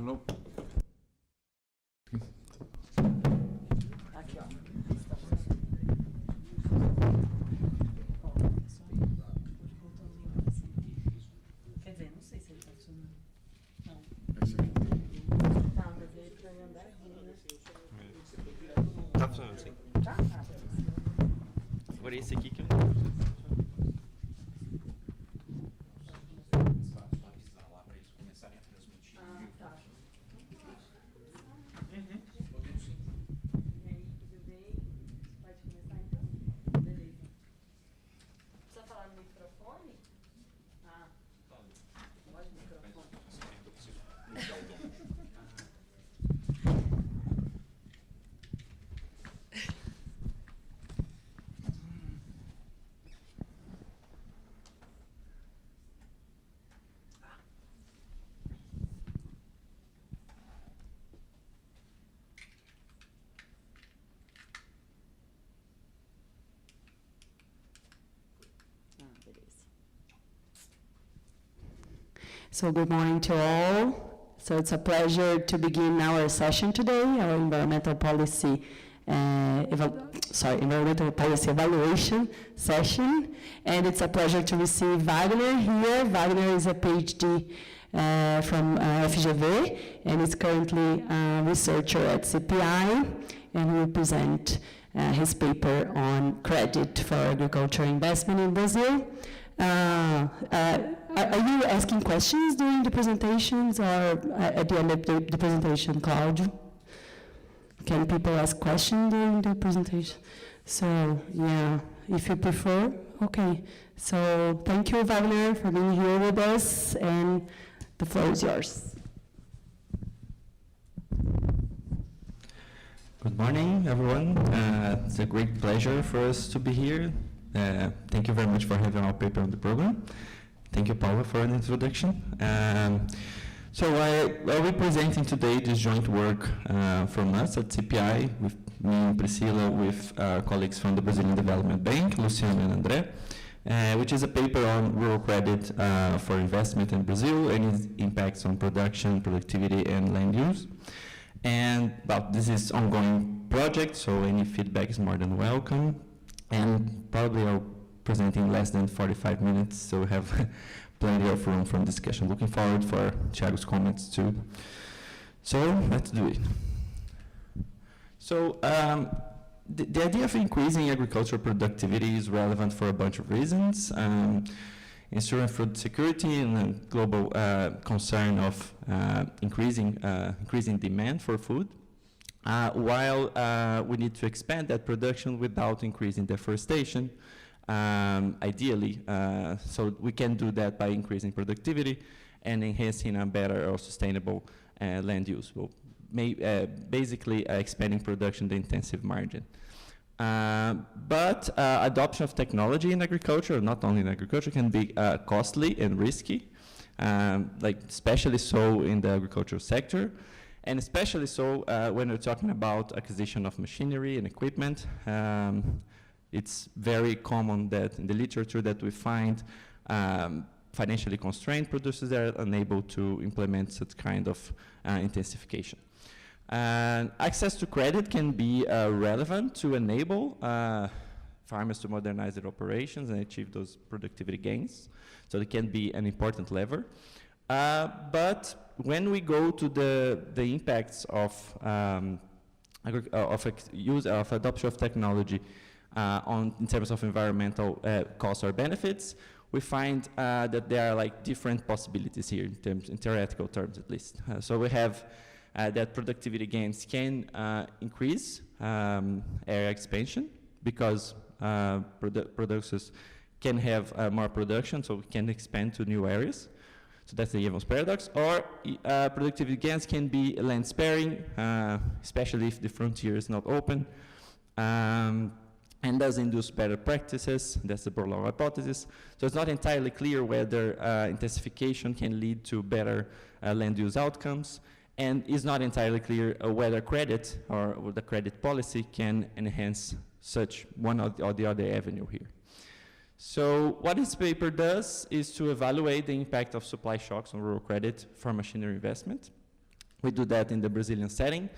Hello. Aqui, ó. Quer dizer, não sei se ele tá funcionando. Não. Tá, mas ele precisa andar aqui, né? Tá funcionando, sim. Tá? Agora esse aqui que eu... So good morning to all. So it's a pleasure to begin our session today, our environmental policy environmental policy evaluation session. And it's a pleasure to receive Wagner here. Wagner is a PhD from FGV and is currently a researcher at CPI, and will present his paper on credit for agriculture investment in Brazil. Are you asking questions during the presentations or at the end of the presentation, Claudio? Can people ask questions during the presentation? So, yeah, if you prefer, okay. So, thank you, Wagner, for being here with us, and the floor is yours. Good morning, everyone. It's a great pleasure for us to be here. Thank you very much for having our paper on the program. Thank you, Paula, for the introduction. So I'll be presenting today this joint work from us at CPI, with me and Priscilla, with colleagues from the Brazilian Development Bank, Luciano and André, which is a paper on rural credit for investment in Brazil and its impacts on production, productivity, and land use. And well, this is an ongoing project, so any feedback is more than welcome. And probably I'll present in less than 45 minutes, so we have plenty of room for discussion. Looking forward for Thiago's comments too. So let's do it. So the idea of increasing agricultural productivity is relevant for a bunch of reasons. Ensuring food security and a global concern of increasing demand for food. While we need to expand that production without increasing deforestation, ideally, so we can do that by increasing productivity and enhancing a better or sustainable land use. Well, basically expanding production, the intensive margin. But adoption of technology in agriculture, not only in agriculture, can be costly and risky, like especially so in the agricultural sector. And especially so when we're talking about acquisition of machinery and equipment. It's very common that in the literature that we find financially constrained producers that are unable to implement such kind of intensification. Access to credit can be relevant to enable farmers to modernize their operations and achieve those productivity gains. So it can be an important lever. But when we go to the impacts of adoption of technology in terms of environmental costs or benefits, we find that there are like different possibilities here in theoretical terms at least. So we have that productivity gains can increase area expansion because producers can have more production, so we can expand to new areas. So that's the Evans paradox. Or productivity gains can be land sparing, especially if the frontier is not open, and does induce better practices. That's the Borlaug hypothesis. So it's not entirely clear whether intensification can lead to better land use outcomes, and it's not entirely clear whether credit or the credit policy can enhance such one or the other avenue here. So what this paper does is to evaluate the impact of supply shocks on rural credit for machinery investment. We do that in the Brazilian setting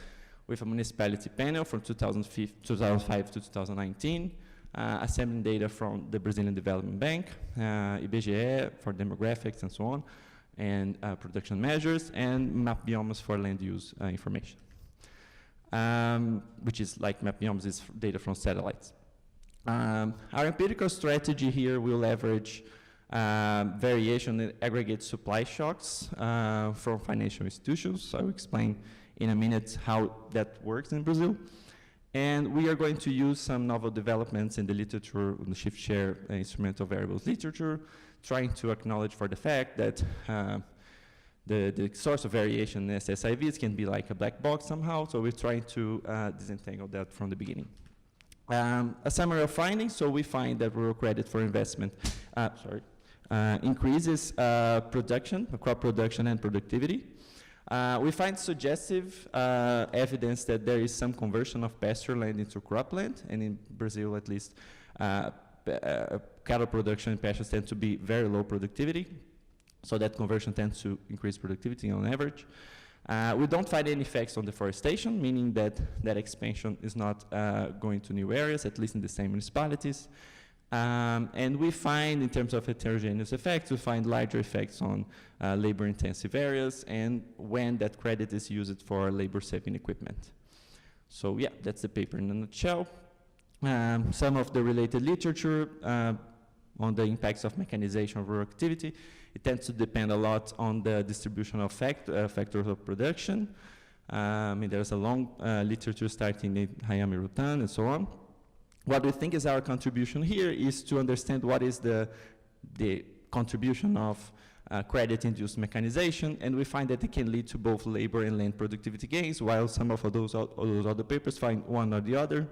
with a municipality panel from 2005 to 2019, assembling data from the Brazilian Development Bank, IBGE for demographics and so on, and production measures, and map biomes for land use information, which is like map biomes is data from satellites. Our empirical strategy here will leverage variation in aggregate supply shocks from financial institutions. So I'll explain in a minute how that works in Brazil. And we are going to use some novel developments in the literature, in the shift share instrumental variables literature, trying to acknowledge for the fact that the source of variation in SSIVs can be like a black box somehow. So we're trying to disentangle that from the beginning. A summary of findings. So we find that rural credit for investment increases production, crop production and productivity. We find suggestive evidence that there is some conversion of pasture land into cropland, and in Brazil at least, cattle production and pastures tend to be very low productivity, so that conversion tends to increase productivity on average. We don't find any effects on deforestation, meaning that that expansion is not going to new areas, at least in the same municipalities. And we find, in terms of heterogeneous effects, we find larger effects on labor-intensive areas and when that credit is used for labor-saving equipment. So yeah, that's the paper in a nutshell. Some of the related literature on the impacts of mechanization of rural activity. It tends to depend a lot on the distribution of factors of production. There's a long literature starting in Hayami Rutan and so on. What we think is our contribution here is to understand what is the contribution of credit-induced mechanization, and we find that it can lead to both labor and land productivity gains, while some of those other papers find one or the other.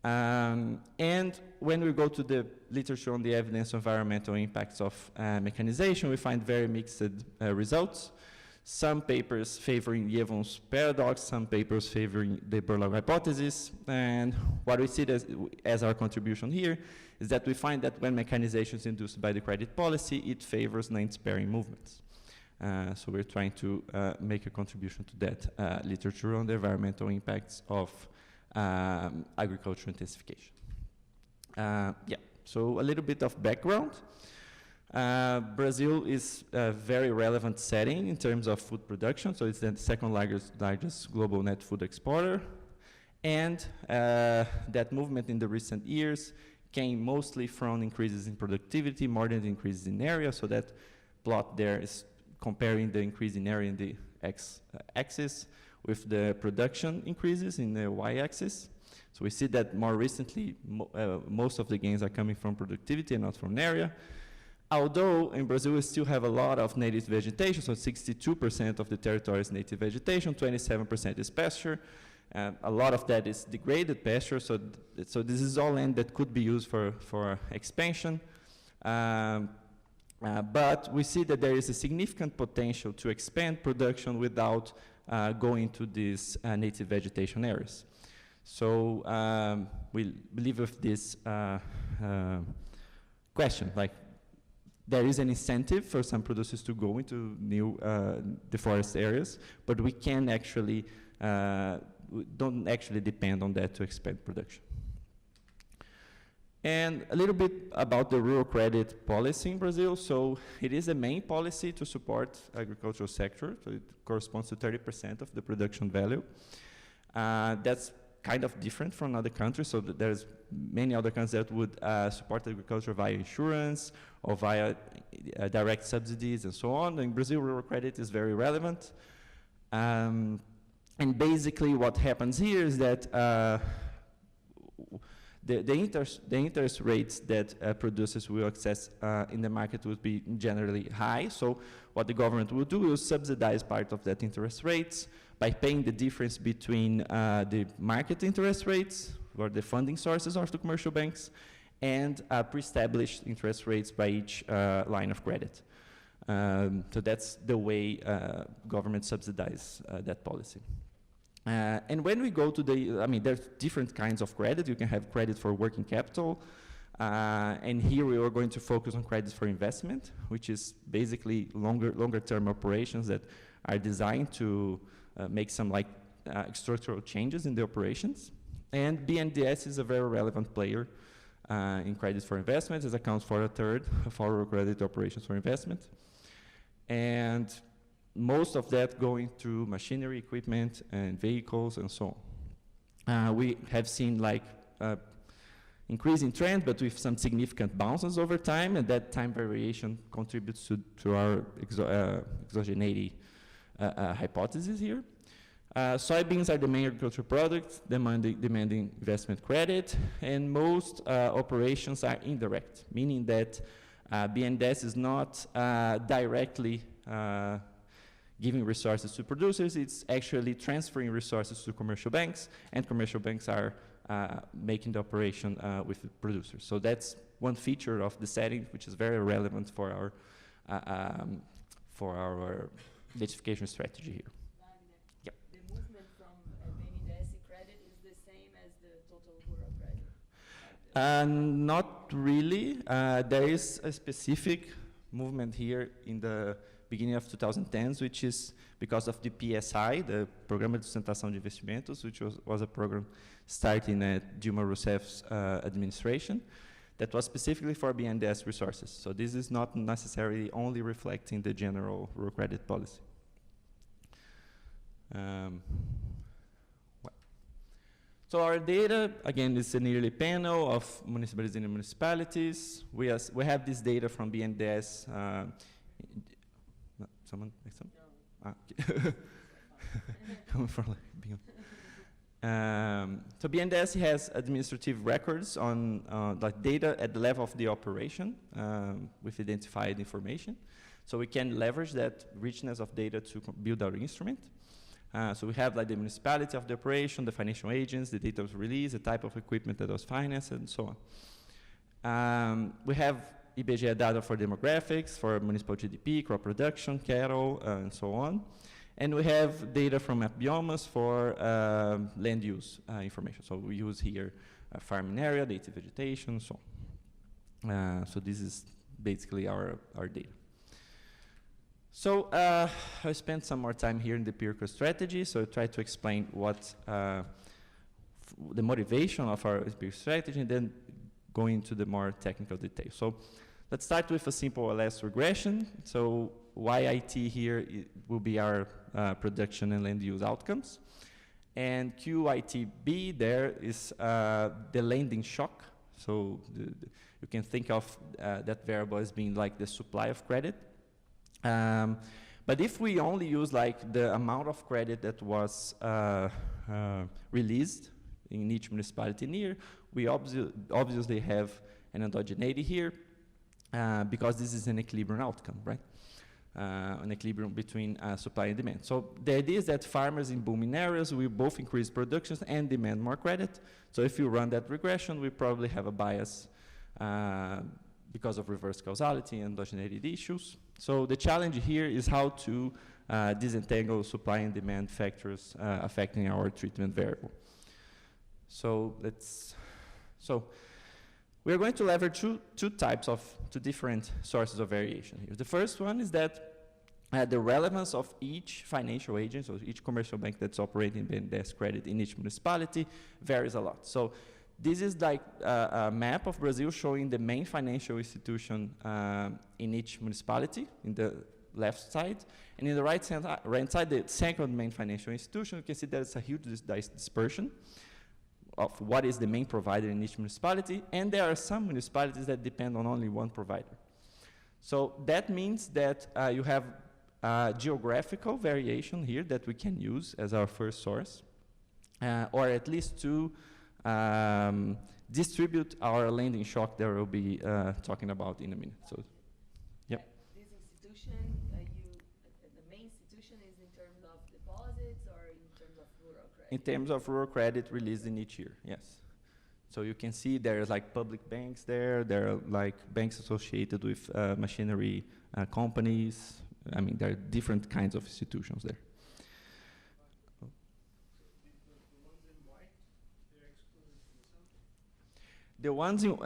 And when we go to the literature on the evidence of environmental impacts of mechanization, we find very mixed results. Some papers favoring Jevon's paradox, some papers favoring the Burlow hypothesis, and what we see as our contribution here is that we find that when mechanization is induced by the credit policy, it favors land-sparing movements. So we're trying to make a contribution to that literature on the environmental impacts of agricultural intensification. So a little bit of background. Brazil is a very relevant setting in terms of food production, so it's the second largest global net food exporter. And that movement in the recent years came mostly from increases in productivity more than the increases in area, so that plot there is comparing the increase in area in the x-axis with the production increases in the y-axis. So we see that more recently, most of the gains are coming from productivity and not from area. Although in Brazil we still have a lot of native vegetation, so 62% of the territory is native vegetation, 27% is pasture. A lot of that is degraded pasture, so this is all land that could be used for expansion. But we see that there is a significant potential to expand production without going to these native vegetation areas. So we believe with this question, like, there is an incentive for some producers to go into new deforested areas, but we can actually, don't actually depend on that to expand production. And a little bit about the rural credit policy in Brazil. So it is a main policy to support agricultural sector. So it corresponds to 30% of the production value. That's kind of different from other countries. So there's many other countries that would support agriculture via insurance or via direct subsidies and so on. In Brazil, rural credit is very relevant. And basically what happens here is that the interest rates that producers will access in the market would be generally high. So what the government will do is subsidize part of that interest rates by paying the difference between the market interest rates, or the funding sources of the commercial banks, and pre-established interest rates by each line of credit. So that's the way government subsidize that policy. And when we go to there's different kinds of credit. You can have credit for working capital, and here we are going to focus on credit for investment, which is basically longer term operations that are designed to make some like structural changes in the operations. And BNDES is a very relevant player in credit for investments. It accounts for 1/3 of our credit operations for investment. And most of that going through machinery, equipment, and vehicles, and so on. We have seen like increasing trend, but with some significant bounces over time, and that time variation contributes to our exogeneity hypothesis here. Soybeans are the main agricultural products demanding investment credit, and most operations are indirect, meaning that BNDES is not directly giving resources to producers. It's actually transferring resources to commercial banks, and commercial banks are making the operation with the producers. So that's one feature of the setting, which is very relevant for our identification strategy here. Yep. The movement from BNDES credit is the same as the total rural credit? Not really. There is a specific movement here in the beginning of 2010s, which is because of the PSI, the Programa de Sustentação de Investimentos, which was a program starting at Dilma Rousseff's administration that was specifically for BNDES resources. So this is not necessarily only reflecting the general rural credit policy. So our data, again, is a yearly panel of municipalities and municipalities. We have this data from BNDES. Someone make some? No. Okay. Coming from so BNDES has administrative records on like data at the level of the operation with identified information. So we can leverage that richness of data to build our instrument. So we have like the municipality of the operation, the financial agents, the data was released, the type of equipment that was financed, and so on. We have IBGE data for demographics, for municipal GDP, crop production, cattle, and so on. And we have data from map biomas for land use information. So we use here farming area, native vegetation, so on. So this is basically our data. So I spent some more time here in the empirical strategy, so I try to explain what the motivation of our empirical strategy, and then go into the more technical details. So let's start with a simple LS regression. So YIT here will be our production and land use outcomes. And QITB there is the landing shock. So you can think of that variable as being like the supply of credit. But if we only use like the amount of credit that was released in each municipality near, we obviously have an endogeneity here because this is an equilibrium outcome, right? An equilibrium between supply and demand. So the idea is that farmers in booming areas will both increase productions and demand more credit. So if you run that regression, we probably have a bias because of reverse causality and endogeneity issues. So the challenge here is how to disentangle supply and demand factors affecting our treatment variable. So we are going to leverage two different sources of variation here. The first one is that the relevance of each financial agent, so each commercial bank that's operating BNDES credit in each municipality varies a lot. So this is like a map of Brazil showing the main financial institution in each municipality in the left side. And in the right side, the second main financial institution, you can see there's a huge dispersion of what is the main provider in each municipality. And there are some municipalities that depend on only one provider. So that means that you have geographical variation here that we can use as our first source, or at least to distribute our landing shock that we'll be talking about in a minute. So, yep. This institution, the main institution is in terms of deposits or in terms of rural credit? In terms of rural credit released in each year, yes. So you can see there's like public banks there. There are like banks associated with machinery companies. I mean, there are different kinds of institutions there. The ones in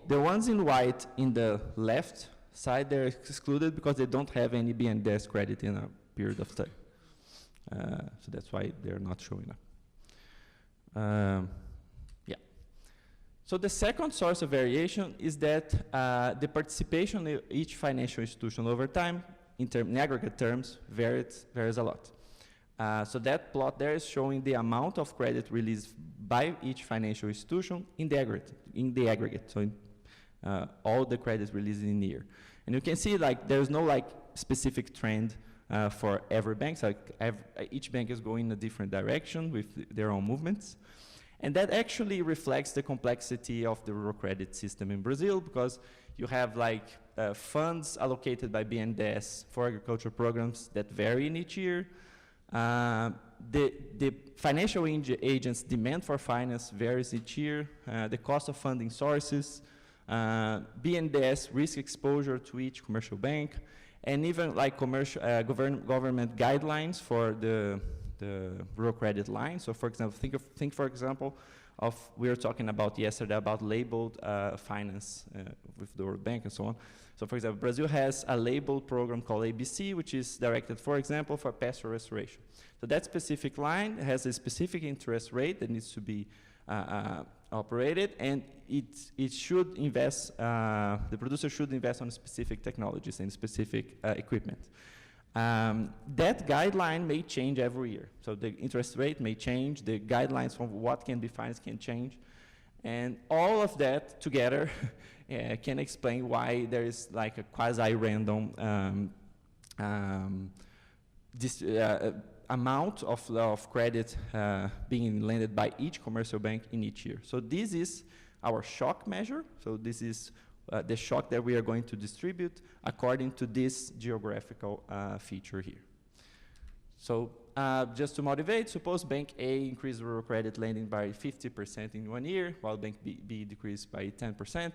the ones in white in the left side, they're excluded because they don't have any BNDES credit period of study. So that's why they're not showing up. Yeah. So the second source of variation is that the participation in each financial institution over time, in aggregate terms, varies a lot. So that plot there is showing the amount of credit released by each financial institution in the aggregate. So all the credits released in a year. And you can see like there's no like specific trend for every bank. So each bank is going in a different direction with their own movements. And that actually reflects the complexity of the rural credit system in Brazil, because you have like funds allocated by BNDES for agricultural programs that vary in each year. The financial agents' demand for finance varies each year. The cost of funding sources, BNDES risk exposure to each commercial bank, and even like commercial government guidelines for the rural credit line. So, for example, think for example of we were talking about yesterday about labeled finance with the World Bank and so on. So, for example, Brazil has a labeled program called ABC, which is directed, for example, for pastoral restoration. So that specific line has a specific interest rate that needs to be operated, and it should invest, the producer should invest on specific technologies and specific equipment. That guideline may change every year. So the interest rate may change, the guidelines from what can be financed can change, and all of that together can explain why there is like a quasi-random amount of credit being lended by each commercial bank in each year. So this is our shock measure. So this is the shock that we are going to distribute according to this geographical feature here. So just to motivate, suppose Bank A increased rural credit lending by 50% in 1 year, while Bank B decreased by 10%.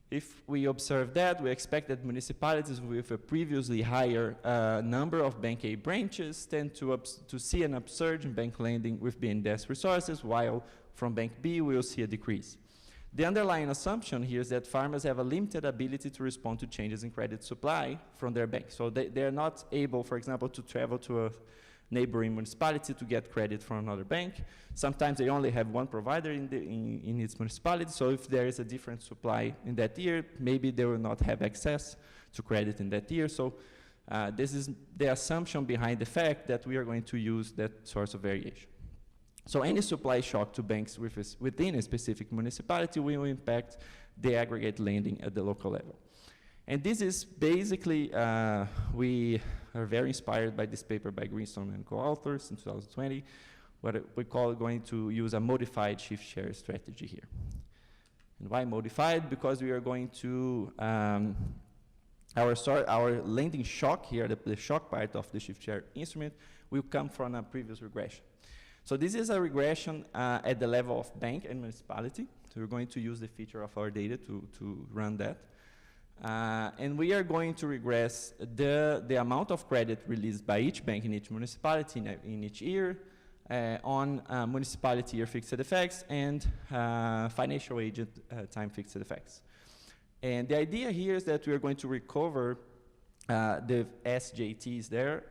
If we observe that, we expect that municipalities with a previously higher number of Bank A branches tend to see an upsurge in bank lending with BNDES resources, while from Bank B we will see a decrease. The underlying assumption here is that farmers have a limited ability to respond to changes in credit supply from their bank. So they're not able, for example, to travel to a neighboring municipality to get credit from another bank. Sometimes they only have one provider in its municipality, so if there is a different supply in that year, maybe they will not have access to credit in that year. So this is the assumption behind the fact that we are going to use that source of variation. So any supply shock to banks within a specific municipality will impact the aggregate lending at the local level. And this is basically, we are very inspired by this paper by Greenstone and co-authors in 2020, what we call going to use a modified shift share strategy here. And why modified? Because we are going to, our lending shock here, the shock part of the shift share instrument, will come from a previous regression. So this is a regression at the level of bank and municipality. So we're going to use the feature of our data to run that. And we are going to regress the amount of credit released by each bank in each municipality in each year on municipality year fixed effects and financial agent time fixed effects. And the idea here is that we are going to recover the SJTs there,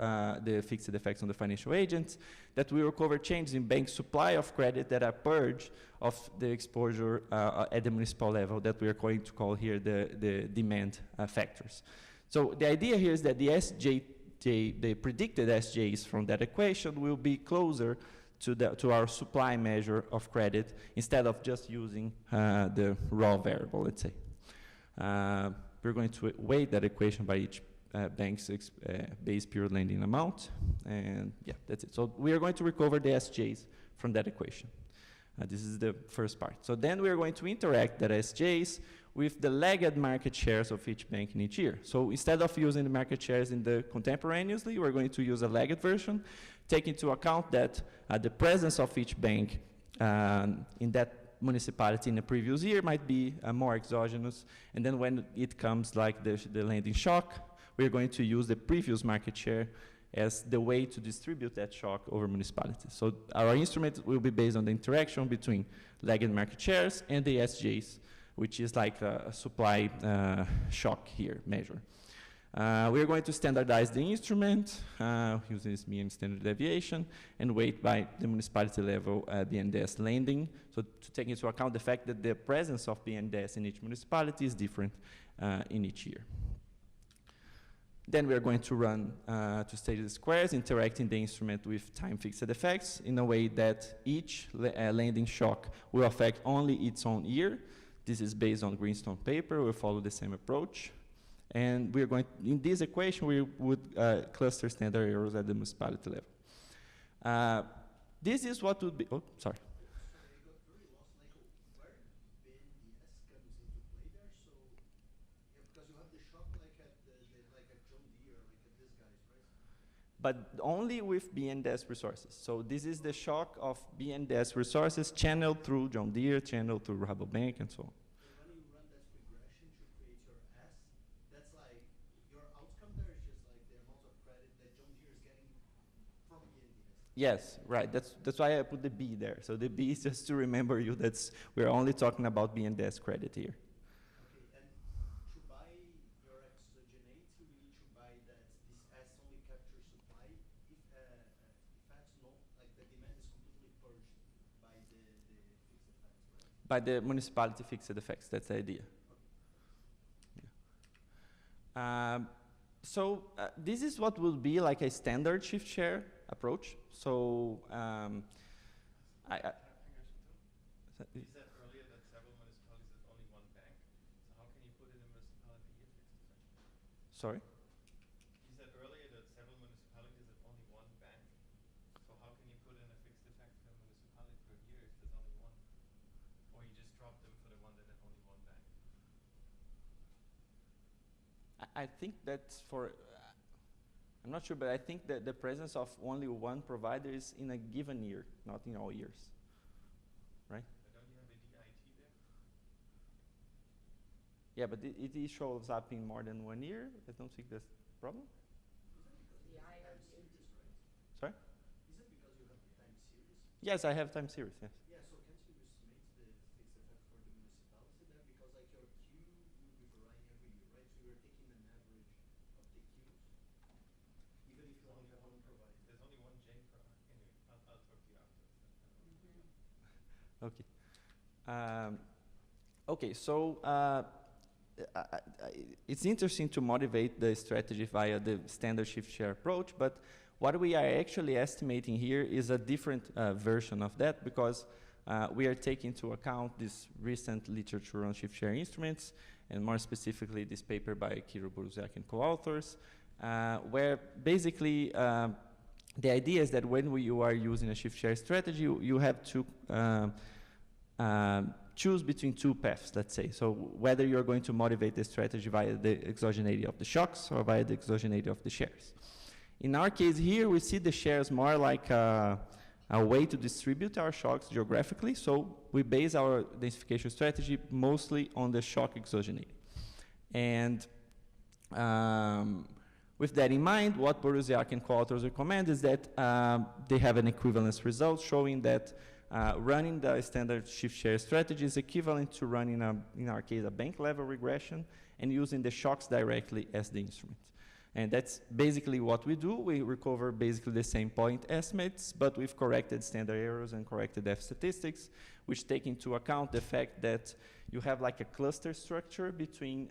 the fixed effects on the financial agents, that we recover changes in bank supply of credit that are purged of the exposure at the municipal level that we are going to call here the demand factors. So the idea here is that the SJT, the predicted SJs from that equation will be closer to our supply measure of credit instead of just using the raw variable, let's say. We're going to weight that equation by each bank's base period lending amount, and yeah, that's it. So we are going to recover the SJs from that equation. This is the first part. So then we are going to interact that SJs with the lagged market shares of each bank in each year. So instead of using the market shares in the contemporaneously, we're going to use a lagged version, take into account that the presence of each bank in that municipality in the previous year might be more exogenous, and then when it comes like the lending shock, we're going to use the previous market share as the way to distribute that shock over municipalities. So our instrument will be based on the interaction between lagged market shares and the SJs, which is like a supply shock here measure. We are going to standardize the instrument using this mean standard deviation and weight by the municipality level BNDES landing. So to take into account the fact that the presence of BNDES in each municipality is different in each year. Then we are going to run two-stage squares, interacting the instrument with time-fixed effects in a way that each landing shock will affect only its own year. This is based on Greenstone paper. We'll follow the same approach. And we are going, in this equation, we would cluster standard errors at the municipality level. This is what would be, oh, sorry. But only with BNDES resources. So this is the shock of BNDES resources channeled through John Deere, channeled through Rabobank, and so on. So when you run that regression to create your S, that's like your outcome there is just like the amount of credit that John Deere is getting from BNDES. Yes, right. That's why I put the B there. So the B is just to remember you that we're only talking about BNDES credit here. Okay, and to buy your exogenate, we need to buy that this S only captures supply if that's not, like the demand is completely purged by the fixed effects, right? By the municipality fixed effects, that's the idea. Yeah. So this is what will be like a standard shift share approach. So You said earlier that several municipalities have only one bank. So how can you put in a municipality year fixed effect? sorry? You said earlier that several municipalities have only one bank. So how can you put in a fixed effect for a municipality per year if there's only one? Or you just drop them for the one that have only one bank? I think that's for, I'm not sure, but I think that the presence of only one provider is in a given year, not in all years, right? But don't you have a DIT there? Yeah, but it shows up in more than 1 year. I don't think that's a problem. Sorry? Is it because you have the time series? Yes, I have time series, yes. Yeah, so can't you estimate the fixed effect for the municipality there? Because like your Q will be varying every year, right? So you're taking an average of the Qs, even if you only have one provider. There's only one J for anyway. I'll talk to you after. Okay. Okay, so it's interesting to motivate the strategy via the standard shift share approach, but what we are actually estimating here is a different version of that, because we are taking into account this recent literature on shift share instruments, and more specifically this paper by Kirill Borusiak and co-authors, where basically the idea is that when you are using a shift share strategy, you have to choose between two paths, let's say. So whether you're going to motivate the strategy via the exogeneity of the shocks or via the exogeneity of the shares. In our case here, we see the shares more like a way to distribute our shocks geographically. So we base our densification strategy mostly on the shock exogeneity. And with that in mind, what Borusiak and co-authors recommend is that they have an equivalence result showing that running the standard shift share strategy is equivalent to running, in our case, a bank level regression and using the shocks directly as the instrument. And that's basically what we do. We recover basically the same point estimates, but with corrected standard errors and corrected F statistics, which take into account the fact that you have like a cluster structure between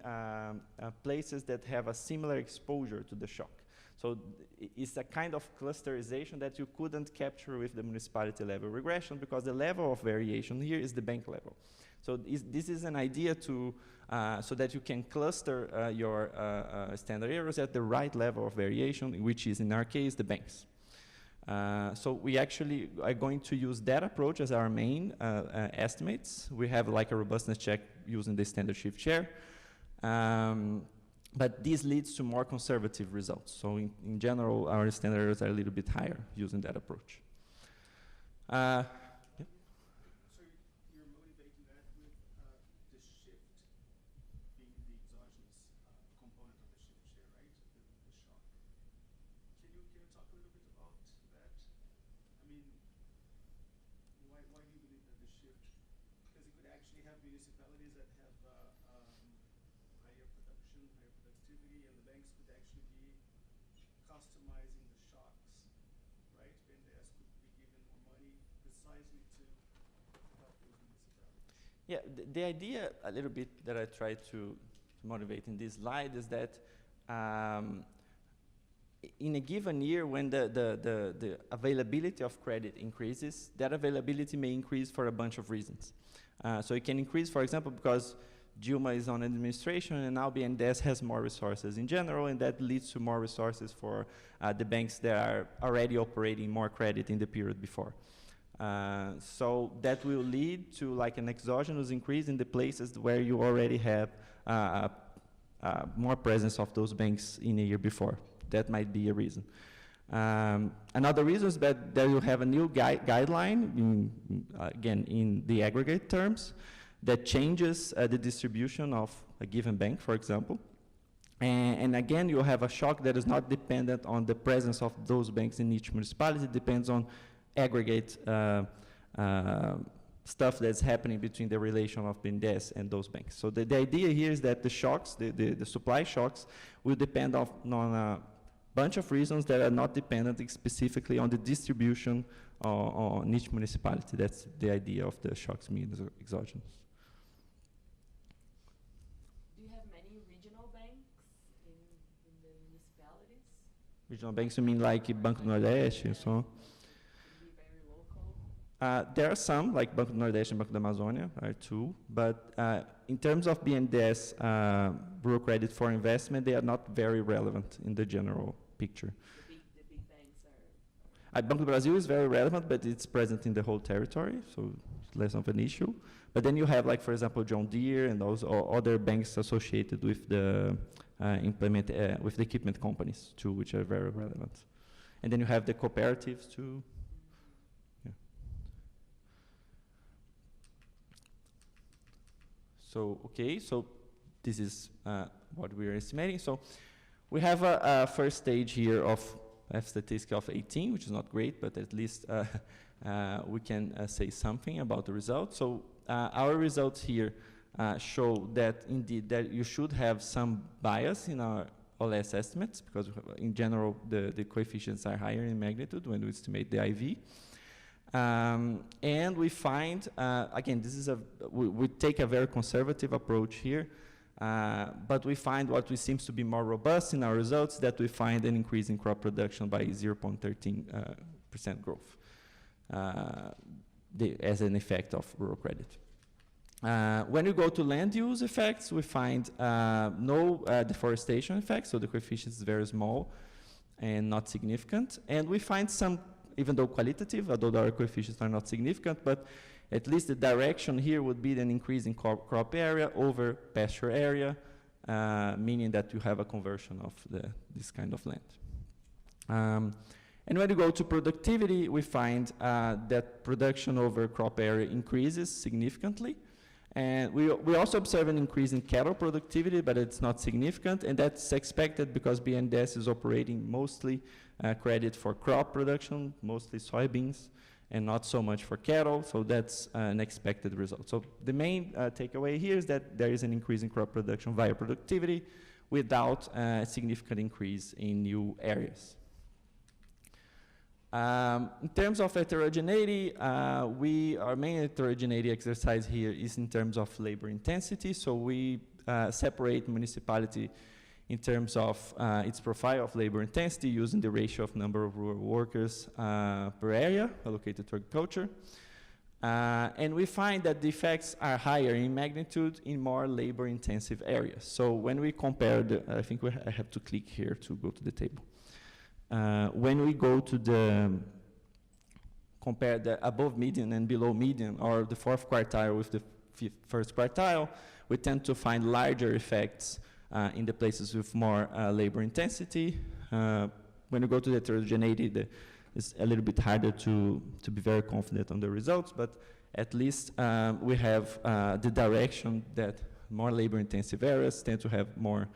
places that have a similar exposure to the shock. So it's a kind of clusterization that you couldn't capture with the municipality level regression, because the level of variation here is the bank level. So this is an idea to, so that you can cluster your standard errors at the right level of variation, which is in our case the banks. So we actually are going to use that approach as our main estimates. We have like a robustness check using the standard shift share. But this leads to more conservative results. So in general, our standard errors are a little bit higher using that approach. Yeah. So you're motivating that with the shift being the exogenous component of the shift share, right? The shock. Can you talk a little bit about that? I mean, why do you believe that the shift? Because you could actually have municipalities that have higher production production, higher productivity, and the banks could actually be customizing the shocks, right? BNDES could be given more money precisely to help those municipalities. Yeah, the idea a little bit that I try to motivate in this slide is that in a given year when the availability of credit increases, that availability may increase for a bunch of reasons. So it can increase, for example, because Dilma is on administration and now BNDES has more resources in general, and that leads to more resources for the banks that are already operating more credit in the period before. So that will lead to like an exogenous increase in the places where you already have more presence of those banks in a year before. That might be a reason. Another reason is that you have a new guideline, again, in the aggregate terms, that changes the distribution of a given bank, for example. And again, you have a shock that is not dependent on the presence of those banks in each municipality. It depends on aggregate stuff that's happening between the relation of BNDES and those banks. So the idea here is that the shocks, the supply shocks, will depend on a bunch of reasons that are not dependent specifically on the distribution on each municipality. That's the idea of the shocks being exogenous. Do you have many regional banks in the municipalities? Regional banks, you mean like Banco do Nordeste and so on? Could be very local. There are some, like Banco do Nordeste and Banco da Amazônia, are two, but in terms of BNDES Bureau Credit for Investment, they are not very relevant in the general picture. The big banks are. Banco do Brasil is very relevant, but it's present in the whole territory, so it's less of an issue. But then you have, like, for example, John Deere and those other banks associated with the with the equipment companies too, which are very relevant. And then you have the cooperatives too. Yeah. So okay, so this is what we are estimating. So we have a first stage here of a statistic of 18, which is not great, but at least we can say something about the results. So our results here show that indeed that you should have some bias in our OLS estimates, because in general the coefficients are higher in magnitude when we estimate the IV. And we find, again, this is we take a very conservative approach here, but we find what we seems to be more robust in our results, that we find an increase in crop production by 0.13% growth as an effect of rural credit. When we go to land use effects, we find no deforestation effects, so the coefficient is very small and not significant. And we find some, even though qualitative, although our coefficients are not significant, but at least the direction here would be an increase in crop area over pasture area, meaning that you have a conversion of this kind of land. And when you go to productivity, we find that production over crop area increases significantly. And we also observe an increase in cattle productivity, but it's not significant, and that's expected because BNDES is operating mostly credit for crop production, mostly soybeans, and not so much for cattle, so that's an expected result. So the main takeaway here is that there is an increase in crop production via productivity without a significant increase in new areas. In terms of heterogeneity, our main heterogeneity exercise here is in terms of labor intensity. So we separate municipality in terms of its profile of labor intensity using the ratio of number of rural workers per area allocated to agriculture. And we find that the effects are higher in magnitude in more labor intensive areas. So when we compare I think I have to click here to go to the table. When we go to compare the above median and below median, or the fourth quartile with the first quartile, we tend to find larger effects in the places with more labor intensity. When you go to the heterogeneity, it's a little bit harder to be very confident on the results, but at least we have the direction that more labor intensive areas tend to have more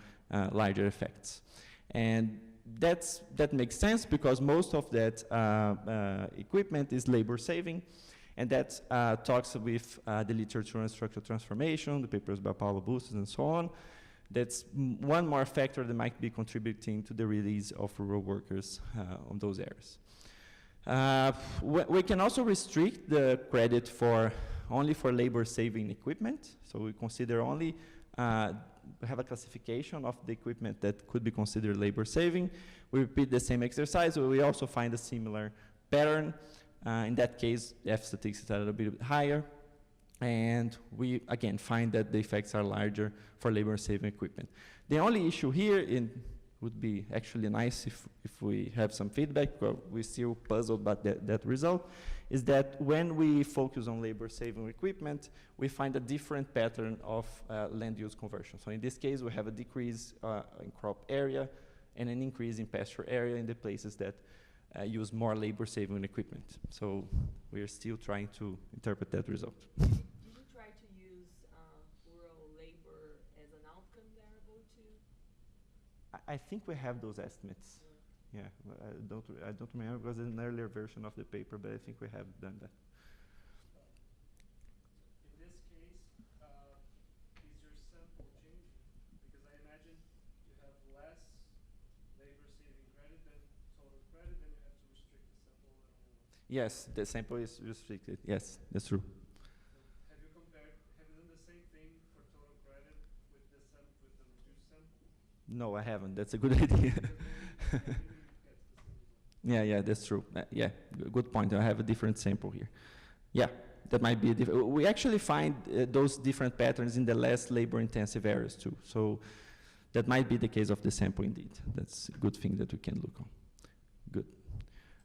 larger effects. And that makes sense because most of that equipment is labor saving, and that talks with the literature on structural transformation, the papers by Paulo Bustos and so on, That's one more factor that might be contributing to the release of rural workers on those areas. We can also restrict the credit only for labor-saving equipment. So we consider only, have a classification of the equipment that could be considered labor-saving. We repeat the same exercise, but we also find a similar pattern. In that case, F statistics is a little bit higher. And we, again, find that the effects are larger for labor-saving equipment. The only issue here would be actually nice if we have some feedback, but we're still puzzled about that result, is that when we focus on labor-saving equipment, we find a different pattern of land use conversion. So in this case, we have a decrease in crop area and an increase in pasture area in the places that use more labor-saving equipment. So we are still trying to interpret that result. Did you try to use rural labor as an outcome variable too? I think we have those estimates. Yeah, I don't remember because it's an earlier version of the paper, but I think we have done that. In this case, is your sample changing? Because I imagine you have less labor-saving credit than total credit, then you have to restrict the sample a little more. Yes, the sample is restricted. Yes, that's true. Have you done the same thing for total credit with the reduced sample? No, I haven't. That's a good idea. Yeah, that's true. Yeah, good point. I have a different sample here. Yeah, that might be a different. We actually find those different patterns in the less labor-intensive areas too. So that might be the case of the sample indeed. That's a good thing that we can look on. Good.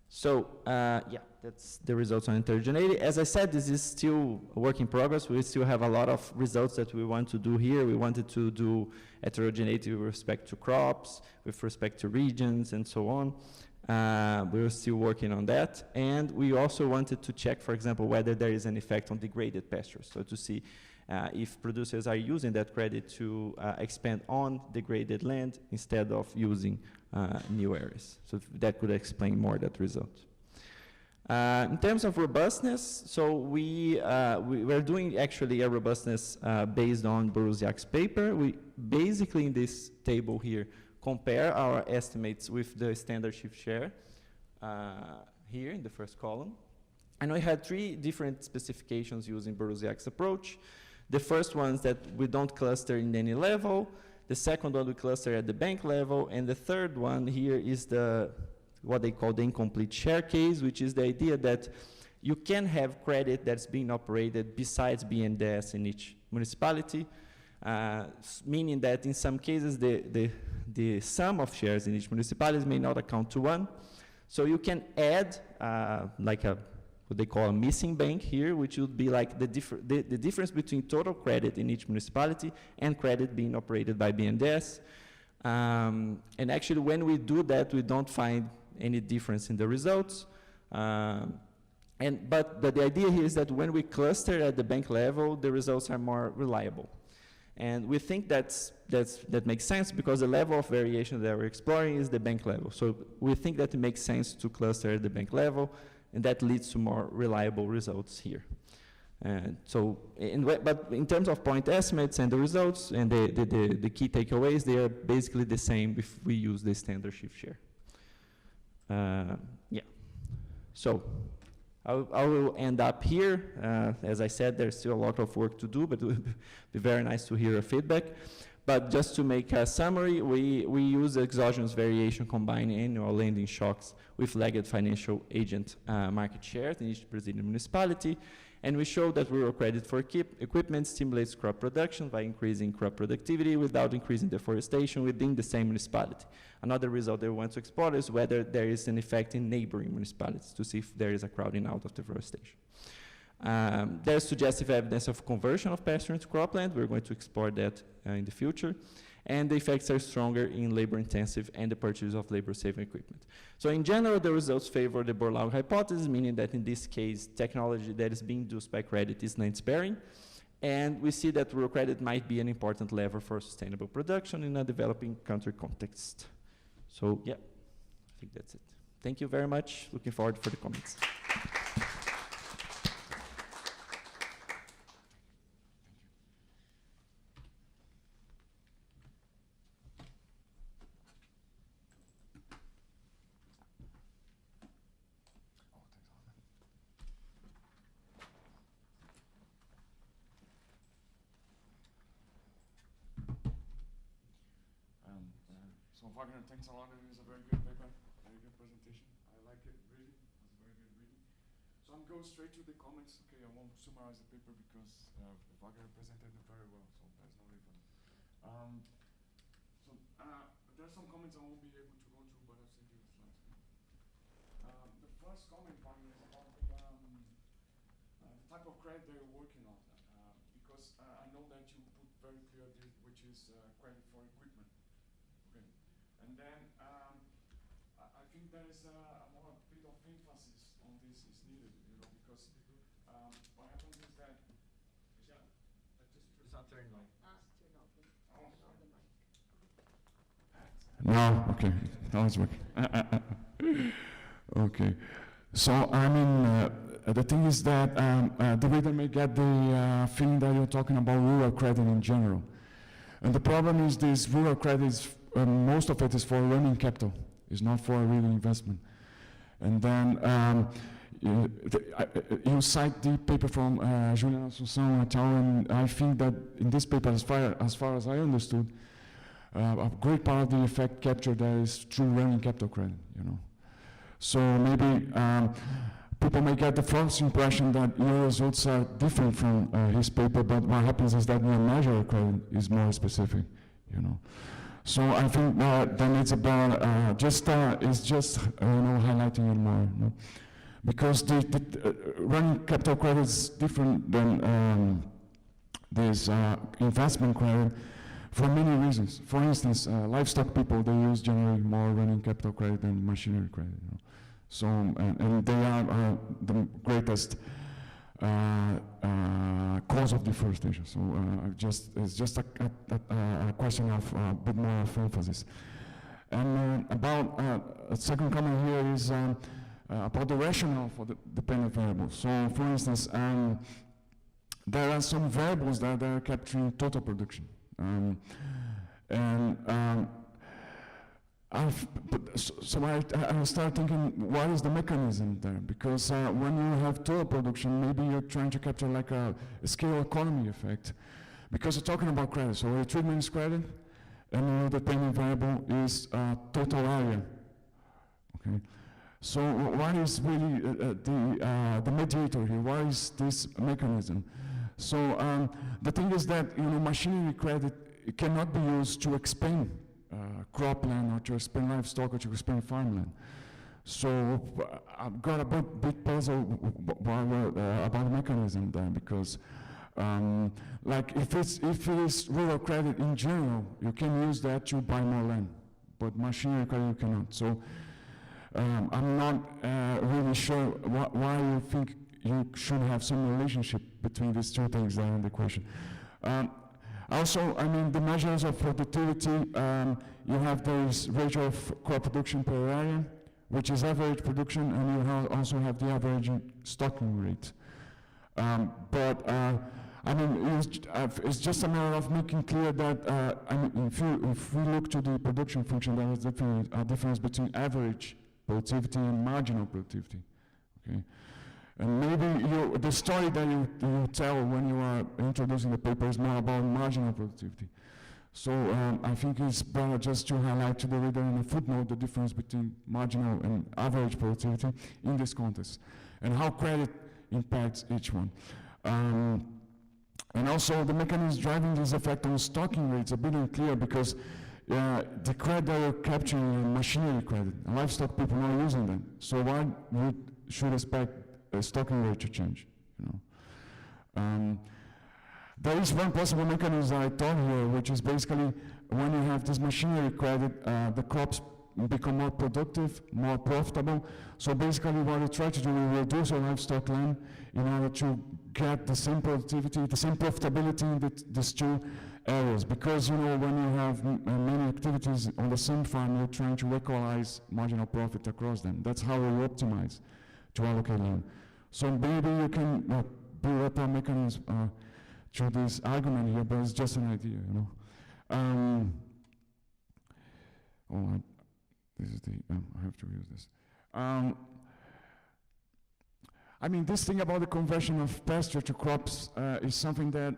So yeah, that's the results on heterogeneity. As I said, this is still a work in progress. We still have a lot of results that we want to do here. We wanted to do heterogeneity with respect to crops, with respect to regions, and so on. We're still working on that. And we also wanted to check, for example, whether there is an effect on degraded pastures. So to see if producers are using that credit to expand on degraded land instead of using new areas. So that could explain more that result. In terms of robustness, so we're doing actually a robustness based on Borusiak's paper. We basically in this table here compare our estimates with the standard shift share here in the first column. And we had 3 different specifications using Borusiak's approach. The first one is that we don't cluster in any level. The second one we cluster at the bank level. And the third one here is what they call the incomplete share case, which is the idea that you can have credit that's being operated besides BNDES in each municipality, meaning that in some cases the sum of shares in each municipality may not account to 1. So you can add like what they call a missing bank here, which would be like the difference between total credit in each municipality and credit being operated by BNDES. And actually when we do that, we don't find any difference in the results. But the idea here is that when we cluster at the bank level, the results are more reliable. And we think that makes sense because the level of variation that we're exploring is the bank level. So we think that it makes sense to cluster at the bank level, and that leads to more reliable results here. And so, but in terms of point estimates and the results and the key takeaways, they are basically the same if we use the standard shift share. Yeah. So I will end up here. As I said, there's still a lot of work to do, but it would be very nice to hear your feedback. But just to make a summary, we use exogenous variation combining annual lending shocks with lagged financial agent market shares in each Brazilian municipality. And we show that rural credit for equipment stimulates crop production by increasing crop productivity without increasing deforestation within the same municipality. Another result that we want to explore is whether there is an effect in neighboring municipalities to see if there is a crowding out of deforestation. There's suggestive evidence of conversion of pasture into cropland. We're going to explore that in the future. And the effects are stronger in labor-intensive and the purchase of labor-saving equipment. So in general, the results favor the Borlaug hypothesis, meaning that in this case, technology that is being induced by credit is land-sparing. And we see that rural credit might be an important lever for sustainable production in a developing country context. So yeah, I think that's it. Thank you very much. Looking forward for the comments. Wagner, thanks a lot. It is a very good paper, very good presentation. I like it really. It was a very good reading. So I'm going straight to the comments. Okay, I won't summarize the paper because Wagner presented it very well, so there's no need for that. There are some comments I won't be able to go through, but I'll send you the slides. The first comment, Wagner, is about the type of credit that you're working on. Because I know that you put very clear this, which is credit for equipment. Okay, and then I think there is a more bit of emphasis on this is needed, you know, because what happens is that It's not turning on. No, okay, now it's working. Okay, so I mean, the thing is that the reader may get the feeling that you're talking about rural credit in general. And the problem is this rural credit, is, most of it is for running capital. It's not for a real investment. And then you cite the paper from Julian Assunção et al. And I think that in this paper, as far as I understood, a great part of the effect captured there is through running capital credit, you know. So maybe people may get the false impression that your results are different from his paper, but what happens is that your measure of credit is more specific, you know. So I think then it's about it's just highlighting it more, you know? Because the running capital credit is different than this investment credit for many reasons. For instance, livestock people, they use generally more running capital credit than machinery credit, you know? So, and they are the greatest cause of deforestation. So it's just a question of a bit more of emphasis. And about a second comment here is about the rationale for the dependent variables. So for instance, there are some variables that are capturing total production. So I start thinking, what is the mechanism there? Because when you have total production, maybe you're trying to capture like a scale economy effect. Because you're talking about credit, so a treatment is credit, and the dependent variable is total area. Okay. So what is really the mediator here? What is this mechanism? So the thing is that machinery credit cannot be used to expand cropland or to expand livestock or to expand farmland. So I've got a big puzzle about the mechanism there, because like if it is rural credit in general, you can use that to buy more land, but machinery credit you cannot. So I'm not really sure why you think you should have some relationship between these two things that are in the equation. Also, I mean, the measures of productivity, you have this ratio of crop production per area, which is average production, and you also have the average stocking rate. I mean, it's just a matter of making clear that, I mean, if we look to the production function, there is a difference between average productivity and marginal productivity, okay? And maybe the story that you tell when you are introducing the paper is more about marginal productivity. So I think it's better just to highlight to the reader in a footnote the difference between marginal and average productivity in this context, and how credit impacts each one. And also the mechanism driving this effect on stocking rates are a bit unclear, because the credit that you're capturing is machinery credit, and livestock people are not using them. So why should expect stocking rate to change, you know? There is one possible mechanism I thought here, which is basically when you have this machinery credit, the crops become more productive, more profitable. So basically what you try to do is reduce your livestock land in order to get the same productivity, the same profitability in these two areas. Because when you have many activities on the same farm, you're trying to equalize marginal profit across them. That's how you optimize to allocate land. So maybe you can build up a mechanism through this argument here, but it's just an idea, you know. This is the, I have to use this. I mean, this thing about the conversion of pasture to crops is something that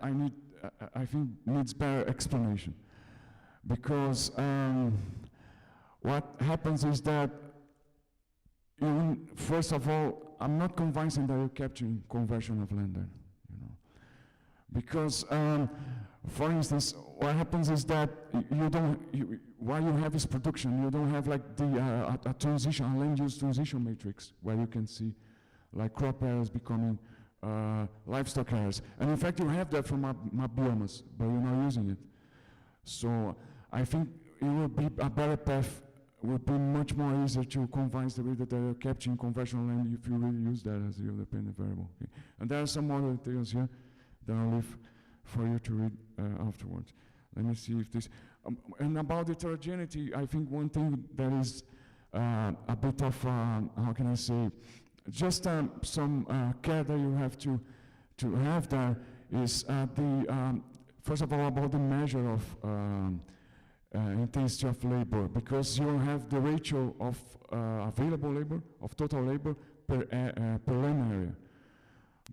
I think needs better explanation. Because what happens is that, first of all, I'm not convinced that you're capturing conversion of land there, you know. Because, for instance, what happens is that while you have this production, you don't have like a transition, a land use transition matrix where you can see like crop areas becoming livestock areas. And in fact, you have that from my biomass, but you're not using it. So I think it would be a better path, would be much more easier to convince the reader that they're capturing conventional land if you really use that as your dependent variable. Okay. And there are some other details here that I'll leave for you to read afterwards. Let me see if this, and about heterogeneity, I think one thing that is a bit of, how can I say, just some care that you have to have there is first of all, about the measure of intensity of labor, because you have the ratio of available labor, of total labor per land area.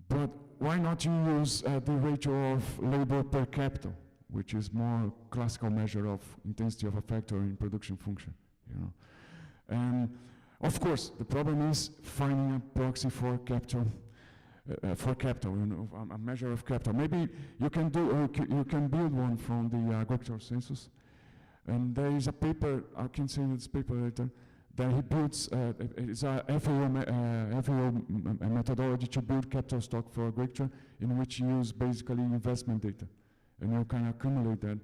But why not you use the ratio of labor per capita, which is more classical measure of intensity of a factor in production function, you know? And of course, the problem is finding a proxy for capital, you know, a measure of capital. Maybe you can do, you can build one from the agricultural census. And there is a paper, I can send you this paper later, that he builds, it's a FAO methodology to build capital stock for agriculture, in which you use basically investment data. And you can accumulate that.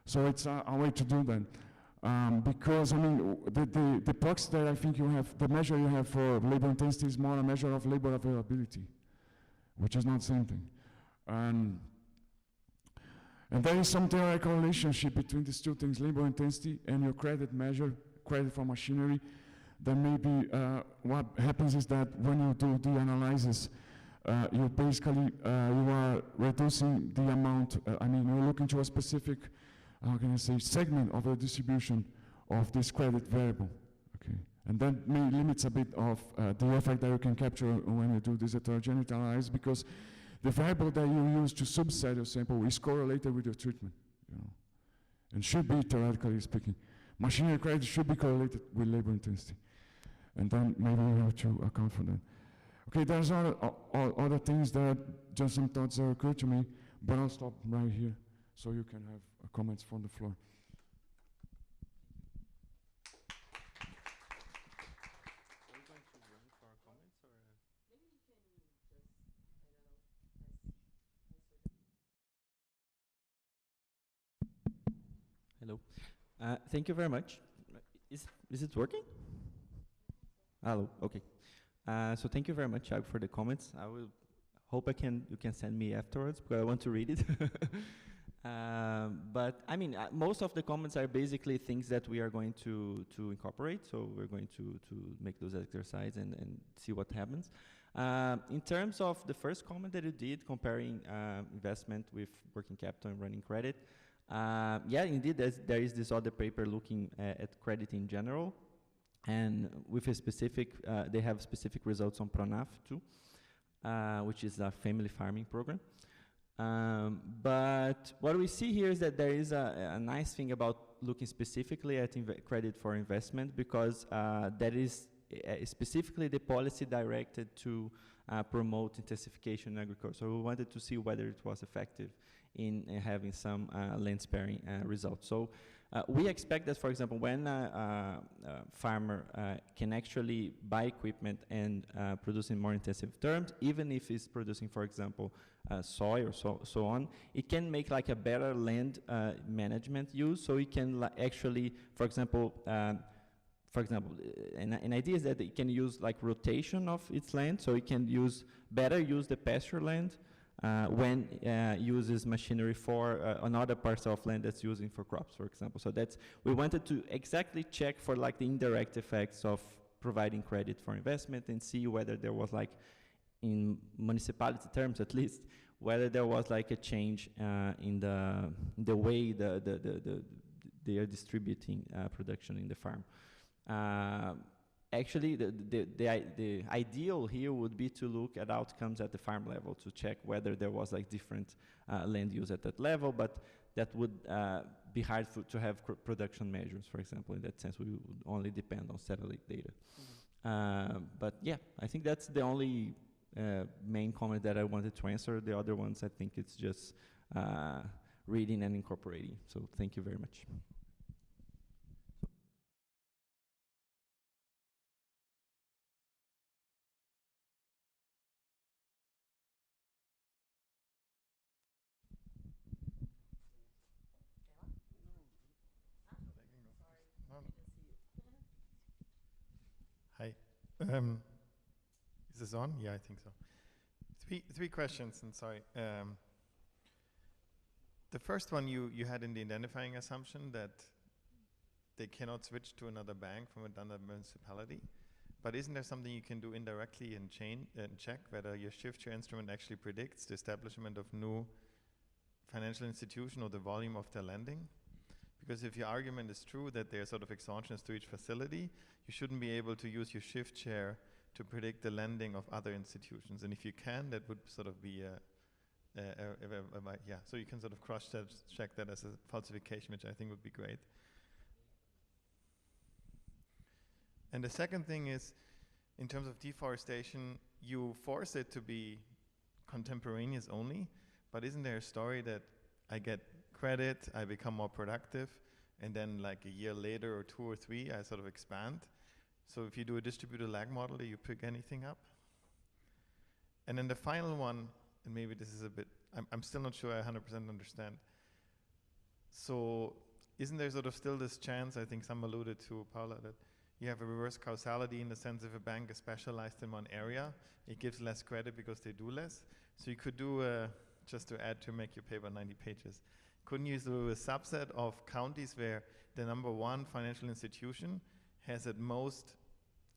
So it's a way to do that. Because, I mean, the proxy that I think you have, the measure you have for labor intensity is more a measure of labor availability, which is not the same thing. And there is some theoretical relationship between these two things, labor intensity and your credit measure, credit for machinery. Then maybe what happens is that when you do the analysis, you basically, you are reducing the amount, I mean, you're looking to a specific, how can I say, segment of the distribution of this credit variable, okay? And that may limits a bit of the effect that you can capture when you do this heterogeneity analysis, because the variable that you use to subset your sample is correlated with your treatment, you know, and should be, theoretically speaking. Machinery credit should be correlated with labor intensity. And then maybe you have to account for that. Okay, there's other things that just some thoughts that occurred to me, but I'll stop right here so you can have comments from the floor. Are we going to run for our comments, or? Maybe you can just, Hello. Thank you very much. Is it working? Hello. Okay. So thank you very much, Thiago, for the comments. I will hope you can send me afterwards, because I want to read it. But I mean, most of the comments are basically things that we are going to incorporate. So we're going to make those exercises and see what happens. In terms of the first comment that you did, comparing investment with working capital and running credit, yeah, indeed, there is this other paper looking at credit in general, and with a specific, they have specific results on PRONAF too, which is a family farming program. But what we see here is that there is a nice thing about looking specifically at credit for investment, because that is specifically the policy directed to promote intensification in agriculture. So we wanted to see whether it was effective in having some land sparing results. So we expect that, for example, when a farmer can actually buy equipment and produce in more intensive terms, even if he's producing, for example, soy or so on, it can make like a better land management use. So it can actually, for example, an idea is that it can use like rotation of its land, so it can better use the pasture land when uses machinery for another parcel of land that's using for crops, for example. So we wanted to exactly check for like the indirect effects of providing credit for investment, and see whether there was like, in municipality terms at least, whether there was like a change in the way they are distributing production in the farm. actually, the ideal here would be to look at outcomes at the farm level to check whether there was like different land use at that level, but that would be hard to have production measures, for example. In that sense, we would only depend on satellite data. But yeah, I think that's the only main comment that I wanted to answer. The other ones, I think it's just reading and incorporating. So thank you very much. Hi. Is this on? Yeah, I think so. Three questions, and sorry. The first one you had in the identifying assumption that they cannot switch to another bank from another municipality. But isn't there something you can do indirectly and check whether your shift share instrument actually predicts the establishment of new financial institution or the volume of their lending? Because if your argument is true that they're sort of exogenous to each facility, you shouldn't be able to use your shift share to predict the lending of other institutions. And if you can, that would sort of be yeah, so you can sort of cross-check that as a falsification, which I think would be great. And the second thing is, in terms of deforestation, you force it to be contemporaneous only, but isn't there a story that I get credit, I become more productive, and then like a year later or 2 or 3, I sort of expand? So if you do a distributed lag model, do you pick anything up? And then the final one, and maybe this is a bit, I'm still not sure I 100% understand. So isn't there sort of still this chance, I think some alluded to, Paula, that you have a reverse causality in the sense if a bank is specialized in one area, it gives less credit because they do less. So you could do, just to add to make your paper 90 pages, couldn't you do a subset of counties where the #1 financial institution has at most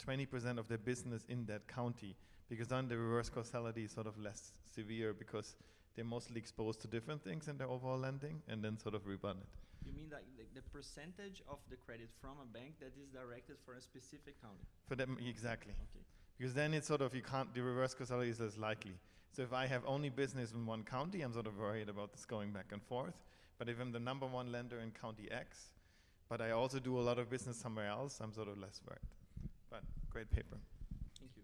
20% of their business in that county, because then the reverse causality is sort of less severe because they're mostly exposed to different things in their overall lending, and then sort of rebut it. You mean like the percentage of the credit from a bank that is directed for a specific county? For them, exactly. Okay. Because then it's sort of, you can't, the reverse causality is less likely. So if I have only business in one county, I'm sort of worried about this going back and forth. But if I'm the #1 lender in county X, but I also do a lot of business somewhere else, I'm sort of less worried. But great paper. Thank you.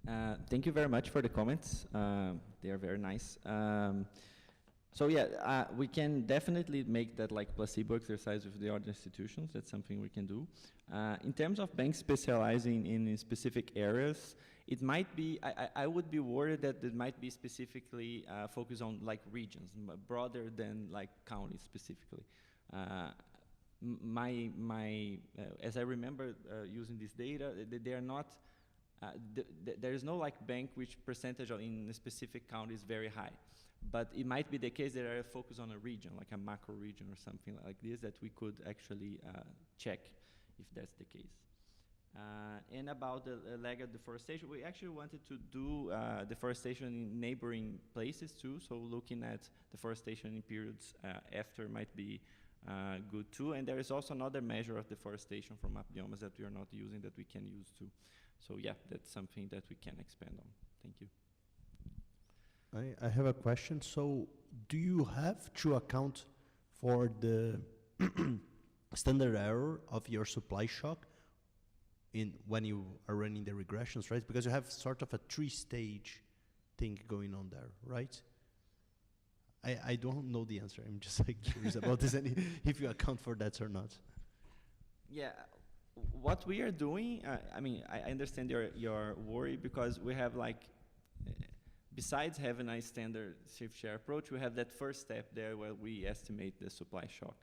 Yes. Thank you very much for the comments. They are very nice. So yeah, we can definitely make that like placebo exercise with the other institutions. That's something we can do. In terms of banks specializing in specific areas, it might be, I would be worried that it might be specifically focused on like regions, broader than like counties specifically. As I remember using this data, they are not, there is no like bank which percentage in a specific county is very high. But it might be the case that I focus on a region, like a macro region or something like this, that we could actually check if that's the case. And about the lag of deforestation, we actually wanted to do deforestation in neighboring places too, so looking at deforestation in periods after might be good too. And there is also another measure of deforestation from map biomes that we are not using that we can use too. So yeah, that's something that we can expand on. Thank you. I have a question. So do you have to account for the standard error of your supply shock when you are running the regressions, right? Because you have sort of a 3-stage thing going on there, right? I don't know the answer. I'm just like curious about this, and if you account for that or not. Yeah, what we are doing, I mean, I understand your worry, because we have like, besides having a standard shift share approach, we have that first step there where we estimate the supply shock.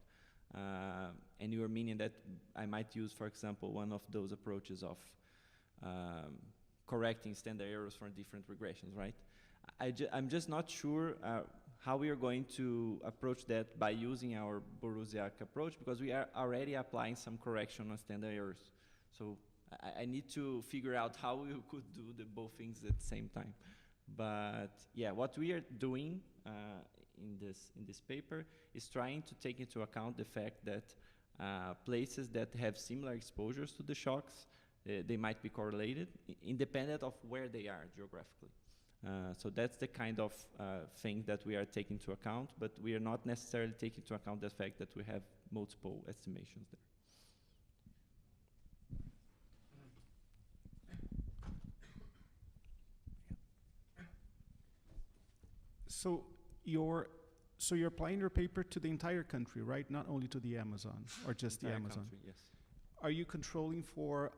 And you are meaning that I might use, for example, one of those approaches of correcting standard errors for different regressions, right? I'm just not sure how we are going to approach that by using our Borusiak approach, because we are already applying some correction on standard errors. So I need to figure out how we could do both things at the same time. But yeah, what we are doing in this paper is trying to take into account the fact that places that have similar exposures to the shocks, they might be correlated, independent of where they are geographically. So that's the kind of thing that we are taking into account, but we are not necessarily taking into account the fact that we have multiple estimations there. So you're applying your paper to the entire country, right? Not only to the Amazon, or just the Entire Amazon? country, yes. Are you controlling for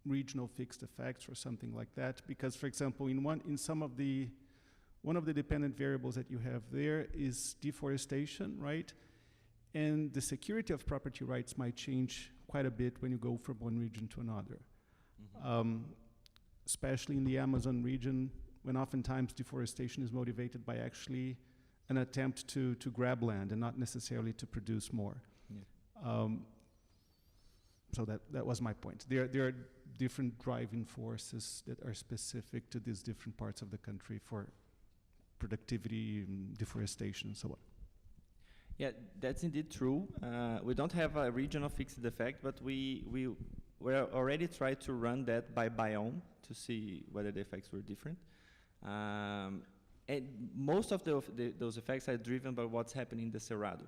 regional fixed effects or something like that? Because, for example, one of the dependent variables that you have there is deforestation, right? And the security of property rights might change quite a bit when you go from one region to another. Mm-hmm. Especially in the Amazon region, when oftentimes deforestation is motivated by actually an attempt to grab land and not necessarily to produce more. Yeah. So that was my point. There are different driving forces that are specific to these different parts of the country for productivity, and deforestation, and so on. Yeah, that's indeed true. We don't have a regional fixed effect, but we already tried to run that by biome to see whether the effects were different. And most of those effects are driven by what's happening in the Cerrado,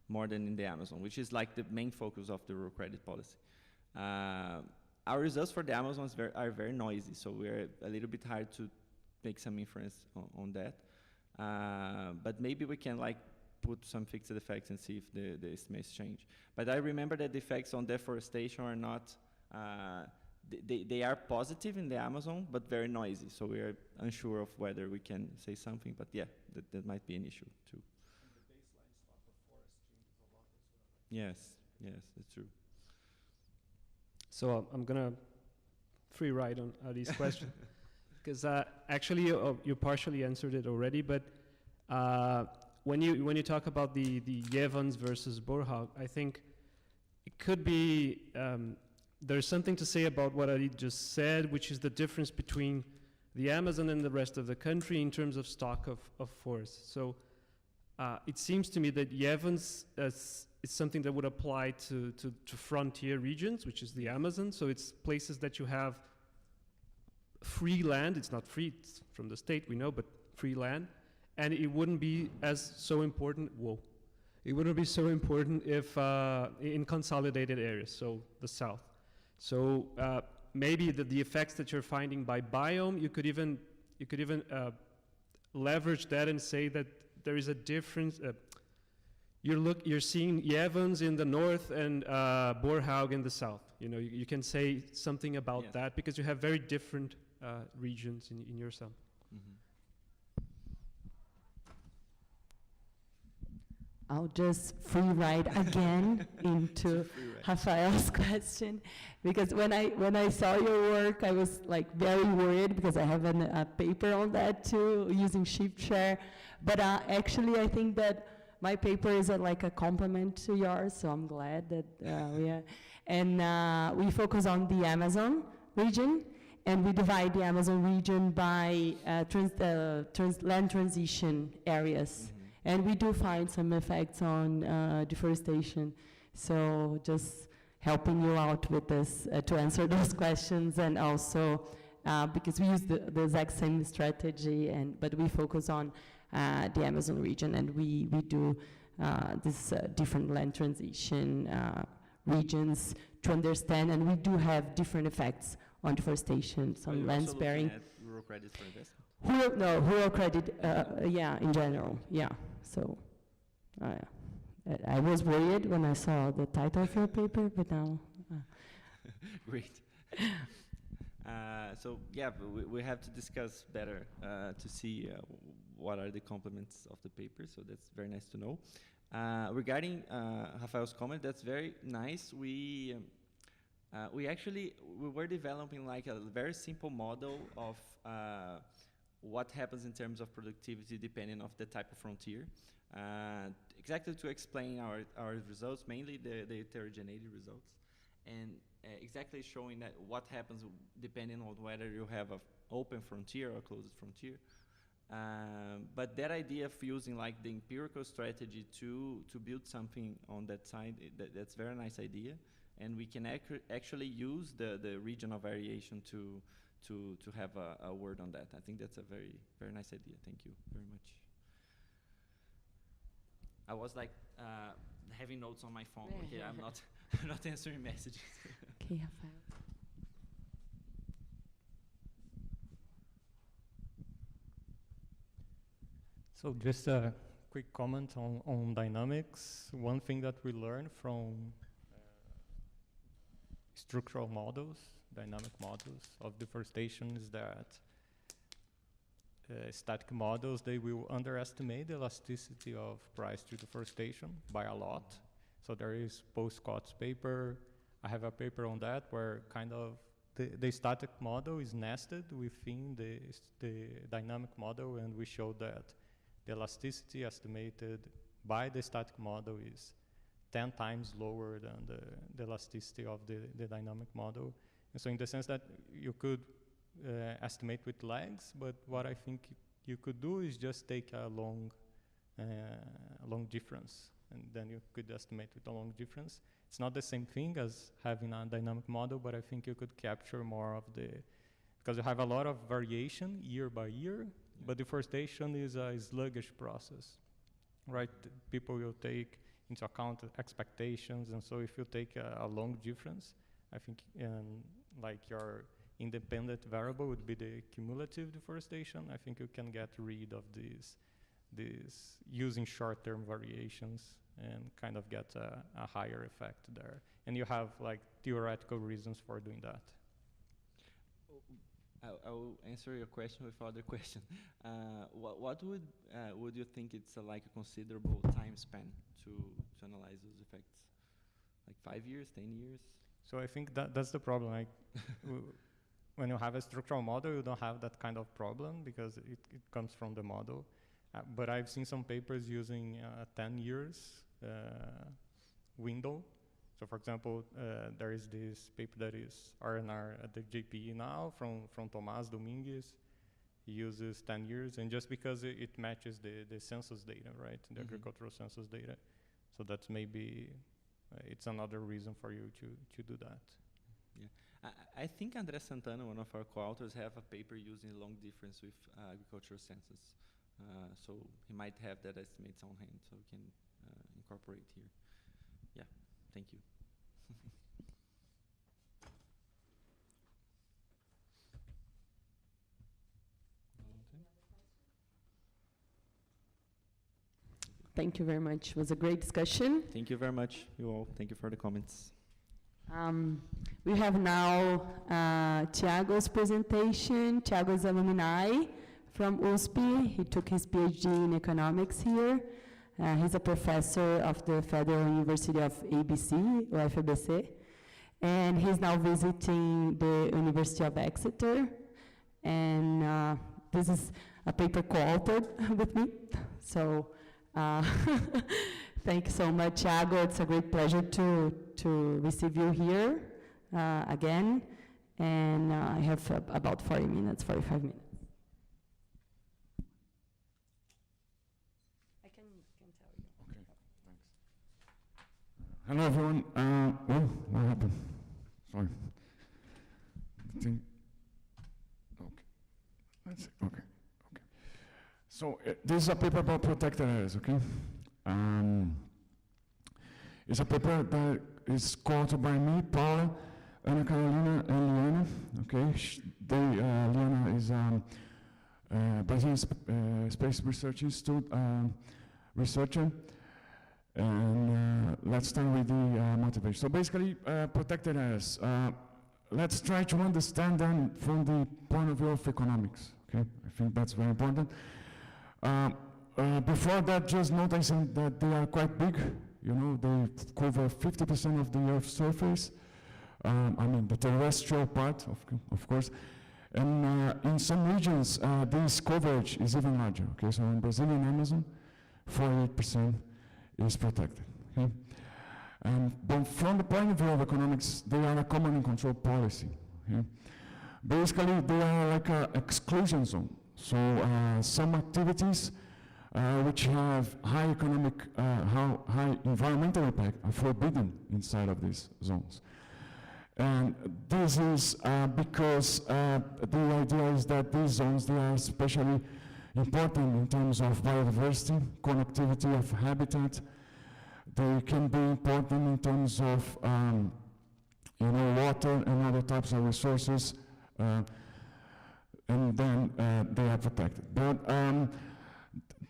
more than in the Amazon, which is like the main focus of the rural credit policy. Our results for the Amazon are very noisy, so we're a little bit hard to make some inference on that. But maybe we can put some fixed effects and see if the estimates change. But I remember that the effects on deforestation are not, they are positive in the Amazon, but very noisy, so we are unsure of whether we can say something, but yeah, that might be an issue too. And the baseline stock of forest changes a lot as well. Yes, that's true. So I'm gonna free ride on these questions, because actually you partially answered it already. But when you talk about the Jevons versus Borhaug, I think it could be there's something to say about what I just said, which is the difference between the Amazon and the rest of the country in terms of stock of forests. So it seems to me that Jevons is something that would apply to frontier regions, which is the Amazon. So it's places that you have free land. It's not free, it's from the state, we know, but free land. And it wouldn't be so important, it wouldn't be so important if in consolidated areas, so the south. So maybe the effects that you're finding by biome, you could even leverage that and say that there is a difference. You're seeing Jevons in the north and Borhaug in the south. You can say something about that because you have very different regions in your sample. Mm-hmm. I'll just free ride again into Rafael's question, because when I saw your work, I was very worried because I have a paper on that too, using shift share. But actually, I think that my paper is a complement to yours, so I'm glad that we are. And we focus on the Amazon region, and we divide the Amazon region by land transition areas. Mm-hmm. And we do find some effects on deforestation. So just helping you out with this to answer those questions, and also because we use the exact same strategy, but we focus on the Amazon region, and we do this different land transition regions to understand, and we do have different effects on deforestation, some land sparing. Rural credit for investment? Rural credit, in general, yeah. So, I was worried when I saw the title of your paper, but now. Great. So yeah, we have to discuss better to see what are the complements of the paper. So that's very nice to know. Regarding Rafael's comment, that's very nice. We were developing a very simple model of what happens in terms of productivity depending on the type of frontier. Exactly to explain our results, mainly the heterogeneity results, and exactly showing that what happens depending on whether you have an open frontier or closed frontier. But that idea of using like the empirical strategy to build something on that side, that's a very nice idea. And we can actually use the regional variation to have a word on that. I think that's a very, very nice idea. Thank you very much. I was like having notes on my phone. Okay, I'm not not answering messages. Okay, Rafael. So just a quick comment on dynamics. One thing that we learned from structural models, dynamic models of deforestation is that static models, they will underestimate the elasticity of price to deforestation by a lot. So there is Post-Scott's paper. I have a paper on that where kind of the static model is nested within the dynamic model, and we show that the elasticity estimated by the static model is 10 times lower than the elasticity of the dynamic model. And so in the sense that you could estimate with lags, but what I think you could do is just take a long difference, and then you could estimate with a long difference. It's not the same thing as having a dynamic model, but I think you could capture more of because you have a lot of variation year by year, but deforestation is a sluggish process, right? People will take into account expectations, and so if you take a long difference, I think like your independent variable would be the cumulative deforestation. I think you can get rid of these using short-term variations and kind of get a higher effect there. And you have like theoretical reasons for doing that. I will answer your question with other question. What would you think it's like a considerable time span to analyze those effects? Like 5 years, 10 years? So I think that's the problem. Like when you have a structural model, you don't have that kind of problem because it comes from the model. But I've seen some papers using 10 years window. So for example, there is this paper that is R&R at the JPE now from Tomás Domingues. He uses 10 years, and just because it matches the census data, right? The agricultural census data. So that's maybe, it's another reason for you to do that. Yeah, I think André Santana, one of our co-authors, have a paper using long difference with agricultural census. So he might have that estimates on hand, so we can incorporate here. Yeah, thank you. Thank you very much. It was a great discussion. Thank you very much, you all. Thank you for the comments. We have now Thiago's presentation. Thiago is alumni from USP. He took his PhD in economics here. He's a professor of the Federal University of ABC, or FABC, and he's now visiting the University of Exeter. And this is a paper co-authored with me. So thank you so much, Thiago. It's a great pleasure to receive you here again. And I have about 40 minutes, 45 minutes. I can tell you. Okay, thanks. Hello, everyone. What happened? Sorry. Okay. That's it. Okay. So this is a paper about protected areas, okay? It's a paper that is co-authored by me, Paula, Ana Carolina, and Liana, okay? Liana is Brazilian Space Research Institute researcher. And let's start with the motivation. So basically, protected areas. Let's try to understand them from the point of view of economics, okay? I think that's very important. Before that, just noticing that they are quite big. You know, they cover 50% of the Earth's surface. I mean, the terrestrial part, of course. And in some regions, this coverage is even larger. Okay, so in Brazilian Amazon, 48% is protected. Okay? But from the point of view of economics, they are a command and control policy. Okay? Basically, they are like an exclusion zone. So some activities which have high economic, high environmental impact are forbidden inside of these zones. And this is because the idea is that these zones, they are especially important in terms of biodiversity, connectivity of habitat. They can be important in terms of water and other types of resources, and then they are protected. But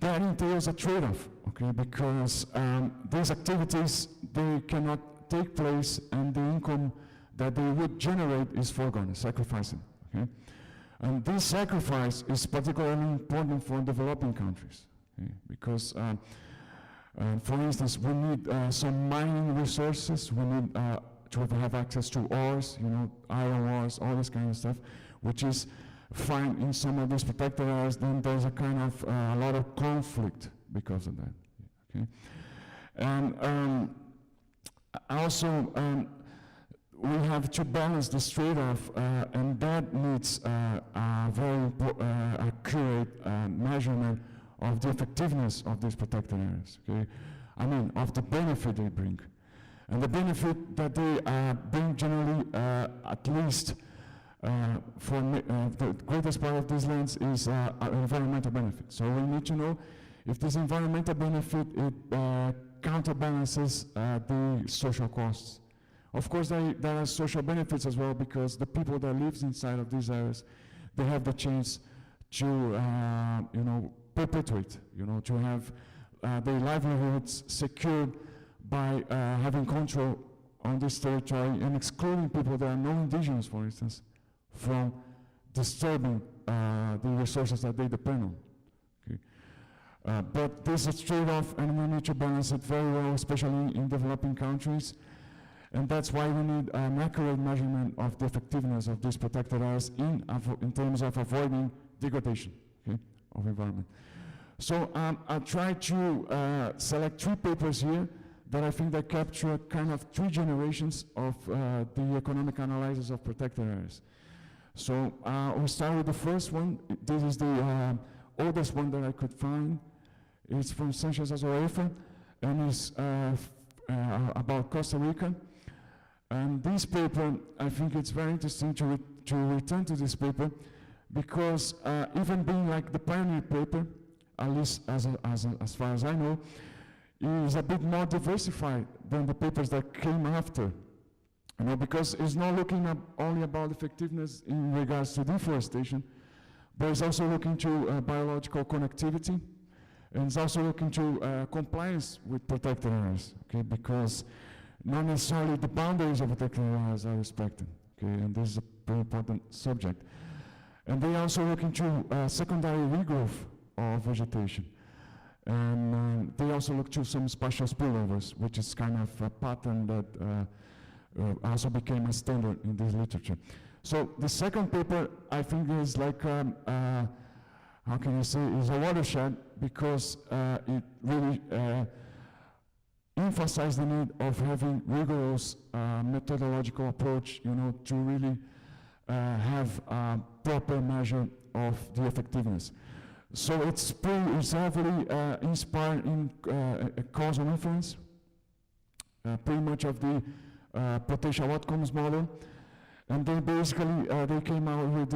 that entails a trade-off, okay? Because these activities, they cannot take place, and the income that they would generate is foregone, sacrificing, okay? And this sacrifice is particularly important for developing countries, okay? Because, for instance, we need some mining resources. We need to have access to ores, iron ores, all this kind of stuff, which is fine in some of these protected areas. Then there's a kind of a lot of conflict because of that, okay? And also, we have to balance this trade-off, and that needs a very accurate measurement of the effectiveness of these protected areas, okay? I mean, of the benefit they bring. And the benefit that they bring generally, at least for the greatest part of these lands, is environmental benefit. So we need to know if this environmental benefit counterbalances the social costs. Of course, there are social benefits as well, because the people that live inside of these areas, they have the chance to, perpetuate, to have their livelihoods secured by having control on this territory and excluding people that are non-indigenous, for instance, from disturbing the resources that they depend on. Okay. But this is a trade-off, and we need to balance it very well, especially in developing countries. And that's why we need an accurate measurement of the effectiveness of these protected areas in terms of avoiding degradation, okay, of environment. So I'll try to select 3 papers here that I think that capture kind of 3 generations of the economic analysis of protected areas. So we'll start with the first one. This is the oldest one that I could find. It's from Sanchez Azorefa, and it's about Costa Rica. And this paper, I think it's very interesting to return to this paper, because even being like the pioneer paper, at least as far as I know, is a bit more diversified than the papers that came after. Because it's not looking only about effectiveness in regards to deforestation, but it's also looking to biological connectivity, and it's also looking to compliance with protected areas, okay? Because not necessarily the boundaries of protected areas are respected, okay? And this is a very important subject. And they also look into secondary regrowth of vegetation. And they also look to some spatial spillovers, which is kind of a pattern that also became a standard in this literature. So the second paper, I think, is like, how can you say, is a watershed, because it really emphasize the need of having rigorous methodological approach, to really have a proper measure of the effectiveness. So it's heavily inspired in causal inference, pretty much of the potential outcomes model, and then basically they came out with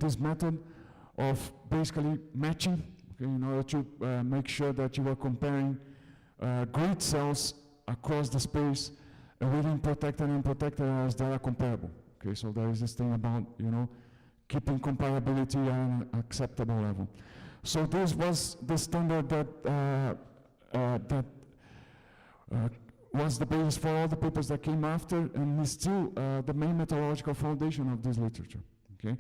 this method of basically matching, okay, in order to make sure that you are comparing grid cells across the space within protected and unprotected areas that are comparable. Okay, so there is this thing about, keeping comparability at an acceptable level. So this was the standard that was the basis for all the papers that came after, and is still the main methodological foundation of this literature. Okay,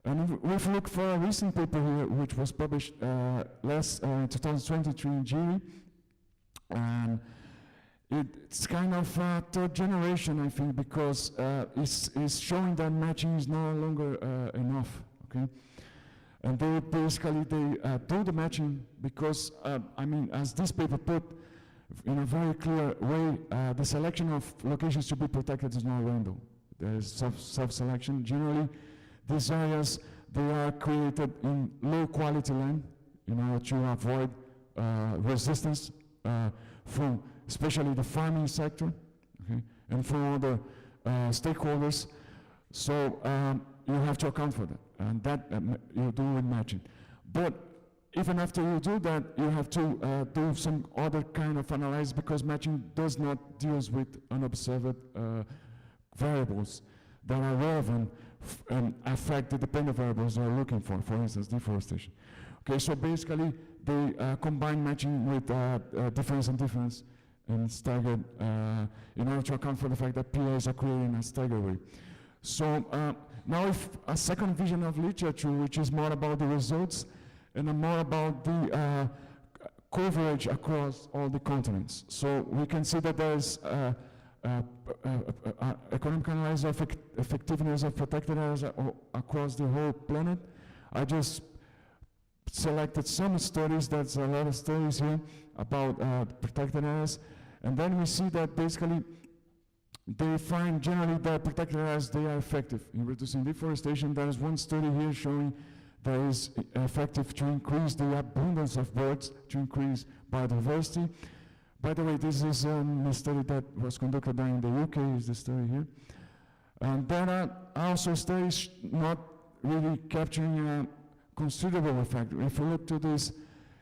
and if we look for a recent paper here, which was published 2023 in GIRI, and it's kind of third generation, I think, because it's showing that matching is no longer enough. Okay, and they basically do the matching because as this paper put in a very clear way, the selection of locations to be protected is not random. There is self-selection. Generally, these areas, they are created in low quality land in order to avoid resistance from especially the farming sector, okay, and from other stakeholders. So you have to account for that, and that you do with matching. But even after you do that, you have to do some other kind of analysis, because matching does not deal with unobserved variables that are relevant and affect the dependent variables you're looking for instance, deforestation. Okay, so basically they combine matching with difference and difference and staggered in order to account for the fact that PAs are created in a staggered way. So now if a second vision of literature, which is more about the results and more about the coverage across all the continents. So we can see that there's economic analysis of effectiveness of protected areas across the whole planet. I just selected some studies, that's a lot of studies here about protected areas, and then we see that basically they find generally that protected areas, they are effective in reducing deforestation. There is one study here showing that is effective to increase the abundance of birds, to increase biodiversity. By the way, this is a study that was conducted in the UK, is the study here. And there are also studies not really capturing a considerable effect. If you look to this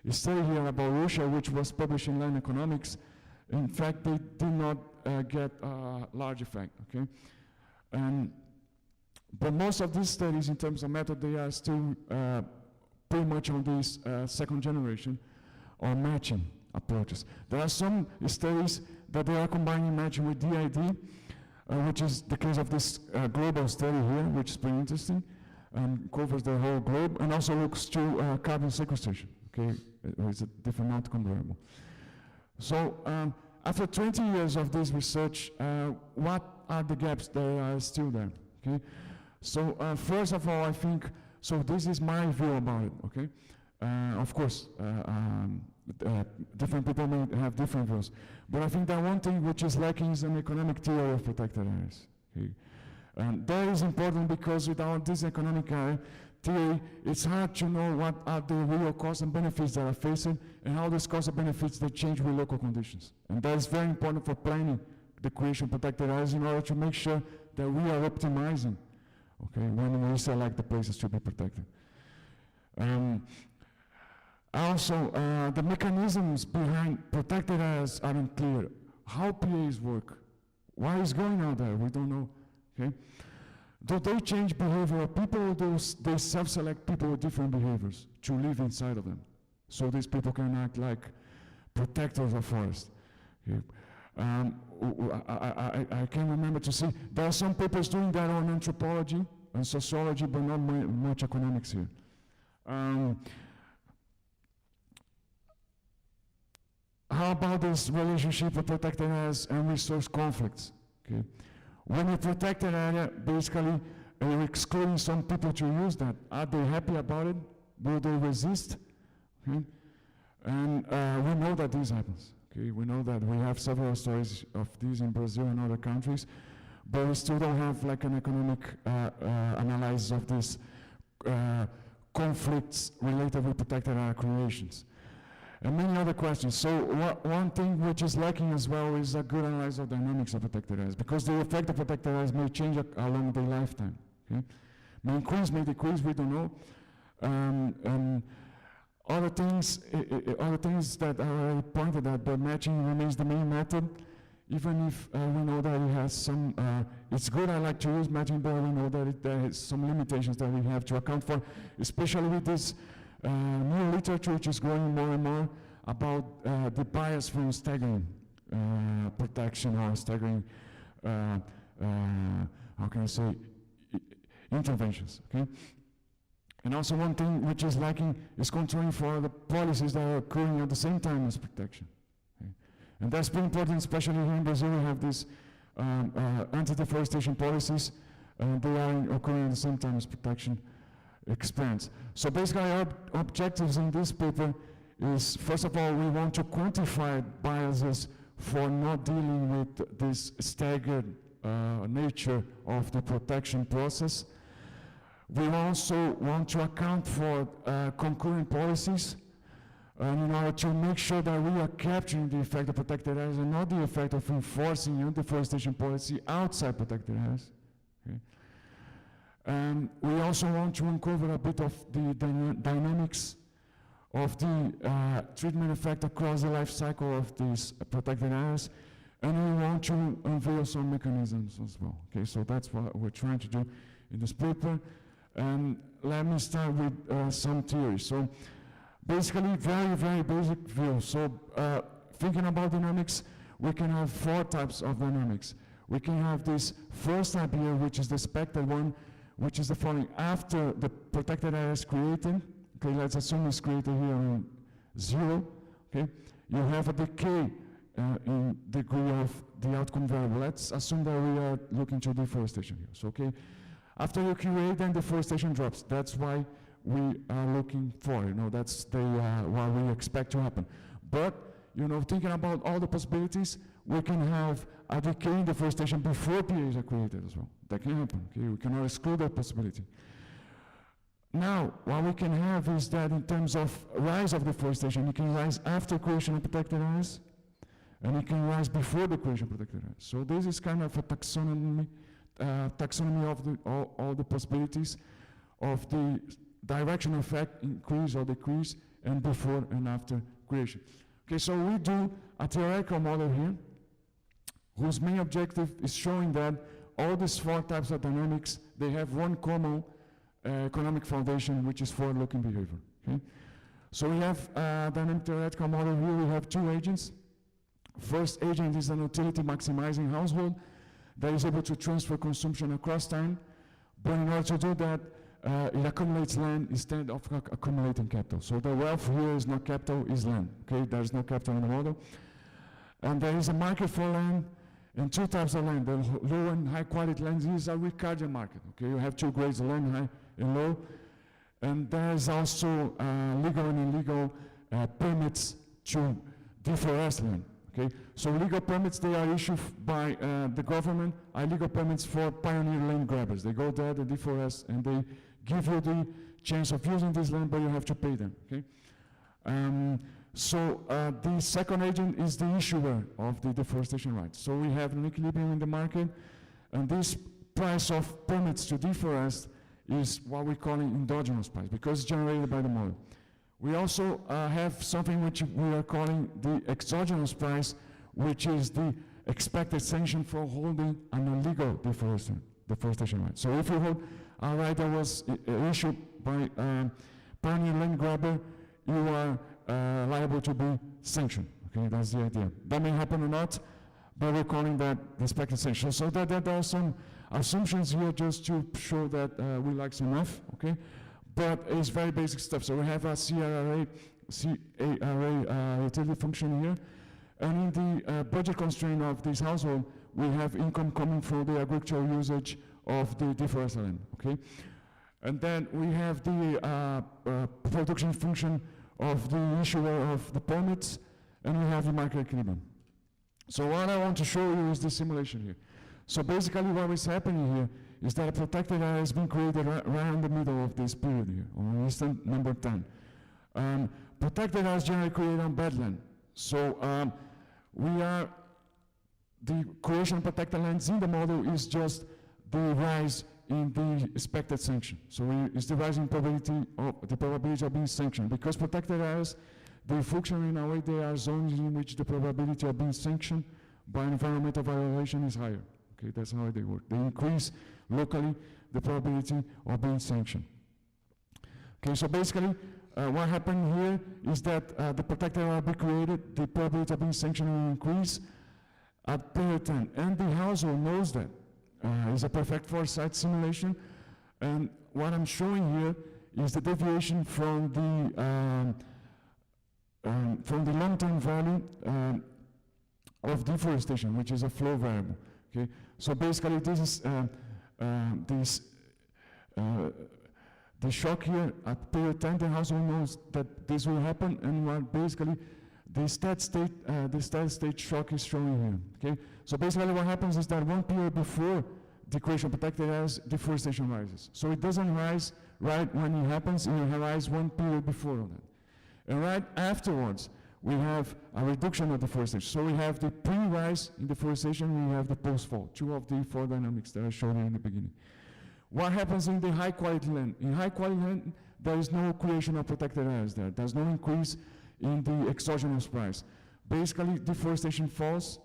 study here about Russia, which was published in Land Economics, in fact, they did not get a large effect, okay? But most of these studies, in terms of method, they are still pretty much on this second generation or matching approaches. There are some studies that they are combining matching with DID, which is the case of this global study here, which is pretty interesting, and covers the whole globe, and also looks to carbon sequestration, okay? It's a different outcome variable. So after 20 years of this research, what are the gaps that are still there, okay? So first of all, I think, so this is my view about it, okay? Of course, different people may have different views, but I think that one thing which is lacking is an economic theory of protected areas, okay? And that is important because without this economic theory, it's hard to know what are the real costs and benefits that are facing, and how these costs and benefits they change with local conditions. And that is very important for planning the creation of protected areas in order to make sure that we are optimizing, okay, when we select the places to be protected. Also, the mechanisms behind protected areas aren't clear. How PAs work? What is going on there? We don't know, okay? Do they change behavior of people, or do they self-select people with different behaviors to live inside of them? So these people can act like protectors of forest. Okay. I can remember to see, there are some papers doing that on anthropology and sociology, but not much economics here. How about this relationship with protected areas and resource conflicts? Okay. When you protect an area, basically you're excluding some people to use that. Are they happy about it? Will they resist? Okay. And we know that this happens. Okay. We know that we have several stories of this in Brazil and other countries, but we still don't have like an economic analysis of these conflicts related with protected area creations. And many other questions. So one thing which is lacking as well is a good analysis of dynamics of protected areas, because the effect of protected areas may change along their lifetime. Okay? May increase, may decrease, we don't know. And other things that are already pointed at, but matching remains the main method, even if we know that it has some, it's good, I like to use matching, but we know that there is some limitations that we have to account for, especially with this new literature which is growing more and more about the bias from staggering protection or staggering, how can I say, interventions, okay? And also one thing which is lacking is controlling for the policies that are occurring at the same time as protection. Okay? And that's pretty important, especially here in Brazil. We have these anti-deforestation policies, and they are occurring at the same time as protection experience. So basically our objectives in this paper is, first of all, we want to quantify biases for not dealing with this staggered nature of the protection process. we also want to account for concurrent policies in order to make sure that we are capturing the effect of protected areas and not the effect of enforcing new deforestation policy outside protected areas. Okay. And we also want to uncover a bit of the dynamics of the treatment effect across the life cycle of these protected areas, and we want to unveil some mechanisms as well. Okay, so that's what we're trying to do in this paper. And let me start with some theories. So basically, very, very basic view. So thinking about dynamics, we can have 4 types of dynamics. We can have this first type here, which is the expected one, which is the following. After the protected area is created, okay, let's assume it's created here in 0, okay, you have a decay in degree of the outcome variable. Let's assume that we are looking to deforestation here. So, okay, after you create, then deforestation drops. That's why we are looking for, that's what we expect to happen. But, thinking about all the possibilities, we can have a decay in deforestation before PAs are created as well. That can happen, okay? We cannot exclude that possibility. Now, what we can have is that in terms of rise of deforestation, it can rise after creation of protected areas, and it can rise before the creation of protected areas. So this is kind of a taxonomy of all the possibilities of the direction effect, increase or decrease, and before and after creation. Okay, so we do a theoretical model here, whose main objective is showing that all these 4 types of dynamics, they have one common economic foundation, which is forward-looking behavior. Okay? So we have a dynamic theoretical model here. We have 2 agents. First agent is an utility maximizing household that is able to transfer consumption across time, but in order to do that, it accumulates land instead of accumulating capital. So the wealth here is not capital, is land. Okay, there is no capital in the model. And there is a market for land, and 2 types of land. The low and high quality land is a Ricardian market. Okay, you have 2 grades of land, high and low. And there is also legal and illegal permits to deforest land. Okay, so legal permits, they are issued by the government. Illegal permits for pioneer land grabbers. They go there, they deforest, and they give you the chance of using this land, but you have to pay them. Okay. So the second agent is the issuer of the deforestation rights. So we have an equilibrium in the market, and this price of permits to deforest is what we call an endogenous price, because it's generated by the model. We also have something which we are calling the exogenous price, which is the expected sanction for holding an illegal deforestation right. So if you hold a right that was issued by pioneer land grabber, you are liable to be sanctioned. Okay, that's the idea. That may happen or not, but we're calling that the expected sanction. So there are some assumptions here just to show that we like enough. Okay. But it's very basic stuff. So we have a CARA utility function here. And in the budget constraint of this household, we have income coming from the agricultural usage of the deforested land, okay? And then we have the production function of the issuer of the permits, and we have the market equilibrium. So what I want to show you is the simulation here. So basically what is happening here is that a protected area has been created right in the middle of this period here, on instant number 10. Protected areas generally created on badland. So the creation of protected lands in the model is just the rise in the expected sanction. So it's the rising probability of being sanctioned. Because protected areas, they function in a way they are zones in which the probability of being sanctioned by environmental violation is higher. Okay, that's how they work. They increase locally the probability of being sanctioned. Okay, so basically what happened here is that the protected area will be created, the probability of being sanctioned will increase at period 10. And the household knows that. It's a perfect foresight simulation. And what I'm showing here is the deviation from the long-term value of deforestation, which is a flow variable. Okay, so basically this is the shock here at period 10. The household knows that this will happen, and what basically the steady state shock is showing here. Okay, so basically what happens is that one period before the creation of protected areas, deforestation rises. So it doesn't rise right when it happens, it rises one period before that. And right afterwards, we have a reduction of deforestation. So we have the pre-rise in deforestation, we have the post-fall, two of the four dynamics that I showed you in the beginning. What happens in the high-quality land? In high-quality land, there is no creation of protected areas there. There's no increase in the exogenous price. Basically, deforestation falls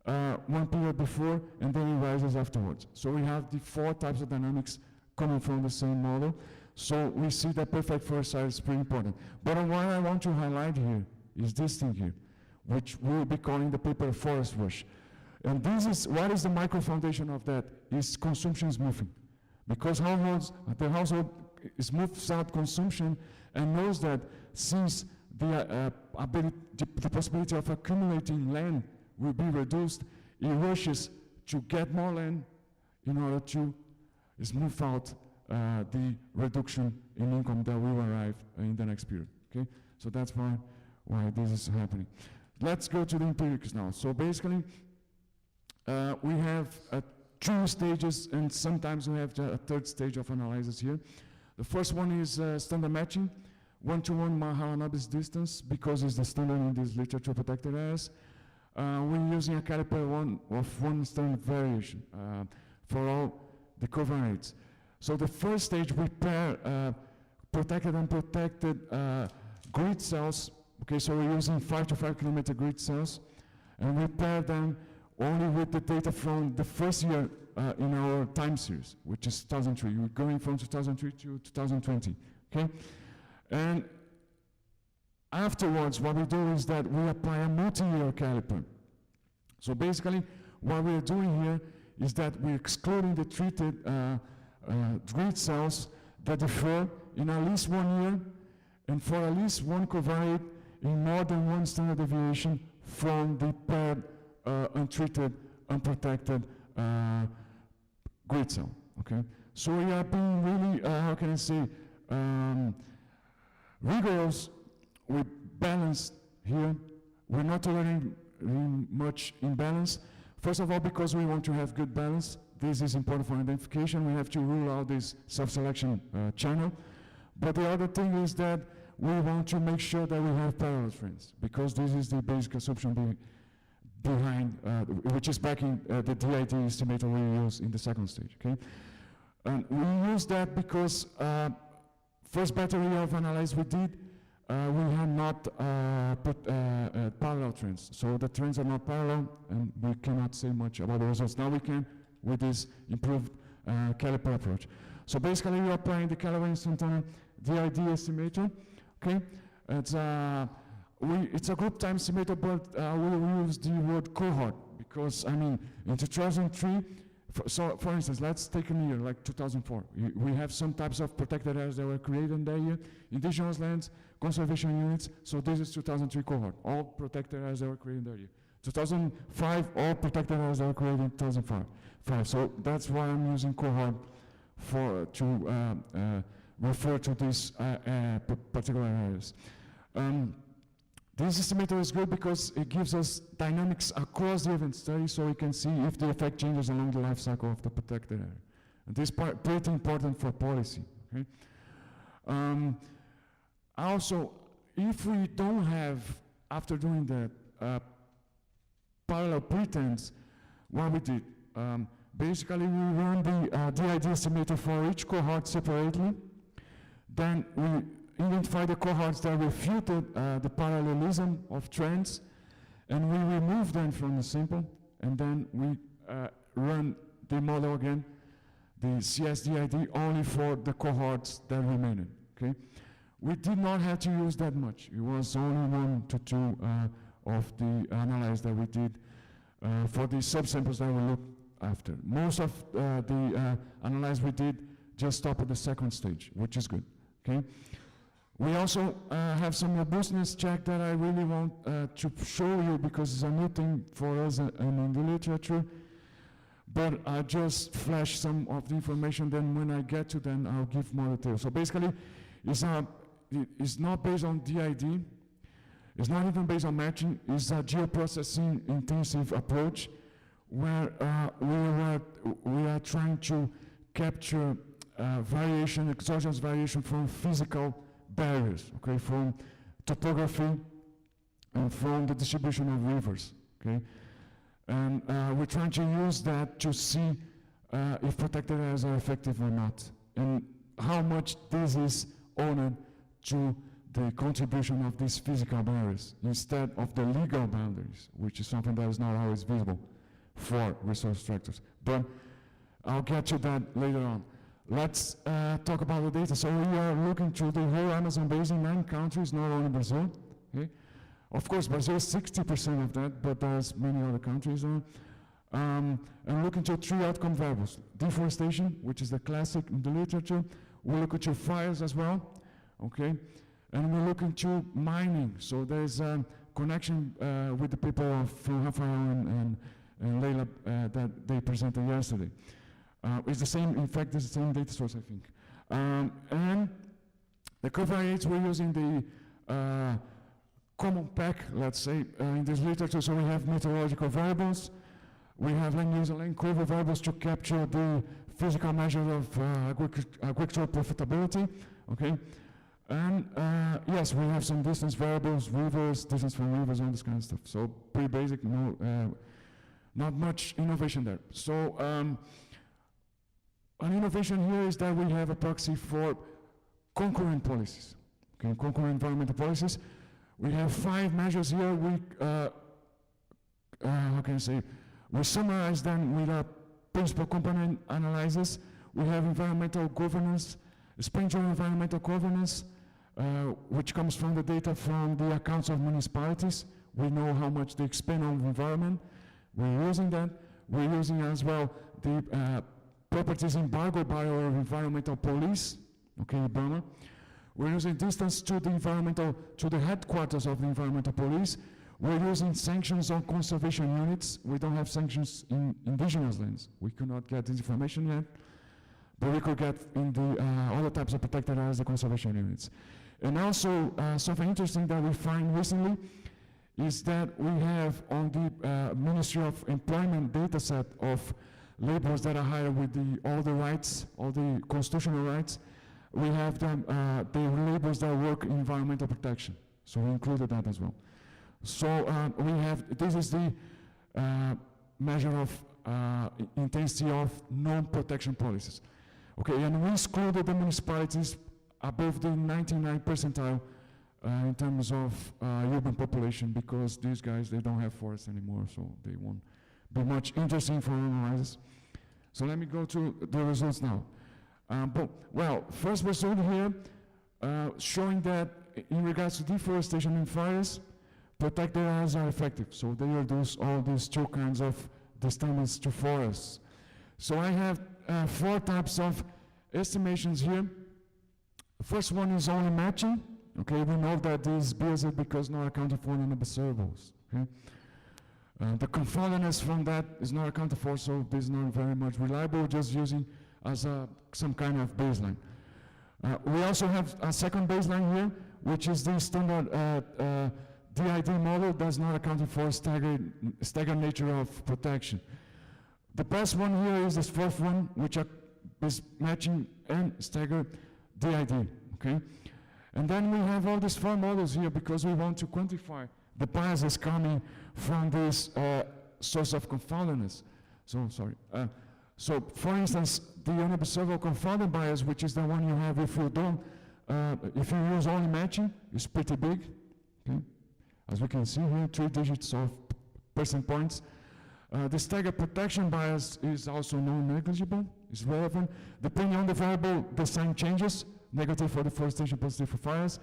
one period before, and then it rises afterwards. So we have the four types of dynamics coming from the same model. So we see that perfect forest size is pretty important. But what I want to highlight here is this thing here, which we'll be calling the paper forest rush. And this is, what is the micro foundation of that? Is consumption smoothing. Because the household smooths out consumption and knows that since the possibility of accumulating land will be reduced, it rushes to get more land in order to smooth out the reduction in income that will arrive in the next period. Okay, so that's why this is happening. Let's go to the empirics now. So basically, we have two stages, and sometimes we have a third stage of analysis here. The first one is standard matching, one-to-one Mahalanobis distance, because it's the standard in these literature protected areas. We're using a caliper of one standard variation for all the cover rates. So the first stage, we pair protected and unprotected grid cells. Okay, so we're using 5 to 5 kilometer grid cells, and we pair them only with the data from the first year in our time series, which is 2003. We're going from 2003 to 2020, okay? And afterwards, what we do is that we apply a multi-year caliper. So basically, what we're doing here is that we're excluding the treated grid cells that differ in at least 1 year and for at least one covariate in more than one standard deviation from the paired untreated, unprotected grid cell, okay? So we are being really, how can I say, rigorous with balance here. We're not tolerating much imbalance. First of all, because we want to have good balance. This is important for identification. We have to rule out this self-selection channel. But the other thing is that we want to make sure that we have parallel trends, because this is the basic assumption behind, which is backing the DID estimator we use in the second stage, okay? And we use that because first battery of analysis we did, we had not put parallel trends. So the trends are not parallel, and we cannot say much about the results. Now we can with this improved caliper approach. So basically, we are applying the caliper instantaneous DID estimator. Okay, it's a group time estimator, but we use the word cohort because I mean in 2003. So, for instance, let's take a year like 2004. We have some types of protected areas that were created in that year, indigenous lands, conservation units. So this is 2003 cohort, all protected areas that were created in that year. 2005, all protected areas that were created in 2005. So that's why I'm using cohort to refer to these particular areas. This estimator is good because it gives us dynamics across the event study, so we can see if the effect changes along the life cycle of the protected area. And this is pretty important for policy. Okay? Also, if we don't have, after doing that, parallel pretense, what we did, basically we run the DID estimator for each cohort separately, then we identify the cohorts that refuted the parallelism of trends, and we remove them from the sample, and then we run the model again, the CSDID, only for the cohorts that remained. Okay, we did not have to use that much. It was only 1 to 2 of the analysis that we did for the subsamples that we looked after. Most of the analysis we did just stopped at the second stage, which is good. Okay. We also have some robustness check that I really want to show you because it's a new thing for us and in the literature. But I just flash some of the information, then when I get to them, I'll give more details. So basically, it's not based on DID. It's not even based on matching. It's a geoprocessing intensive approach where we are trying to capture variation, exogenous variation from physical barriers, okay, from topography and from the distribution of rivers, okay? And we're trying to use that to see if protected areas are effective or not, and how much this is owed to the contribution of these physical barriers instead of the legal boundaries, which is something that is not always visible for resource structures. But I'll get to that later on. Let's talk about the data. So we are looking to the whole Amazon basin in 9 countries, not only Brazil. Okay? Of course, Brazil is 60% of that, but there's many other countries. And looking to 3 outcome variables. Deforestation, which is the classic in the literature. We look at your fires as well, okay? And we're looking to mining. So there's a connection with the people from Rafael and Leila that they presented yesterday. It's the same, in fact, it's the same data source, I think. And the covariates, we're using the common pack, let's say, in this literature. So we have meteorological variables, we have land use and land cover variables to capture the physical measure of agricultural profitability, okay? And yes, we have some distance variables, rivers, distance from rivers, all this kind of stuff. So pretty basic, no, not much innovation there. So an innovation here is that we have a proxy for concurrent policies, okay? Concurrent environmental policies. We have 5 measures here. We, how can I say, we summarize them with a principal component analysis. We have environmental governance, spatial environmental governance, which comes from the data from the accounts of municipalities. We know how much they spend on the environment. We're using that. We're using as well the properties embargoed by our environmental police, okay, Burma. We're using distance to the environmental, to the headquarters of the environmental police. We're using sanctions on conservation units. We don't have sanctions in indigenous lands. We could not get this information yet, but we could get in the other types of protected areas, the conservation units. And also, something interesting that we find recently is that we have on the Ministry of Employment data set of laborers that are hired with all the rights, all the constitutional rights. We have them, the laborers that work in environmental protection. So we included that as well. So we have, this is the measure of intensity of non-protection policies. Okay, and we excluded the municipalities above the 99th percentile in terms of urban population, because these guys, they don't have forests anymore, so they won't be much interesting for analysis. So let me go to the results now. Well, first result here, showing that in regards to deforestation and fires, protected areas are effective. So they reduce all these 2 kinds of disturbance to forests. So I have 4 types of estimations here. The first one is only matching. Okay, we know that this is biased because not accounted for in the observables. Okay? The confoundedness from that is not accounted for, so this is not very much reliable, just using as some kind of baseline. We also have a second baseline here, which is the standard DID model that's not accounting for staggered nature of protection. The best one here is this 4th one, which is matching and staggered DID, okay? And then we have all these 4 models here because we want to quantify the biases coming from this source of confoundedness. So, sorry. So, for instance, the unobservable confounded bias, which is the one you have if you don't, if you use only matching, is pretty big. Okay? As we can see here, 3 digits of percent points. The staggered protection bias is also non-negligible, is relevant. Depending on the variable, the sign changes, negative for deforestation, positive for fires.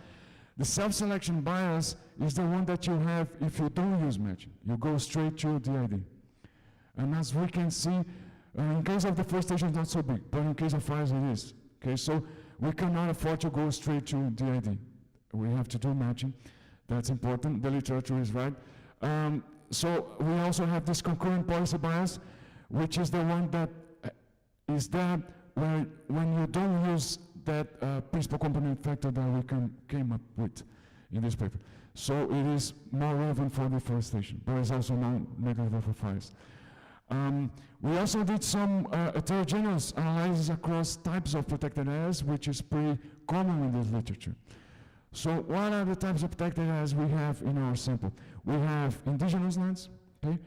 The self-selection bias is the one that you have if you don't use matching. You go straight to DID. And as we can see, in case of deforestation, it's not so big, but in case of fires, it is. Okay, so we cannot afford to go straight to DID. We have to do matching. That's important. The literature is right. So we also have this concurrent policy bias, which is the one that is there when you don't use that principal component factor that we came up with in this paper. So it is more relevant for deforestation, but it's also non-negligible for fires. We also did some heterogeneous analysis across types of protected areas, which is pretty common in this literature. So what are the types of protected areas we have in our sample? We have indigenous lands, okay,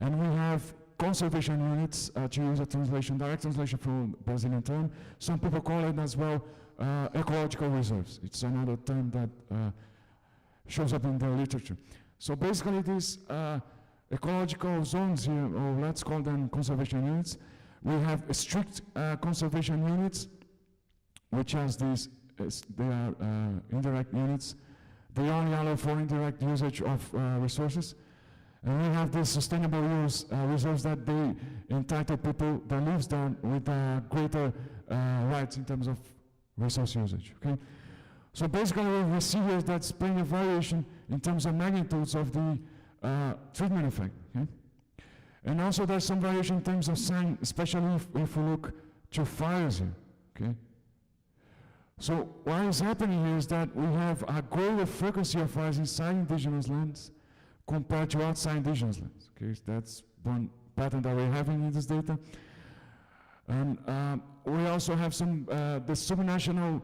and we have conservation units, to use a translation, direct translation from Brazilian term. Some people call it as well ecological reserves. It's another term that shows up in the literature. So basically these ecological zones here, or let's call them conservation units, we have strict conservation units, which has these, they are indirect units. They only allow for indirect usage of resources. And we have these sustainable use reserves that they entitle people that lives there with greater rights in terms of resource usage, okay? So basically what we see here is that's plenty of variation in terms of magnitudes of the treatment effect, okay? And also there's some variation in terms of sign, especially if we look to fires here, okay? So what is happening here is that we have a greater frequency of fires inside indigenous lands compared to outside indigenous lands, okay? So that's one pattern that we're having in this data. And we also have some, the subnational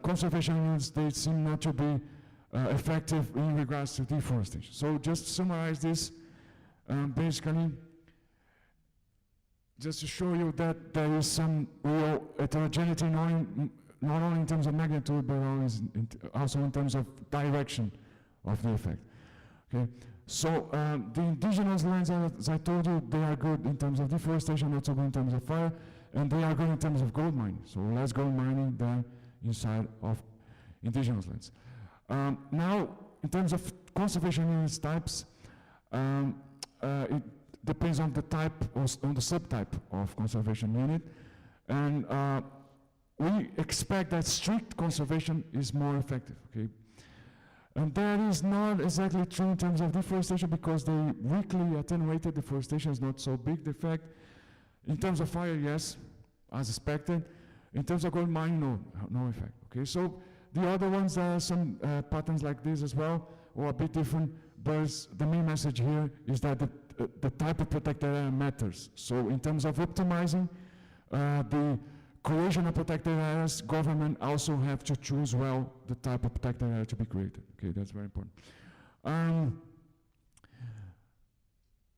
conservation units, they seem not to be effective in regards to deforestation. So just to summarize this, basically, just to show you that there is some real heterogeneity, not only in terms of magnitude, but also in terms of direction of the effect. Okay, so the indigenous lands, as I told you, they are good in terms of deforestation, not so good in terms of fire, and they are good in terms of gold mining. So less gold mining than inside of indigenous lands. Now, in terms of conservation units types, it depends on the type or on the subtype of conservation unit, and we expect that strict conservation is more effective. Okay. And that is not exactly true in terms of deforestation because the weakly attenuated deforestation is not so big the effect. In terms of fire, yes, as expected. In terms of gold mining, no effect. Okay, so the other ones are some patterns like this as well, or a bit different, but the main message here is that the type of protected area matters. So in terms of optimizing the creation of protected areas, government also have to choose well the type of protected area to be created. Okay, that's very important.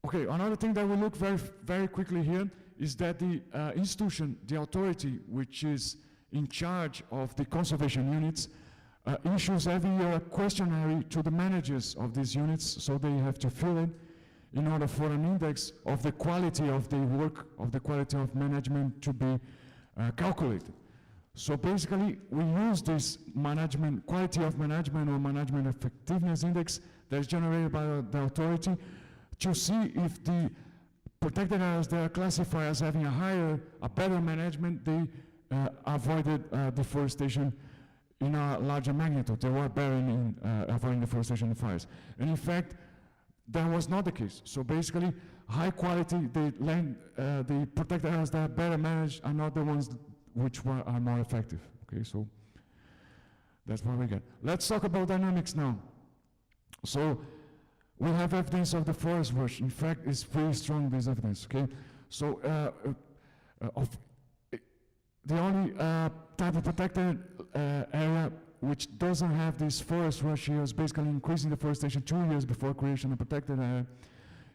Okay, another thing that we look very quickly here is that the institution, the authority which is in charge of the conservation units, issues every year a questionnaire to the managers of these units, so they have to fill it in order for an index of the quality of the work, of the quality of management to be calculated. So basically, we use this management, quality of management or management effectiveness index that is generated by the authority to see if the protected areas that are classified as having a better management, they avoided deforestation in a larger magnitude. They were better in avoiding deforestation and fires. And in fact, that was not the case. So basically, high quality, the protected areas that are better managed are not the ones which are more effective. Okay, so that's what we get. Let's talk about dynamics now. So we have evidence of the forest rush. In fact, it's very strong, this evidence, okay? So the only type of protected area which doesn't have this forest rush here is basically increasing deforestation 2 years before creation of protected area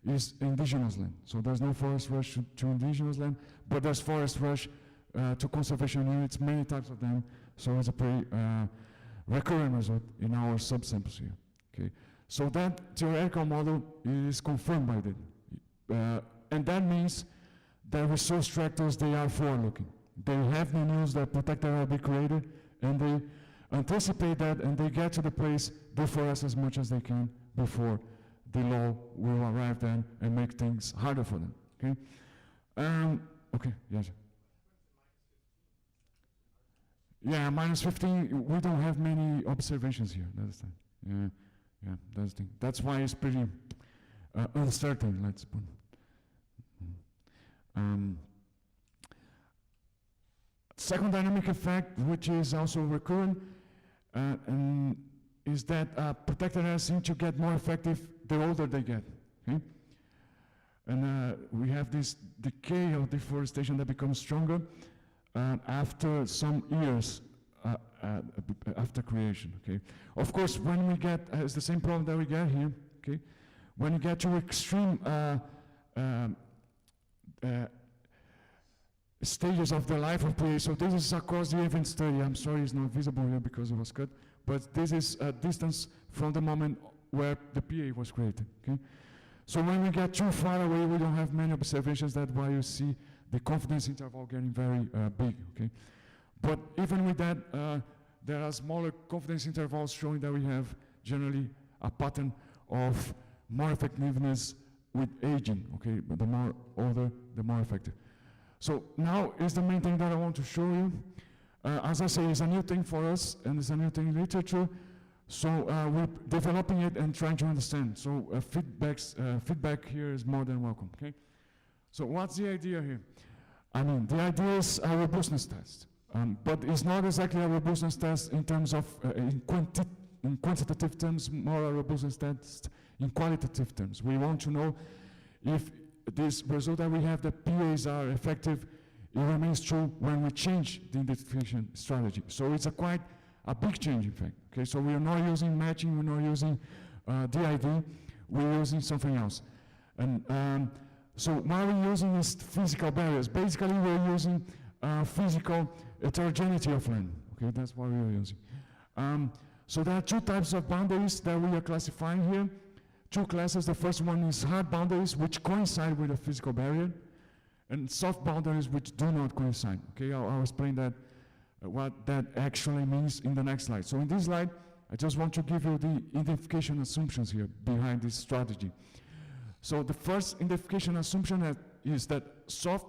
is indigenous land. So there's no forest rush to indigenous land, but there's forest rush to conservation units, many types of them. So it's a pretty recurrent result in our subsamples here. Okay, so that theoretical model is confirmed by them, and that means that resource tractors, they are forward-looking. They have the news that protected area will be created, and they anticipate that, and they get to the place before us as much as they can before the law will arrive then and make things harder for them. Okay. Okay. Yes. Yeah, -15. We don't have many observations here. That's the thing. Yeah, that's the thing. That's why it's pretty uncertain. Let's put. Second dynamic effect, which is also recurrent, is that protected areas seem to get more effective the older they get. Okay? And we have this decay of deforestation that becomes stronger after some years after creation, okay? Of course, when we get, it's the same problem that we get here, okay? When you get to extreme stages of the life of PA, so this is across the event study. I'm sorry it's not visible here because it was cut, but this is a distance from the moment where the PA was created, okay? So when we get too far away, we don't have many observations. That's why you see the confidence interval getting very big, okay? But even with that, there are smaller confidence intervals showing that we have generally a pattern of more effectiveness with aging, okay? But the more older, the more effective. So now is the main thing that I want to show you. As I say, it's a new thing for us, and it's a new thing in literature. So we're developing it and trying to understand. So feedback here is more than welcome, okay? So what's the idea here? I mean, the idea is a robustness test. But it's not exactly a robustness test in terms of, in quantitative terms, more a robustness test in qualitative terms. We want to know if this result that we have, that PAs are effective, it remains true when we change the identification strategy. So it's quite a big change, in fact. Okay, so we are not using matching, we're not using DID, we're using something else. And so what we're using is physical barriers. Basically, we're using physical heterogeneity of land. Okay, that's what we're using. So there are two types of boundaries that we are classifying here. Two classes. The first one is hard boundaries, which coincide with a physical barrier, and soft boundaries, which do not coincide. Okay, I'll explain that, what that actually means in the next slide. So in this slide, I just want to give you the identification assumptions here behind this strategy. So the first identification assumption is that soft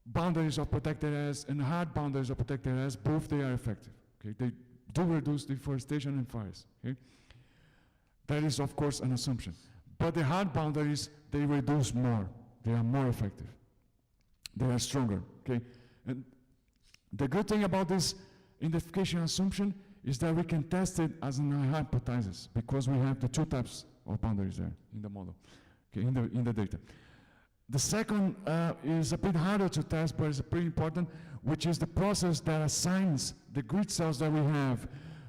boundaries of protected areas and hard boundaries of protected areas, both they are effective. Okay, they do reduce deforestation and fires. Okay, that is of course an assumption. But the hard boundaries, they reduce more. They are more effective. They are stronger. Okay, and the good thing about this identification assumption is that we can test it as an hypothesis because we have the two types of boundaries there in the model. Okay, in the data. The second is a bit harder to test, but it's pretty important, which is the process that assigns the grid cells that we have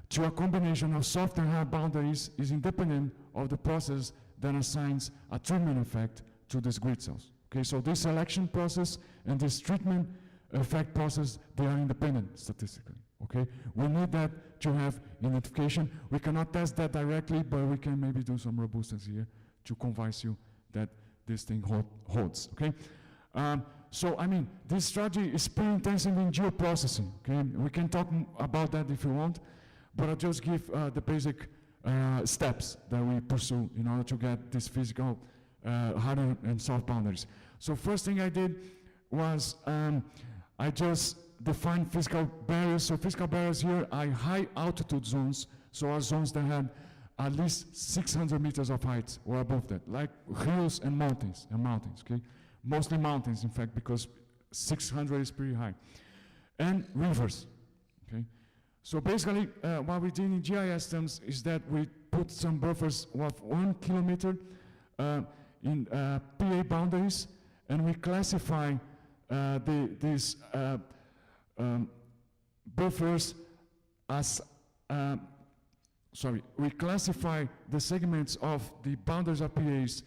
to a combination of soft and hard boundaries is independent of the process that assigns a treatment effect to these grid cells. Okay, so this selection process and this treatment effect process, they are independent statistically. Okay, we need that to have identification. We cannot test that directly, but we can maybe do some robustness here to convince you that this thing holds, okay? So, I mean, this strategy is pretty intensive in geoprocessing, okay? We can talk about that if you want, but I'll just give the basic steps that we pursue in order to get this physical hard and soft boundaries. So first thing I did was I just defined physical barriers. So physical barriers here are high altitude zones, so are zones that had at least 600 meters of height or above that, like hills and mountains, okay? Mostly mountains, in fact, because 600 is pretty high. And rivers, okay? So basically, what we did in GIS terms is that we put some buffers of 1 kilometer in PA boundaries, and we classify these buffers as we classify the segments of the boundaries of PAs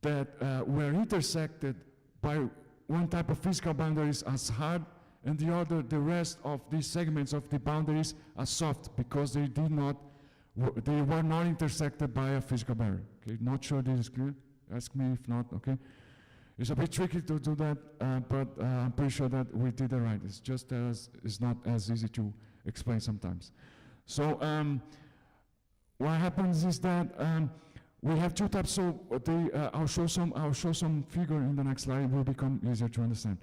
that were intersected by one type of physical boundaries as hard, and the rest of these segments of the boundaries as soft, because they were not intersected by a physical barrier. Okay, not sure this is clear. Ask me if not. Okay, it's a bit tricky to do that, but I'm pretty sure that we did it right. It's just it's not as easy to explain sometimes. So. What happens is that we have two types. So I'll show some figure in the next slide. It will become easier to understand.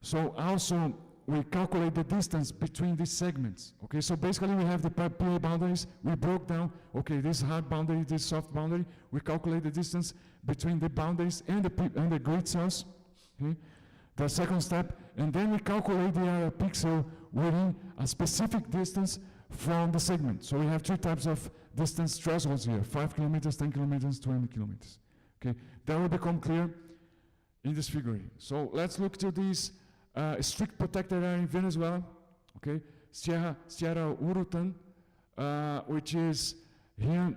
So also we calculate the distance between these segments. Okay. So basically we have the PA boundaries. We broke down. Okay, this hard boundary, this soft boundary. We calculate the distance between the boundaries and the grid cells. Okay. The second step, and then we calculate the area pixel within a specific distance from the segment. So we have two types of distance thresholds here, 5 kilometers, 10 kilometers, 20 kilometers. Okay, that will become clear in this figure here. So let's look to this strict protected area in Venezuela, okay? Sierra Urutan, which is here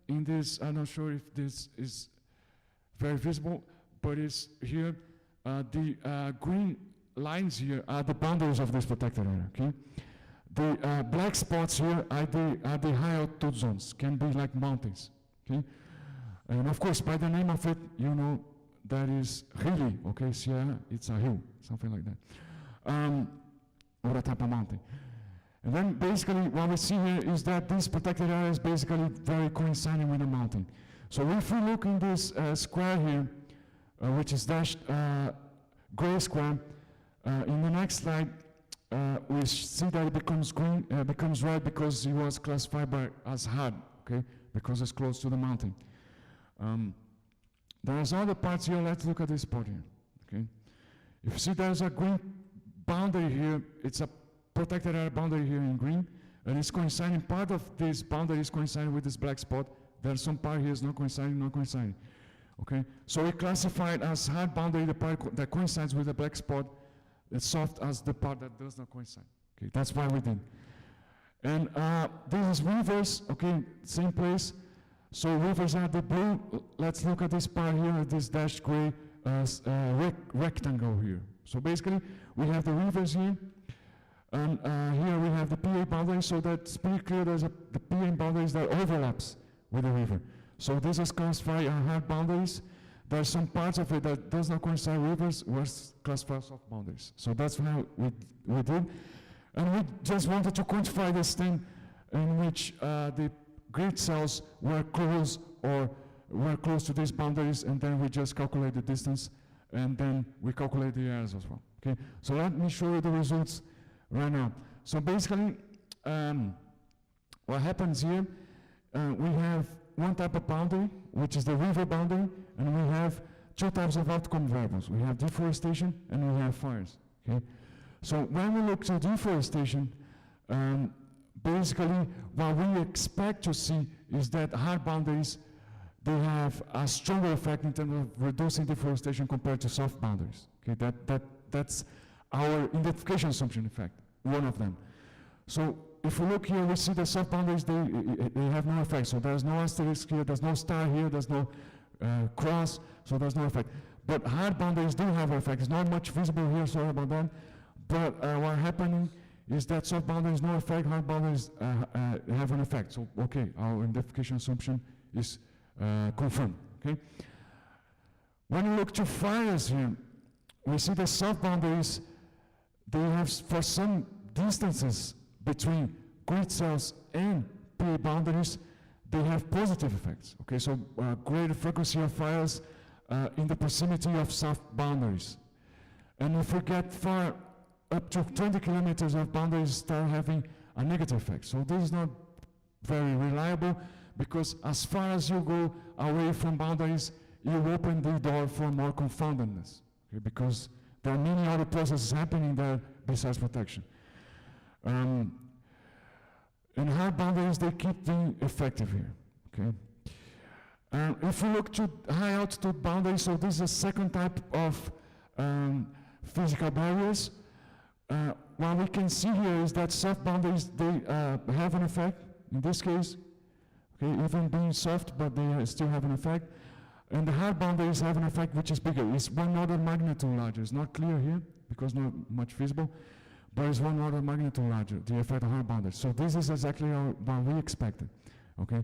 in this, I'm not sure if this is very visible, but it's here. The green lines here are the boundaries of this protected area, okay? The black spots here are the high altitude zones, can be like mountains, okay? And of course, by the name of it, you know that is hilly, okay? Sierra, it's a hill, something like that, or a type of mountain. And then basically what we see here is that this protected area is basically very coinciding with the mountain. So if we look in this square here, which is dashed gray square, in the next slide, we see that it becomes green, becomes red because it was classified as hard, okay? Because it's close to the mountain. There's other parts here, let's look at this part here, okay? If you see there's a green boundary here, it's a protected area boundary here in green, and it's coinciding, part of this boundary is coinciding with this black spot. There's some part here is not coinciding, okay? So we classified as hard boundary the part that coincides with the black spot, as soft as the part that does not coincide, okay? That's why we did. And this is rivers, okay, same place. So rivers are the blue. Let's look at this part here, this dashed gray rectangle here. So basically, we have the rivers here, and here we have the PA boundary, so that's pretty clear there's the PA boundaries that overlaps with the river. So this is classified as hard boundaries. There's some parts of it that does not coincide with rivers, was classified as soft boundaries. So that's how we did. And we just wanted to quantify this thing in which the grid cells were close or were close to these boundaries, and then we just calculate the distance, and then we calculate the areas as well, okay? So let me show you the results right now. So basically, what happens here, we have one type of boundary, which is the river boundary, and we have two types of outcome variables. We have deforestation and we have fires, okay? So when we look to deforestation, basically what we expect to see is that hard boundaries, they have a stronger effect in terms of reducing deforestation compared to soft boundaries, okay? That's our identification assumption effect, one of them. So if we look here, we see the soft boundaries, they have no effect. So there's no asterisk here, there's no star here, there's no cross, so there's no effect. But hard boundaries do have an effect. It's not much visible here, sorry about that. But what's happening is that soft boundaries no effect, hard boundaries have an effect. So, okay, our identification assumption is confirmed, okay? When you look to fires here, we see the soft boundaries, they have, for some distances between grid cells and PA boundaries, they have positive effects, okay? So greater frequency of fires in the proximity of soft boundaries. And if we get far up to 20 kilometers of boundaries, start having a negative effect. So this is not very reliable, because as far as you go away from boundaries, you open the door for more confoundedness, okay? Because there are many other processes happening there besides protection. And hard boundaries, they keep being effective here, okay? If we look to high altitude boundaries, so this is a second type of physical barriers. What we can see here is that soft boundaries, they have an effect, in this case, okay, even being soft, but they still have an effect. And the hard boundaries have an effect which is bigger. It's one order of magnitude larger. It's not clear here, because not much visible, but it's one order of magnitude larger, the effect of hard boundaries. So this is exactly what we expected, okay?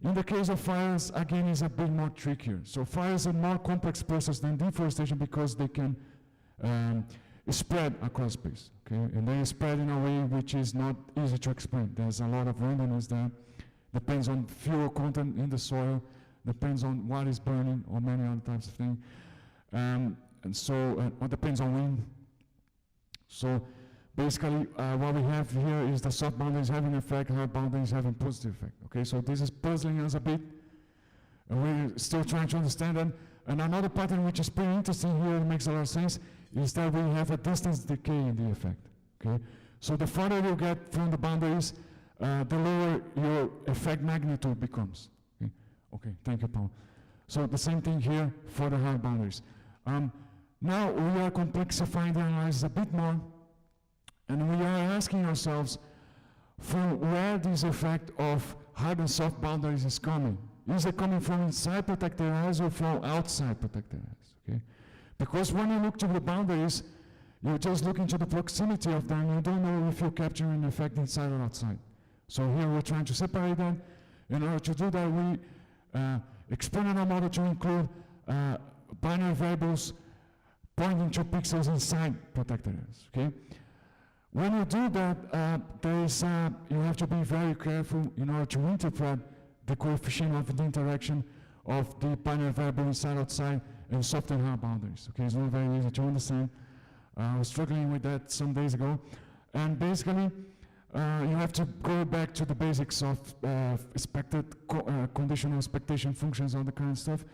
In the case of fires, again, it's a bit more trickier. So fires are a more complex process than deforestation, because they can spread across space, okay? And they spread in a way which is not easy to explain. There's a lot of randomness there. Depends on fuel content in the soil, depends on what is burning, or many other types of things. And so, it depends on wind. So basically, what we have here is the soft boundaries having effect, hard boundaries having positive effect, okay? So this is puzzling us a bit. We're still trying to understand them. And another pattern which is pretty interesting here, makes a lot of sense, is that we have a distance decay in the effect, okay? So the farther you get from the boundaries, the lower your effect magnitude becomes, okay? Okay, thank you, Paul. So the same thing here for the hard boundaries. Now we are complexifying the analysis a bit more, and we are asking ourselves from where this effect of hard and soft boundaries is coming. Is it coming from inside protected areas or from outside protected areas? Okay? Because when you look to the boundaries, you're just looking to the proximity of them. You don't know if you're capturing an effect inside or outside. So here we're trying to separate them. In order to do that, we expanded our model to include binary variables pointing to pixels inside protected areas. Okay? When you do that, you have to be very careful in order to interpret the coefficient of the interaction of the binary variable inside, outside, and soft and hard boundaries. Okay, it's not very easy to understand. I was struggling with that some days ago. And basically, you have to go back to the basics of expected conditional expectation functions, all the kind of stuff.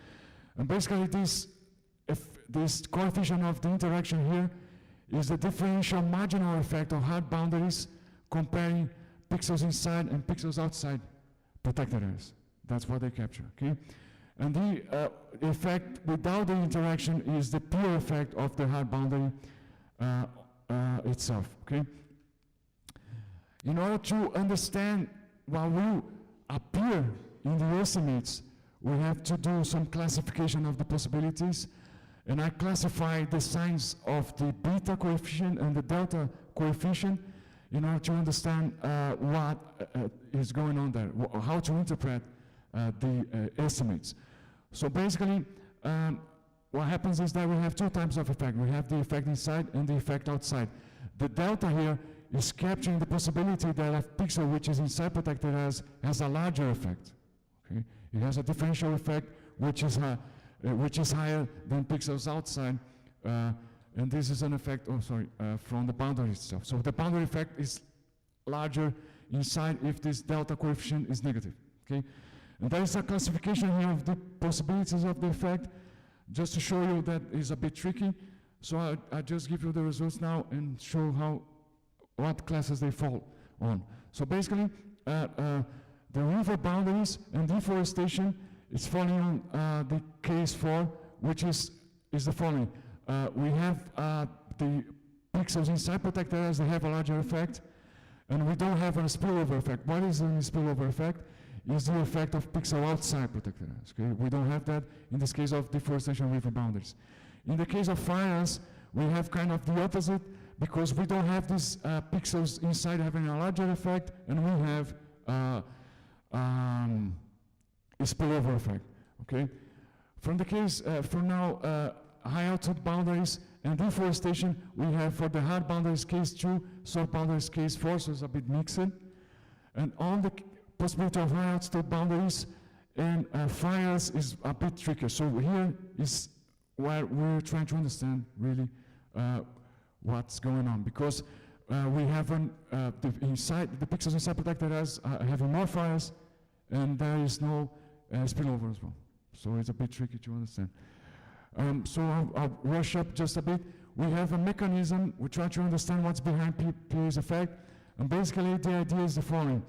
And basically, this coefficient of the interaction here is the differential marginal effect of hard boundaries comparing pixels inside and pixels outside protected areas. That's what they capture, okay? And the effect without the interaction is the pure effect of the hard boundary itself, okay? In order to understand what will appear in the estimates, we have to do some classification of the possibilities. And I classify the signs of the beta coefficient and the delta coefficient in order to understand what is going on there, how to interpret the estimates. So basically, what happens is that we have two types of effect. We have the effect inside and the effect outside. The delta here is capturing the possibility that a pixel which is inside protected areas has a larger effect. Okay? It has a differential effect which is higher than pixels outside, and this is an effect, from the boundary itself. So the boundary effect is larger inside if this delta coefficient is negative, okay? And there is a classification here of the possibilities of the effect, just to show you that is a bit tricky. So I just give you the results now and show what classes they fall on. So basically, the river boundaries and deforestation is falling on the case 4, which is the following. We have the pixels inside protected areas, they have a larger effect, and we don't have a spillover effect. What is a spillover effect? Is the effect of pixel outside protected areas. Okay? We don't have that in this case of deforestation river boundaries. In the case of fires, we have kind of the opposite, because we don't have these pixels inside having a larger effect, and we have a spillover effect, okay? From the case, for now, high altitude boundaries and deforestation, we have for the hard boundaries case 2, soft boundaries case 4, so it's a bit mixed. And on the possibility of high altitude boundaries and fires is a bit trickier. So here is where we're trying to understand really what's going on, because we have the pixels inside protected areas having more fires, and there is no spillover as well. So it's a bit tricky to understand. So I'll rush up just a bit. We have a mechanism, we try to understand what's behind PA's effect, and basically the idea is the following.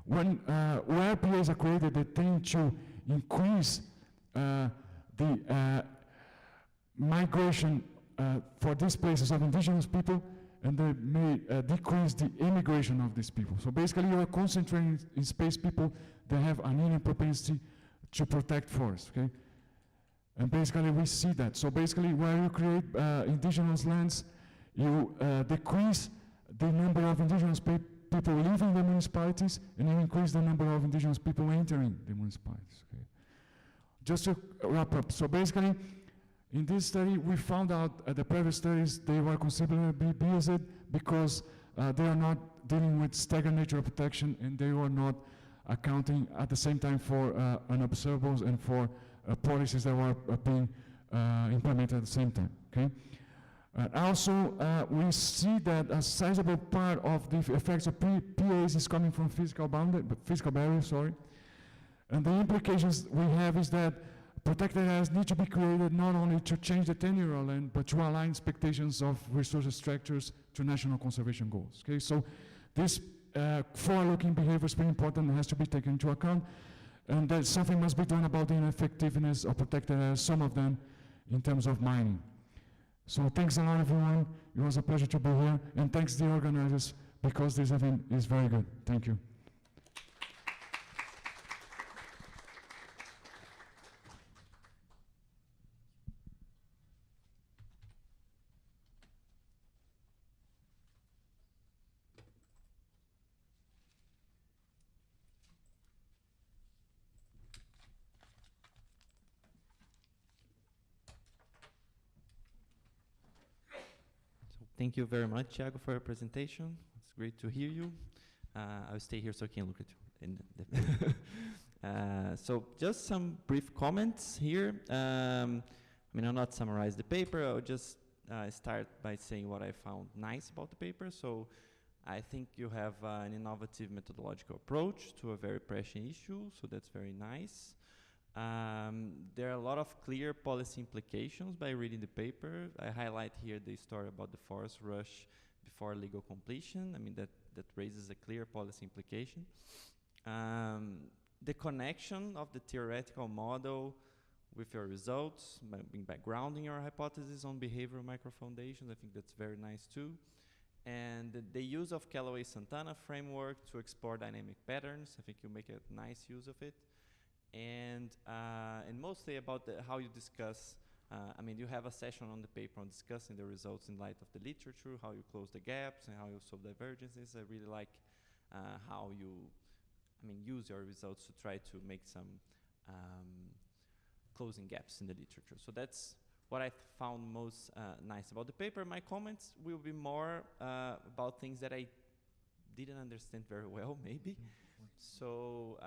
Where PAs are created, they tend to increase the migration for these places of indigenous people, and they may decrease the immigration of these people. So basically you are concentrating in space people that have an innate propensity to protect forests, okay? And basically we see that. So basically where you create indigenous lands, you decrease the number of indigenous people leaving the municipalities, and you increase the number of indigenous people entering the municipalities, okay? Just to wrap up, so basically in this study we found out the previous studies, they were considerably biased because they are not dealing with staggered nature of protection, and they were not accounting at the same time for unobservables and for policies that were being implemented at the same time, okay? Also, we see that a sizable part of the effects of PAs is coming from physical barriers, and the implications we have is that protected areas need to be created not only to change the tenure of land, but to align expectations of resource structures to national conservation goals, okay? So this forward-looking behavior is very important and has to be taken into account, and that something must be done about the ineffectiveness of protected areas, some of them in terms of mining. So thanks a lot, everyone. It was a pleasure to be here, and thanks the organizers, because this event is very good. Thank you. Thank you very much, Thiago, for your presentation. It's great to hear you. I'll stay here so I can look at you. So just some brief comments here. I'll not summarize the paper. I'll just start by saying what I found nice about the paper. So I think you have an innovative methodological approach to a very pressing issue, so that's very nice. There are a lot of clear policy implications by reading the paper. I highlight here the story about the forest rush before legal completion. That raises a clear policy implication. The connection of the theoretical model with your results, by grounding your hypothesis on behavioral microfoundations, I think that's very nice too. And the use of Callaway-Santana framework to explore dynamic patterns, I think you make a nice use of it. And mostly about how you discuss, you have a session on the paper on discussing the results in light of the literature, how you close the gaps and how you solve divergences. I really like how you, use your results to try to make some closing gaps in the literature. So that's what I found most nice about the paper. My comments will be more about things that I didn't understand very well, maybe. So,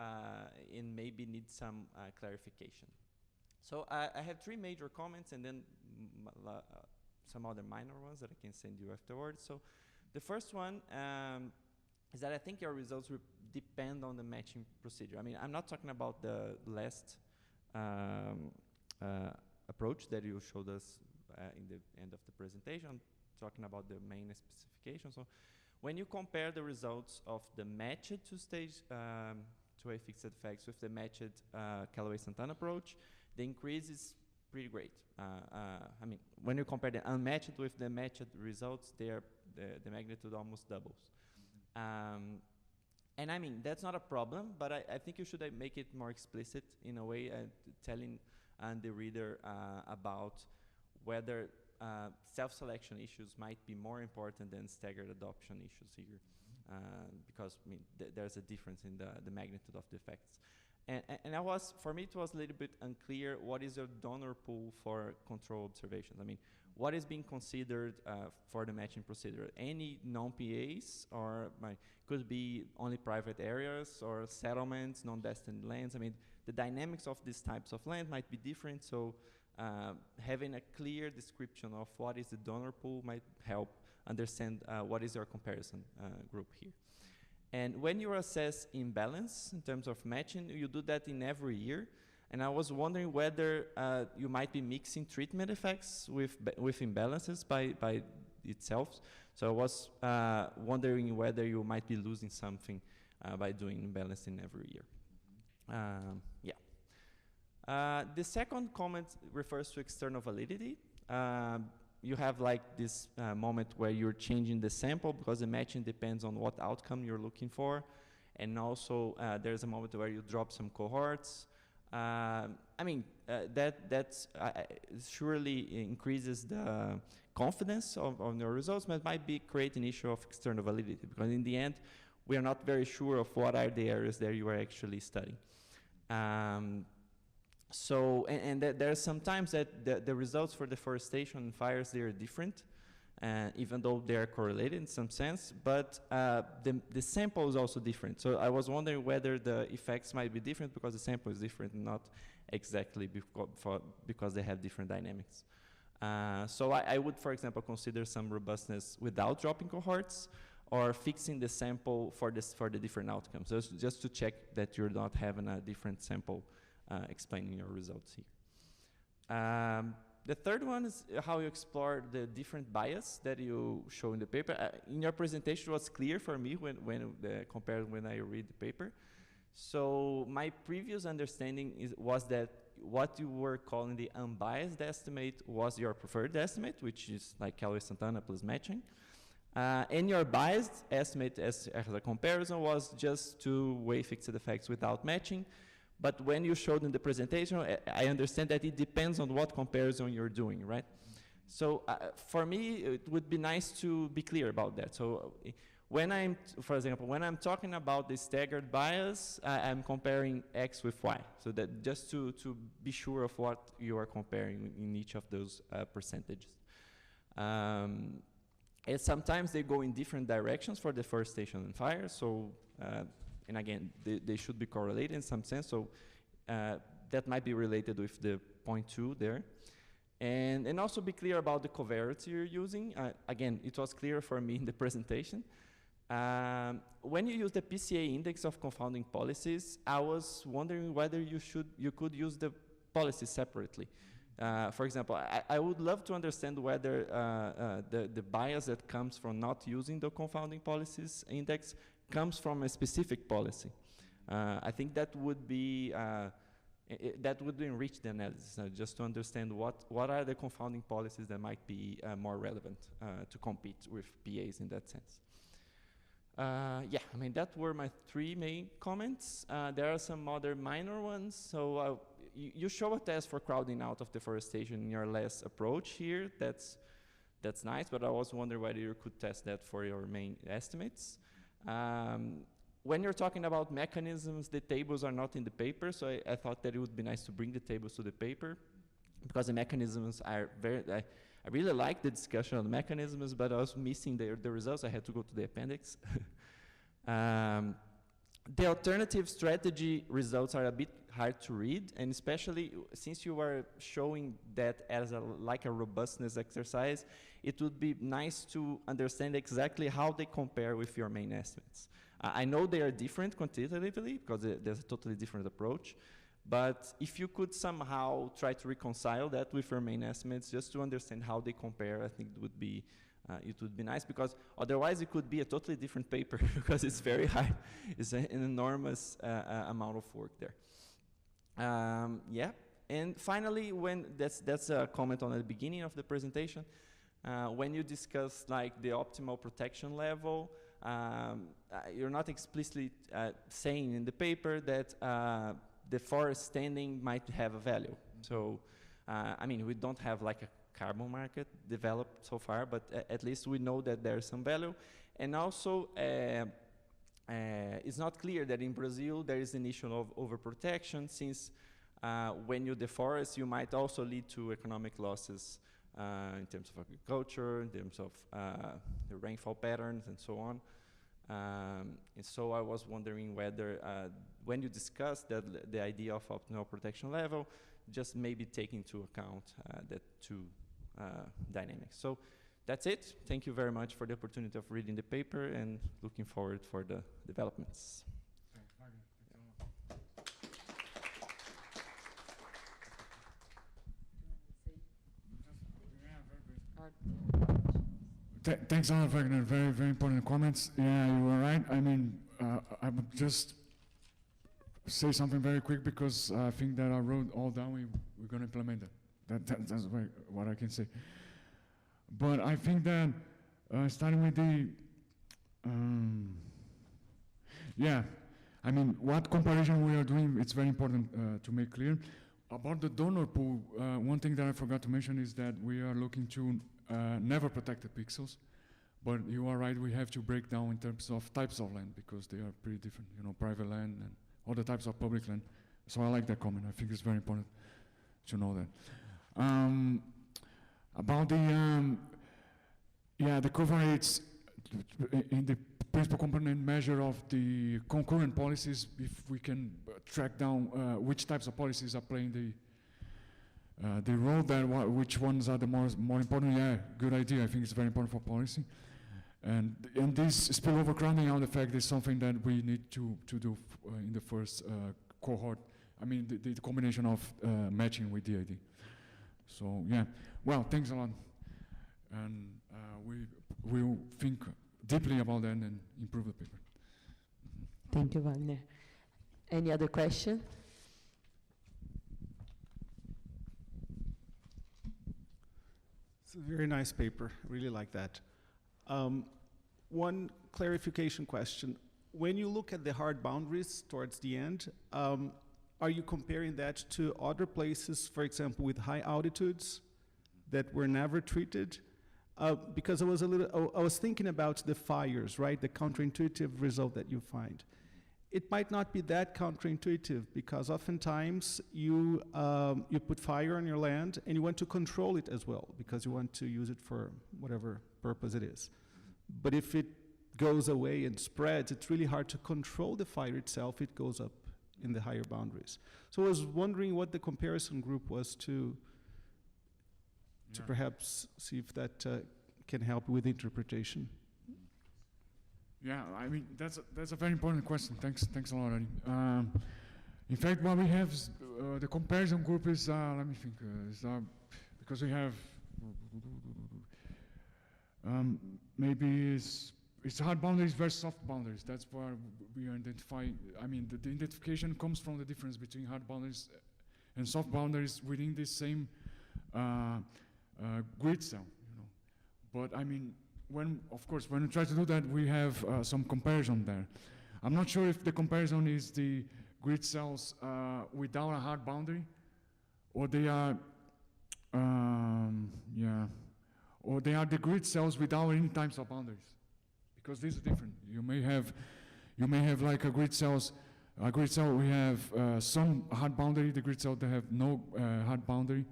and maybe need some clarification. So I have three major comments and then some other minor ones that I can send you afterwards. So the first one is that I think your results will depend on the matching procedure. I'm not talking about the last approach that you showed us in the end of the presentation. I'm talking about the main specification. So when you compare the results of the matched two-stage two-way fixed effects with the matched Callaway-Santana approach, the increase is pretty great. When you compare the unmatched with the matched results, the magnitude almost doubles. And that's not a problem, but I think you should make it more explicit in a way, telling the reader about whether self-selection issues might be more important than staggered adoption issues here, because there's a difference in the magnitude of the effects. And for me, it was a little bit unclear what is your donor pool for control observations. What is being considered for the matching procedure? Any non-PAs, or could be only private areas, or settlements, non-destined lands? The dynamics of these types of land might be different, so having a clear description of what is the donor pool might help understand what is your comparison group here. And when you assess imbalance in terms of matching, you do that in every year. And I was wondering whether you might be mixing treatment effects with imbalances by itself. So I was wondering whether you might be losing something by doing imbalance in every year. The second comment refers to external validity. You have this moment where you're changing the sample because the matching depends on what outcome you're looking for. And also there's a moment where you drop some cohorts. That surely increases the confidence of your results, but it might be create an issue of external validity, because in the end, we are not very sure of what are the areas that you are actually studying. There are sometimes that the results for deforestation and fires, they are different, even though they are correlated in some sense, but the sample is also different. So I was wondering whether the effects might be different because the sample is different, and not exactly because they have different dynamics. So I would, for example, consider some robustness without dropping cohorts, or fixing the sample for the different outcomes, so just to check that you're not having a different sample explaining your results here. The third one is how you explore the different bias that you show in the paper. In your presentation, it was clear for me compared when I read the paper. So my previous understanding was that what you were calling the unbiased estimate was your preferred estimate, which is like calorie Santana plus matching. And your biased estimate as a comparison was just to weigh fixed effects without matching. But when you showed in the presentation, I understand that it depends on what comparison you're doing, right? So for me, it would be nice to be clear about that. So when for example, when I'm talking about the staggered bias, I'm comparing X with Y. So that just to be sure of what you are comparing in each of those percentages. And sometimes they go in different directions for deforestation fire. So, and again, they should be correlated in some sense. So that might be related with the 0.2 there. And also be clear about the covariance you're using. Again, it was clear for me in the presentation. When you use the PCA index of confounding policies, I was wondering whether you could use the policies separately. For example, I would love to understand whether the bias that comes from not using the confounding policies index comes from a specific policy. I think that would be that would enrich the analysis, just to understand what are the confounding policies that might be more relevant to compete with PAs in that sense. Yeah, I mean, that were my 3 main comments. There are some other minor ones. So you show a test for crowding out of deforestation in your last approach here. That's nice, but I was wondering whether you could test that for your main estimates. When you're talking about mechanisms, the tables are not in the paper, so I thought that it would be nice to bring the tables to the paper, because the mechanisms are very, I really like the discussion on the mechanisms, but I was missing the results. I had to go to the appendix. The alternative strategy results are a bit hard to read, and especially since you are showing that as like a robustness exercise, it would be nice to understand exactly how they compare with your main estimates. I know they are different quantitatively, because there's a totally different approach, but if you could somehow try to reconcile that with your main estimates, just to understand how they compare, I think it would be nice, because otherwise it could be a totally different paper, because it's very high. It's an enormous amount of work there. Yeah, and finally, that's a comment on the beginning of the presentation, when you discuss like the optimal protection level, you're not explicitly saying in the paper that the forest standing might have a value. So, I mean, we don't have like a carbon market developed so far, but at least we know that there's some value. And also, it's not clear that in Brazil there is an issue of overprotection, since when you deforest, you might also lead to economic losses in terms of agriculture, in terms of the rainfall patterns, and so on. And so I was wondering whether, when you discuss the idea of optimal protection level, just maybe take into account that 2 dynamics. So that's it. Thank you very much for the opportunity of reading the paper, and looking forward for the developments. Thanks a lot, Wagner. Very, very important comments. Yeah, you were right. I mean, I would just say something very quick, because I think that I wrote all down. We're going to implement it. That's what I can say. But I think that starting with the, yeah, I mean, what comparison we are doing, it's very important to make clear. About the donor pool, one thing that I forgot to mention is that we are looking to never protected pixels, but you are right, we have to break down in terms of types of land, because they are pretty different, you know, private land and other types of public land. So I like that comment. I think it's very important to know that. About the, yeah, the cover rates in the principal component measure of the concurrent policies, if we can track down which types of policies are playing the role there, which ones are the more important. Yeah, good idea. I think it's very important for policy. And this spillover crowding out effect is something that we need to do in the first cohort. I mean, the combination of matching with DID. So yeah, well, thanks a lot. And we will think deeply about that and improve the paper. Thank you, Wagner. Any other question? It's a very nice paper. I really like that. One clarification question. When you look at the hard boundaries towards the end, are you comparing that to other places, for example, with high altitudes that were never treated? Because I was thinking about the fires, right? The counterintuitive result that you find. It might not be that counterintuitive because oftentimes you put fire on your land and you want to control it as well because you want to use it for whatever purpose it is. But if it goes away and spreads, it's really hard to control the fire itself. It goes up in the higher boundaries. So I was wondering what the comparison group was to perhaps see if that can help with interpretation. Yeah, I mean, that's a very important question. Thanks a lot, Adi. In fact, what we have is, the comparison group is, let me think, because we have, maybe it's hard boundaries versus soft boundaries. That's where we identify, I mean, the identification comes from the difference between hard boundaries and soft boundaries within this same grid cell, you know. But I mean, of course, when we try to do that, we have some comparison there. I'm not sure if the comparison is the grid cells without a hard boundary, or they are, or they are the grid cells without any types of boundaries, because these are different. You may have like a grid cell. We have some hard boundary. The grid cell they have no hard boundary,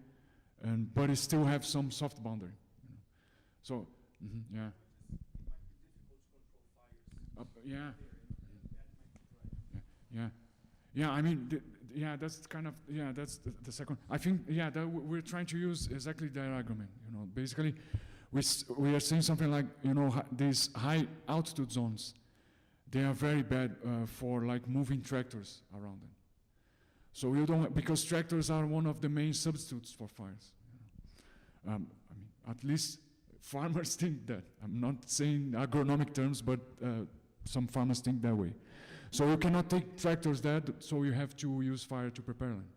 but it still have some soft boundary. You know. So. Mm-hmm, yeah. Yeah. I mean, that's kind of that's the second. I think we're trying to use exactly that argument. You know, basically, we are saying something like, you know, these high altitude zones, they are very bad for like moving tractors around them. So you don't, because tractors are one of the main substitutes for fires. You know. I mean, at least. Farmers think that. I'm not saying agronomic terms, but some farmers think that way. So you cannot take tractors there, so you have to use fire to prepare them.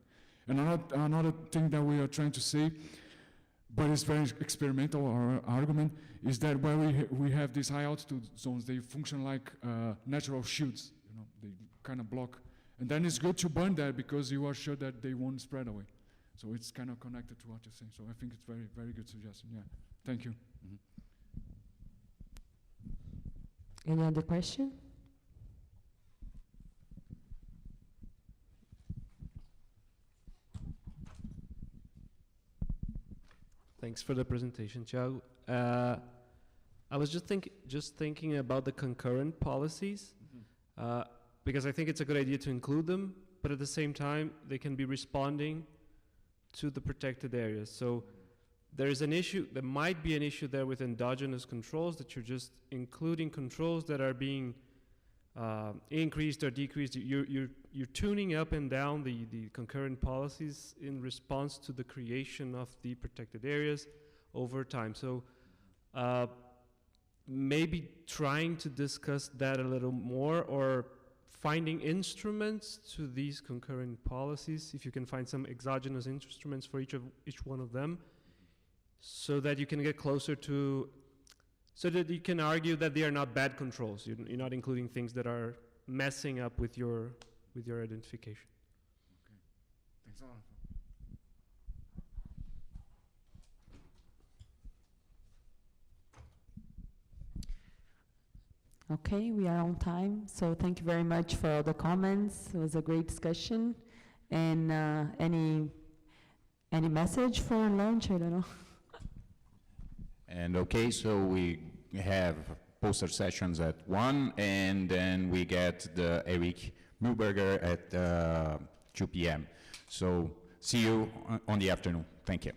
And another thing that we are trying to say, but it's very experimental, our argument, is that where we have these high altitude zones, they function like natural shields. You know, they kind of block. And then it's good to burn that because you are sure that they won't spread away. So it's kind of connected to what you're saying. So I think it's very, very good suggestion. Yeah. Thank you. Mm-hmm. Any other question? Thanks for the presentation, Thiago. I was just thinking about the concurrent policies, because I think it's a good idea to include them, but at the same time, they can be responding to the protected areas. So there might be an issue there with endogenous controls, that you're just including controls that are being increased or decreased. You're tuning up and down the concurrent policies in response to the creation of the protected areas over time. So maybe trying to discuss that a little more, or finding instruments to these concurrent policies, if you can find some exogenous instruments for each one of them, so that you can get closer to, so that you can argue that they are not bad controls. You're not including things that are messing up with your identification. Okay, thanks a lot. Okay, we are on time, so thank you very much for all the comments. It was a great discussion. And any message for lunch? I don't know. And okay, so we have poster sessions at 1, and then we get the Eric Mühlberger at 2 p.m. So see you on the afternoon. Thank you.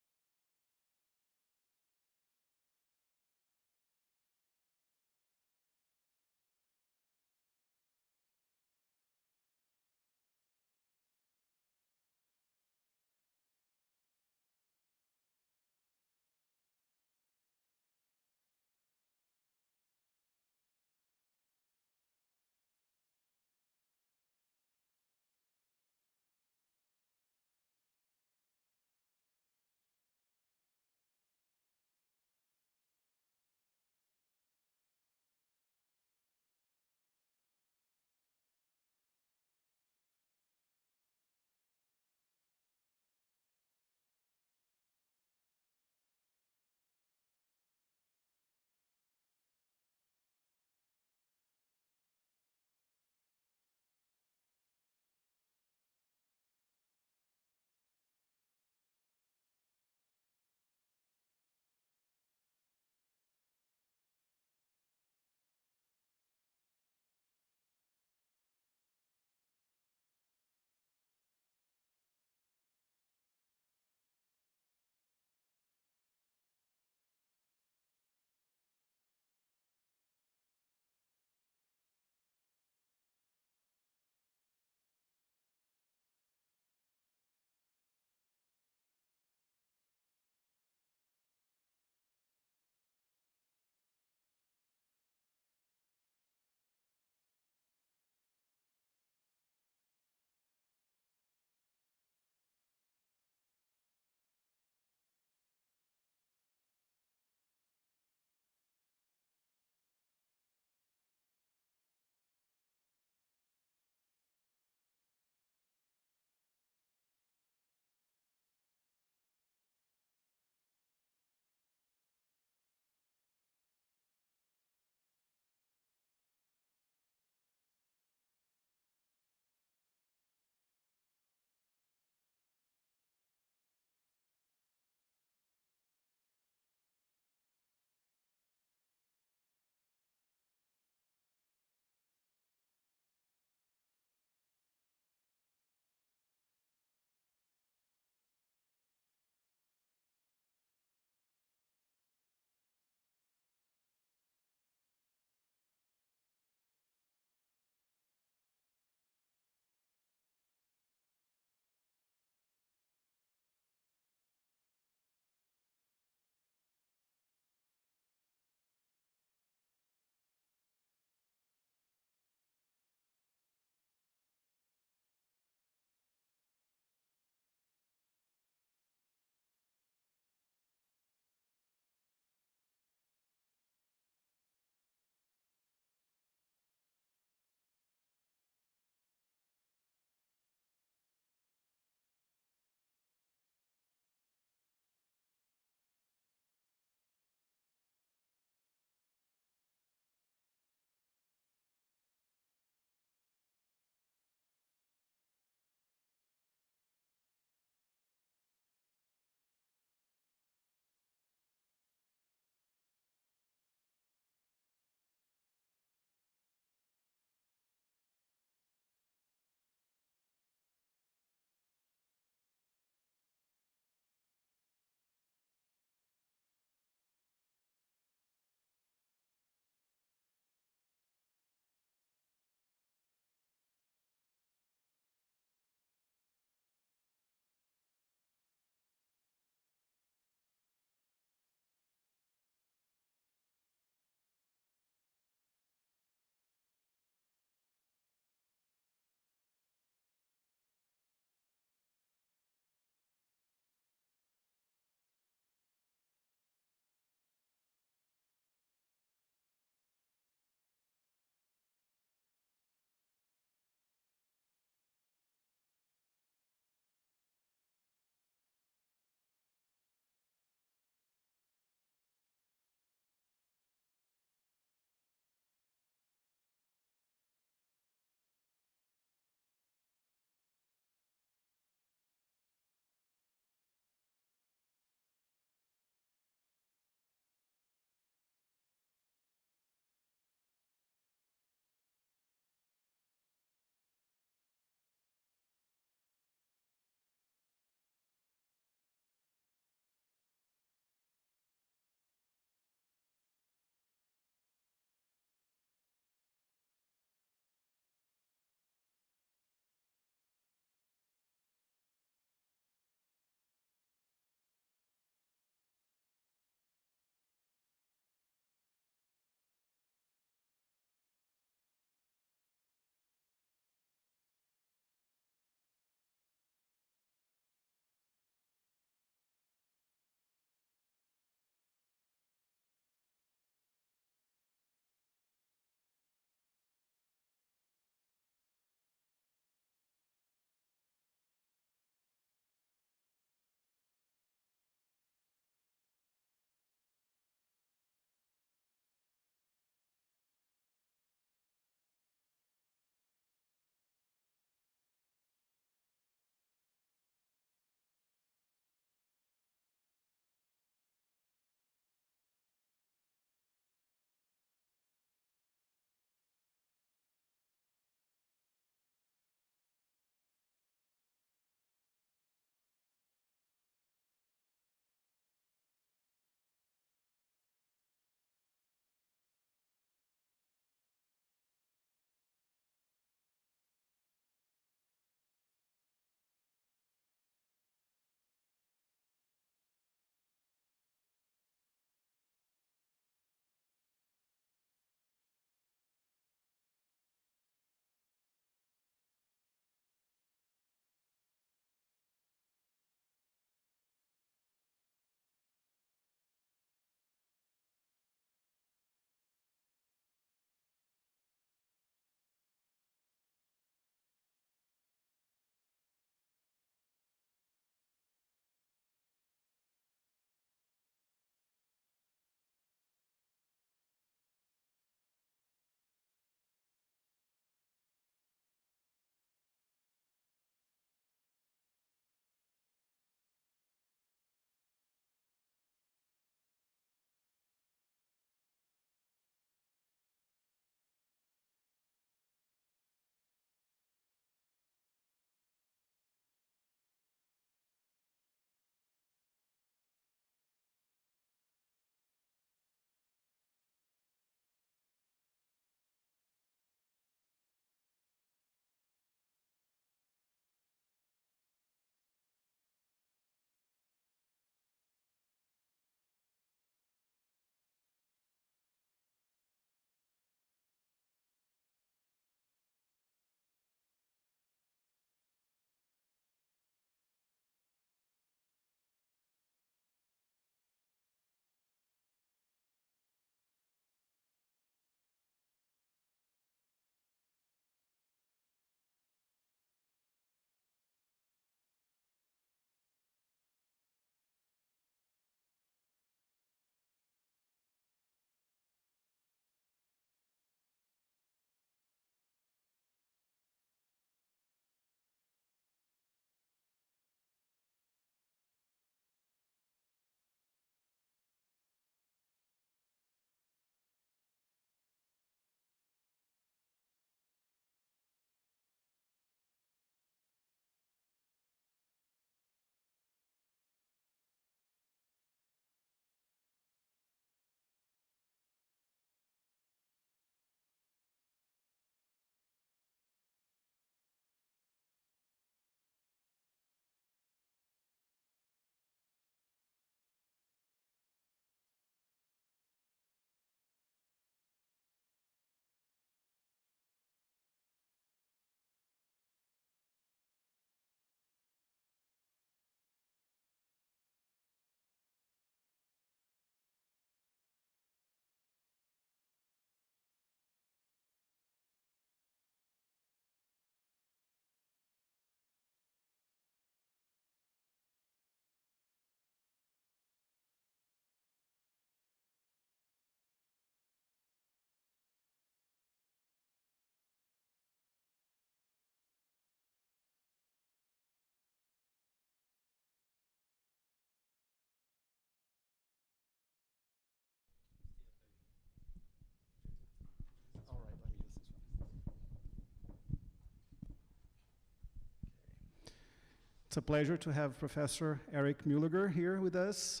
It's a pleasure to have Professor Eric Mühliger here with us.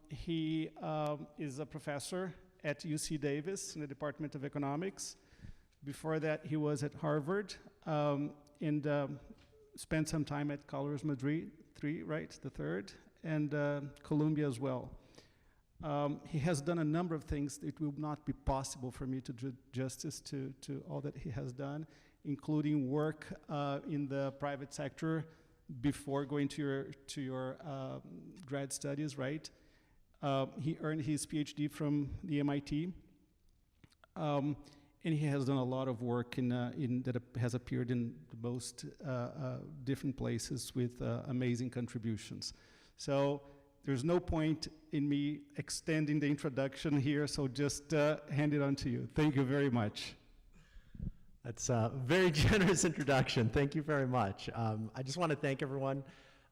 He is a professor at UC Davis in the Department of Economics. Before that, he was at Harvard and spent some time at Colors Madrid, the third, and Columbia as well. He has done a number of things. It will not be possible for me to do justice to all that he has done, including work in the private sector before going to your grad studies, right? He earned his PhD from the MIT, and he has done a lot of work that has appeared in the most different places with amazing contributions. So there's no point in me extending the introduction here, so just hand it on to you. Thank you very much. That's a very generous introduction. Thank you very much. I just want to thank everyone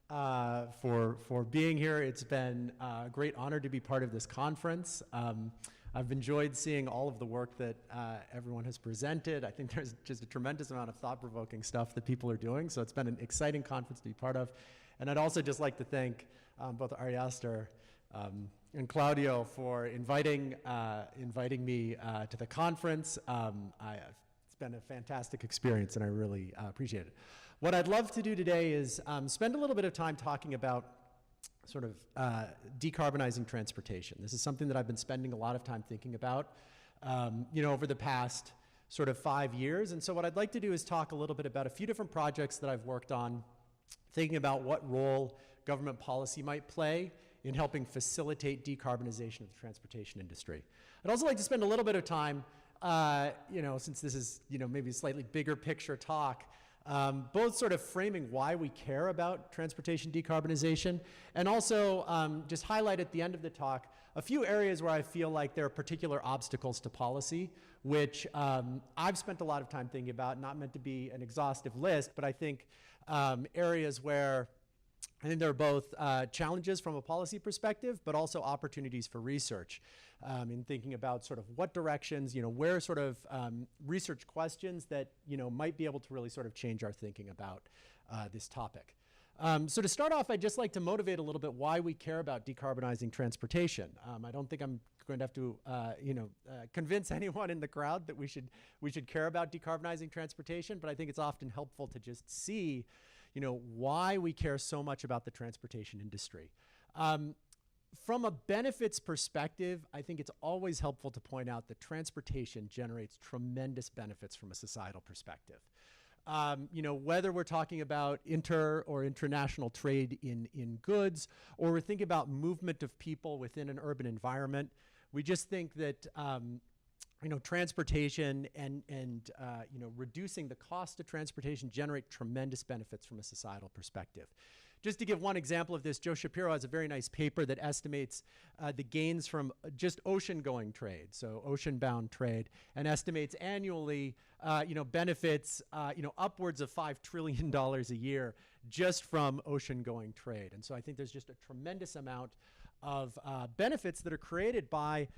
for being here. It's been a great honor to be part of this conference. I've enjoyed seeing all of the work that everyone has presented. I think there's just a tremendous amount of thought-provoking stuff that people are doing, so it's been an exciting conference to be part of. And I'd also just like to thank both Ariaster and Claudio for inviting me to the conference. It's been a fantastic experience, and I really appreciate it. What I'd love to do today is spend a little bit of time talking about sort of decarbonizing transportation. This is something that I've been spending a lot of time thinking about, over the past sort of 5 years. And so what I'd like to do is talk a little bit about a few different projects that I've worked on, thinking about what role government policy might play in helping facilitate decarbonization of the transportation industry. I'd also like to spend a little bit of time, since this is, maybe a slightly bigger picture talk, both sort of framing why we care about transportation decarbonization, and also just highlight at the end of the talk a few areas where I feel like there are particular obstacles to policy, which I've spent a lot of time thinking about, not meant to be an exhaustive list, but I think areas where I think there are both challenges from a policy perspective, but also opportunities for research in thinking about sort of what directions, where sort of research questions that, might be able to really sort of change our thinking about this topic. So to start off, I'd just like to motivate a little bit why we care about decarbonizing transportation. I don't think I'm going to have to, convince anyone in the crowd that we should care about decarbonizing transportation, but I think it's often helpful to just see why we care so much about the transportation industry. From a benefits perspective, I think it's always helpful to point out that transportation generates tremendous benefits from a societal perspective. Whether we're talking about inter or international trade in goods, or we're thinking about movement of people within an urban environment, we just think that transportation and reducing the cost of transportation generate tremendous benefits from a societal perspective. Just to give one example of this, Joe Shapiro has a very nice paper that estimates the gains from just ocean-going trade, so ocean-bound trade, and estimates annually, benefits, upwards of $5 trillion a year just from ocean-going trade. And so I think there's just a tremendous amount of benefits that are created by,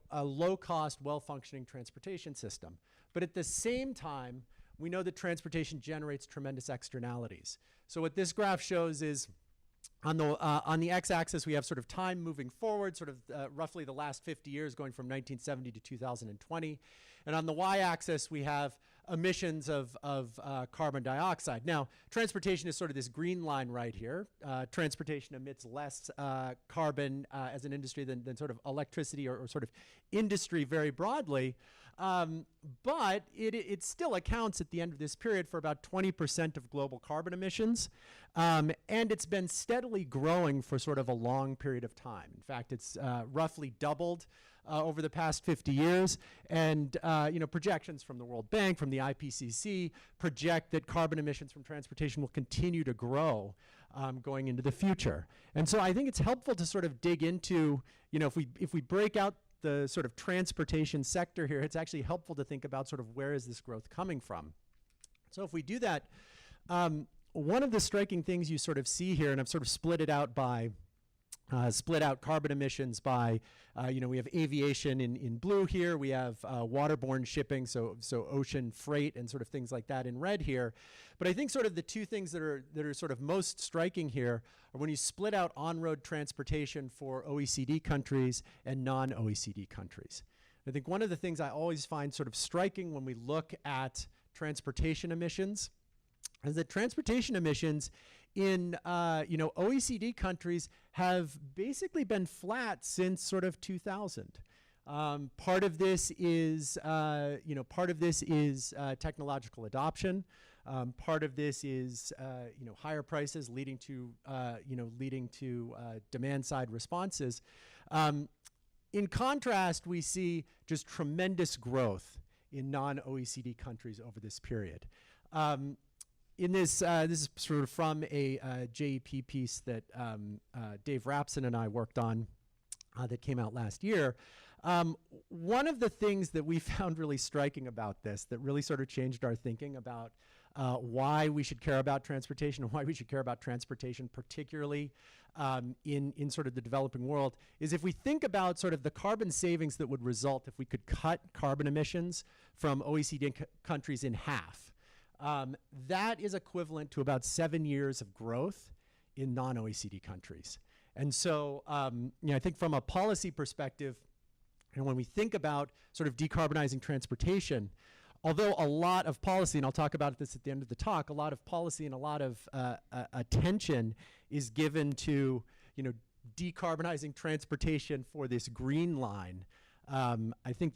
a low-cost, well-functioning transportation system. But at the same time, we know that transportation generates tremendous externalities. So what this graph shows is on the x-axis, we have sort of time moving forward, sort of roughly the last 50 years, going from 1970 to 2020. And on the y-axis, we have emissions of carbon dioxide. Now, transportation is sort of this green line right here. Transportation emits less carbon as an industry than sort of electricity or sort of industry very broadly. But it still accounts at the end of this period for about 20% of global carbon emissions. And it's been steadily growing for sort of a long period of time. In fact, it's roughly doubled over the past 50 years. And projections from the World Bank, from the IPCC, project that carbon emissions from transportation will continue to grow going into the future. And so I think it's helpful to sort of dig into, if we break out the sort of transportation sector here, it's actually helpful to think about sort of where is this growth coming from. So if we do that, one of the striking things you sort of see here, and I've sort of split it out by split out carbon emissions by, we have aviation in blue here, we have waterborne shipping, so ocean freight and sort of things like that in red here. But I think sort of the two things that are sort of most striking here are when you split out on-road transportation for OECD countries and non-OECD countries. I think one of the things I always find sort of striking when we look at transportation emissions is that transportation emissions in OECD countries have basically been flat since sort of 2000. Part of this is technological adoption. Part of this is higher prices leading to demand side responses. In contrast, we see just tremendous growth in non-OECD countries over this period. This is sort of from a JEP piece that Dave Rapson and I worked on that came out last year. One of the things that we found really striking about this, that really sort of changed our thinking about why we should care about transportation and why we should care about transportation, particularly in sort of the developing world, is if we think about sort of the carbon savings that would result if we could cut carbon emissions from OECD countries in half. That is equivalent to about 7 years of growth in non-OECD countries. And so, I think from a policy perspective, and when we think about sort of decarbonizing transportation, although a lot of policy, and I'll talk about this at the end of the talk, a lot of policy and a lot of attention is given to, decarbonizing transportation for this green line. I think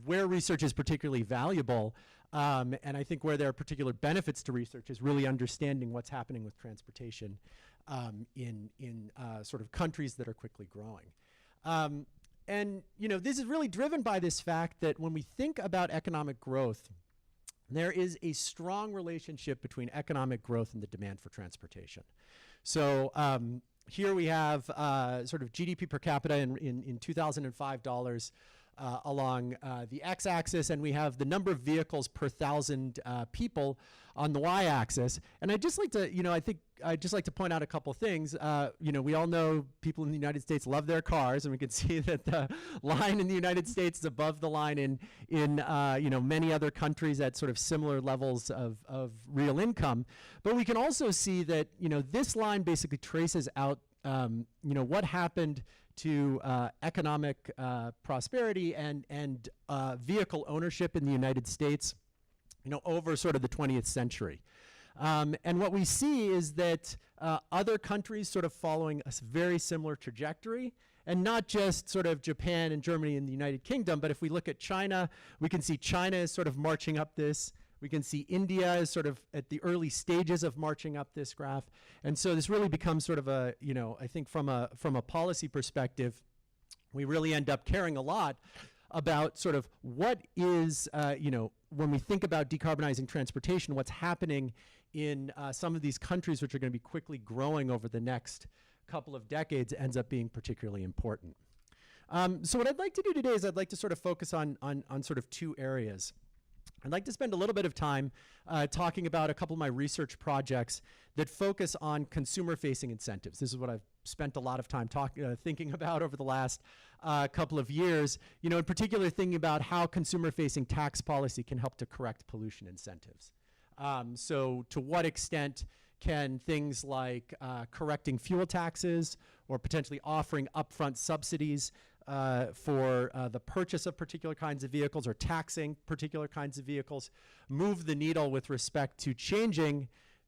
where research is particularly valuable, and I think where there are particular benefits to research is really understanding what's happening with transportation in sort of countries that are quickly growing. This is really driven by this fact that when we think about economic growth, there is a strong relationship between economic growth and the demand for transportation. So here we have sort of GDP per capita in 2005 dollars along the x-axis, and we have the number of vehicles per 1,000 people on the y-axis. And I'd just like to, I'd just like to point out a couple things. We all know people in the United States love their cars, and we can see that the line in the United States is above the line in many other countries at sort of similar levels of real income. But we can also see that, this line basically traces out, what happened to economic prosperity and vehicle ownership in the United States, over sort of the 20th century. And what we see is that other countries sort of following a very similar trajectory, and not just sort of Japan and Germany and the United Kingdom, but if we look at China, we can see China is sort of marching up this. We can see India is sort of at the early stages of marching up this graph. And so this really becomes sort of a, I think from a policy perspective, we really end up caring a lot about sort of what is, when we think about decarbonizing transportation, what's happening in some of these countries which are going to be quickly growing over the next couple of decades ends up being particularly important. So what I'd like to do today is I'd like to sort of focus on sort of two areas. I'd like to spend a little bit of time talking about a couple of my research projects that focus on consumer-facing incentives. This is what I've spent a lot of time thinking about over the last couple of years, in particular thinking about how consumer-facing tax policy can help to correct pollution incentives. So to what extent can things like correcting fuel taxes or potentially offering upfront subsidies for the purchase of particular kinds of vehicles or taxing particular kinds of vehicles move the needle with respect to changing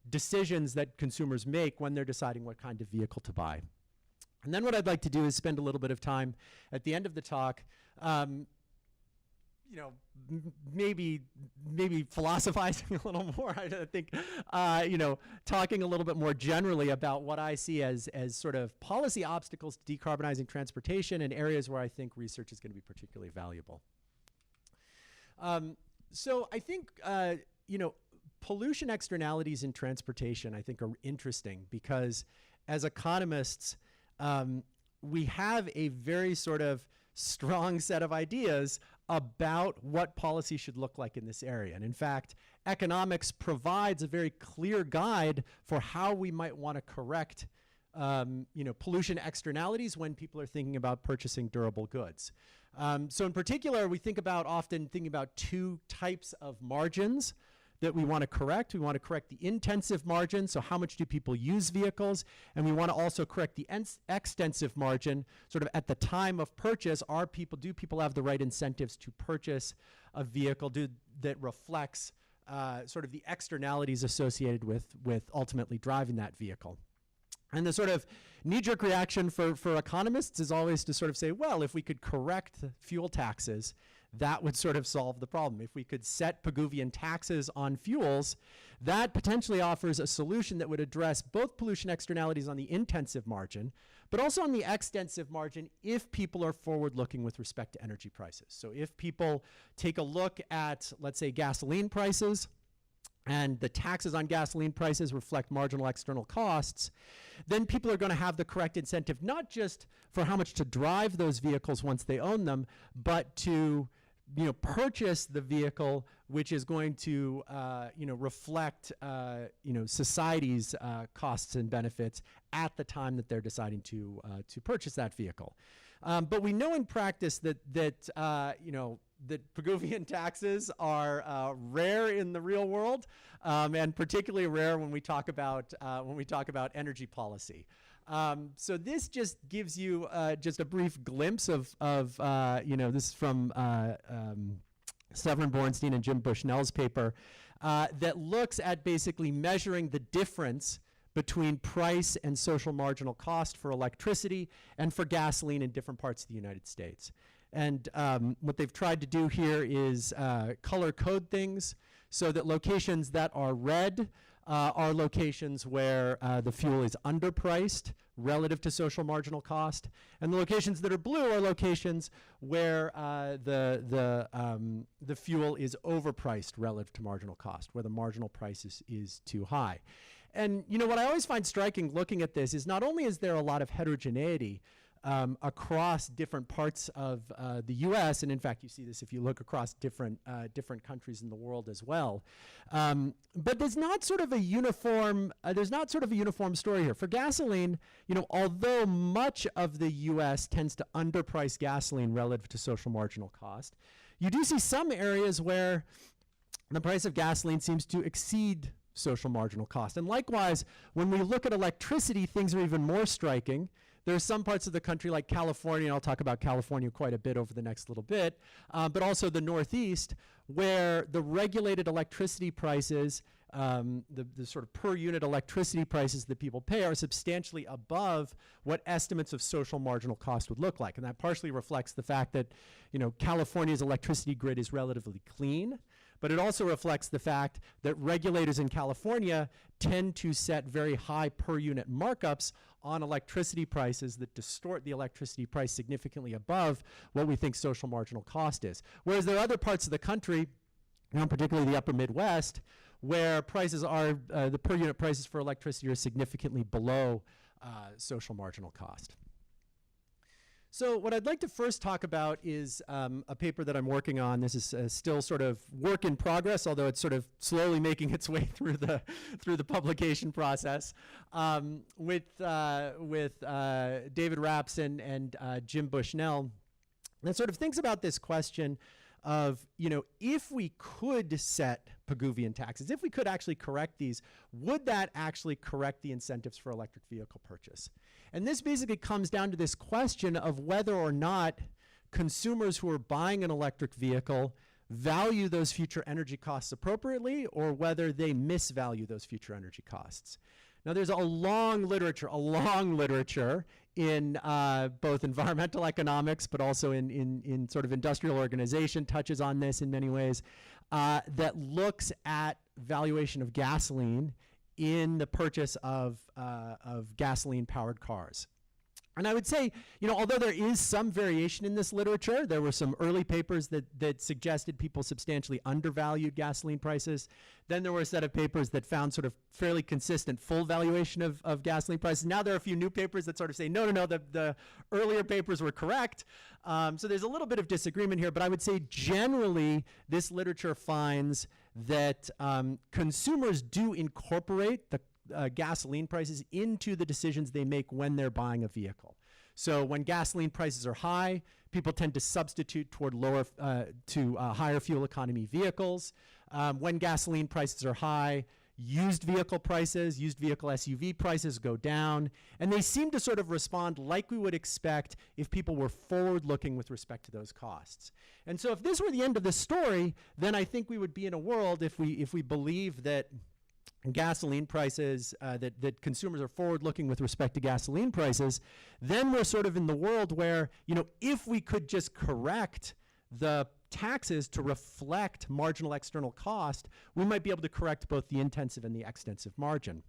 decisions that consumers make when they're deciding what kind of vehicle to buy. And then what I'd like to do is spend a little bit of time at the end of the talk maybe philosophizing a little more. I think, talking a little bit more generally about what I see as sort of policy obstacles to decarbonizing transportation and areas where I think research is going to be particularly valuable. So I think, pollution externalities in transportation, I think, are interesting because as economists, we have a very sort of strong set of ideas about what policy should look like in this area. And in fact, economics provides a very clear guide for how we might want to correct pollution externalities when people are thinking about purchasing durable goods. So in particular, we often think about two types of margins that we want to correct. We want to correct the intensive margin, so how much do people use vehicles, and we want to also correct the extensive margin, sort of at the time of purchase. Do people have the right incentives to purchase a vehicle that reflects sort of the externalities associated with ultimately driving that vehicle? And the sort of knee-jerk reaction for economists is always to sort of say, well, if we could correct fuel taxes, that would sort of solve the problem. If we could set Pigouvian taxes on fuels, that potentially offers a solution that would address both pollution externalities on the intensive margin, but also on the extensive margin if people are forward-looking with respect to energy prices. So if people take a look at, let's say, gasoline prices, and the taxes on gasoline prices reflect marginal external costs, then people are going to have the correct incentive, not just for how much to drive those vehicles once they own them, but to purchase the vehicle which is going to reflect society's costs and benefits at the time that they're deciding to purchase that vehicle. But we know in practice that Pigouvian taxes are rare in the real world, and particularly rare when we talk about energy policy. So this just gives you just a brief glimpse of this is from Severin Bornstein and Jim Bushnell's paper that looks at basically measuring the difference between price and social marginal cost for electricity and for gasoline in different parts of the United States. And what they've tried to do here is color code things so that locations that are red are locations where the fuel is underpriced relative to social marginal cost, and the locations that are blue are locations where the fuel is overpriced relative to marginal cost, where the marginal price is too high. And what I always find striking looking at this is not only is there a lot of heterogeneity across different parts of the U.S., and in fact you see this if you look across different countries in the world as well. But there's not sort of a uniform story here. For gasoline, although much of the U.S. tends to underprice gasoline relative to social marginal cost, you do see some areas where the price of gasoline seems to exceed social marginal cost. And likewise, when we look at electricity, things are even more striking. There are some parts of the country like California, and I'll talk about California quite a bit over the next little bit, but also the Northeast, where the regulated electricity prices, the sort of per unit electricity prices that people pay are substantially above what estimates of social marginal cost would look like. And that partially reflects the fact that, California's electricity grid is relatively clean, but it also reflects the fact that regulators in California tend to set very high per unit markups on electricity prices that distort the electricity price significantly above what we think social marginal cost is. Whereas there are other parts of the country, particularly the upper Midwest, where prices are, the per unit prices for electricity are significantly below social marginal cost. So what I'd like to first talk about is a paper that I'm working on. This is still sort of work in progress, although it's sort of slowly making its way through the publication process, with David Rapson and Jim Bushnell, that sort of thinks about this question of, if we could set Pigouvian taxes, if we could actually correct these, would that actually correct the incentives for electric vehicle purchase? And this basically comes down to this question of whether or not consumers who are buying an electric vehicle value those future energy costs appropriately, or whether they misvalue those future energy costs. Now, there's a long literature in both environmental economics, but also in sort of industrial organization, touches on this in many ways, that looks at valuation of gasoline in the purchase of gasoline-powered cars. And I would say, although there is some variation in this literature, there were some early papers that suggested people substantially undervalued gasoline prices. Then there were a set of papers that found sort of fairly consistent full valuation of gasoline prices. Now there are a few new papers that sort of say, no, the earlier papers were correct. So there's a little bit of disagreement here, but I would say generally this literature finds that consumers do incorporate gasoline prices into the decisions they make when they're buying a vehicle. So when gasoline prices are high, people tend to substitute toward higher fuel economy vehicles. When gasoline prices are high, used vehicle SUV prices go down, and they seem to sort of respond like we would expect if people were forward-looking with respect to those costs. And so if this were the end of the story, then I think we would be in a world, if we believe that gasoline prices, that consumers are forward-looking with respect to gasoline prices, then we're sort of in the world where, you know, if we could just correct the taxes to reflect marginal external cost, we might be able to correct both the intensive and the extensive margin.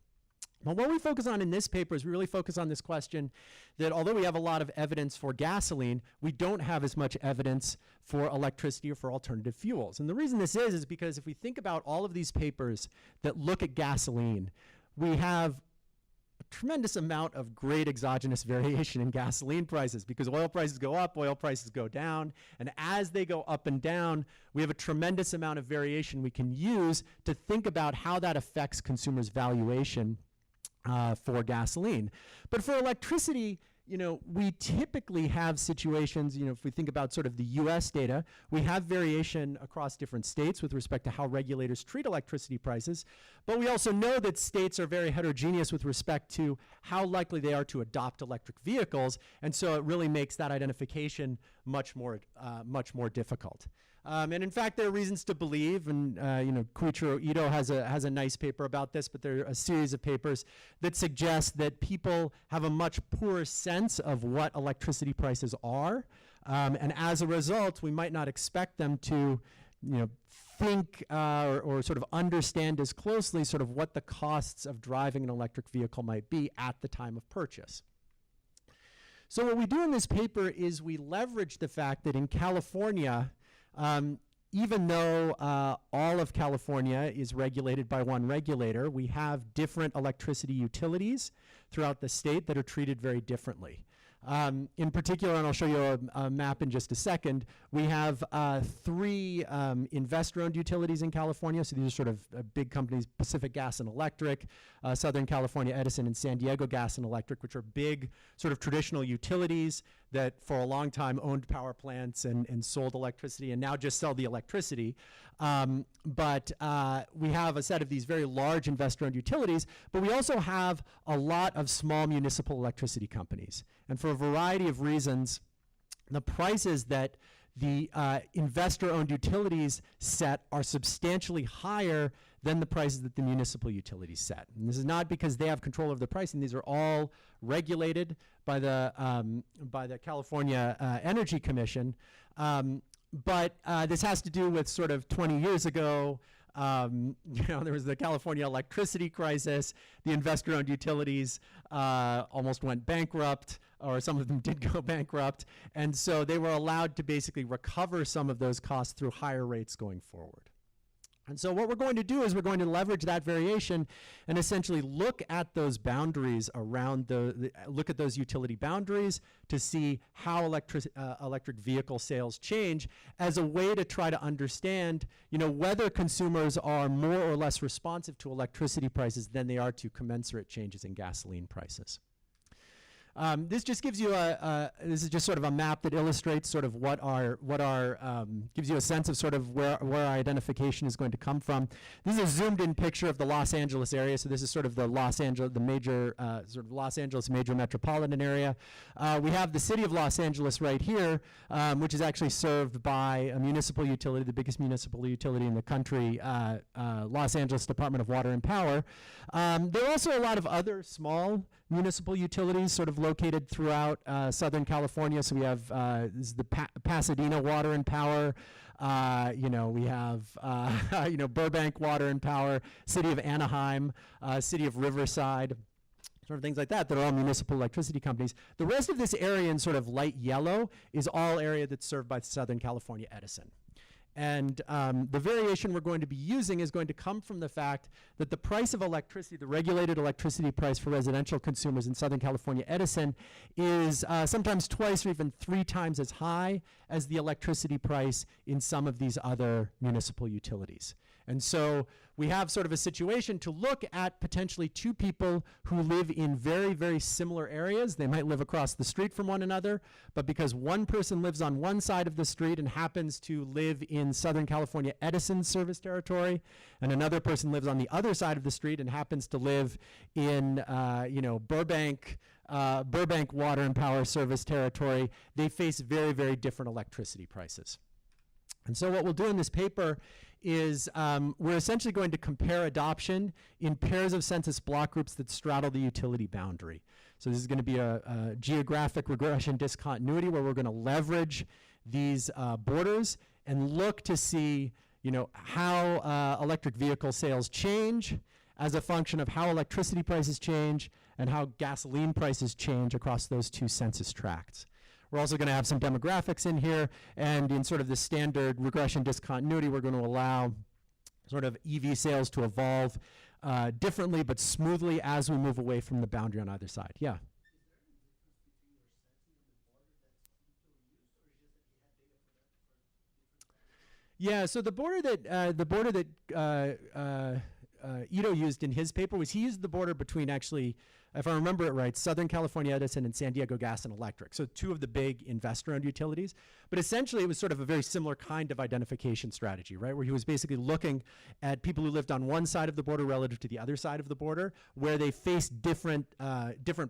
Well, what we focus on in this paper is we really focus on this question that although we have a lot of evidence for gasoline, we don't have as much evidence for electricity or for alternative fuels. And the reason this is because if we think about all of these papers that look at gasoline, we have a tremendous amount of great exogenous variation in gasoline prices because oil prices go up, oil prices go down, and as they go up and down, we have a tremendous amount of variation we can use to think about how that affects consumers' valuation for gasoline. But for electricity, you know, we typically have situations, you know, if we think about sort of the US data, we have variation across different states with respect to how regulators treat electricity prices, but we also know that states are very heterogeneous with respect to how likely they are to adopt electric vehicles, and so it really makes that identification much more difficult. And in fact, there are reasons to believe, and you know, Koichiro Ito has a nice paper about this, but there are a series of papers that suggest that people have a much poorer sense of what electricity prices are, and as a result, we might not expect them to, you know, think or sort of understand as closely sort of what the costs of driving an electric vehicle might be at the time of purchase. So what we do in this paper is we leverage the fact that in California, even though all of California is regulated by one regulator, we have different electricity utilities throughout the state that are treated very differently. In particular, and I'll show you a map in just a second, we have 3 investor-owned utilities in California. So these are sort of big companies, Pacific Gas and Electric, Southern California Edison, and San Diego Gas and Electric, which are big sort of traditional utilities that for a long time owned power plants and sold electricity and now just sell the electricity. But we have a set of these very large investor-owned utilities, but we also have a lot of small municipal electricity companies. And for a variety of reasons, the prices that the investor-owned utilities set are substantially higher than the prices that the municipal utilities set. And this is not because they have control over the pricing. These are all regulated by the California Energy Commission. But this has to do with sort of 20 years ago, you know, there was the California electricity crisis. The investor-owned utilities almost went bankrupt, or some of them did go bankrupt. And so they were allowed to basically recover some of those costs through higher rates going forward. And so what we're going to do is we're going to leverage that variation and essentially look at those boundaries around look at those utility boundaries to see how electric vehicle sales change as a way to try to understand, you know, whether consumers are more or less responsive to electricity prices than they are to commensurate changes in gasoline prices. This just gives you this is just sort of a map that illustrates sort of gives you a sense of sort of where our identification is going to come from. This is a zoomed in picture of the Los Angeles area. So this is sort of the Los Angeles major metropolitan area. We have the city of Los Angeles right here, which is actually served by a municipal utility, the biggest municipal utility in the country, Los Angeles Department of Water and Power. There are also a lot of other small municipal utilities sort of located throughout Southern California. So we have this is the Pasadena Water and Power. You know, we have you know, Burbank Water and Power, City of Anaheim, City of Riverside, sort of things like that are all municipal electricity companies. The rest of this area in sort of light yellow is all area that's served by Southern California Edison. And the variation we're going to be using is going to come from the fact that the price of electricity, the regulated electricity price for residential consumers in Southern California Edison is sometimes twice or even 3 times as high as the electricity price in some of these other municipal utilities. And so we have sort of a situation to look at potentially two people who live in very, very similar areas. They might live across the street from one another, but because one person lives on one side of the street and happens to live in Southern California Edison service territory, and another person lives on the other side of the street and happens to live in, Burbank Water and Power Service territory, they face very, very different electricity prices. And so what we'll do in this paper is we're essentially going to compare adoption in pairs of census block groups that straddle the utility boundary. So this is going to be a geographic regression discontinuity where we're going to leverage these borders and look to see, how electric vehicle sales change as a function of how electricity prices change and how gasoline prices change across those two census tracts. We're also going to have some demographics in here, and in sort of the standard regression discontinuity, we're going to allow sort of EV sales to evolve differently but smoothly as we move away from the boundary on either side. Yeah? Yeah, so the border that Ito used in his paper was he used the border between actually, if I remember it right, Southern California Edison and San Diego Gas and Electric. So two of the big investor-owned utilities. But essentially it was sort of a very similar kind of identification strategy, right? Where he was basically looking at people who lived on one side of the border relative to the other side of the border, where they faced different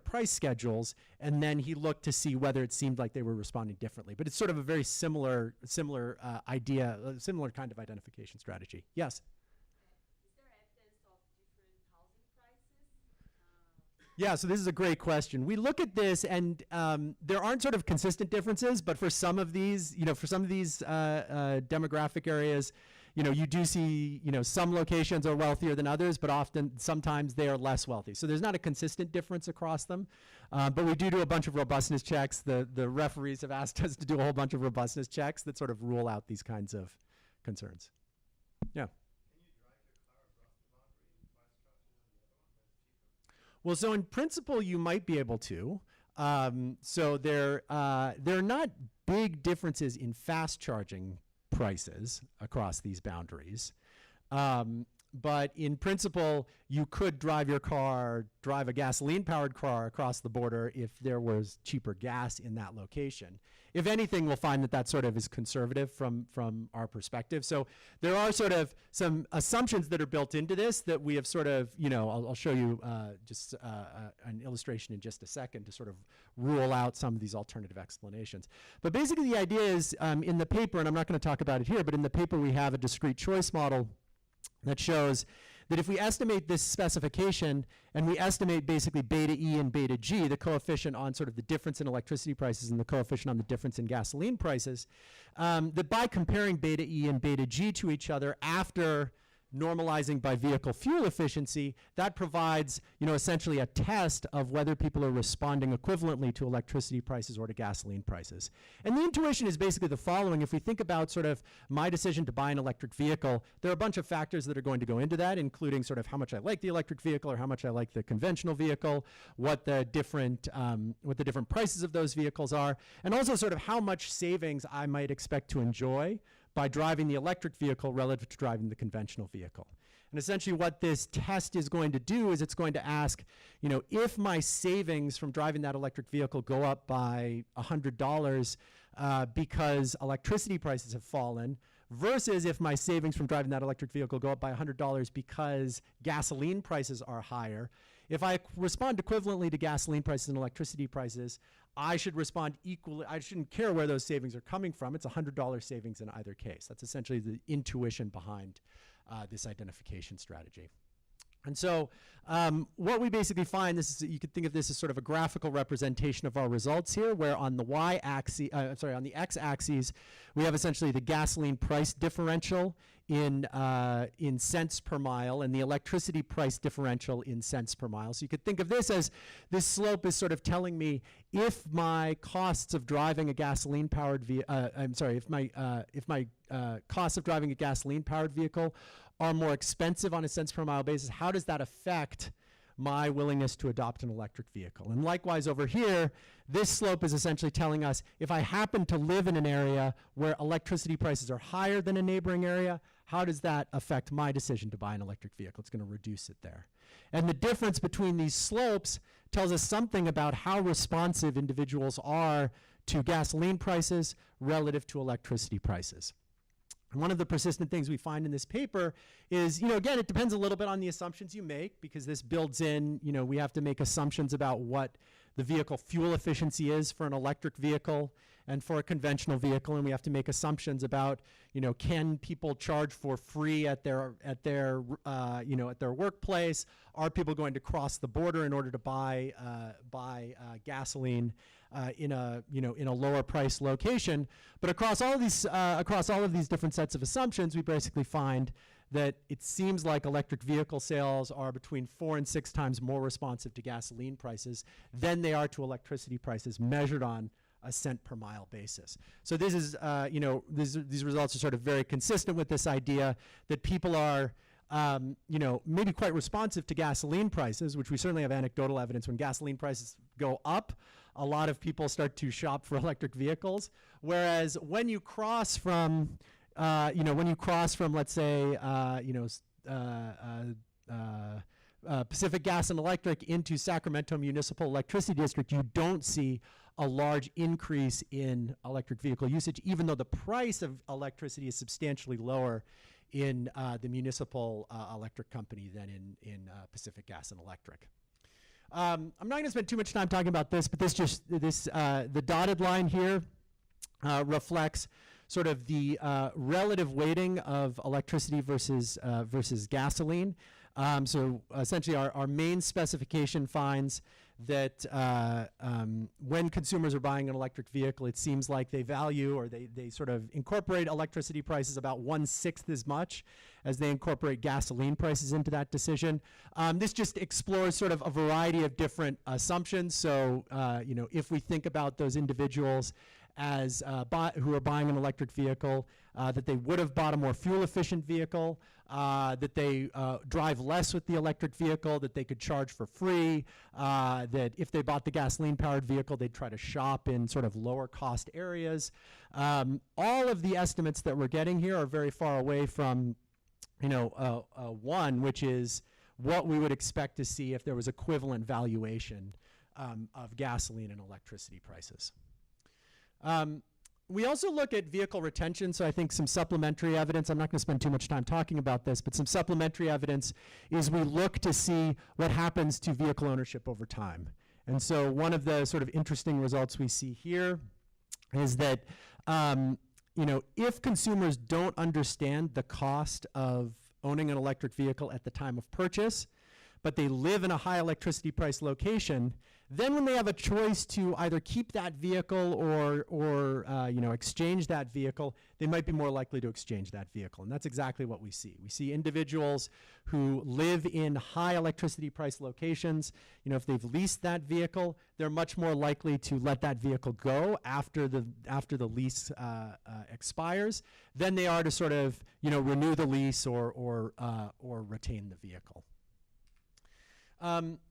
price schedules, and then he looked to see whether it seemed like they were responding differently. But it's sort of a very similar idea, a similar kind of identification strategy. Yes? Yeah, so this is a great question. We look at this, and there aren't sort of consistent differences, but for some of these, demographic areas, you do see, some locations are wealthier than others, but sometimes they are less wealthy. So there's not a consistent difference across them, but we do a bunch of robustness checks. The referees have asked us to do a whole bunch of robustness checks that sort of rule out these kinds of concerns. Yeah. Well, so in principle, you might be able to. So there are not big differences in fast charging prices across these boundaries. But in principle, you could drive a gasoline-powered car across the border if there was cheaper gas in that location. If anything, we'll find that sort of is conservative from our perspective. So there are sort of some assumptions that are built into this that we have sort of, I'll show you just an illustration in just a second to sort of rule out some of these alternative explanations. But basically the idea is in the paper, and I'm not going to talk about it here, but in the paper we have a discrete choice model that shows that if we estimate this specification and we estimate basically beta E and beta G, the coefficient on sort of the difference in electricity prices and the coefficient on the difference in gasoline prices, that by comparing beta E and beta G to each other after normalizing by vehicle fuel efficiency, that provides, essentially a test of whether people are responding equivalently to electricity prices or to gasoline prices. And the intuition is basically the following. If we think about sort of my decision to buy an electric vehicle, there are a bunch of factors that are going to go into that, including sort of how much I like the electric vehicle or how much I like the conventional vehicle, what the different prices of those vehicles are, and also sort of how much savings I might expect to enjoy by driving the electric vehicle relative to driving the conventional vehicle. And essentially what this test is going to do is it's going to ask, if my savings from driving that electric vehicle go up by $100 because electricity prices have fallen, versus if my savings from driving that electric vehicle go up by $100 because gasoline prices are higher. If I respond equivalently to gasoline prices and electricity prices, I should respond equally. I shouldn't care where those savings are coming from. It's $100 savings in either case. That's essentially the intuition behind this identification strategy. And so what we basically find, you could think of this as sort of a graphical representation of our results here, where on the y-axis, on the x-axis, we have essentially the gasoline price differential in cents per mile and the electricity price differential in cents per mile. So you could think of this as, this slope is sort of telling me if my costs of driving a gasoline-powered if my costs of driving a gasoline-powered vehicle are more expensive on a cents per mile basis, how does that affect my willingness to adopt an electric vehicle. And likewise over here, this slope is essentially telling us if I happen to live in an area where electricity prices are higher than a neighboring area, how does that affect my decision to buy an electric vehicle? It's going to reduce it there. And the difference between these slopes tells us something about how responsive individuals are to gasoline prices relative to electricity prices. And one of the persistent things we find in this paper is, again, it depends a little bit on the assumptions you make, because this builds in, we have to make assumptions about what the vehicle fuel efficiency is for an electric vehicle and for a conventional vehicle, and we have to make assumptions about, can people charge for free at their workplace? Are people going to cross the border in order to buy gasoline in a lower price location? But across all of these different sets of assumptions, we basically find that it seems like electric vehicle sales are between 4 and 6 times more responsive to gasoline prices than they are to electricity prices measured on a cent per mile basis. So this is, these results are sort of very consistent with this idea that people are, maybe quite responsive to gasoline prices, which we certainly have anecdotal evidence. When gasoline prices go up, a lot of people start to shop for electric vehicles. Whereas when you cross from, let's say, Pacific Gas and Electric into Sacramento Municipal Electricity District, you don't see a large increase in electric vehicle usage, even though the price of electricity is substantially lower in the municipal electric company than in Pacific Gas and Electric. I'm not going to spend too much time talking about this, but the dotted line here reflects sort of the relative weighting of electricity versus gasoline. So essentially our main specification finds that when consumers are buying an electric vehicle, it seems like they value, or they sort of incorporate electricity prices about 1/6 as much as they incorporate gasoline prices into that decision. This just explores sort of a variety of different assumptions. So, if we think about those individuals as who are buying an electric vehicle, that they would have bought a more fuel-efficient vehicle, that they drive less with the electric vehicle, that they could charge for free, that if they bought the gasoline-powered vehicle, they'd try to shop in sort of lower-cost areas. All of the estimates that we're getting here are very far away from, one, which is what we would expect to see if there was equivalent valuation of gasoline and electricity prices. We also look at vehicle retention, so I think some supplementary evidence, I'm not going to spend too much time talking about this, but some supplementary evidence is we look to see what happens to vehicle ownership over time. And so one of the sort of interesting results we see here is that, if consumers don't understand the cost of owning an electric vehicle at the time of purchase, but they live in a high electricity price location, then when they have a choice to either keep that vehicle or exchange that vehicle, they might be more likely to exchange that vehicle. And that's exactly what we see. We see individuals who live in high electricity price locations. If they've leased that vehicle, they're much more likely to let that vehicle go after the lease expires than they are to sort of renew the lease or retain the vehicle.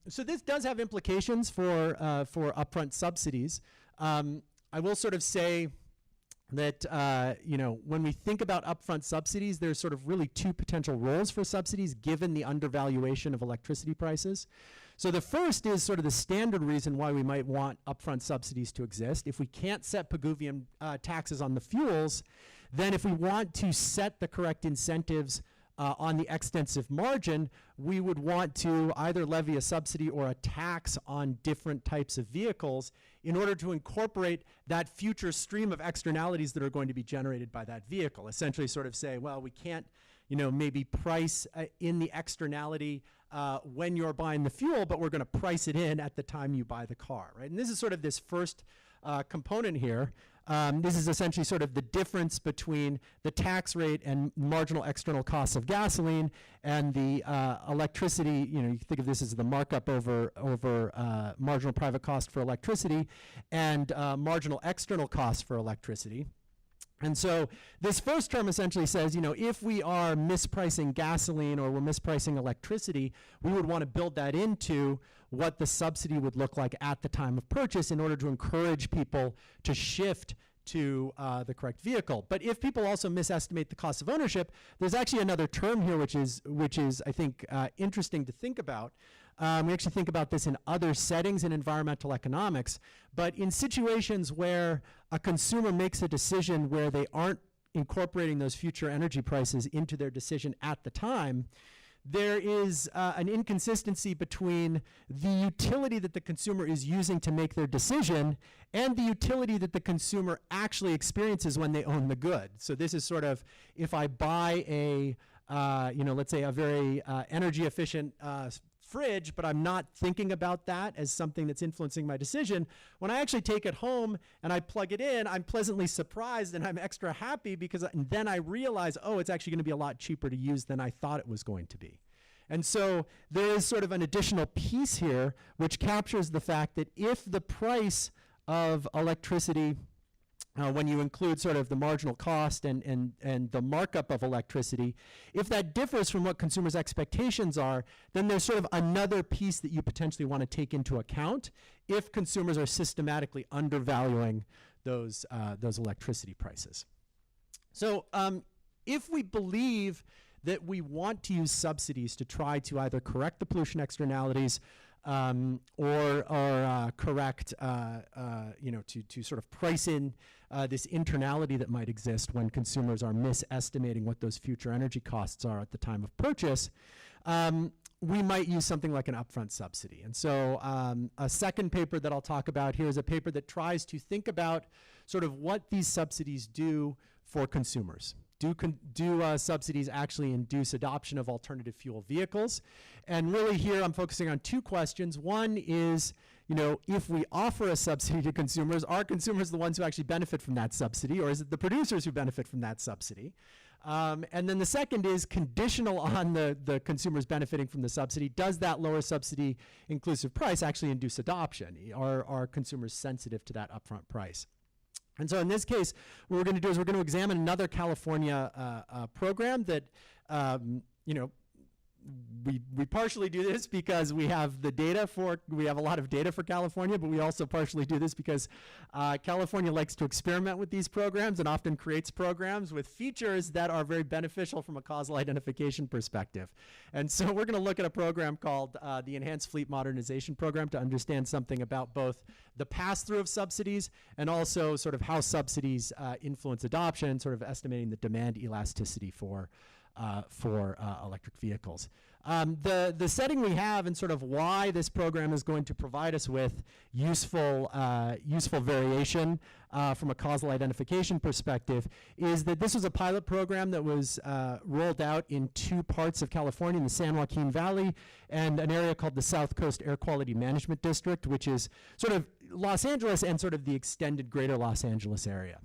So this does have implications for upfront subsidies. I will sort of say that when we think about upfront subsidies, there's sort of really 2 potential roles for subsidies given the undervaluation of electricity prices. So the first is sort of the standard reason why we might want upfront subsidies to exist. If we can't set Pigouvian taxes on the fuels, then if we want to set the correct incentives on the extensive margin, we would want to either levy a subsidy or a tax on different types of vehicles in order to incorporate that future stream of externalities that are going to be generated by that vehicle. Essentially sort of say, well, we can't, maybe price in the externality when you're buying the fuel, but we're going to price it in at the time you buy the car, right? And this is sort of this first component here. This is essentially sort of the difference between the tax rate and marginal external costs of gasoline and the electricity. You can think of this as the markup over marginal private cost for electricity and marginal external cost for electricity. And so this first term essentially says, you know, if we are mispricing gasoline or we're mispricing electricity, we would want to build that into what the subsidy would look like at the time of purchase in order to encourage people to shift to the correct vehicle. But if people also misestimate the cost of ownership, there's actually another term here which is I think interesting to think about. We actually think about this in other settings in environmental economics, but in situations where a consumer makes a decision where they aren't incorporating those future energy prices into their decision at the time, there is an inconsistency between the utility that the consumer is using to make their decision and the utility that the consumer actually experiences when they own the good. So this is sort of, if I buy a, let's say a very energy efficient fridge, but I'm not thinking about that as something that's influencing my decision, when I actually take it home and I plug it in, I'm pleasantly surprised and I'm extra happy because then I realize, oh, it's actually going to be a lot cheaper to use than I thought it was going to be. And so there is sort of an additional piece here which captures the fact that if the price of electricity, when you include sort of the marginal cost and the markup of electricity, if that differs from what consumers' expectations are, then there's sort of another piece that you potentially want to take into account if consumers are systematically undervaluing those electricity prices. So if we believe that we want to use subsidies to try to either correct the pollution externalities or correct, to sort of price in this internality that might exist when consumers are misestimating what those future energy costs are at the time of purchase, we might use something like an upfront subsidy. And so a second paper that I'll talk about here is a paper that tries to think about sort of what these subsidies do for consumers. Do subsidies actually induce adoption of alternative fuel vehicles? And really here I'm focusing on two questions. One is, if we offer a subsidy to consumers, are consumers the ones who actually benefit from that subsidy, or is it the producers who benefit from that subsidy? And then the second is conditional on the consumers benefiting from the subsidy. Does that lower subsidy inclusive price actually induce adoption? Are consumers sensitive to that upfront price? And so in this case, what we're going to do is we're going to examine another California program that, we partially do this because we have a lot of data for California, but we also partially do this because California likes to experiment with these programs and often creates programs with features that are very beneficial from a causal identification perspective. And so we're going to look at a program called the Enhanced Fleet Modernization Program to understand something about both the pass-through of subsidies and also sort of how subsidies influence adoption, sort of estimating the demand elasticity for electric vehicles. The setting we have and sort of why this program is going to provide us with useful variation from a causal identification perspective is that this was a pilot program that was rolled out in two parts of California, in the San Joaquin Valley and an area called the South Coast Air Quality Management District, which is sort of Los Angeles and sort of the extended greater Los Angeles area.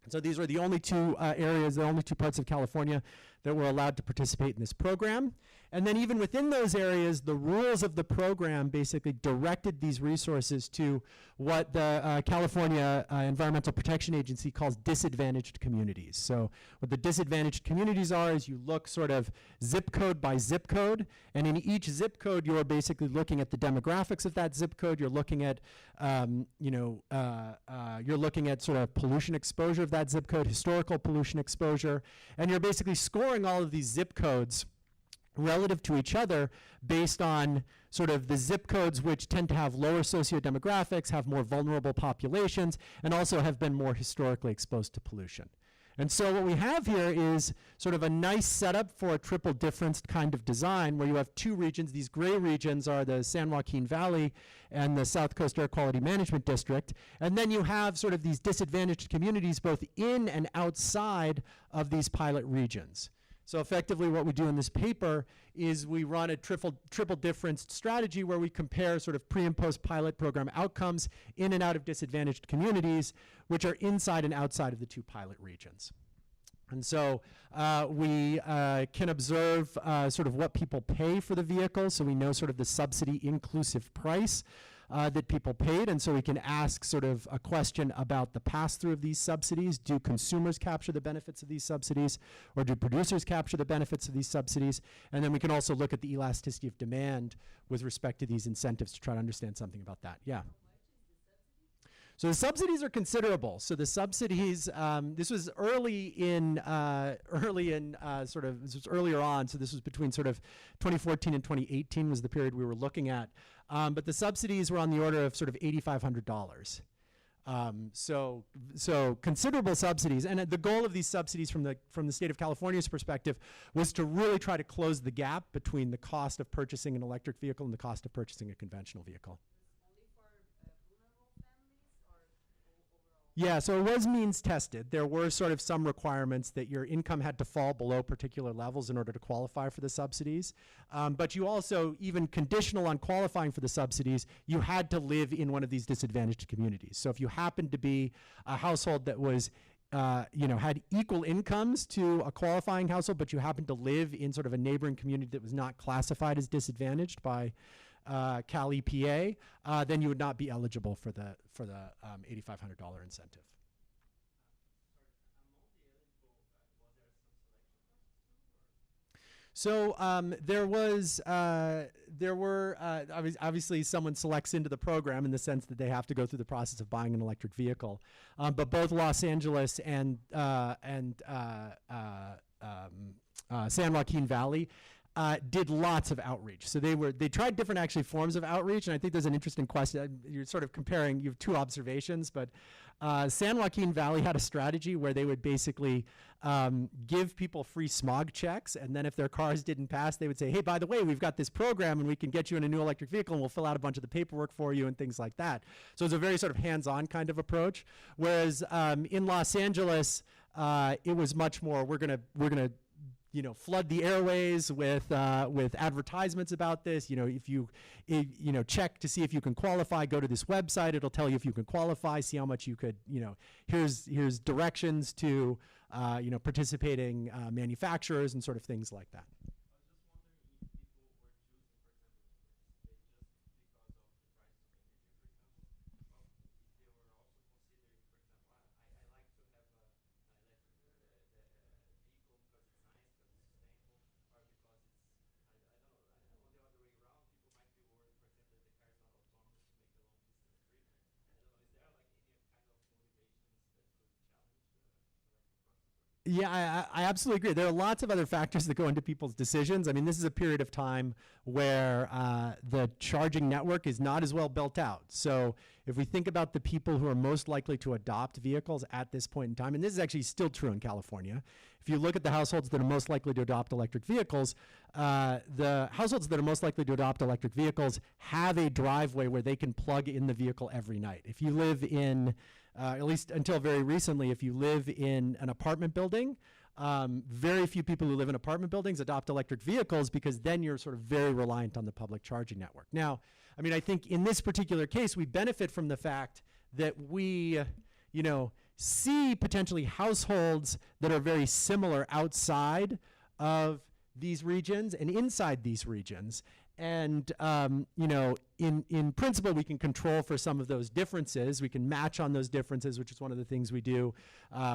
So these were the only two areas, the only two parts of California that were allowed to participate in this program. And then even within those areas, the rules of the program basically directed these resources to what the California Environmental Protection Agency calls disadvantaged communities. So what the disadvantaged communities are is you look sort of zip code by zip code, and in each zip code you're basically looking at the demographics of that zip code, you're looking at you're looking at sort of pollution exposure of that zip code, historical pollution exposure, and you're basically scoring all of these zip codes relative to each other based on sort of the zip codes which tend to have lower sociodemographics, have more vulnerable populations, and also have been more historically exposed to pollution. And so what we have here is sort of a nice setup for a triple difference kind of design where you have two regions. These gray regions are the San Joaquin Valley and the South Coast Air Quality Management District. And then you have sort of these disadvantaged communities both in and outside of these pilot regions. So effectively what we do in this paper is we run a triple difference strategy where we compare sort of pre and post pilot program outcomes in and out of disadvantaged communities, which are inside and outside of the two pilot regions. And so we can observe sort of what people pay for the vehicle, so we know sort of the subsidy inclusive price that people paid, and so we can ask sort of a question about the pass-through of these subsidies. Do consumers capture the benefits of these subsidies, or do producers capture the benefits of these subsidies? And then we can also look at the elasticity of demand with respect to these incentives to try to understand something about that. Yeah. So the subsidies are considerable. So the subsidies, this was earlier on. So this was between sort of 2014 and 2018 was the period we were looking at. But the subsidies were on the order of sort of $8,500. So considerable subsidies, and the goal of these subsidies from the state of California's perspective was to really try to close the gap between the cost of purchasing an electric vehicle and the cost of purchasing a conventional vehicle. Yeah, so it was means tested. There were sort of some requirements that your income had to fall below particular levels in order to qualify for the subsidies. But you also, even conditional on qualifying for the subsidies, you had to live in one of these disadvantaged communities. So if you happened to be a household that was, had equal incomes to a qualifying household, but you happened to live in sort of a neighboring community that was not classified as disadvantaged by Cal EPA, then you would not be eligible for the $8,500 incentive. So there were obviously someone selects into the program in the sense that they have to go through the process of buying an electric vehicle, but both Los Angeles and San Joaquin Valley did lots of outreach. So they tried different actually forms of outreach, and I think there's an interesting question. You're sort of comparing, you have two observations, but San Joaquin Valley had a strategy where they would basically give people free smog checks, and then if their cars didn't pass, they would say, hey, by the way, we've got this program and we can get you in a new electric vehicle and we'll fill out a bunch of the paperwork for you and things like that. So it's a very sort of hands-on kind of approach. Whereas in Los Angeles, it was much more, we're gonna flood the airways with advertisements about this. If you check to see if you can qualify, go to this website. It'll tell you if you can qualify. See how much you could. Here's directions to participating manufacturers and sort of things like that. Yeah, I absolutely agree. There are lots of other factors that go into people's decisions. I mean, this is a period of time where the charging network is not as well built out. So if we think about the people who are most likely to adopt vehicles at this point in time, and this is actually still true in California, if you look at the households that are most likely to adopt electric vehicles, the households that are most likely to adopt electric vehicles have a driveway where they can plug in the vehicle every night. If you live in at least until very recently, if you live in an apartment building, very few people who live in apartment buildings adopt electric vehicles because then you're sort of very reliant on the public charging network. Now, I mean, I think in this particular case, we benefit from the fact that we, see potentially households that are very similar outside of these regions and inside these regions. And, in principle, we can control for some of those differences. We can match on those differences, which is one of the things we do.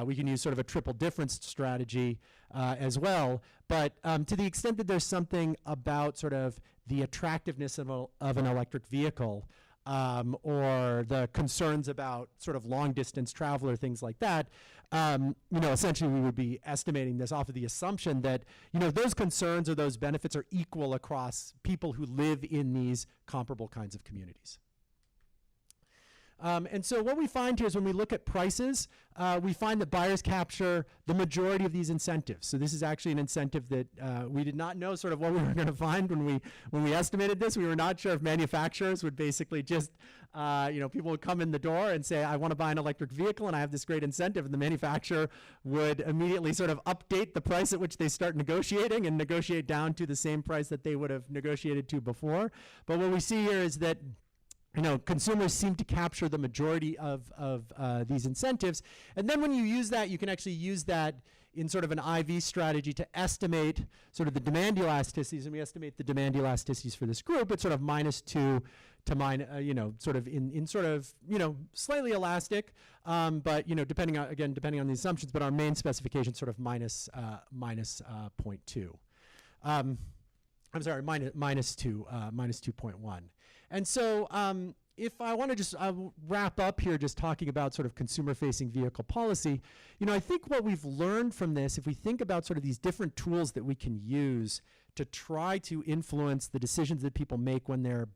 We can use sort of a triple difference strategy as well. But to the extent that there's something about sort of the attractiveness of an electric vehicle or the concerns about sort of long distance travel or things like that, essentially we would be estimating this off of the assumption that, those concerns or those benefits are equal across people who live in these comparable kinds of communities. And so what we find here is when we look at prices, we find that buyers capture the majority of these incentives. So this is actually an incentive that we did not know sort of what we were going to find when we estimated this. We were not sure if manufacturers would basically just, people would come in the door and say, I want to buy an electric vehicle and I have this great incentive, and the manufacturer would immediately sort of update the price at which they start negotiating and negotiate down to the same price that they would have negotiated to before. But what we see here is that consumers seem to capture the majority of these incentives. And then when you use that, you can actually use that in sort of an IV strategy to estimate sort of the demand elasticities. And we estimate the demand elasticities for this group at sort of -2 sort of in sort of, slightly elastic, but, depending on the assumptions, but our main specification sort of minus 0.2. I'm sorry, minus 2.1. And so if I want to just wrap up here just talking about sort of consumer-facing vehicle policy, I think what we've learned from this, if we think about sort of these different tools that we can use to try to influence the decisions that people make when they're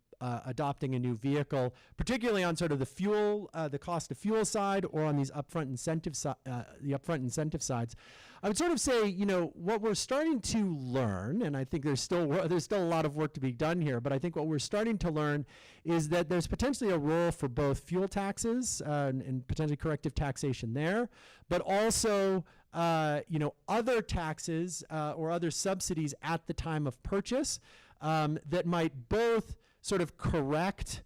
adopting a new vehicle, particularly on sort of the fuel, the cost of fuel side, or on these upfront incentive sides, I would sort of say, what we're starting to learn, and I think there's still a lot of work to be done here, but I think what we're starting to learn is that there's potentially a role for both fuel taxes and potentially corrective taxation there, but also other taxes or other subsidies at the time of purchase that might both sort of correct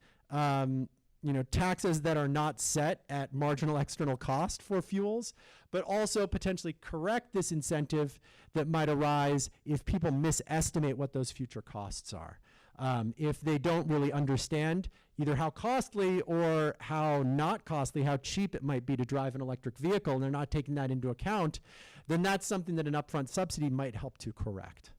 taxes that are not set at marginal external cost for fuels, but also potentially correct this incentive that might arise if people misestimate what those future costs are. If they don't really understand either how costly or how not costly, how cheap it might be to drive an electric vehicle, and they're not taking that into account, then that's something that an upfront subsidy might help to correct.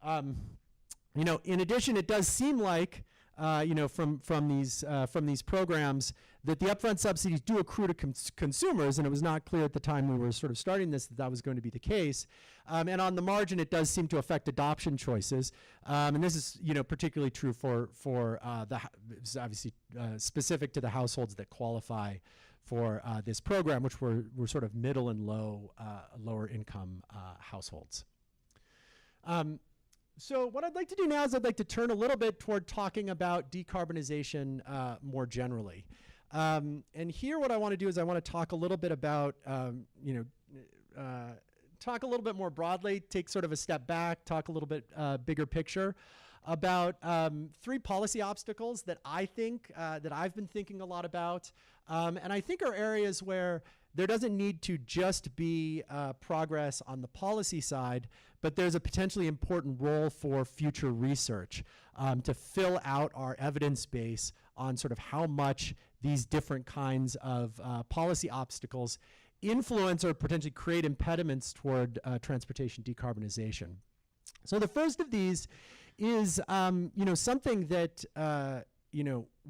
In addition, it does seem like from these programs that the upfront subsidies do accrue to consumers, and it was not clear at the time we were sort of starting this that was going to be the case. And on the margin, it does seem to affect adoption choices, and this is particularly true for it's obviously specific to the households that qualify for this program, which were sort of middle and lower income households. So what I'd like to do now is I'd like to turn a little bit toward talking about decarbonization more generally. And here what I want to do is I want to talk a little bit about, talk a little bit more broadly, take sort of a step back, talk a little bit bigger picture about 3 policy obstacles that I think, that I've been thinking a lot about, and I think are areas where there doesn't need to just be progress on the policy side, but there's a potentially important role for future research to fill out our evidence base on sort of how much these different kinds of policy obstacles influence or potentially create impediments toward transportation decarbonization. So the first of these is something that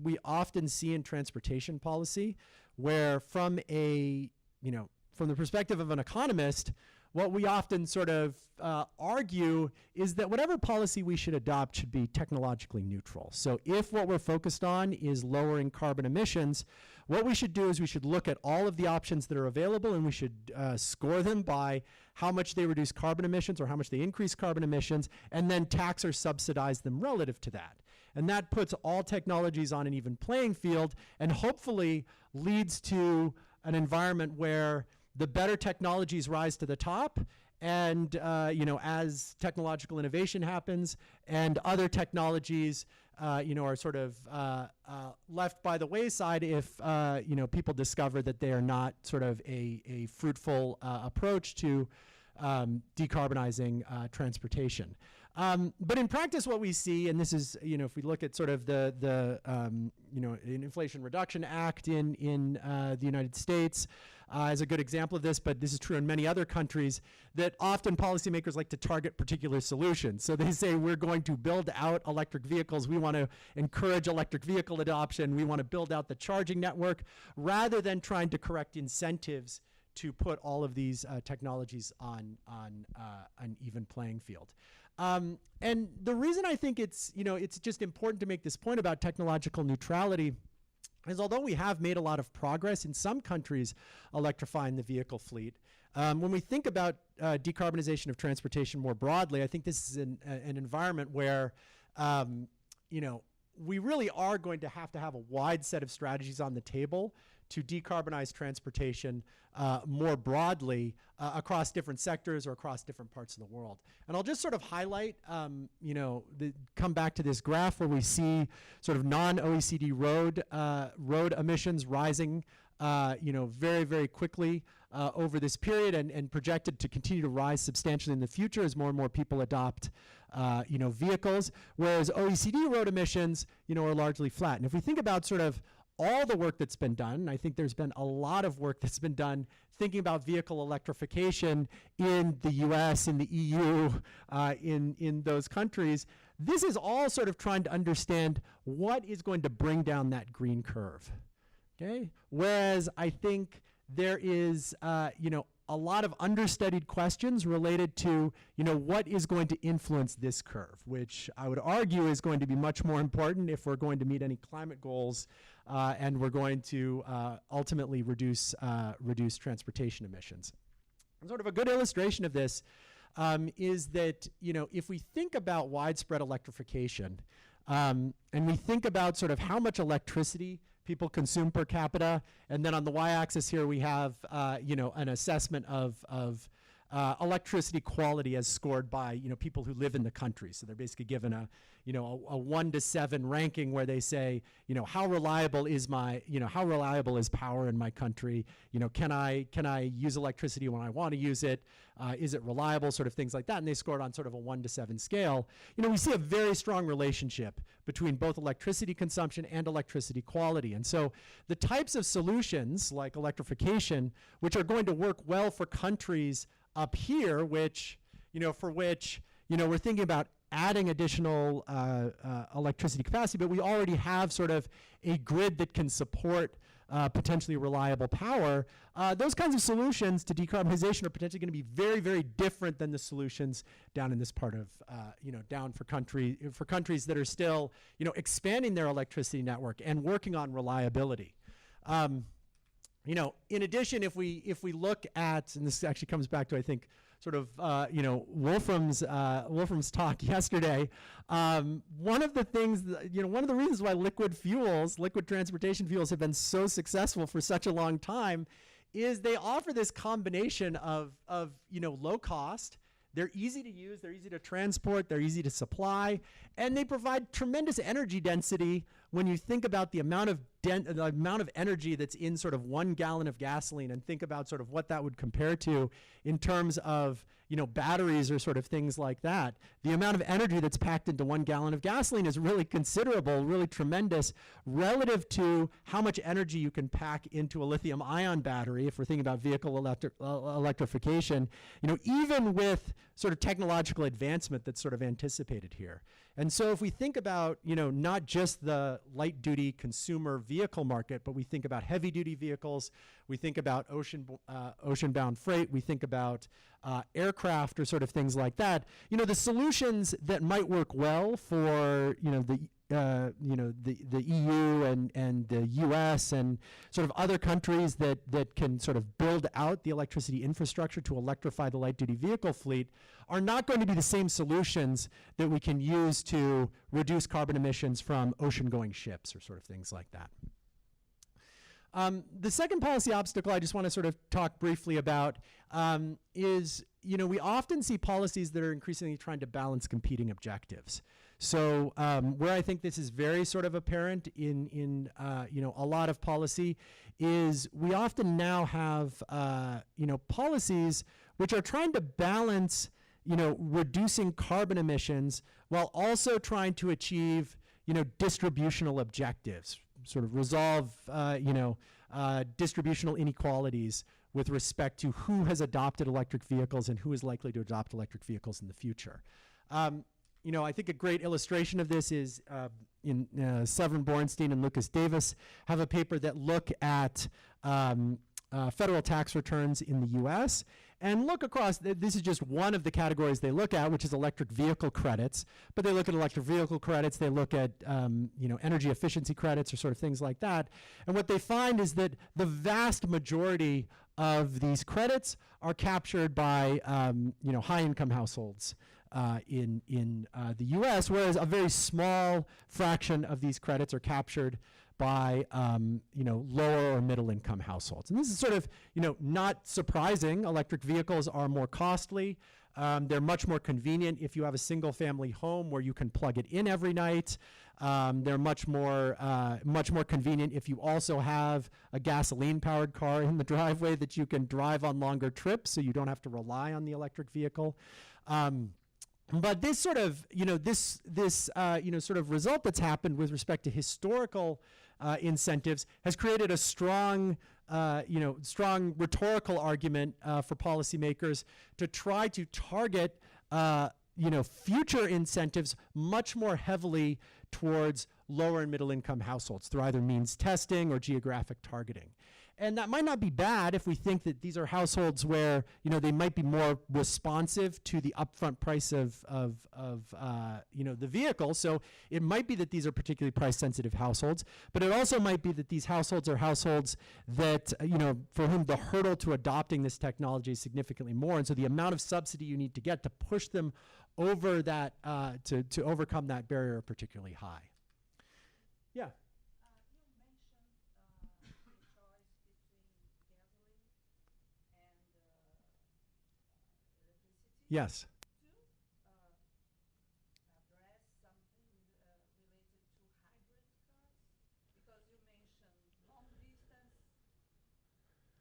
we often see in transportation policy, where from the perspective of an economist, what we often sort of argue is that whatever policy we should adopt should be technologically neutral. So if what we're focused on is lowering carbon emissions, what we should do is we should look at all of the options that are available, and we should score them by how much they reduce carbon emissions or how much they increase carbon emissions, and then tax or subsidize them relative to that. And that puts all technologies on an even playing field and hopefully leads to an environment where the better technologies rise to the top, and as technological innovation happens and other technologies are sort of left by the wayside if people discover that they are not sort of a fruitful approach to decarbonizing transportation. But in practice, what we see, and this is, if we look at sort of the Inflation Reduction Act in the United States as a good example of this, but this is true in many other countries, that often policymakers like to target particular solutions. So they say, we're going to build out electric vehicles. We want to encourage electric vehicle adoption. We want to build out the charging network, rather than trying to correct incentives to put all of these technologies on an even playing field. And the reason I think it's just important to make this point about technological neutrality is, although we have made a lot of progress in some countries electrifying the vehicle fleet, when we think about decarbonization of transportation more broadly, I think this is an environment where we really are going to have a wide set of strategies on the table to decarbonize transportation more broadly across different sectors or across different parts of the world. And I'll just sort of highlight, come back to this graph where we see sort of non-OECD road emissions rising, very, very quickly over this period, and projected to continue to rise substantially in the future as more and more people adopt vehicles, whereas OECD road emissions, are largely flat. And if we think about sort of all the work that's been done, I think there's been a lot of work that's been done thinking about vehicle electrification in the US, in the EU, in those countries. This is all sort of trying to understand what is going to bring down that green curve. Okay? Whereas I think there is, a lot of understudied questions related to, what is going to influence this curve, which I would argue is going to be much more important if we're going to meet any climate goals and we're going to ultimately reduce transportation emissions. And sort of a good illustration of this is that, if we think about widespread electrification and we think about sort of how much electricity people consume per capita, and then on the y-axis here we have an assessment of electricity quality as scored by people who live in the country. So they're basically given a 1 to 7 ranking where they say how reliable is power in my country? Can I use electricity when I want to use it? Is it reliable? Sort of things like that. And they scored on sort of a 1 to 7 scale. We see a very strong relationship between both electricity consumption and electricity quality. And so the types of solutions like electrification, which are going to work well for countries up here, which we're thinking about adding additional electricity capacity, but we already have sort of a grid that can support potentially reliable power. Those kinds of solutions to decarbonization are potentially going to be very, very different than the solutions down in this part of, down for countries that are still, expanding their electricity network and working on reliability. In addition, if we look at, and this actually comes back to, I think, sort of, Wolfram's talk yesterday, one of the things, one of the reasons why liquid transportation fuels have been so successful for such a long time is they offer this combination of low cost. They're easy to use, they're easy to transport, they're easy to supply, and they provide tremendous energy density when you think about the amount of energy that's in sort of 1 gallon of gasoline, and think about sort of what that would compare to in terms of batteries or sort of things like that. The amount of energy that's packed into 1 gallon of gasoline is really considerable, really tremendous relative to how much energy you can pack into a lithium-ion battery if we're thinking about vehicle electrification, even with sort of technological advancement that's sort of anticipated here. And so if we think about, not just the light-duty consumer vehicle market, but we think about heavy-duty vehicles, we think about ocean-bound freight, we think about aircraft or sort of things like that, the solutions that might work well for, the EU and the US and sort of other countries that can sort of build out the electricity infrastructure to electrify the light-duty vehicle fleet are not going to be the same solutions that we can use to reduce carbon emissions from ocean-going ships or sort of things like that. The second policy obstacle I just want to sort of talk briefly about is, we often see policies that are increasingly trying to balance competing objectives. So where I think this is very sort of apparent in a lot of policy is we often now have policies which are trying to balance reducing carbon emissions while also trying to achieve distributional objectives, sort of resolve distributional inequalities with respect to who has adopted electric vehicles and who is likely to adopt electric vehicles in the future. I think a great illustration of this is Severin Borenstein and Lucas Davis have a paper that look at federal tax returns in the US and look across, this is just one of the categories they look at, which is electric vehicle credits, but they look at electric vehicle credits, they look at energy efficiency credits or sort of things like that, and what they find is that the vast majority of these credits are captured by high-income households in the US, whereas a very small fraction of these credits are captured by lower or middle income households. And this is sort of not surprising. Electric vehicles are more costly. They're much more convenient if you have a single family home where you can plug it in every night. They're much more convenient if you also have a gasoline powered car in the driveway that you can drive on longer trips so you don't have to rely on the electric vehicle. But this sort of, sort of result that's happened with respect to historical incentives has created a strong, strong rhetorical argument for policymakers to try to target, future incentives much more heavily towards lower and middle income households through either means testing or geographic targeting. And that might not be bad if we think that these are households where, they might be more responsive to the upfront price of the vehicle. So it might be that these are particularly price sensitive households, but it also might be that these households are households that, for whom the hurdle to adopting this technology is significantly more. And so the amount of subsidy you need to get to push them over that, to overcome that barrier are particularly high. Yeah. Yes. Address something related to hybrid cars, because you mentioned long distance,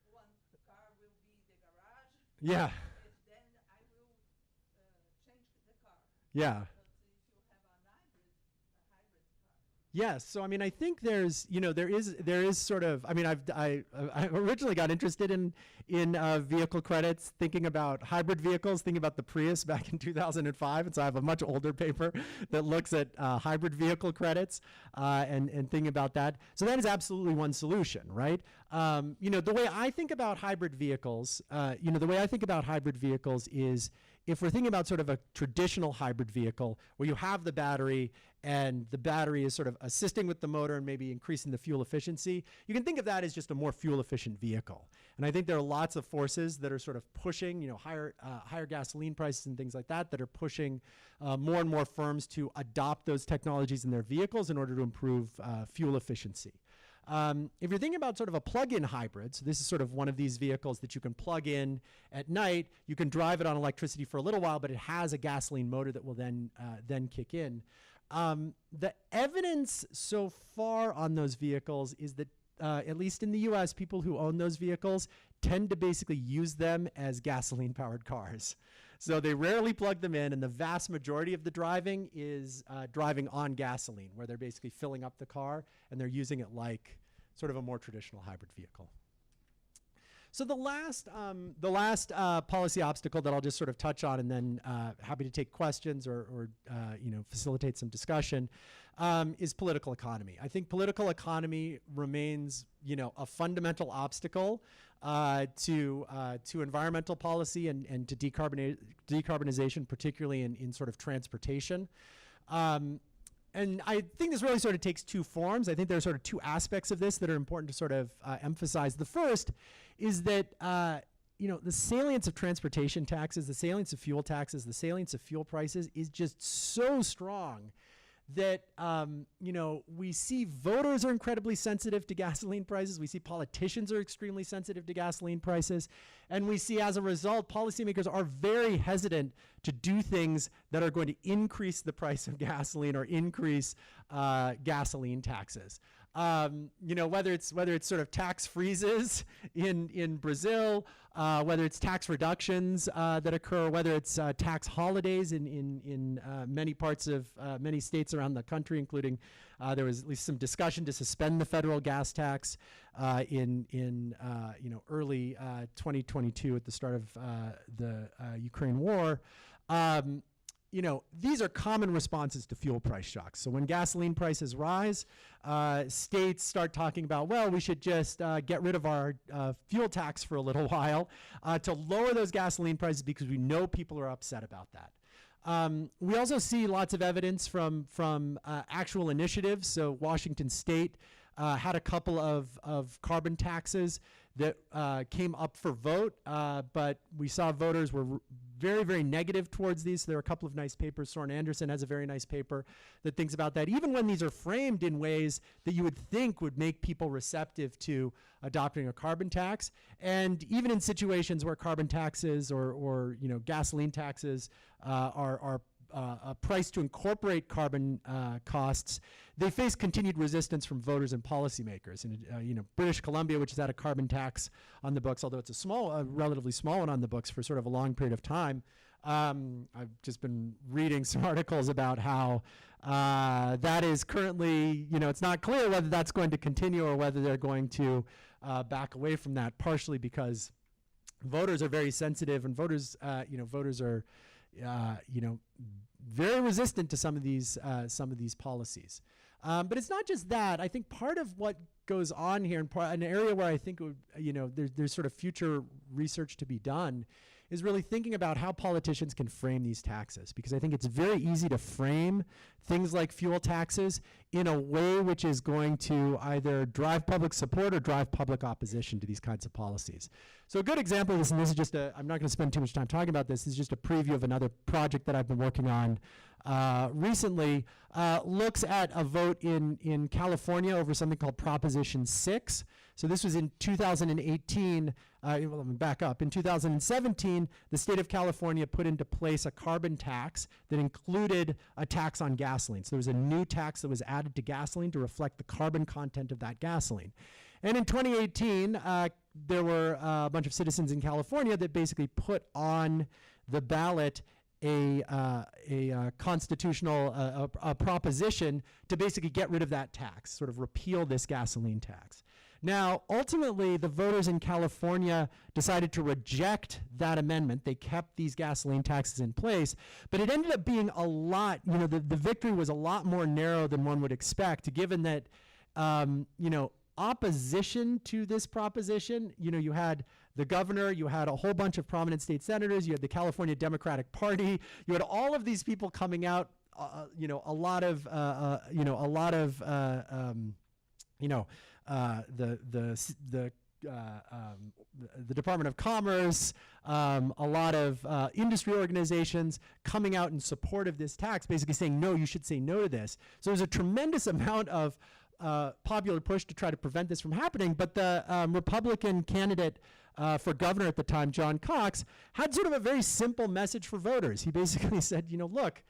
one car will be the garage. Yeah. And then I will change the car. Yeah. But if you have a hybrid car. Yes. So, I mean, I think there's, there is sort of, I mean, I originally got interested in vehicle credits, thinking about hybrid vehicles, thinking about the Prius back in 2005. And so I have a much older paper that looks at hybrid vehicle credits and thinking about that. So that is absolutely one solution, right? The way I think about hybrid vehicles, is if we're thinking about sort of a traditional hybrid vehicle where you have the battery and the battery is sort of assisting with the motor and maybe increasing the fuel efficiency, you can think of that as just a more fuel efficient vehicle. And I think there are lots of forces that are sort of pushing, higher gasoline prices and things like that are pushing more and more firms to adopt those technologies in their vehicles in order to improve fuel efficiency. If you're thinking about sort of a plug-in hybrid, so this is sort of one of these vehicles that you can plug in at night, you can drive it on electricity for a little while, but it has a gasoline motor that will then kick in. The evidence so far on those vehicles is that, at least in the US, people who own those vehicles tend to basically use them as gasoline-powered cars. So they rarely plug them in, and the vast majority of the driving is driving on gasoline, where they're basically filling up the car and they're using it like sort of a more traditional hybrid vehicle. So the last policy obstacle that I'll just sort of touch on, and then happy to take questions or facilitate some discussion, is political economy. I think political economy remains a fundamental obstacle to environmental policy and to decarbonization, particularly in sort of transportation. And I think this really sort of takes two forms. I think there are sort of two aspects of this that are important to sort of emphasize. The first is that the salience of transportation taxes, the salience of fuel taxes, the salience of fuel prices is just so strong that we see voters are incredibly sensitive to gasoline prices. We see politicians are extremely sensitive to gasoline prices. And we see, as a result, policymakers are very hesitant to do things that are going to increase the price of gasoline or increase gasoline taxes. Whether it's sort of tax freezes in Brazil, whether it's tax reductions that occur, whether it's tax holidays in many parts of many states around the country, including there was at least some discussion to suspend the federal gas tax in early 2022 at the start of the Ukraine war. These are common responses to fuel price shocks. So when gasoline prices rise, states start talking about, well, we should just get rid of our fuel tax for a little while to lower those gasoline prices because we know people are upset about that. We also see lots of evidence from actual initiatives. So Washington State had a couple of carbon taxes that came up for vote, but we saw voters were very, very negative towards these. So there are a couple of nice papers. Soren Anderson has a very nice paper that thinks about that, even when these are framed in ways that you would think would make people receptive to adopting a carbon tax. And even in situations where carbon taxes or gasoline taxes are a price to incorporate carbon costs, they face continued resistance from voters and policymakers. And British Columbia, which has had a carbon tax on the books, although it's a relatively small one on the books for sort of a long period of time, I've just been reading some articles about how that is currently, it's not clear whether that's going to continue or whether they're going to back away from that, partially because voters are very sensitive, and voters are, very resistant to some of these policies. But it's not just that. I think part of what goes on here, and an area where I think there's sort of future research to be done, is really thinking about how politicians can frame these taxes, because I think it's very easy to frame things like fuel taxes in a way which is going to either drive public support or drive public opposition to these kinds of policies. So a good example of this, and this is just I'm not going to spend too much time talking about this is just a preview of another project that I've been working on recently, looks at a vote in California over something called Proposition 6. So this was in 2018. Let me back up. In 2017, the state of California put into place a carbon tax that included a tax on gasoline. So there was a new tax that was added to gasoline to reflect the carbon content of that gasoline. And in 2018, there were a bunch of citizens in California that basically put on the ballot a constitutional proposition to basically get rid of that tax, sort of repeal this gasoline tax. Now, ultimately, the voters in California decided to reject that amendment. They kept these gasoline taxes in place, but it ended up being a lot, the victory was a lot more narrow than one would expect, given that, opposition to this proposition, you had the governor, you had a whole bunch of prominent state senators, you had the California Democratic Party, you had all of these people coming out, a lot of the Department of Commerce, a lot of industry organizations coming out in support of this tax, basically saying, no, you should say no to this. So there's a tremendous amount of popular push to try to prevent this from happening, but the Republican candidate for governor at the time, John Cox, had sort of a very simple message for voters. He basically said, look,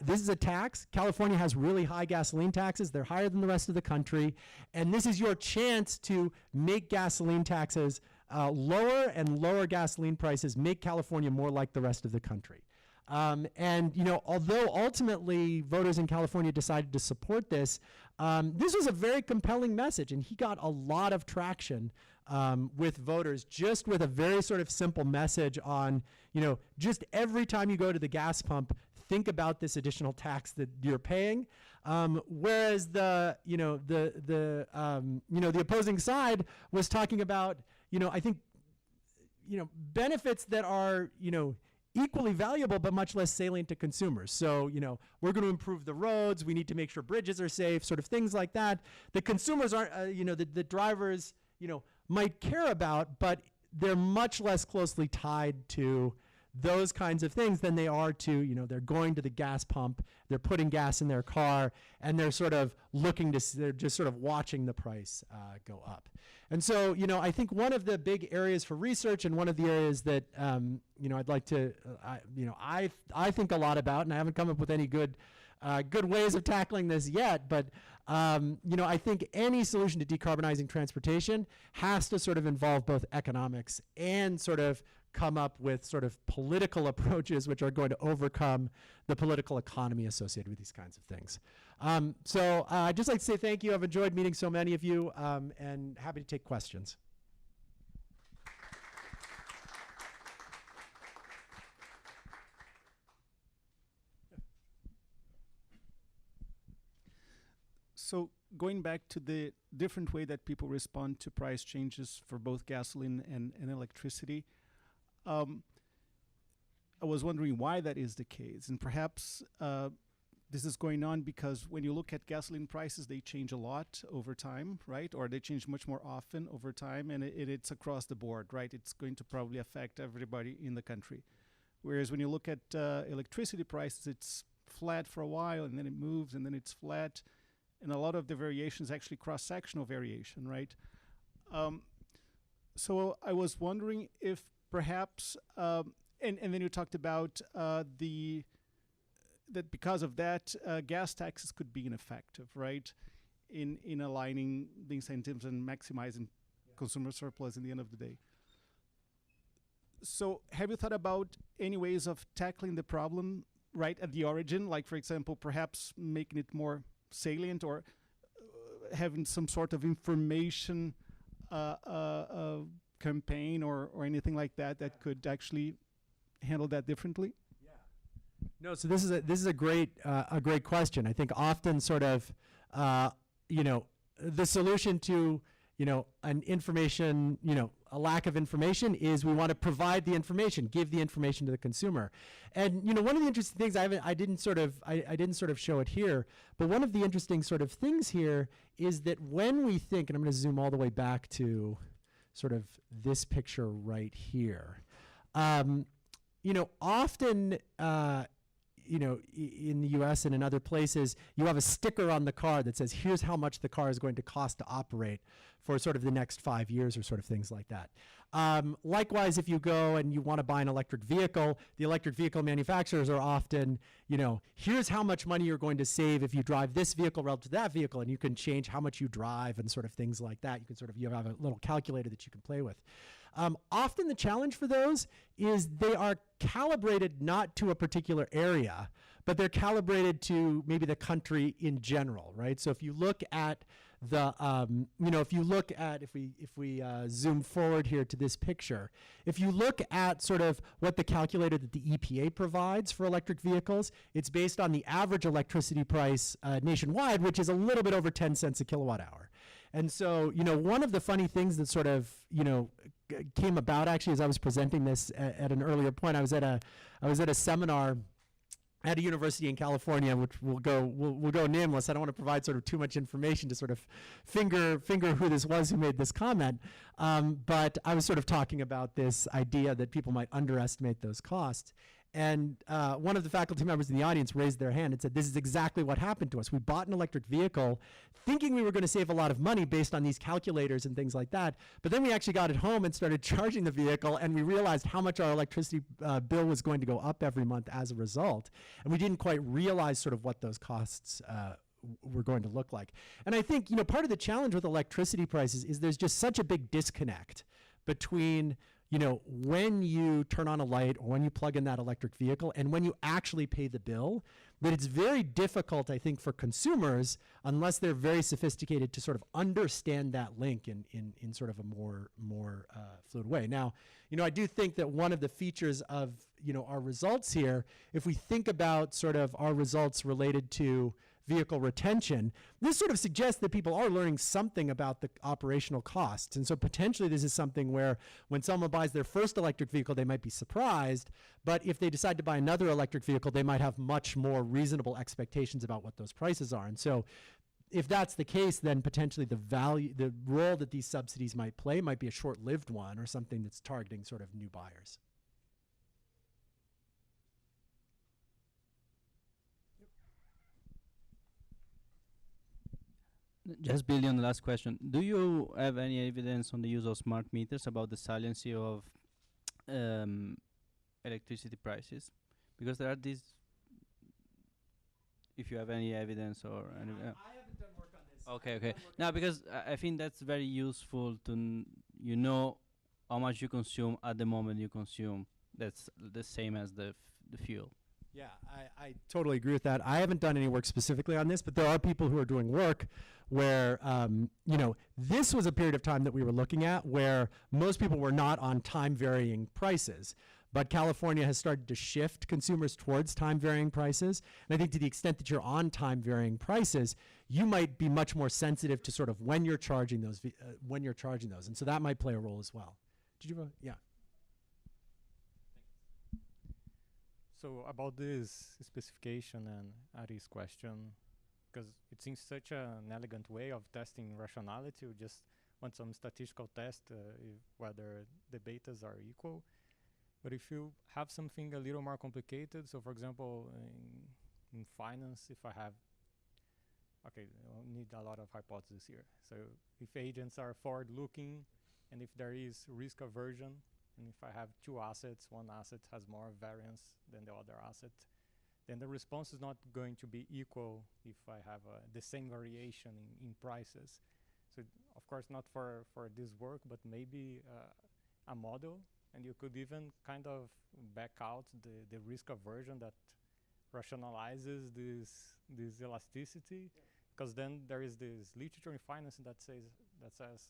this is a tax. California has really high gasoline taxes. They're higher than the rest of the country, and this is your chance to make gasoline taxes lower, and lower gasoline prices, make California more like the rest of the country. Although ultimately voters in California decided to support this, this was a very compelling message, and he got a lot of traction with voters, just with a very sort of simple message on, just every time you go to the gas pump, think about this additional tax that you're paying. Whereas the opposing side was talking about, I think, benefits that are, equally valuable but much less salient to consumers. So, we're going to improve the roads, we need to make sure bridges are safe, sort of things like that. The consumers aren't, the drivers, might care about, but they're much less closely tied to those kinds of things than they are to, they're going to the gas pump, they're putting gas in their car, and they're sort of they're just sort of watching the price go up. And so, I think one of the big areas for research, and one of the areas that, I'd like to, I think a lot about, and I haven't come up with any good ways of tackling this yet, but I think any solution to decarbonizing transportation has to sort of involve both economics and sort of come up with sort of political approaches which are going to overcome the political economy associated with these kinds of things. So I'd just like to say thank you. I've enjoyed meeting so many of you, and happy to take questions. So going back to the different way that people respond to price changes for both gasoline and electricity, I was wondering why that is the case. And perhaps this is going on because when you look at gasoline prices, they change a lot over time, right? Or they change much more often over time, and it's across the board, right? It's going to probably affect everybody in the country. Whereas when you look at electricity prices, it's flat for a while, and then it moves, and then it's flat. And a lot of the variation is actually cross-sectional variation, right? So I was wondering if perhaps, and then you talked about that because of that, gas taxes could be ineffective, right? In aligning the incentives and maximizing consumer surplus in the end of the day. So have you thought about any ways of tackling the problem right at the origin? Like, for example, perhaps making it more salient, or having some sort of information campaign or anything like that that could actually handle that differently? No, so this is a great question. I think often sort of the solution to an information, a lack of information is we want to provide the information, give the information to the consumer. And one of the interesting things I didn't sort of show it here, but one of the interesting sort of things here is that when we think, and I'm going to zoom all the way back to sort of this picture right here, often in the US and in other places, you have a sticker on the car that says, here's how much the car is going to cost to operate for sort of the next 5 years, or sort of things like that. Likewise, if you go and you want to buy an electric vehicle, the electric vehicle manufacturers are often, here's how much money you're going to save if you drive this vehicle relative to that vehicle, and you can change how much you drive and sort of things like that. You can you have a little calculator that you can play with. Often the challenge for those is they are calibrated not to a particular area, but they're calibrated to maybe the country in general, right? So if you look at the, if we zoom forward here to this picture, if you look at sort of what the calculator that the EPA provides for electric vehicles, it's based on the average electricity price nationwide, which is a little bit over 10 cents a kilowatt hour. And so, one of the funny things that sort of, came about actually as I was presenting this at an earlier point, I was at a seminar at a university in California, which will go nameless. I don't want to provide sort of too much information to sort of finger who this was who made this comment. But I was sort of talking about this idea that people might underestimate those costs. And one of the faculty members in the audience raised their hand and said, this is exactly what happened to us. We bought an electric vehicle thinking we were going to save a lot of money based on these calculators and things like that. But then we actually got it home and started charging the vehicle, and we realized how much our electricity bill was going to go up every month as a result. And we didn't quite realize sort of what those costs were going to look like. And I think, part of the challenge with electricity prices is there's just such a big disconnect between when you turn on a light or when you plug in that electric vehicle and when you actually pay the bill, that it's very difficult, I think, for consumers, unless they're very sophisticated, to sort of understand that link in sort of a more fluid way. Now, I do think that one of the features of, our results here, if we think about sort of our results related to vehicle retention, this sort of suggests that people are learning something about the operational costs. And so potentially this is something where when someone buys their first electric vehicle, they might be surprised, but if they decide to buy another electric vehicle, they might have much more reasonable expectations about what those prices are. And so if that's the case, then potentially the role that these subsidies might play might be a short-lived one, or something that's targeting sort of new buyers. Just building on the last question, do you have any evidence on the use of smart meters about the saliency of electricity prices? Because there are these, if you have any evidence or any, I haven't done work on this. Okay. Now, because I think that's very useful to how much you consume at the moment you consume. That's the same as the fuel. Yeah, I totally agree with that. I haven't done any work specifically on this, but there are people who are doing work where, this was a period of time that we were looking at where most people were not on time-varying prices. But California has started to shift consumers towards time-varying prices. And I think to the extent that you're on time-varying prices, you might be much more sensitive to sort of when you're charging those, And so that might play a role as well. Did you, yeah. So about this specification and Ari's question, because it seems such an elegant way of testing rationality, we just want some statistical test whether the betas are equal. But if you have something a little more complicated, so for example, in finance, if I have, okay, I'll need a lot of hypotheses here. So if agents are forward-looking, and if there is risk aversion, and if I have two assets, one asset has more variance than the other asset, then the response is not going to be equal if I have the same variation in prices. So of course not for this work, but maybe a model And you could even kind of back out the risk aversion that rationalizes this elasticity, because then there is this literature in finance that says,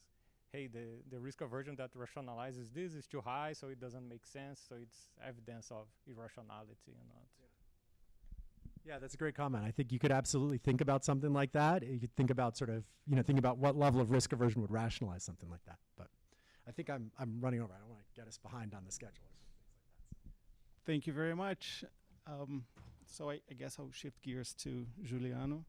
hey, the risk aversion that rationalizes this is too high, so it doesn't make sense, so it's evidence of irrationality and not. Yeah, that's a great comment. I think you could absolutely think about something like that. You could think about sort of, think about what level of risk aversion would rationalize something like that. But I think I'm running over. I don't want to get us behind on the schedule. Thank you very much. So I guess I'll shift gears to Juliano.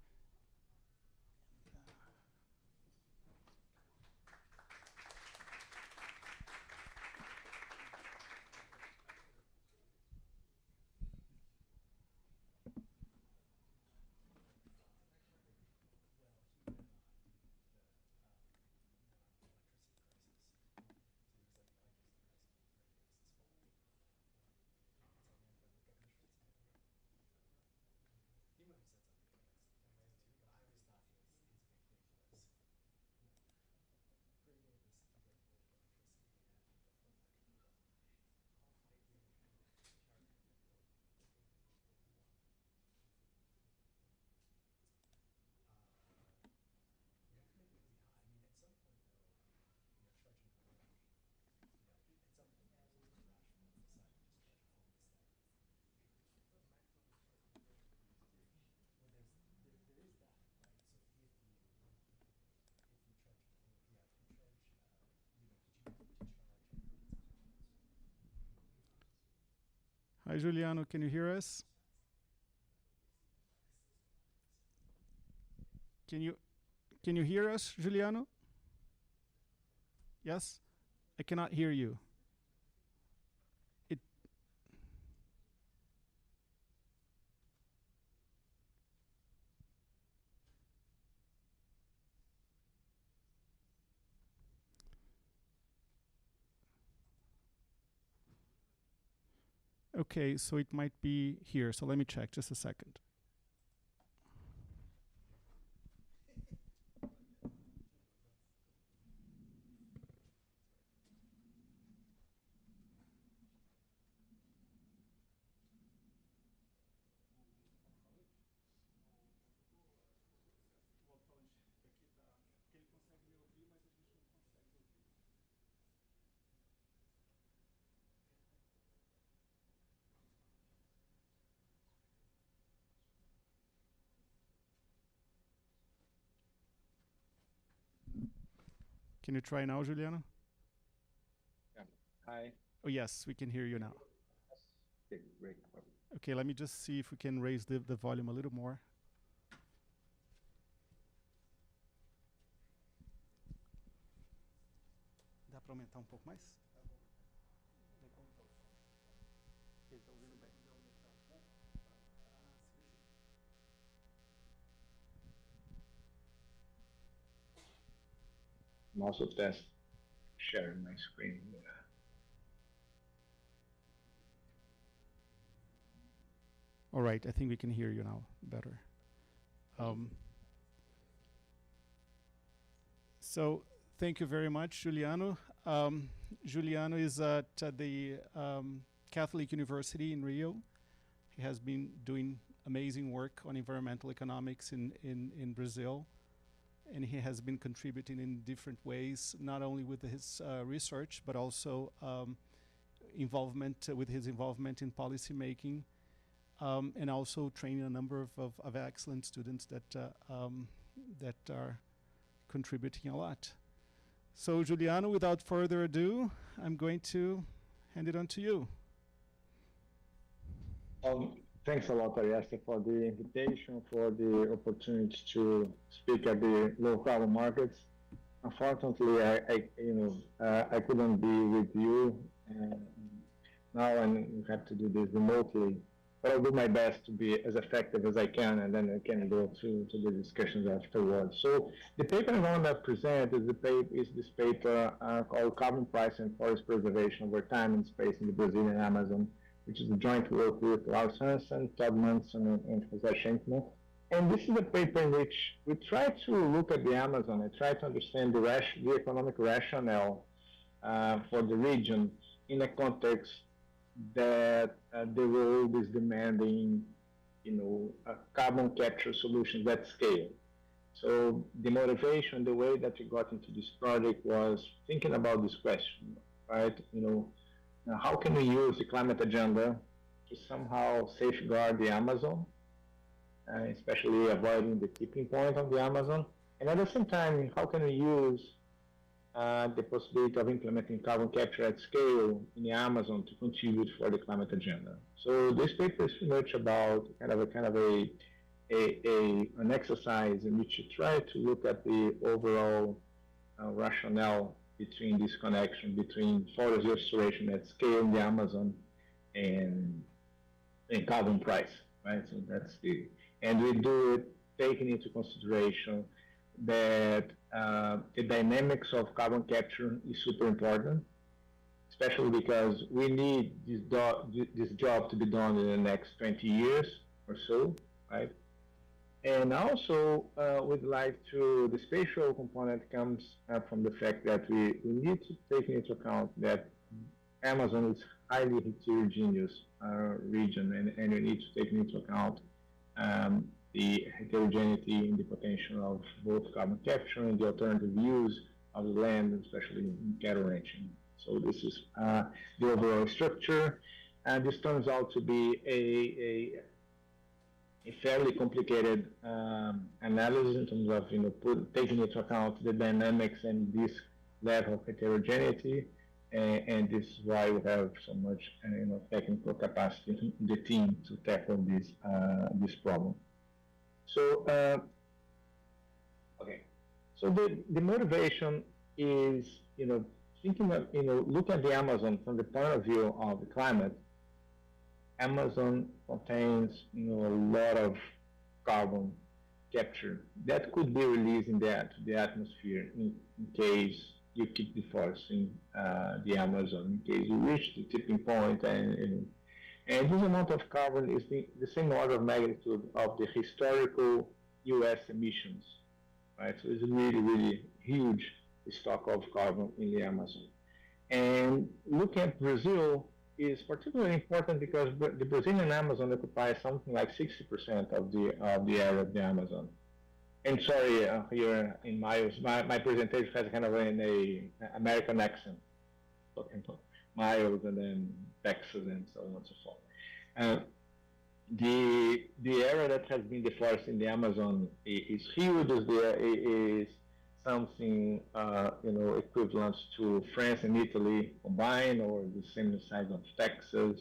Hi, Juliano, can you hear us? Can you hear us, Juliano? Yes? I cannot hear you. Okay, so it might be here. So let me check just a second. Can you try now, Juliano? Yeah. Hi. Oh, yes, we can hear you now. Okay, great. Okay, let me just see if we can raise the volume a little more. Dá para aumentar pouco mais? Ele está ouvindo bem. I'm also sharing my screen. All right, I think we can hear you now better. So thank you very much, Juliano. Juliano is at the Catholic University in Rio. He has been doing amazing work on environmental economics in Brazil. And he has been contributing in different ways, not only with his research, but also with his involvement in policy making, and also training a number of excellent students that are contributing a lot. So Juliano, without further ado, I'm going to hand it on to you. Thanks a lot, Ariasta, for the invitation, for the opportunity to speak at the low carbon markets. Unfortunately, I couldn't be with you now, and we have to do this remotely. But I'll do my best to be as effective as I can, and then I can go to the discussions afterwards. So the paper I want to present is this paper called Carbon Price and Forest Preservation Over Time and Space in the Brazilian Amazon, which is a joint work with Lars Hansen, Todd Munson, and Jose Schenkman. And this is a paper in which we try to look at the Amazon and try to understand the economic rationale for the region in a context that the world is demanding, carbon capture solutions at scale. So the motivation, the way that we got into this project was thinking about this question, right? How can we use the climate agenda to somehow safeguard the Amazon, especially avoiding the tipping point of the Amazon? And at the same time, how can we use the possibility of implementing carbon capture at scale in the Amazon to contribute for the climate agenda? So this paper is pretty much about an exercise in which you try to look at the overall rationale between this connection between forest restoration at scale in the Amazon and carbon price, right? So that's and we do it taking into consideration that the dynamics of carbon capture is super important, especially because we need this job to be done in the next 20 years or so, right? And also, we'd like to, the spatial component comes from the fact that we need to take into account that Amazon is highly heterogeneous region, and we need to take into account the heterogeneity in the potential of both carbon capture and the alternative use of the land, especially in cattle ranching. So this is the overall structure, and this turns out to be a fairly complicated analysis in terms of taking into account the dynamics and this level of heterogeneity, and this is why we have so much technical capacity in the team to tackle this problem. So okay, so the motivation is thinking of look at the Amazon from the point of view of the climate. Amazon contains a lot of carbon capture that could be released in the atmosphere in case you keep deforesting the Amazon, in case you reach the tipping point, and this amount of carbon is the same order of magnitude of the historical U.S. emissions, right? So it's a really, really huge stock of carbon in the Amazon. And looking at Brazil is particularly important because the Brazilian Amazon occupies something like 60% of the area of the Amazon. And sorry, here in miles, my presentation has kind of an American accent, talking about miles and then Texas and so on and so forth. The area that has been deforested in the Amazon is huge. Is something equivalent to France and Italy combined, or the same size of Texas.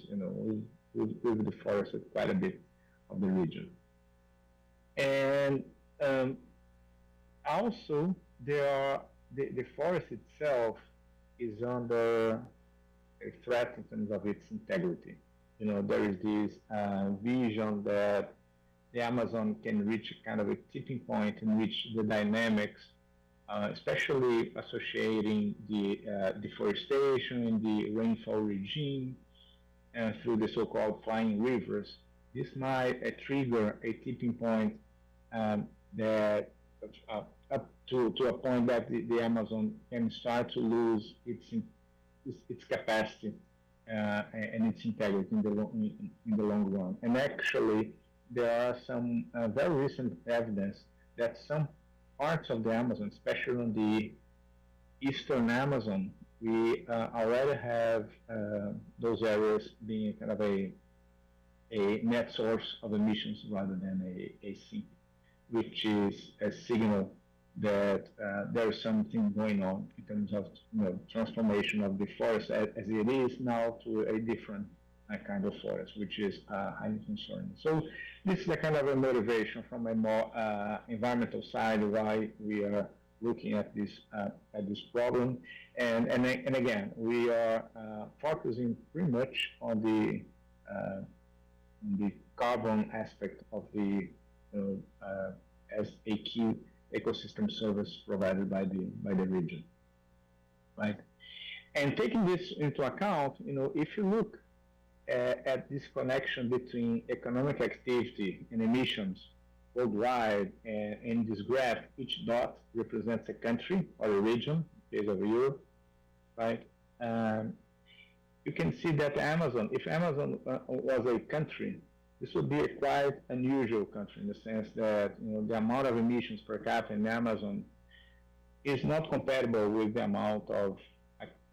We've deforested quite a bit of the region. And also, the forest itself is under a threat in terms of its integrity. There is this vision that the Amazon can reach kind of a tipping point in which the dynamics, especially associating the deforestation and the rainfall regime through the so-called flying rivers, this might trigger a tipping point that up to a point that the Amazon can start to lose its capacity and its integrity in the long run. And actually, there are some very recent evidence that some parts of the Amazon, especially on the eastern Amazon, we already have those areas being kind of a net source of emissions rather than a sink, which is a signal that there is something going on in terms of transformation of the forest as it is now to a different kind of forest, which is highly concerning. So this is a kind of a motivation from a more environmental side why we are looking at this problem, and again we are focusing pretty much on the carbon aspect of the as a key ecosystem service provided by the region, right? And taking this into account, if you look at this connection between economic activity and emissions worldwide, and in this graph, each dot represents a country or a region, in case of Europe, right? you can see that Amazon, if Amazon was a country, this would be a quite unusual country in the sense that the amount of emissions per capita in Amazon is not compatible with the amount of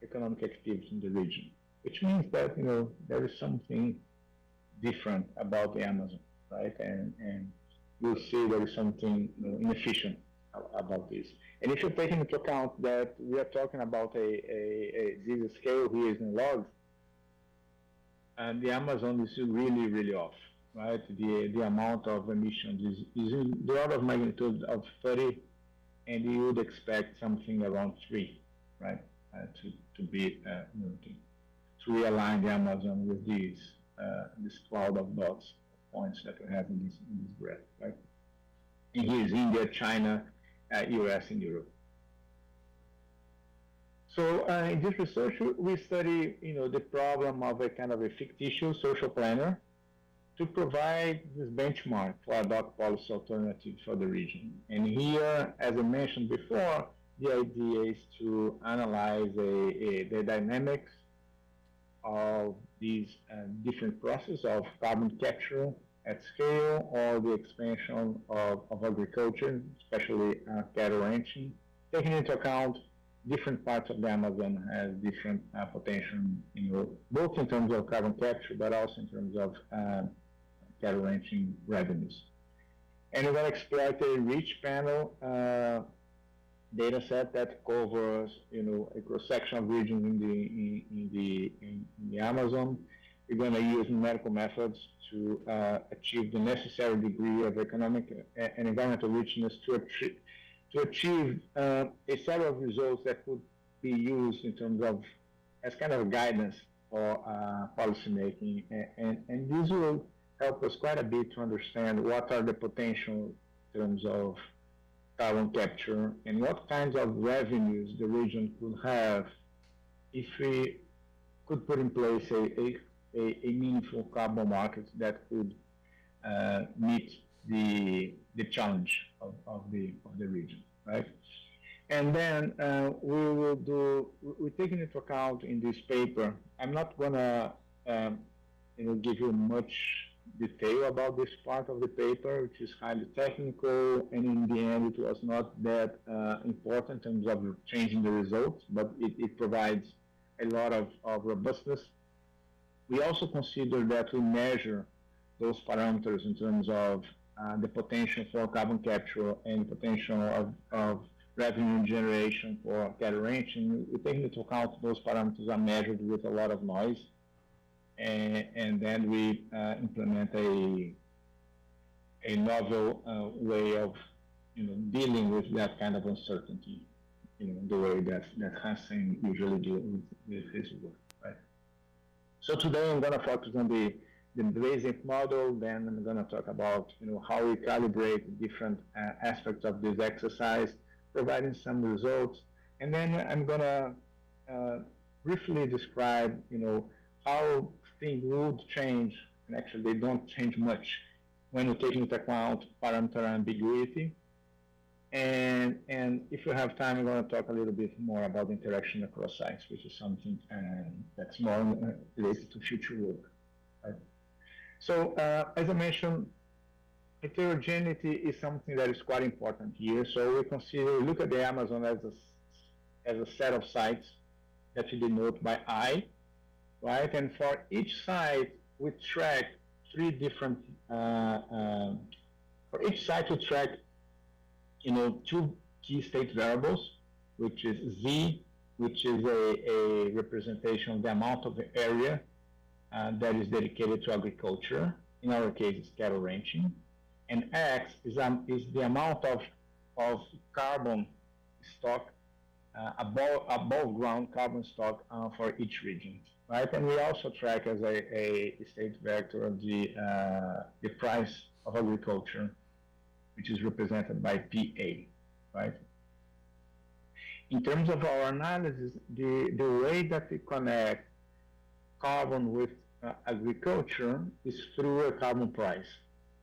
economic activity in the region, which means that there is something different about the Amazon, right? And you'll see there is something inefficient about this. And if you take into account that we are talking about this scale here is in logs, and the Amazon is really, really off, right? The amount of emissions is in the order of magnitude of 30, and you would expect something around 3, right? To be to realign the Amazon with this cloud of dots points that we have in this graph, right? And here's India, China, US, and Europe. So in this research, we study, the problem of a kind of a fictitious social planner to provide this benchmark for adopt policy alternatives for the region. And here, as I mentioned before, the idea is to analyze the dynamics of these different processes of carbon capture at scale or the expansion of agriculture, especially cattle ranching, taking into account different parts of the Amazon has different potential, both in terms of carbon capture, but also in terms of cattle ranching revenues. And we're going to exploit a rich panel data set that covers, a cross-section of regions in the Amazon. We're going to use numerical methods to achieve the necessary degree of economic and environmental richness to achieve a set of results that could be used in terms of as kind of guidance for policymaking. And this will help us quite a bit to understand what are the potential in terms of carbon capture and what kinds of revenues the region could have if we could put in place a meaningful carbon market that could meet the challenge of the region, right? And then we're taking into account in this paper, I'm not gonna give you much detail about this part of the paper, which is highly technical, and in the end it was not that important in terms of changing the results, but it provides a lot of robustness. We also consider that we measure those parameters in terms of the potential for carbon capture and potential of revenue generation for cattle ranching. We take into account those parameters are measured with a lot of noise, and then we implement a novel way of dealing with that kind of uncertainty, the way that Hassan usually deals with his work, right? So today I'm going to focus on the basic model, then I'm going to talk about how we calibrate different aspects of this exercise, providing some results, and then I'm going to briefly describe how things would change, and actually they don't change much when you take into account parameter ambiguity. And if you have time, I'm going to talk a little bit more about the interaction across sites, which is something that's more related to future work. Right? So as I mentioned, heterogeneity is something that is quite important here. So we look at the Amazon as a set of sites that you denote by I, right? And for each site, we track 3 different. For each site, we track 2 key state variables, which is Z, which is a representation of the amount of the area that is dedicated to agriculture. In our case, it's cattle ranching. And X is the amount of carbon stock, above ground carbon stock for each region, right? And we also track as a state vector of the price of agriculture, which is represented by PA, right? In terms of our analysis, the way that we connect carbon with agriculture is through a carbon price,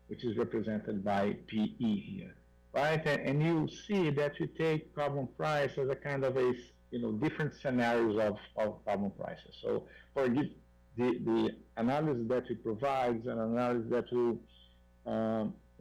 which is represented by PE here, right? And you see that we take carbon price as a kind of a different scenarios of carbon prices. So for the analysis that we provide is an analysis that will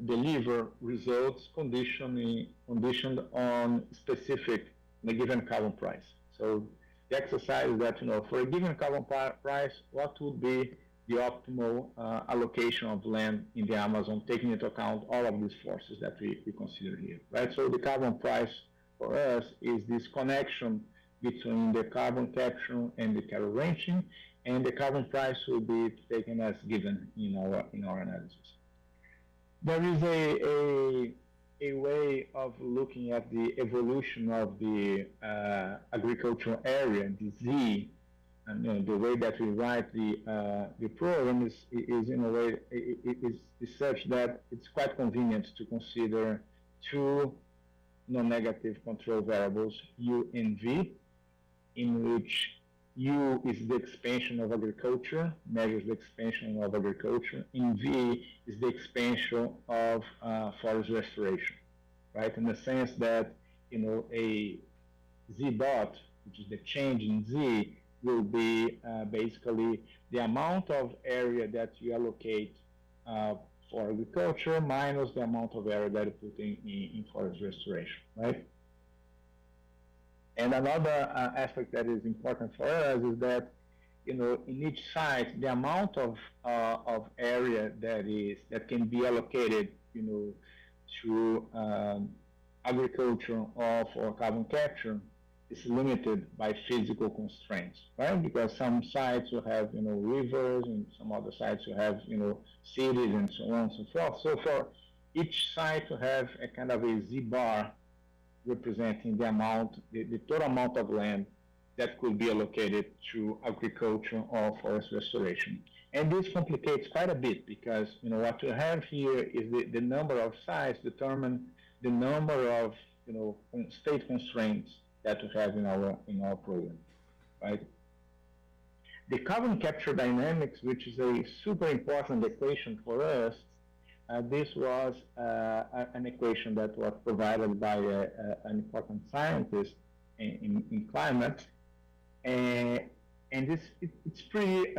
deliver results conditioned on specific a given carbon price. So the exercise is that, for a given carbon price, what would be the optimal allocation of land in the Amazon, taking into account all of these forces that we consider here, right? So the carbon price for us is this connection between the carbon capture and the cattle ranching, and the carbon price will be taken as given in our analysis. There is a way of looking at the evolution of the agricultural area, the Z, and the way that we write the program is in a way is such that it's quite convenient to consider two non-negative control variables, U and V, in which U is the expansion of agriculture, measures the expansion of agriculture, and V is the expansion of forest restoration, right? In the sense that, a Z dot, which is the change in Z, will be basically the amount of area that you allocate for agriculture minus the amount of area that you put in forest restoration, right? And another aspect that is important for us is that, in each site, the amount of area that can be allocated, to agriculture or for carbon capture is limited by physical constraints, right? Because some sites will have, rivers, and some other sites will have, cities, and so on and so forth. So for each site to have a kind of a Z bar representing the amount, the total amount of land that could be allocated to agriculture or forest restoration. And this complicates quite a bit because, what you have here is the number of sites determine the number of, state constraints that we have in our program, right? The carbon capture dynamics, which is a super important equation for us, this was an equation that was provided by an important scientist in climate, and it's pretty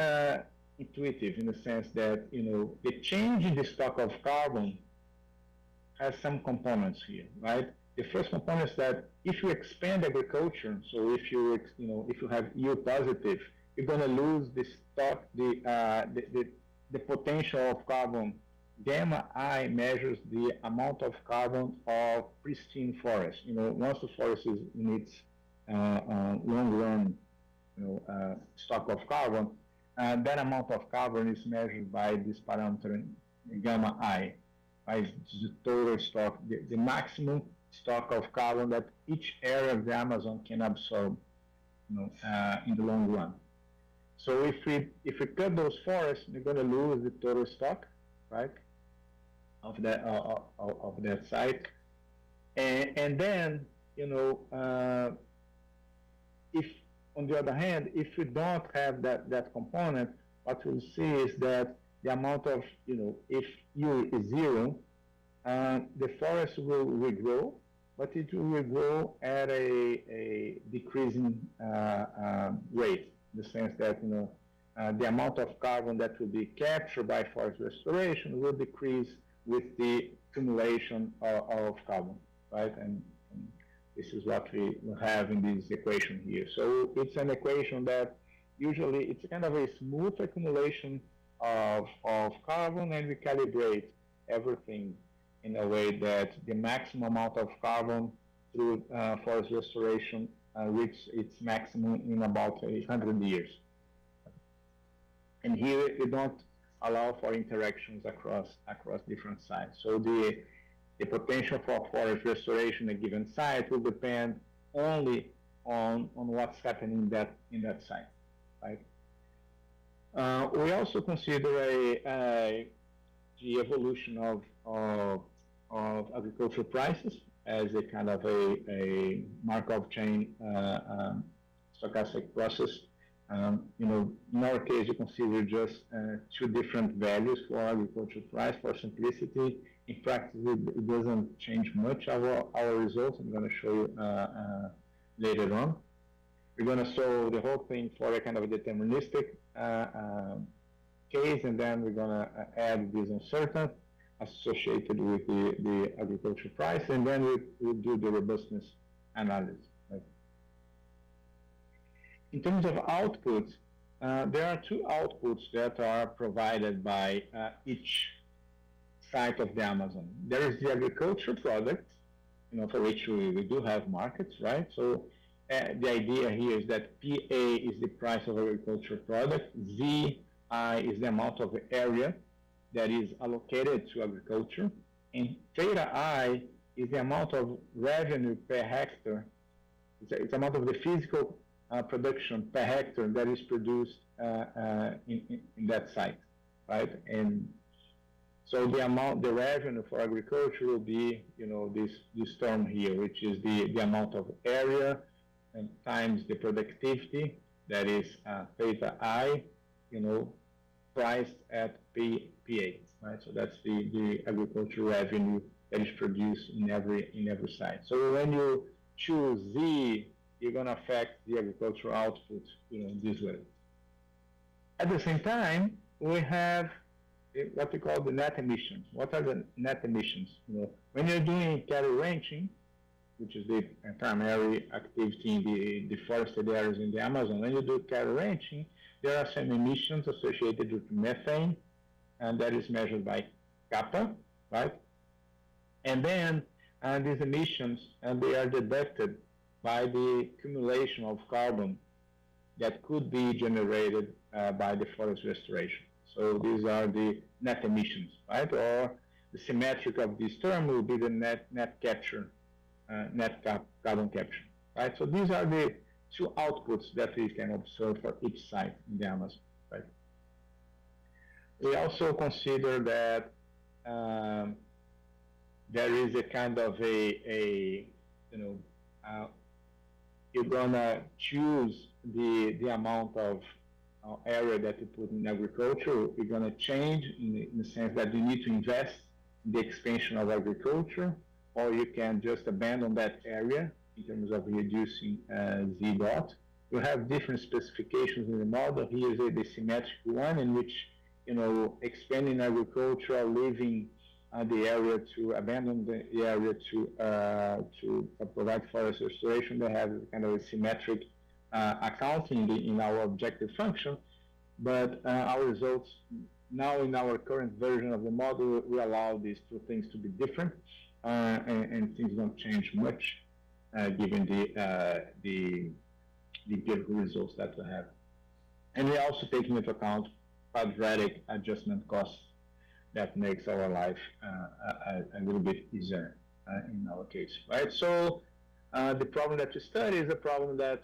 intuitive in the sense that the change in the stock of carbon has some components here, right? The first component is that if you expand agriculture, so if you have U positive, you're going to lose the stock, the potential of carbon. Gamma I measures the amount of carbon of pristine forest. Once the forest is in its long-run stock of carbon, that amount of carbon is measured by this parameter gamma I, right? The total stock, the maximum stock of carbon that each area of the Amazon can absorb, in the long run. So if we cut those forests, we're going to lose the total stock, right, of that site, and then if on the other hand, if we don't have that component, what we'll see is that the amount of if U is 0, the forest will regrow, but it will regrow at a decreasing rate, in the sense that the amount of carbon that will be captured by forest restoration will decrease with the accumulation of carbon, right? And this is what we have in this equation here. So it's an equation that usually it's kind of a smooth accumulation of carbon, and we calibrate everything in a way that the maximum amount of carbon through forest restoration reaches its maximum in about 100 years. And here we don't allow for interactions across different sites. So the potential for forest restoration at a given site will depend only on what's happening in that site, right? We also consider the evolution of agricultural prices as a kind of a Markov chain stochastic process. In our case, you consider just two different values for agricultural price for simplicity. In practice, it doesn't change much our results. I'm going to show you later on. We're going to solve the whole thing for a kind of a deterministic case, and then we're going to add this uncertain associated with the agriculture price, and then we'll do the robustness analysis. Right? In terms of outputs, there are two outputs that are provided by each site of the Amazon. There is the agriculture product, for which we do have markets, right? So the idea here is that PA is the price of agriculture product, ZI is the amount of area that is allocated to agriculture, and theta I is the amount of revenue per hectare. It's the amount of the physical production per hectare that is produced in that site, right? And so the revenue for agriculture will be, this term here, which is the amount of area and times the productivity, that is theta I, priced at PA, right? So that's the agriculture revenue that is produced in every site. So when you choose Z, you're going to affect the agricultural output, this way. At the same time, we have what we call the net emissions. What are the net emissions? When you're doing cattle ranching, which is the primary activity in the forested areas in the Amazon, when you do cattle ranching, there are some emissions associated with methane, and that is measured by kappa, right? And then these emissions, they are deducted by the accumulation of carbon that could be generated by the forest restoration. So these are the net emissions, right? Or the symmetric of this term will be the net capture, carbon capture, right? So these are the two outputs that we can observe for each site in the Amazon, right? We also consider that there is a kind of you're gonna choose the amount of area that you put in agriculture. You're gonna change in the sense that you need to invest in the expansion of agriculture, or you can just abandon that area in terms of reducing Z dot. You have different specifications in the model. Here is the symmetric one, in which expanding agriculture, leaving the area to abandon the area to provide forest restoration. They have kind of a symmetric accounting in our objective function, but our results now in our current version of the model, we allow these two things to be different, and things don't change much given the good results that we have. And we also take into account quadratic adjustment costs that makes our life a little bit easier in our case, right? So the problem that we study is a problem that,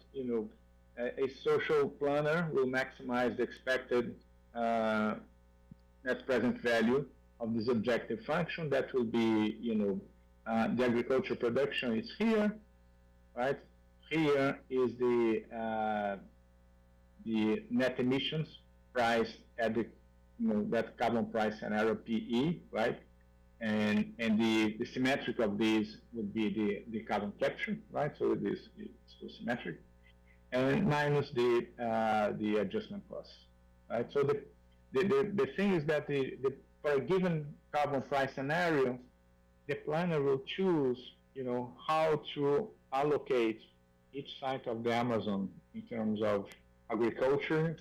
a social planner will maximize the expected net present value of this objective function. That will be, the agricultural production is here, right? Here is the net emissions priced at the that carbon price scenario PE, right? And the symmetric of these would be the carbon capture, right? So it is so symmetric, and minus the adjustment costs, right? So the thing is that for a given carbon price scenario, the planner will choose, how to allocate each site of the Amazon in terms of agriculture,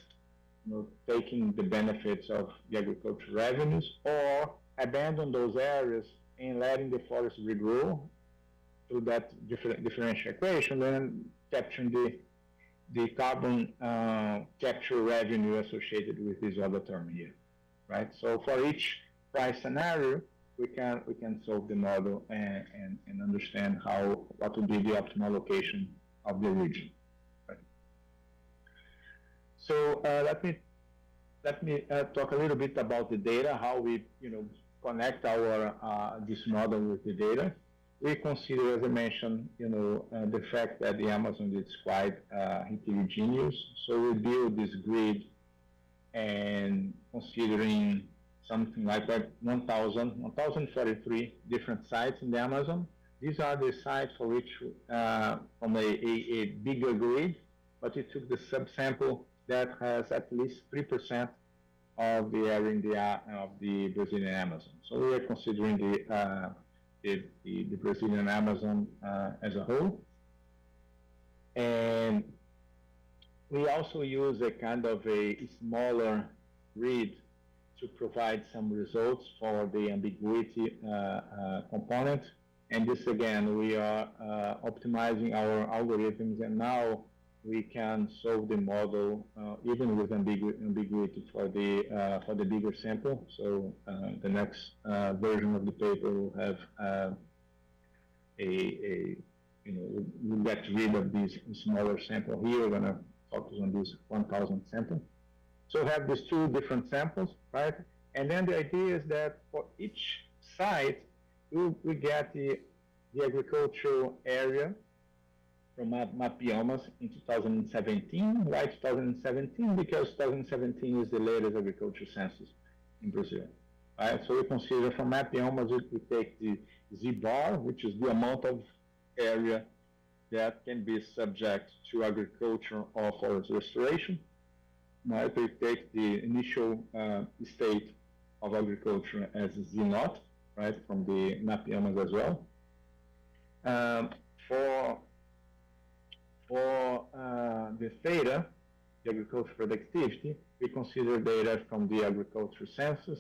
taking the benefits of the agricultural revenues, or abandon those areas and letting the forest regrow through that differential equation, then capturing the carbon capture revenue associated with this other term here, right? So for each price scenario, we can solve the model and understand what would be the optimal location of the region. So let me talk a little bit about the data, how we connect our this model with the data. We consider, as I mentioned, the fact that the Amazon is quite heterogeneous. So we build this grid and considering something like 1,043 different sites in the Amazon. These are the sites for which, from a bigger grid, but we took the subsample that has at least 3% of the area of the Brazilian Amazon. So we are considering the Brazilian Amazon as a whole. And we also use a kind of a smaller grid to provide some results for the ambiguity component. And this again, we are optimizing our algorithms, and now we can solve the model even with ambiguity for the bigger sample. So the next version of the paper will have we'll get rid of this smaller sample here. We're going to focus on this 1,000 sample. So we have these two different samples, right? And then the idea is that for each site, we get the agricultural area from Mapiomas in 2017. Why 2017? Because 2017 is the latest agriculture census in Brazil. Right? So we consider from Mapiomas, we take the Z-bar, which is the amount of area that can be subject to agriculture or forest restoration. Right? We take the initial state of agriculture as Z-naught, right, from the Mapiomas as well. For the theta, the agricultural productivity, we consider data from the agriculture census,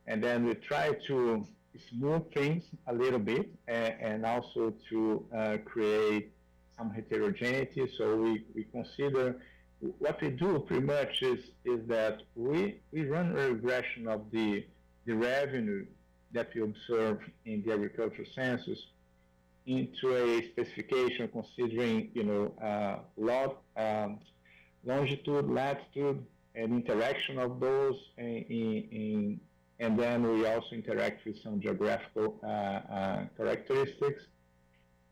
and then we try to smooth things a little bit and also to create some heterogeneity. So we consider what we do pretty much is that we run a regression of the revenue that we observe in the agricultural census into a specification considering, longitude, latitude, and interaction of those, and then we also interact with some geographical characteristics.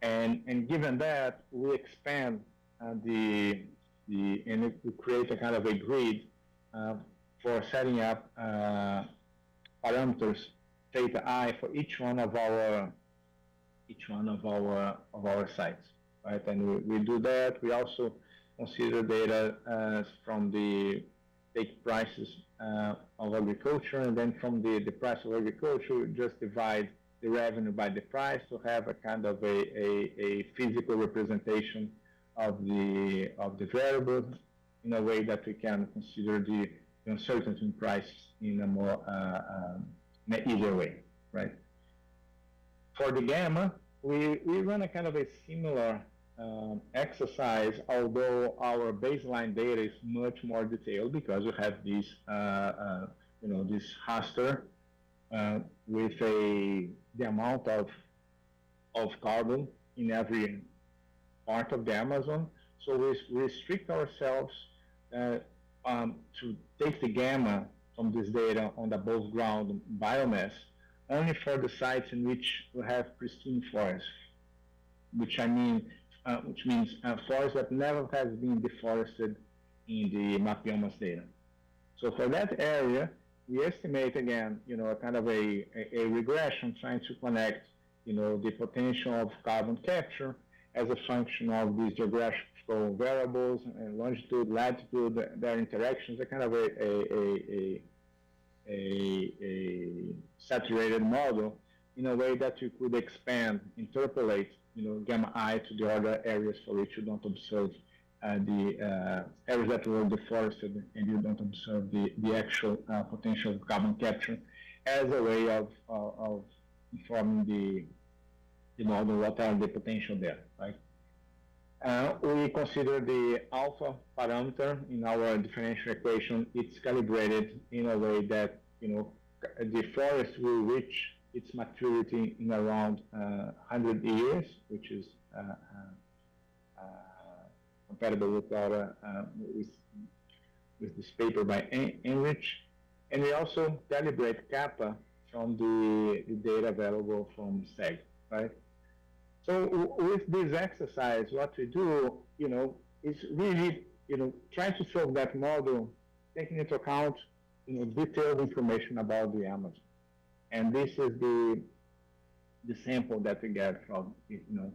And given that, we expand and we create a kind of a grid for setting up parameters theta I for each one of our sites, right? And we do that. We also consider data from the take prices of agriculture, and then from the price of agriculture, we just divide the revenue by the price to have a kind of a physical representation of the variables in a way that we can consider the uncertainty in price in a more easier way, right? For the gamma, we run a kind of a similar exercise, although our baseline data is much more detailed because we have this, this raster with the amount of carbon in every part of the Amazon. So we restrict ourselves to take the gamma from this data on the above ground biomass only for the sites in which we have pristine forests, which means forests that never has been deforested in the Mapiomas data. So for that area, we estimate again, a kind of a regression trying to connect, the potential of carbon capture as a function of these geographical variables and longitude, latitude, their interactions, a kind of a saturated model in a way that you could expand, interpolate, gamma I to the other areas for which you don't observe the areas that were deforested and you don't observe the actual potential of carbon capture as a way of informing the model what are the potential there, right? We consider the alpha parameter in our differential equation. It's calibrated in a way that, the forest will reach its maturity in around 100 years, which is compatible with our with this paper by Enrich. And we also calibrate kappa from the data available from SEG, right? So with this exercise, what we do, is really, try to solve that model, taking into account, detailed information about the Amazon. And this is the sample that we get from,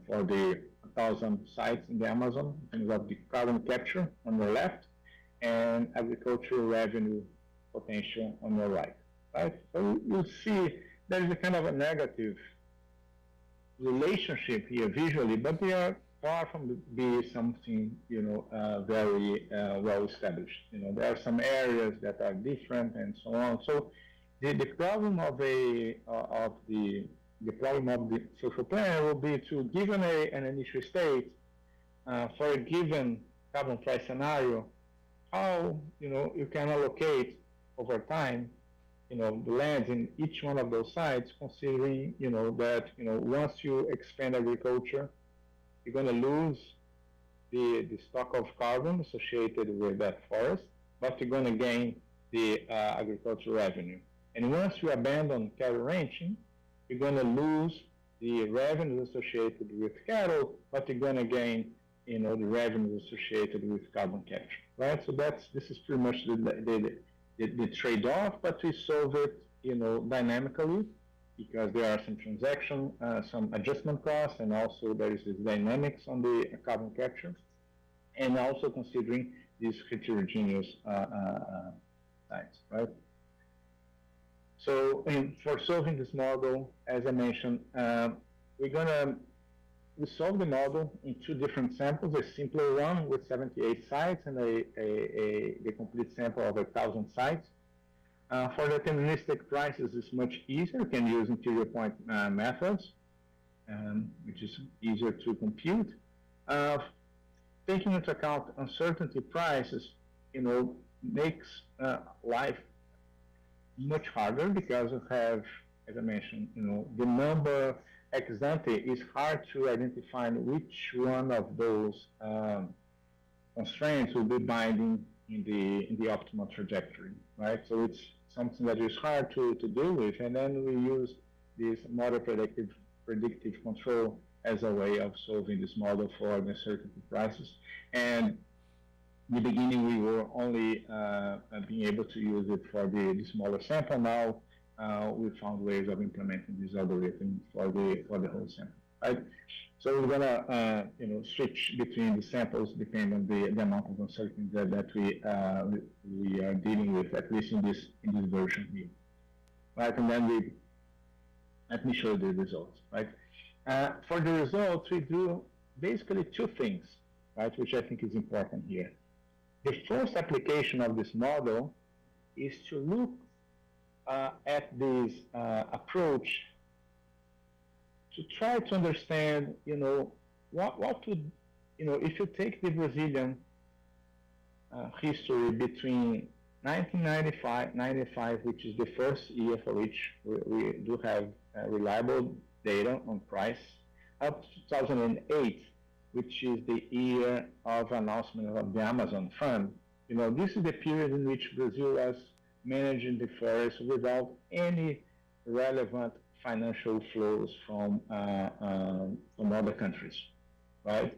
for the 1,000 sites in the Amazon in terms of the carbon capture on the left and agricultural revenue potential on the right. Right? So you'll see there is a kind of a negative relationship here visually, but they are far from be something very well established. There are some areas that are different and so on. So the problem of the problem of the social plan will be to, given an initial state for a given carbon price scenario, how you can allocate over time the lands in each one of those sites, considering that once you expand agriculture, you're going to lose the stock of carbon associated with that forest, but you're going to gain the agricultural revenue. And once you abandon cattle ranching, you're going to lose the revenues associated with cattle, but you're going to gain the revenues associated with carbon capture, right? So this is pretty much the trade-off, but we solve it dynamically, because there are some transaction, some adjustment costs, and also there is this dynamics on the carbon capture, and also considering these heterogeneous sites, right? So for solving this model, as I mentioned, we solve the model in two different samples, a simpler one with 78 sites and a complete sample of 1,000 sites. For deterministic prices, it's much easier. You can use interior point methods, which is easier to compute. Taking into account uncertainty prices, makes life much harder, because you have, as I mentioned, the number ex ante is hard to identify which one of those constraints will be binding in the optimal trajectory, right? So it's something that is hard to deal with, and then we use this model predictive control as a way of solving this model for the uncertainty prices. And in the beginning, we were only being able to use it for the smaller sample. Now we found ways of implementing this algorithm for the whole sample, right? So we're gonna switch between the samples depending on the amount of uncertainty that we are dealing with, at least in this version here, right? And then let me show the results, right? For the results, we do basically two things, right, which I think is important here. The first application of this model is to look at this approach to try to understand, what would, if you take the Brazilian history between 1995, which is the first year for which we do have reliable data on price, up to 2008, which is the year of announcement of the Amazon Fund. This is the period in which Brazil was managing the forest without any relevant financial flows from other countries, right?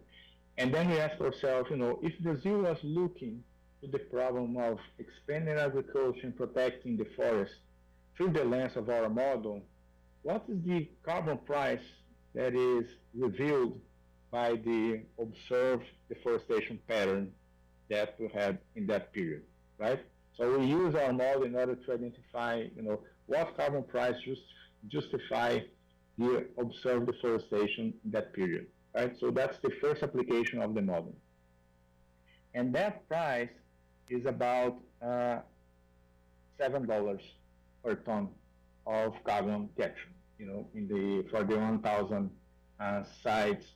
And then we ask ourselves, if Brazil was looking to the problem of expanding agriculture and protecting the forest through the lens of our model, what is the carbon price that is revealed by the observed deforestation pattern that we had in that period, right? So we use our model in order to identify, what carbon price justify the observed deforestation in that period, right? So that's the first application of the model. And that price is about $7 per ton of carbon capture, for the 1,000 sites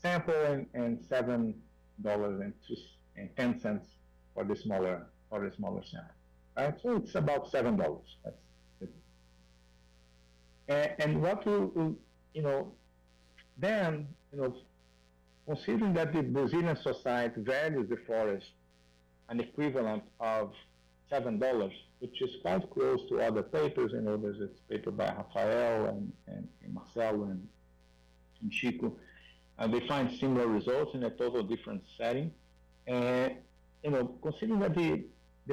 sample, and $7.10 for the smaller sample, right? So it's about $7. That's it. And what we then, considering that the Brazilian society values the forest an equivalent of $7, which is quite close to other papers. There's this paper by Rafael and Marcelo and Chico. They find similar results in a total different setting. And considering that the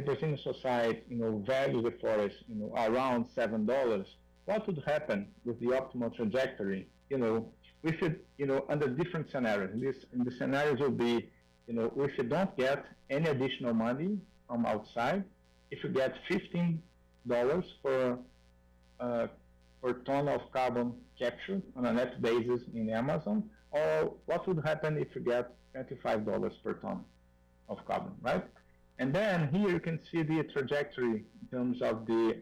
Brazilian society, values the forest, around $7, what would happen with the optimal trajectory? We if it, under different scenarios. In the scenarios will be, if you don't get any additional money from outside, if you get $15 per ton of carbon captured on a net basis in Amazon, or what would happen if you get $25 per ton of carbon, right? And then here you can see the trajectory in terms of the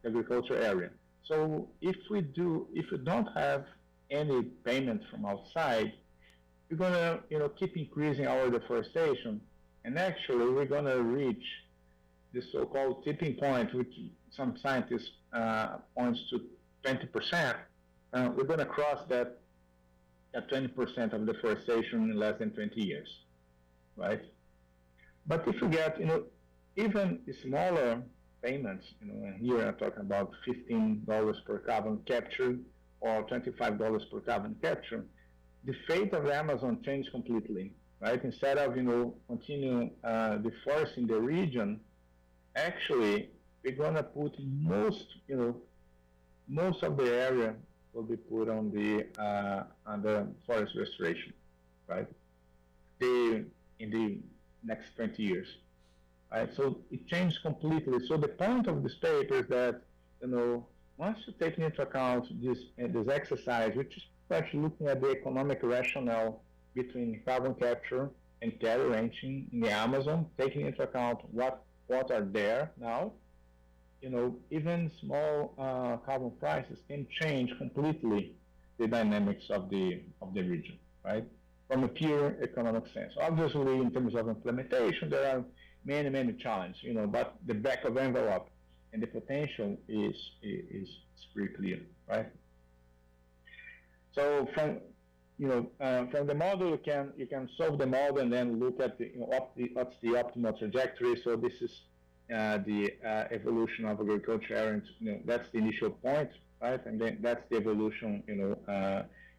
agriculture area. So if we don't have any payment from outside, we're gonna keep increasing our deforestation, and actually we're gonna reach the so-called tipping point, which some scientists points to 20%. We're gonna cross that 20% of deforestation in less than 20 years, right? But if you get, even smaller payments, and here I'm talking about $15 per carbon capture or $25 per carbon capture, the fate of the Amazon changed completely, right? Instead of, continuing deforesting the region, actually, we're gonna put most of the area will be put on the forest restoration, right? In the next 20 years, right? So it changed completely. So the point of this paper is that, once you take into account this exercise, which is actually looking at the economic rationale between carbon capture and cattle ranching in the Amazon, taking into account what are there now, even small carbon prices can change completely the dynamics of the region, right? From a pure economic sense. Obviously, in terms of implementation, there are many challenges, but the back of envelope and the potential is pretty clear, right? So from the model, you can solve the model and then look at what's the optimal trajectory. So this is the evolution of agriculture area. That's the initial point, right? And then that's the evolution.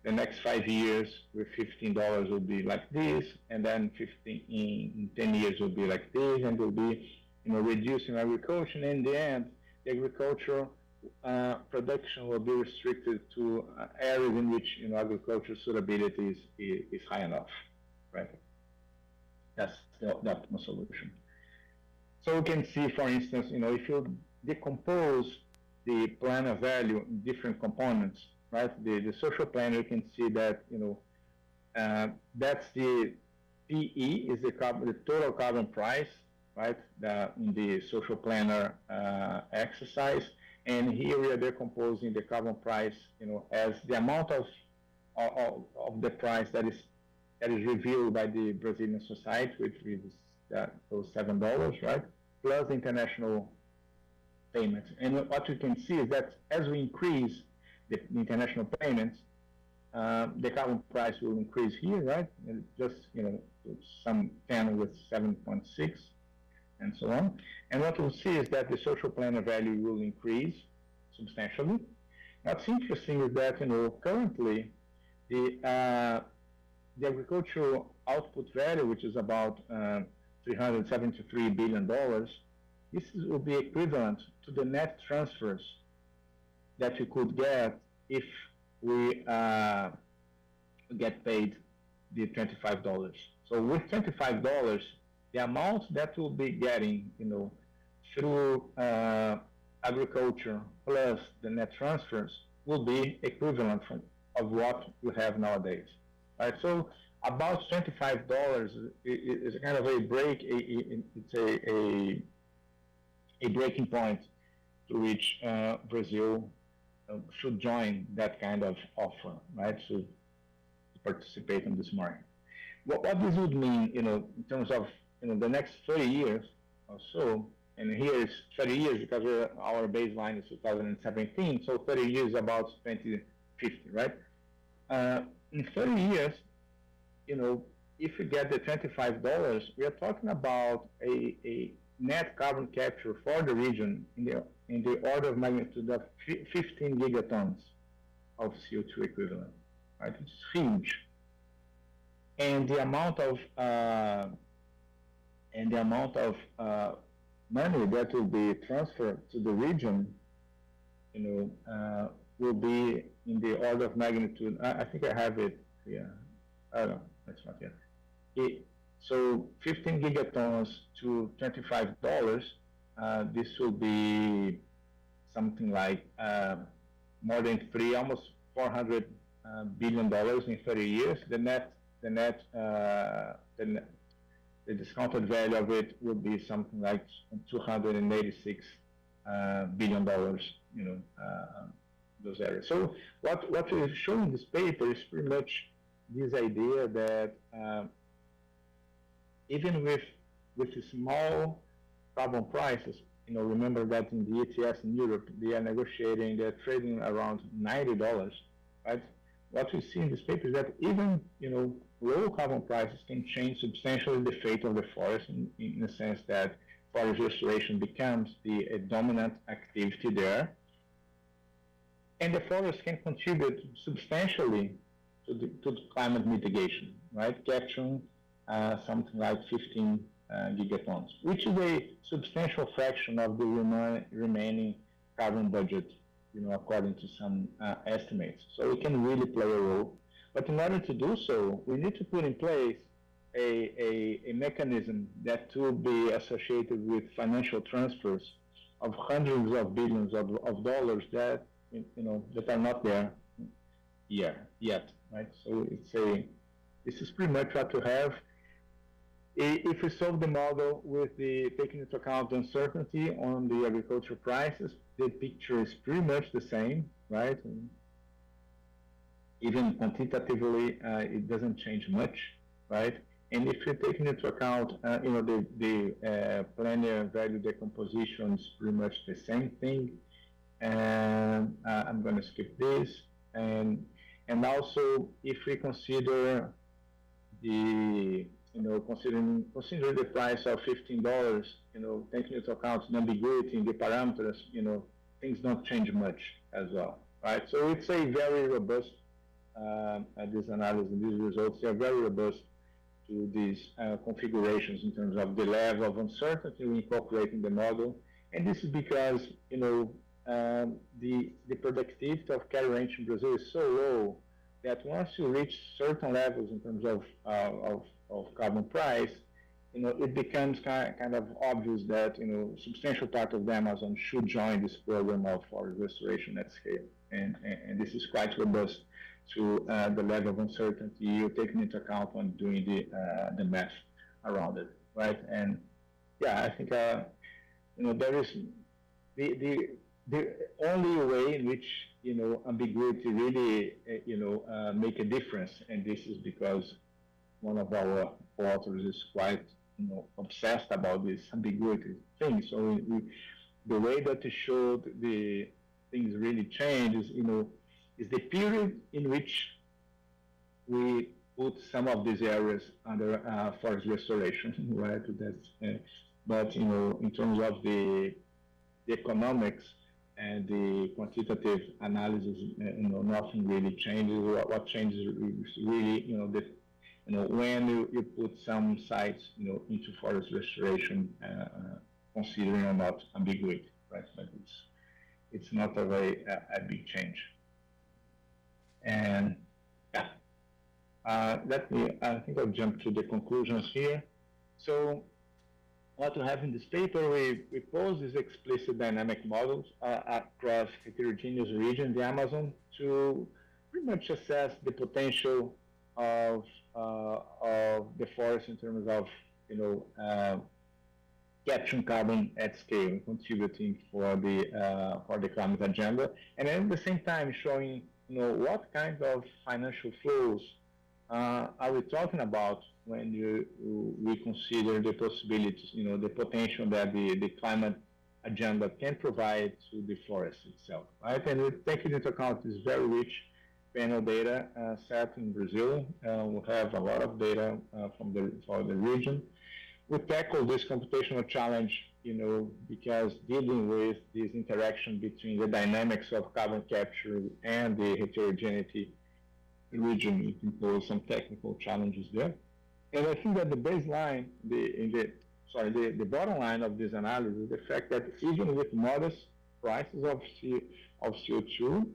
The next 5 years with $15 will be like this, and then in 10 years will be like this, and will be reducing agriculture. And in the end, the agriculture production will be restricted to areas in which agriculture suitability is high enough, right? That's the optimal solution. So we can see, for instance, if you decompose the plan of value in different components, right? The social plan, you can see that that's the PE is the total carbon price, right? In the social planner exercise. And here we are decomposing the carbon price, as the amount of the price that is revealed by the Brazilian society, which is those $7, right? Plus the international payments. And what you can see is that as we increase the international payments, the carbon price will increase here, right? And just some 10 with 7.6. and so on. And what we'll see is that the social planner value will increase substantially. What's interesting is that, currently the agricultural output value, which is about $373 billion, this will be equivalent to the net transfers that you could get if we get paid the $25. So with $25, the amount that we'll be getting, through agriculture plus the net transfers will be equivalent of what we have nowadays, right? So about $25 is kind of a breaking point to which Brazil should join that kind of offer, right? To participate in this market. What this would mean, in terms of the next 30 years or so, and here is 30 years because our baseline is 2017, so 30 years is about 2050, right? In 30 years, if you get the $25, we are talking about a net carbon capture for the region in the order of magnitude of 15 gigatons of CO2 equivalent, right? It's huge. And the amount of money that will be transferred to the region, will be in the order of magnitude. I think I have it here. No, that's not here. So 15 gigatons to $25, this will be something like more than almost $400 billion in 30 years. The discounted value of it would be something like $286 billion, those areas. So what we show in this paper is pretty much this idea that even with the small carbon prices, remember that in the ETS in Europe, they're trading around $90, right? What we see in this paper is that even, low carbon prices can change substantially the fate of the forest in the sense that forest restoration becomes a dominant activity there. And the forest can contribute substantially to the climate mitigation, right? Capturing something like 15 gigatons, which is a substantial fraction of the remaining carbon budget, according to some estimates. So it can really play a role. But in order to do so, we need to put in place a mechanism that will be associated with financial transfers of hundreds of billions of dollars that that are not there yet, right? So this is pretty much what we have. If we solve the model with taking into account the uncertainty on the agricultural prices, the picture is pretty much the same, right? And even quantitatively, it doesn't change much, right? And if you're taking into account, the planar value decomposition is pretty much the same thing. And I'm going to skip this. And also, if we consider considering the price of $15, taking into account the ambiguity in the parameters, things don't change much as well, right? So it's a very robust, this analysis and these results, they are very robust to these configurations in terms of the level of uncertainty we incorporate in the model. And this is because, the productivity of cattle ranch in Brazil is so low that once you reach certain levels in terms of carbon price, it becomes kind of obvious that, substantial part of the Amazon should join this program of forest restoration at scale. And this is quite robust to the level of uncertainty you're taking into account when doing the math around it, right? And yeah, I think, there is the only way in which, ambiguity really, make a difference, and this is because one of our authors is quite, obsessed about this ambiguity thing. So the way that he showed the things really change is the period in which we put some of these areas under forest restoration, right? That's, but in terms of the economics and the quantitative analysis, nothing really changes. What changes is really, when you put some sites, into forest restoration, considering or not ambiguity, right? But it's not a big change. And yeah, I think I'll jump to the conclusions here. So what we have in this paper, we pose these explicit dynamic models across heterogeneous regions, the Amazon, to pretty much assess the potential of the forest in terms of, capturing carbon at scale and contributing for the climate agenda, and at the same time showing, what kind of financial flows are we talking about when we consider the possibilities, the potential that the climate agenda can provide to the forest itself, right? And we take into account this very rich panel data set in Brazil. We have a lot of data for the region. We tackle this computational challenge, because dealing with this interaction between the dynamics of carbon capture and the heterogeneity region, it imposes some technical challenges there. And I think that the baseline, the bottom line of this analysis is the fact that even with modest prices of CO2,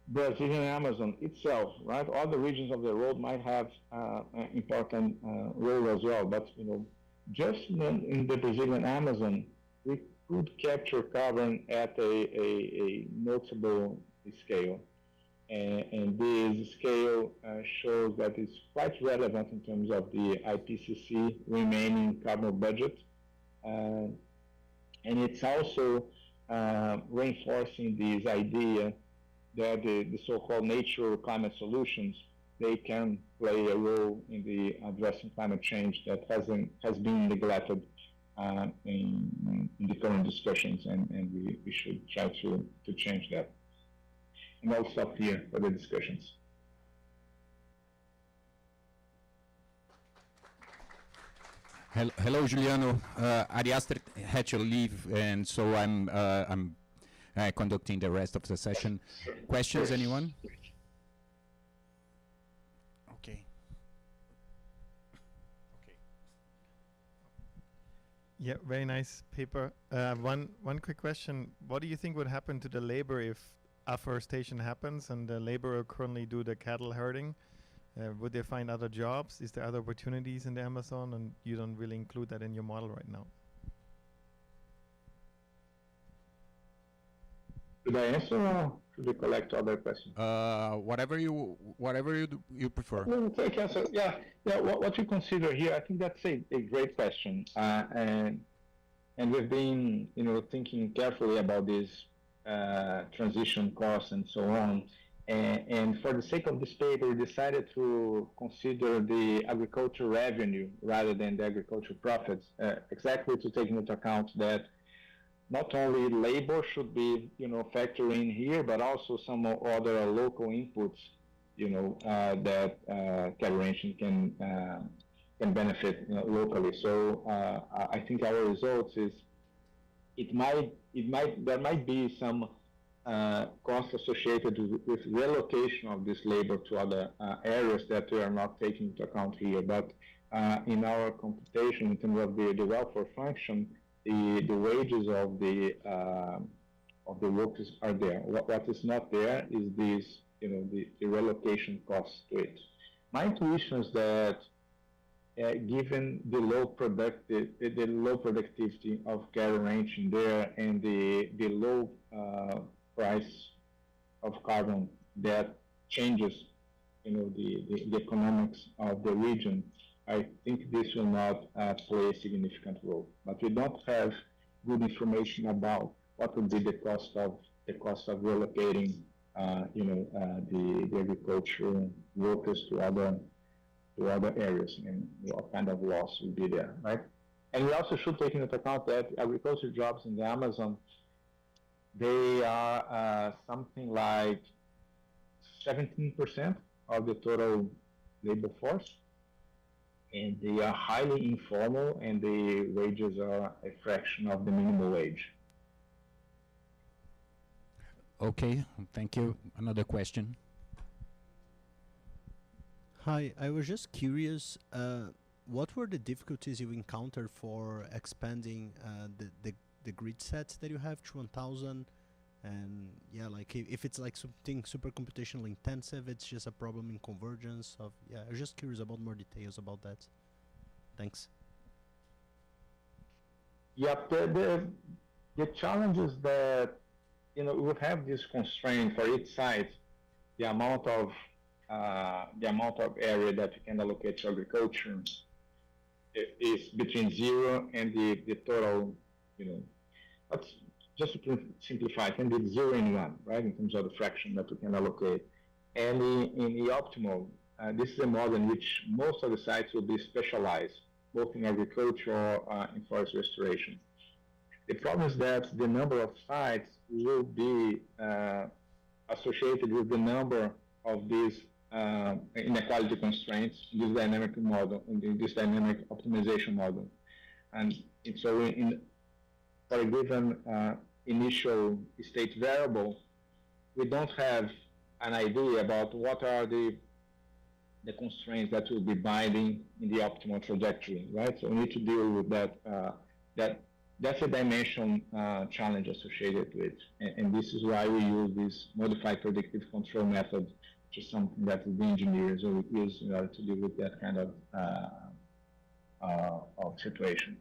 Brazilian Amazon itself, right? Other regions of the world might have an important role as well, but just in the Brazilian Amazon, we could capture carbon at a notable scale. And this scale shows that it's quite relevant in terms of the IPCC remaining carbon budget. And it's also reinforcing this idea that the so-called nature climate solutions, they can play a role in the addressing climate change that has been neglected in the current discussions, and we should try to change that. And I'll stop here for the discussions. Hello, Juliano. Ariaster had to leave, and so I'm conducting the rest of the session. Questions, anyone? Okay. Yeah, very nice paper. One quick question. What do you think would happen to the labor if afforestation happens and the laborer currently do the cattle herding? Would they find other jobs? Is there other opportunities in the Amazon, and you don't really include that in your model right now? Should I answer or should we collect other questions? Whatever you prefer. No, take answer. Yeah. What you consider here, I think that's a great question, and we've been thinking carefully about this transition costs and so on. And for the sake of this paper, we decided to consider the agricultural revenue rather than the agricultural profits, exactly to take into account that not only labor should be, factored in here, but also some other local inputs, that cattle ranching can benefit locally. So I think our results is there might be some costs associated with relocation of this labor to other areas that we are not taking into account here. But in our computation, in terms of the welfare function, the wages of the workers are there. What is not there is this, the relocation costs to it. My intuition is that given the low productivity of cattle ranching there and the low price of carbon that changes, the economics of the region, I think this will not play a significant role. But we don't have good information about what would be the cost of relocating, the agricultural workers to other areas, and what kind of loss will be there, right? And we also should take into account that agricultural jobs in the Amazon, they are something like 17% of the total labor force, and they are highly informal, and the wages are a fraction of the minimum wage. Okay, thank you. Another question. Hi, I was just curious, what were the difficulties you encountered for expanding the grid sets that you have to 1,000? And yeah, like if it's like something super computational intensive, it's just a problem in convergence of, yeah, I was just curious about more details about that. Thanks. Yeah, the challenge is that, we have this constraint for each site, the amount of area that you can allocate to agriculture is between 0 and the total, let's just to simplify, it can be 0 and 1, right, in terms of the fraction that you can allocate. And in the optimal, this is a model in which most of the sites will be specialized, both in agriculture or in forest restoration. The problem is that the number of sites will be associated with the number of these inequality constraints in this dynamic model, in this dynamic optimization model. And so for a given initial state variable, we don't have an idea about what are the constraints that will be binding in the optimal trajectory, right? So we need to deal with that that's a dimension challenge associated with, and this is why we use this modified predictive control method, which is something that the engineers will use in order to deal with that kind of situation.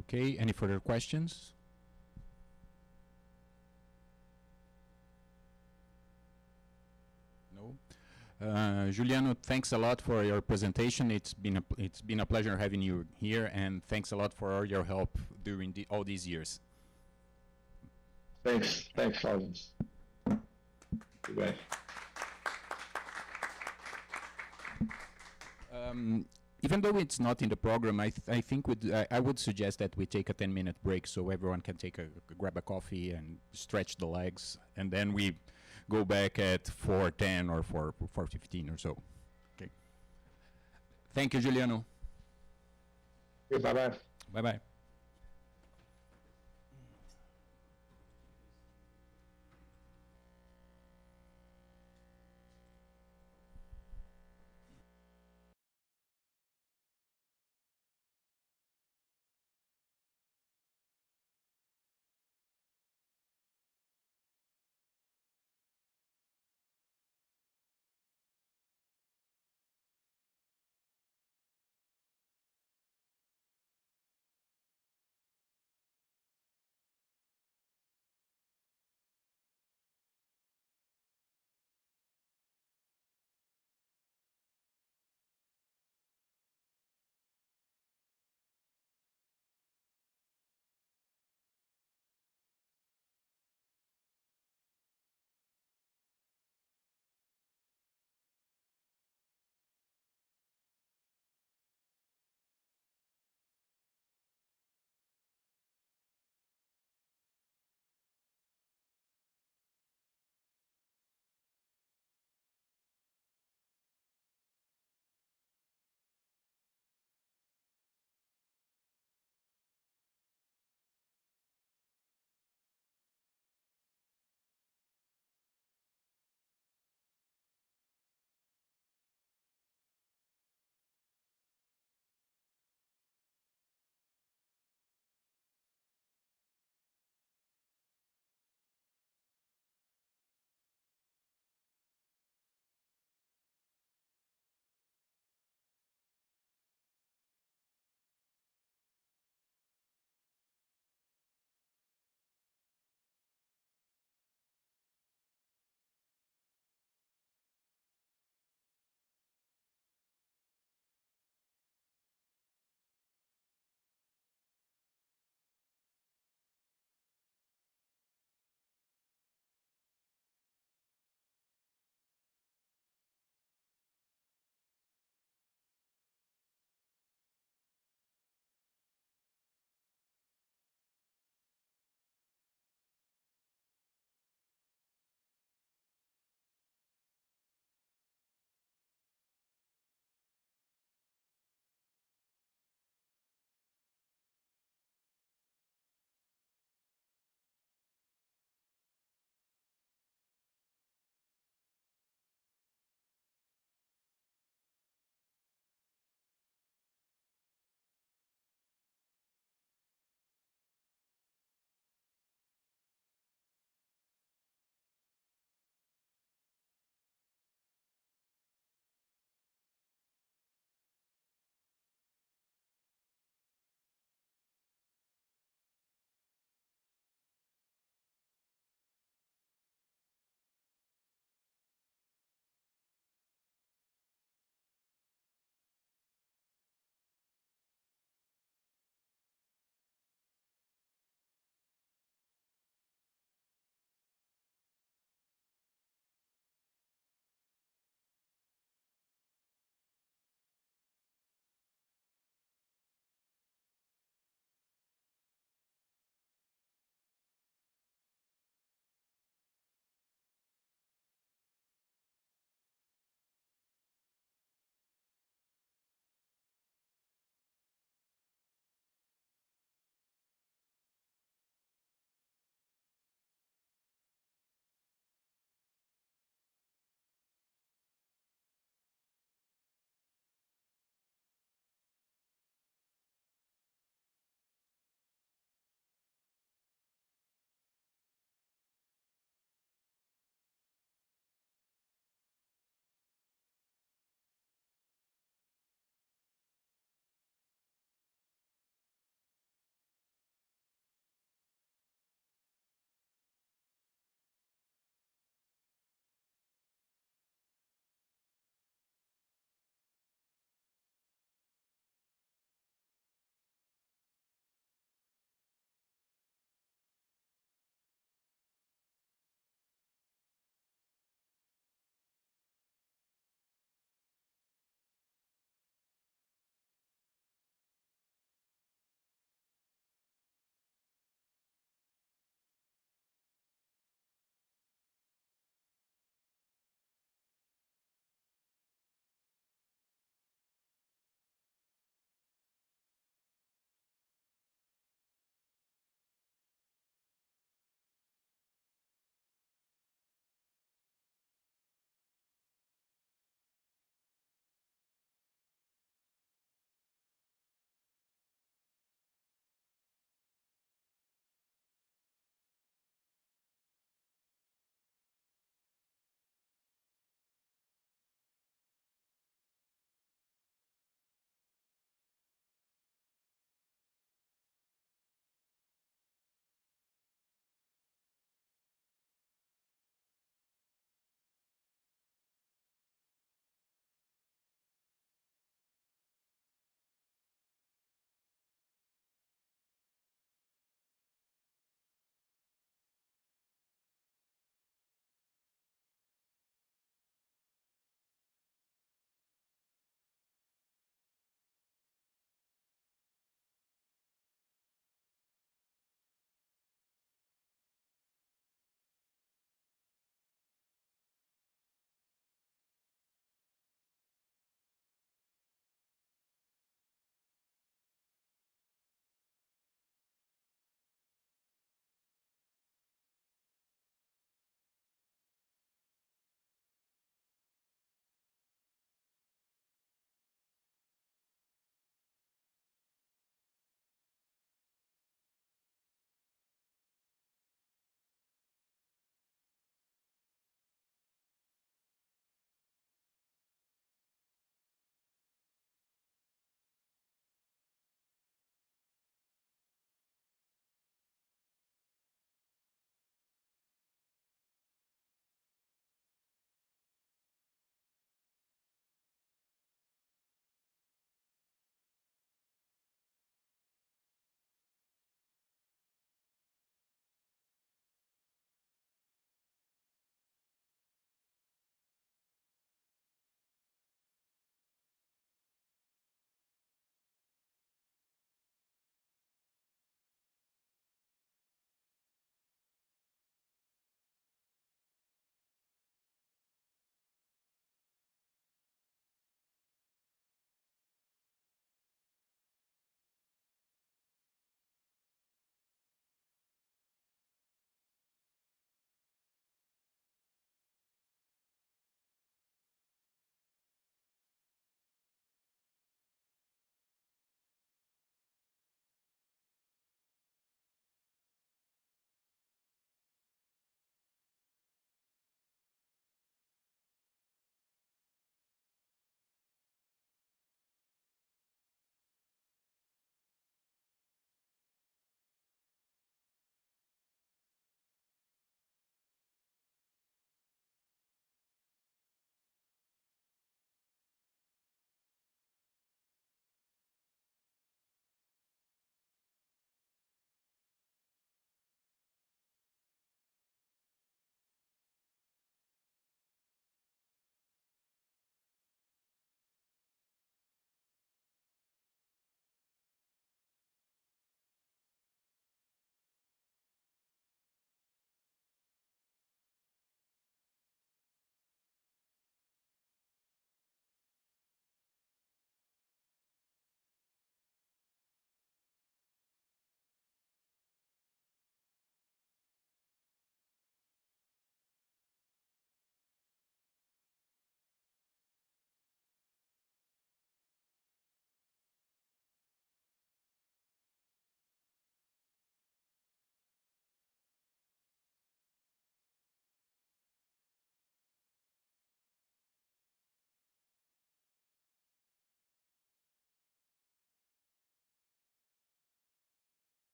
Okay, any further questions? No? Juliano, thanks a lot for your presentation. It's been a pleasure having you here, and thanks a lot for all your help during all these years. Thanks, Lawrence. Goodbye. Even though it's not in the program, I think I would suggest that we take a 10-minute break so everyone can grab a coffee and stretch the legs, and then we go back at 4:10 or 4:15 or so. Okay. Thank you, Juliano. Bye-bye. Bye-bye.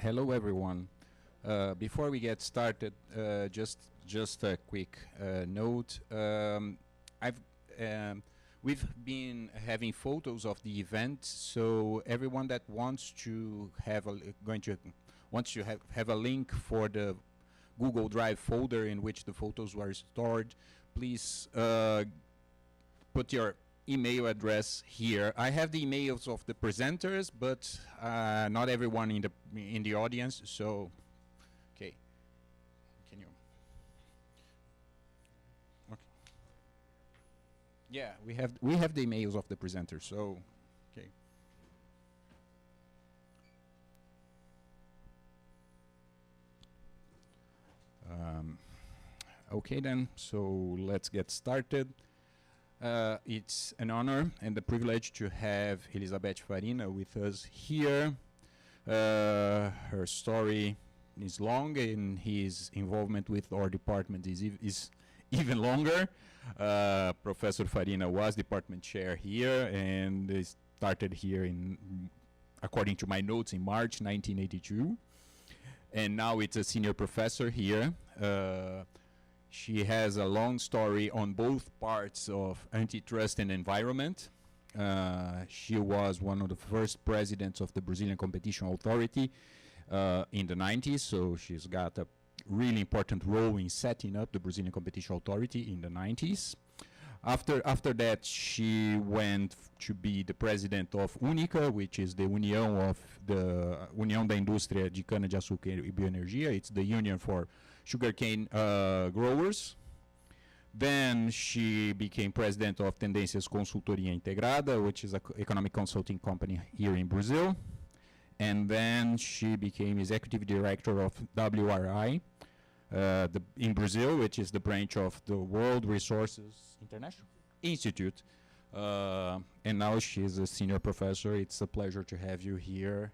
Hello, everyone. Before we get started, just a quick note. We've been having photos of the event, so everyone that wants to have have a link for the Google Drive folder in which the photos were stored, please put your email address here. I have the emails of the presenters, but not everyone in the audience. So, okay, can you? Okay. Yeah, we have the emails of the presenters. So, okay. Okay then. So let's get started. It's an honor and a privilege to have Elizabeth Farina with us here. Her story is long, and his involvement with our department is even longer. Professor Farina was department chair here, and they started here according to my notes, in March 1982. And now it's a senior professor here. She has a long story on both parts of antitrust and environment. She was one of the first presidents of the Brazilian Competition Authority in the 90s, so she's got a really important role in setting up the Brazilian Competition Authority in the 90s. After that, she went to be the president of UNICA, which is the União da Indústria de Cana-de-Açúcar e Bioenergia. It's the union for sugarcane growers. Then she became president of Tendências Consultoria Integrada, which is an economic consulting company here in Brazil. And then she became executive director of WRI in Brazil, which is the branch of the World Resources International Institute. And now she's a senior professor. It's a pleasure to have you here,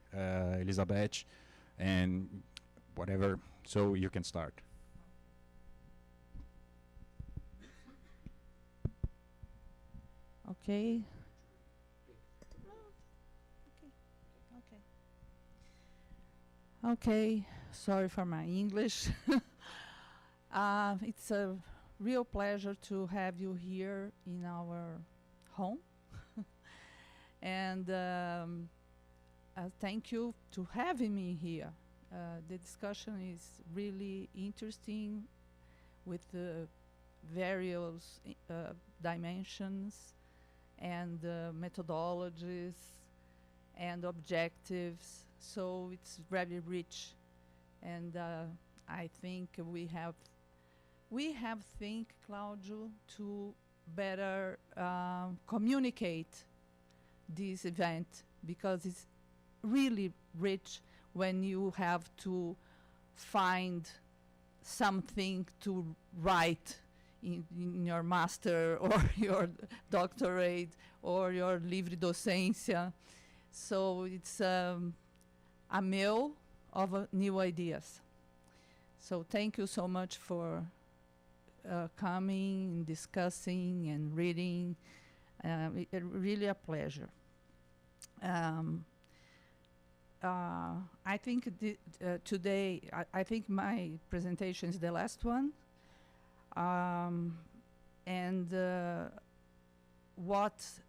Elizabeth, and whatever. So you can start. Okay. Okay, sorry for my English. It's a real pleasure to have you here in our home. And thank you to having me here. The discussion is really interesting with the various dimensions and methodologies and objectives. So it's very rich, and I think we have Claudio, to better communicate this event, because it's really rich when you have to find something to write in your master or your doctorate or your livre docência. So it's a mill of new ideas. So thank you so much for coming and discussing and reading. Really a pleasure. I think today, I think my presentation is the last one. And what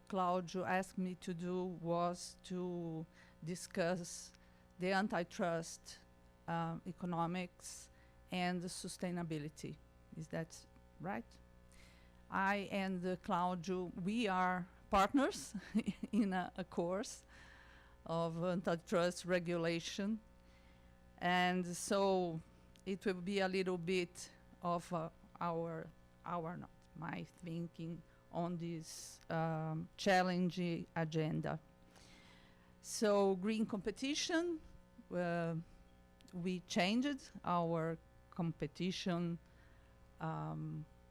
Claudio asked me to do was to discuss the antitrust, economics, and sustainability. Is that right? I and Claudio, we are partners in a course of antitrust regulation. And so it will be a little bit of my thinking on this challenging agenda. So green competition, we changed our competition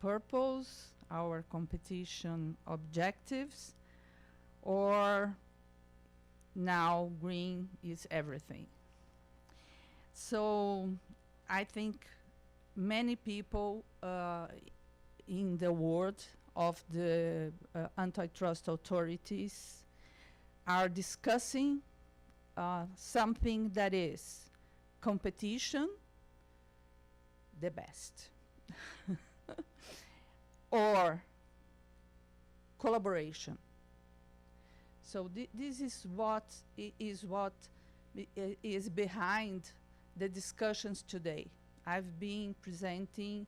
purpose, our competition objectives, or now green is everything. So I think many people in the world of the antitrust authorities are discussing something that is competition, the best, or collaboration. So this is what is behind the discussions today. I've been presenting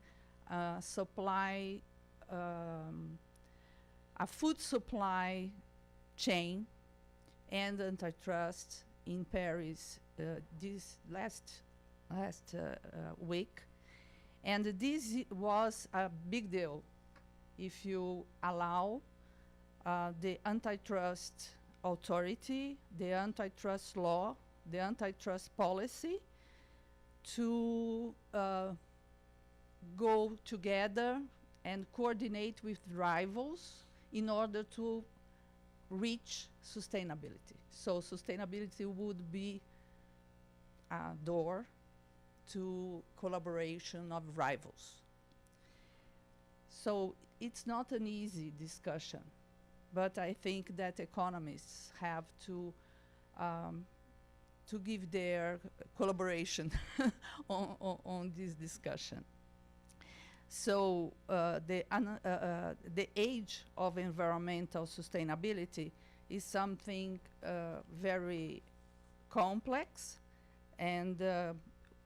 supply, a food supply chain and antitrust in Paris this last week. And this was a big deal if you allow the antitrust authority, the antitrust law, the antitrust policy to go together and coordinate with rivals in order to reach sustainability. So sustainability would be a door to collaboration of rivals. So it's not an easy discussion, but I think that economists have to give their collaboration on this discussion. So the age of environmental sustainability is something very complex, and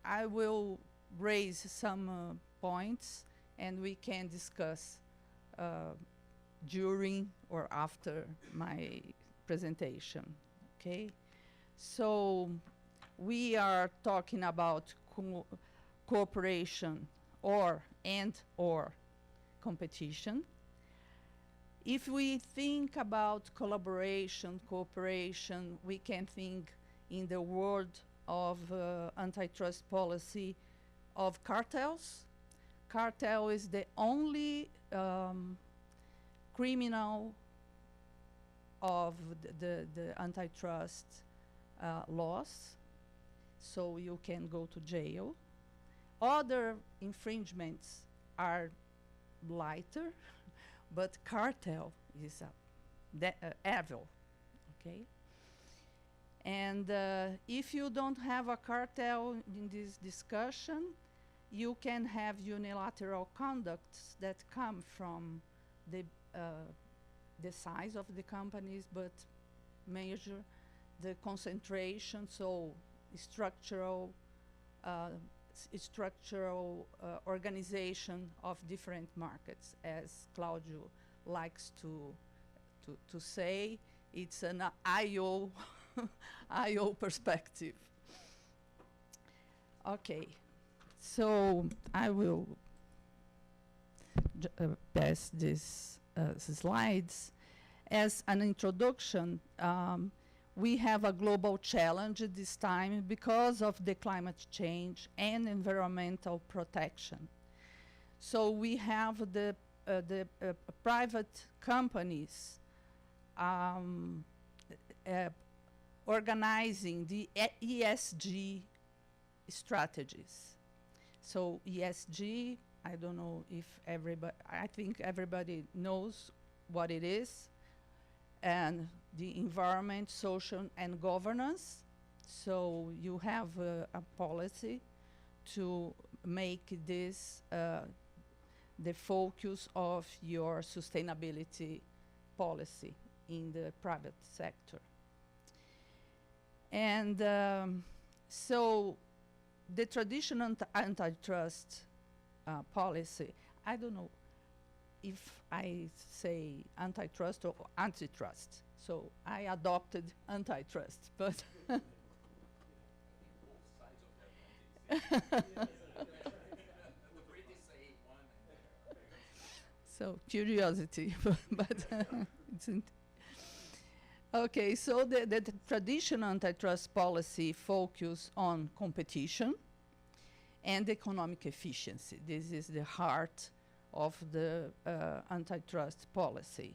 I will raise some points, and we can discuss during or after my presentation, okay? So we are talking about cooperation or competition. If we think about collaboration, cooperation, we can think in the world of antitrust policy of cartels. Cartel is the only criminal of the antitrust laws, so you can go to jail. Other infringements are lighter, but cartel is evil, okay? And if you don't have a cartel in this discussion, you can have unilateral conducts that come from the size of the companies, but measure the concentration, so structural organization of different markets. As Claudio likes to say, it's an IO IO perspective. Okay, so I will pass these slides. As an introduction, we have a global challenge at this time because of the climate change and environmental protection. So we have the private companies organizing the ESG strategies. So ESG, I don't know if everybody, I think everybody knows what it is, and the environment, social, and governance. So you have a policy to make this the focus of your sustainability policy in the private sector. And so the traditional antitrust policy, I don't know if I say antitrust or antitrust. So I adopted antitrust, but so curiosity, but it's okay. So the traditional antitrust policy focus on competition and economic efficiency. This is the heart of the antitrust policy.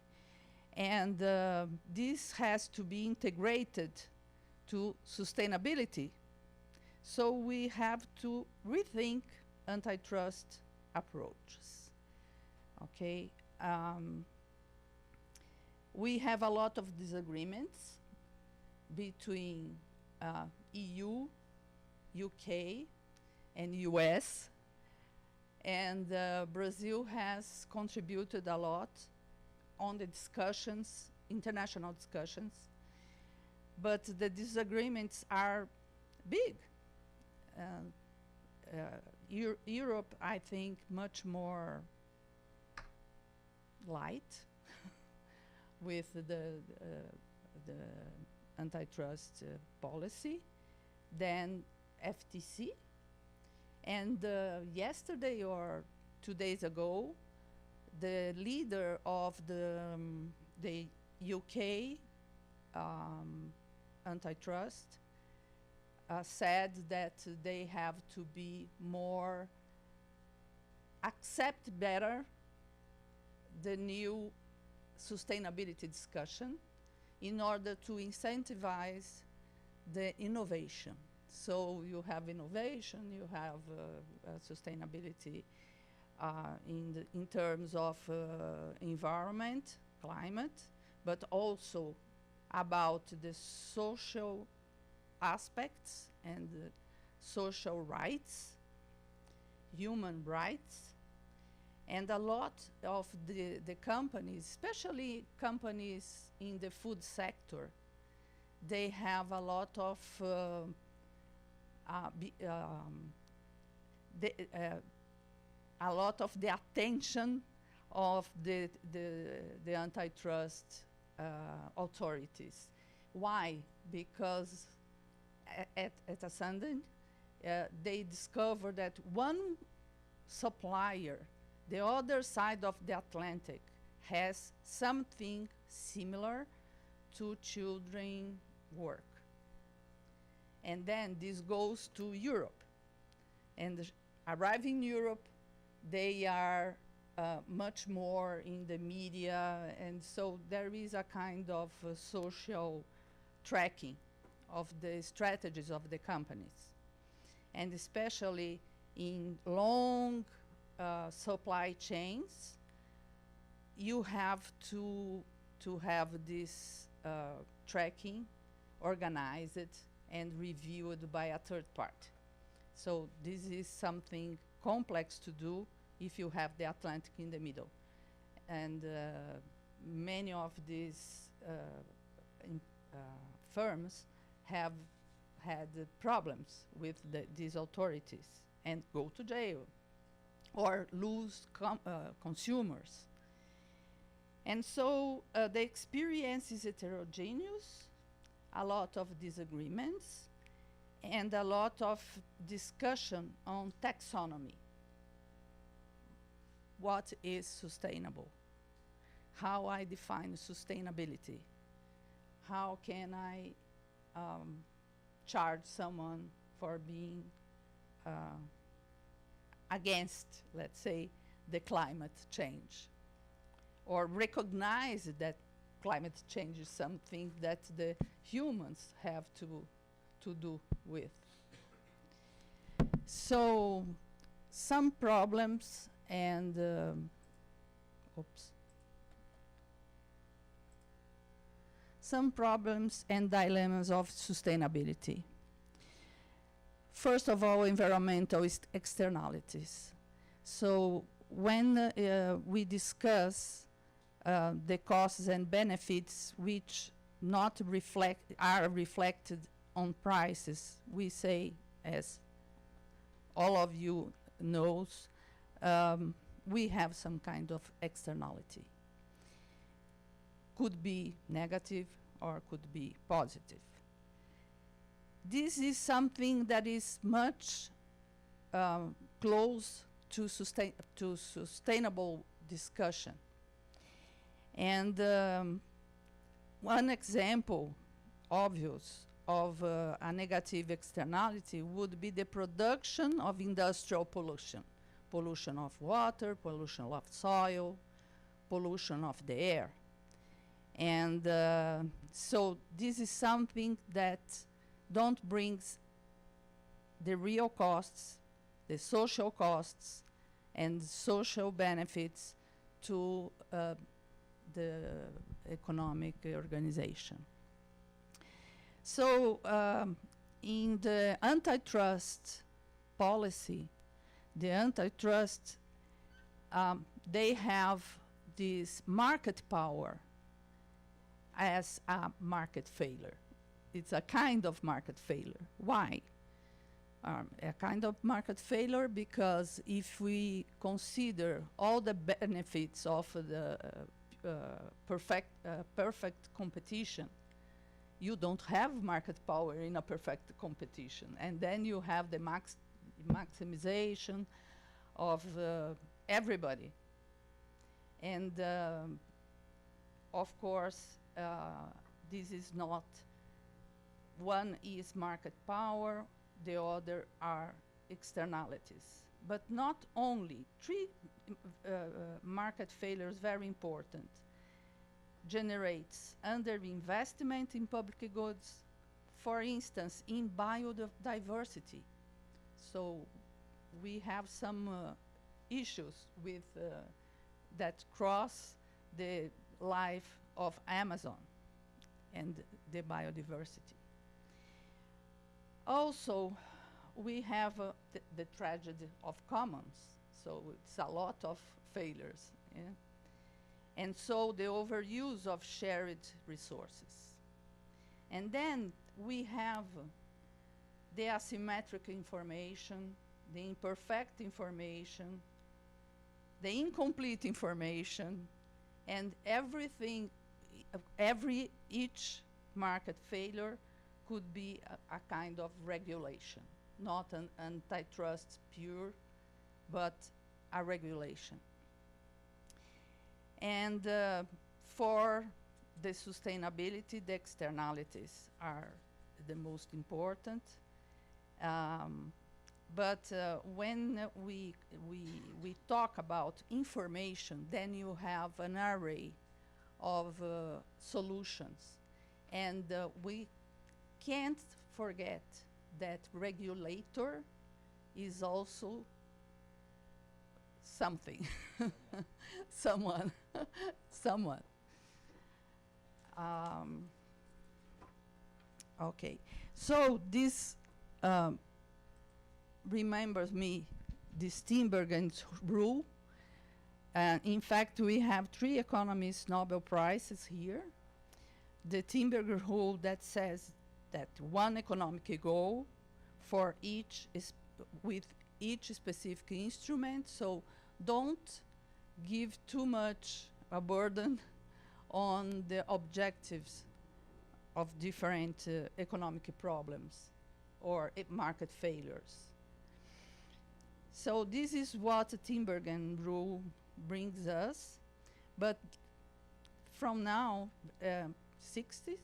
And this has to be integrated to sustainability. So we have to rethink antitrust approaches. Okay. We have a lot of disagreements between EU, UK, and US. And Brazil has contributed a lot on the discussions, international discussions, but the disagreements are big. Europe, I think, much more light with the antitrust policy than FTC. And yesterday or 2 days ago, the leader of the UK antitrust said that they have to be more, accept better the new sustainability discussion in order to incentivize the innovation. So you have innovation, you have sustainability in terms of environment, climate, but also about the social aspects and social rights, human rights, and a lot of the companies, especially companies in the food sector, they have a lot of the attention of the antitrust authorities. Why? Because at a sudden, they discover that one supplier, the other side of the Atlantic, has something similar to children work. And then this goes to Europe. And arriving in Europe, they are much more in the media, and so there is a kind of social tracking of the strategies of the companies. And especially in long supply chains, you have to have this tracking organized and reviewed by a third party. So this is something complex to do if you have the Atlantic in the middle. And many of these firms have had problems with these authorities and go to jail or lose consumers. And so the experience is heterogeneous, a lot of disagreements, and a lot of discussion on taxonomy. What is sustainable? How I define sustainability? How can I charge someone for being against, let's say, the climate change? Or recognize that climate change is something that the humans have to do with. So some problems and some problems and dilemmas of sustainability. First of all, environmental externalities. So when we discuss the costs and benefits which are reflected on prices, we say, as all of you knows, we have some kind of externality. Could be negative or could be positive. This is something that is much close to sustainable discussion. And one example, obvious, of a negative externality would be the production of industrial pollution. Pollution of water, pollution of soil, pollution of the air. And so this is something that don't bring the real costs, the social costs, and social benefits to the economic organization. So in the antitrust policy, the antitrust, they have this market power as a market failure. It's a kind of market failure. Why? A kind of market failure because if we consider all the benefits of the perfect competition, you don't have market power in a perfect competition. And then you have the maximization of everybody. And of course, this is not, one is market power, the other are externalities. But not only, three market failures, very important. Generates underinvestment in public goods, for instance, in biodiversity. So we have some issues with that cross the life of Amazon and the biodiversity. Also, we have the tragedy of commons. So it's a lot of failures. Yeah? And so the overuse of shared resources. And then we have the asymmetric information, the imperfect information, the incomplete information, and everything, each market failure could be a kind of regulation, not an antitrust pure, but a regulation. And for the sustainability, the externalities are the most important. But when we talk about information, then you have an array of solutions. And we can't forget that regulator is also something, someone. Okay, so this remembers me the Steenbergen's rule. In fact, we have 3 economists Nobel Prizes here. The Steenbergen rule that says that one economic goal for each with each specific instrument. So don't give too much a burden on the objectives of different economic problems or market failures. So this is what the Steenbergen rule brings us. But from now, 60s,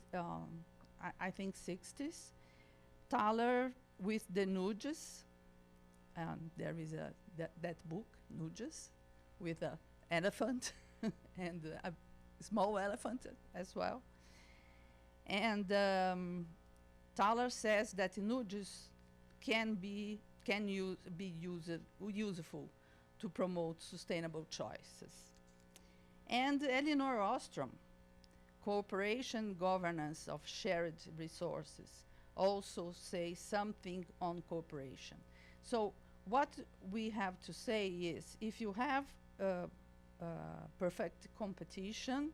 I think 60s, Thaler with the nudges, there is that book, Nudges, with an elephant and a small elephant as well. And Thaler says that nudges can be useful to promote sustainable choices. And Elinor Ostrom, cooperation governance of shared resources, also say something on cooperation. So what we have to say is, if you have perfect competition,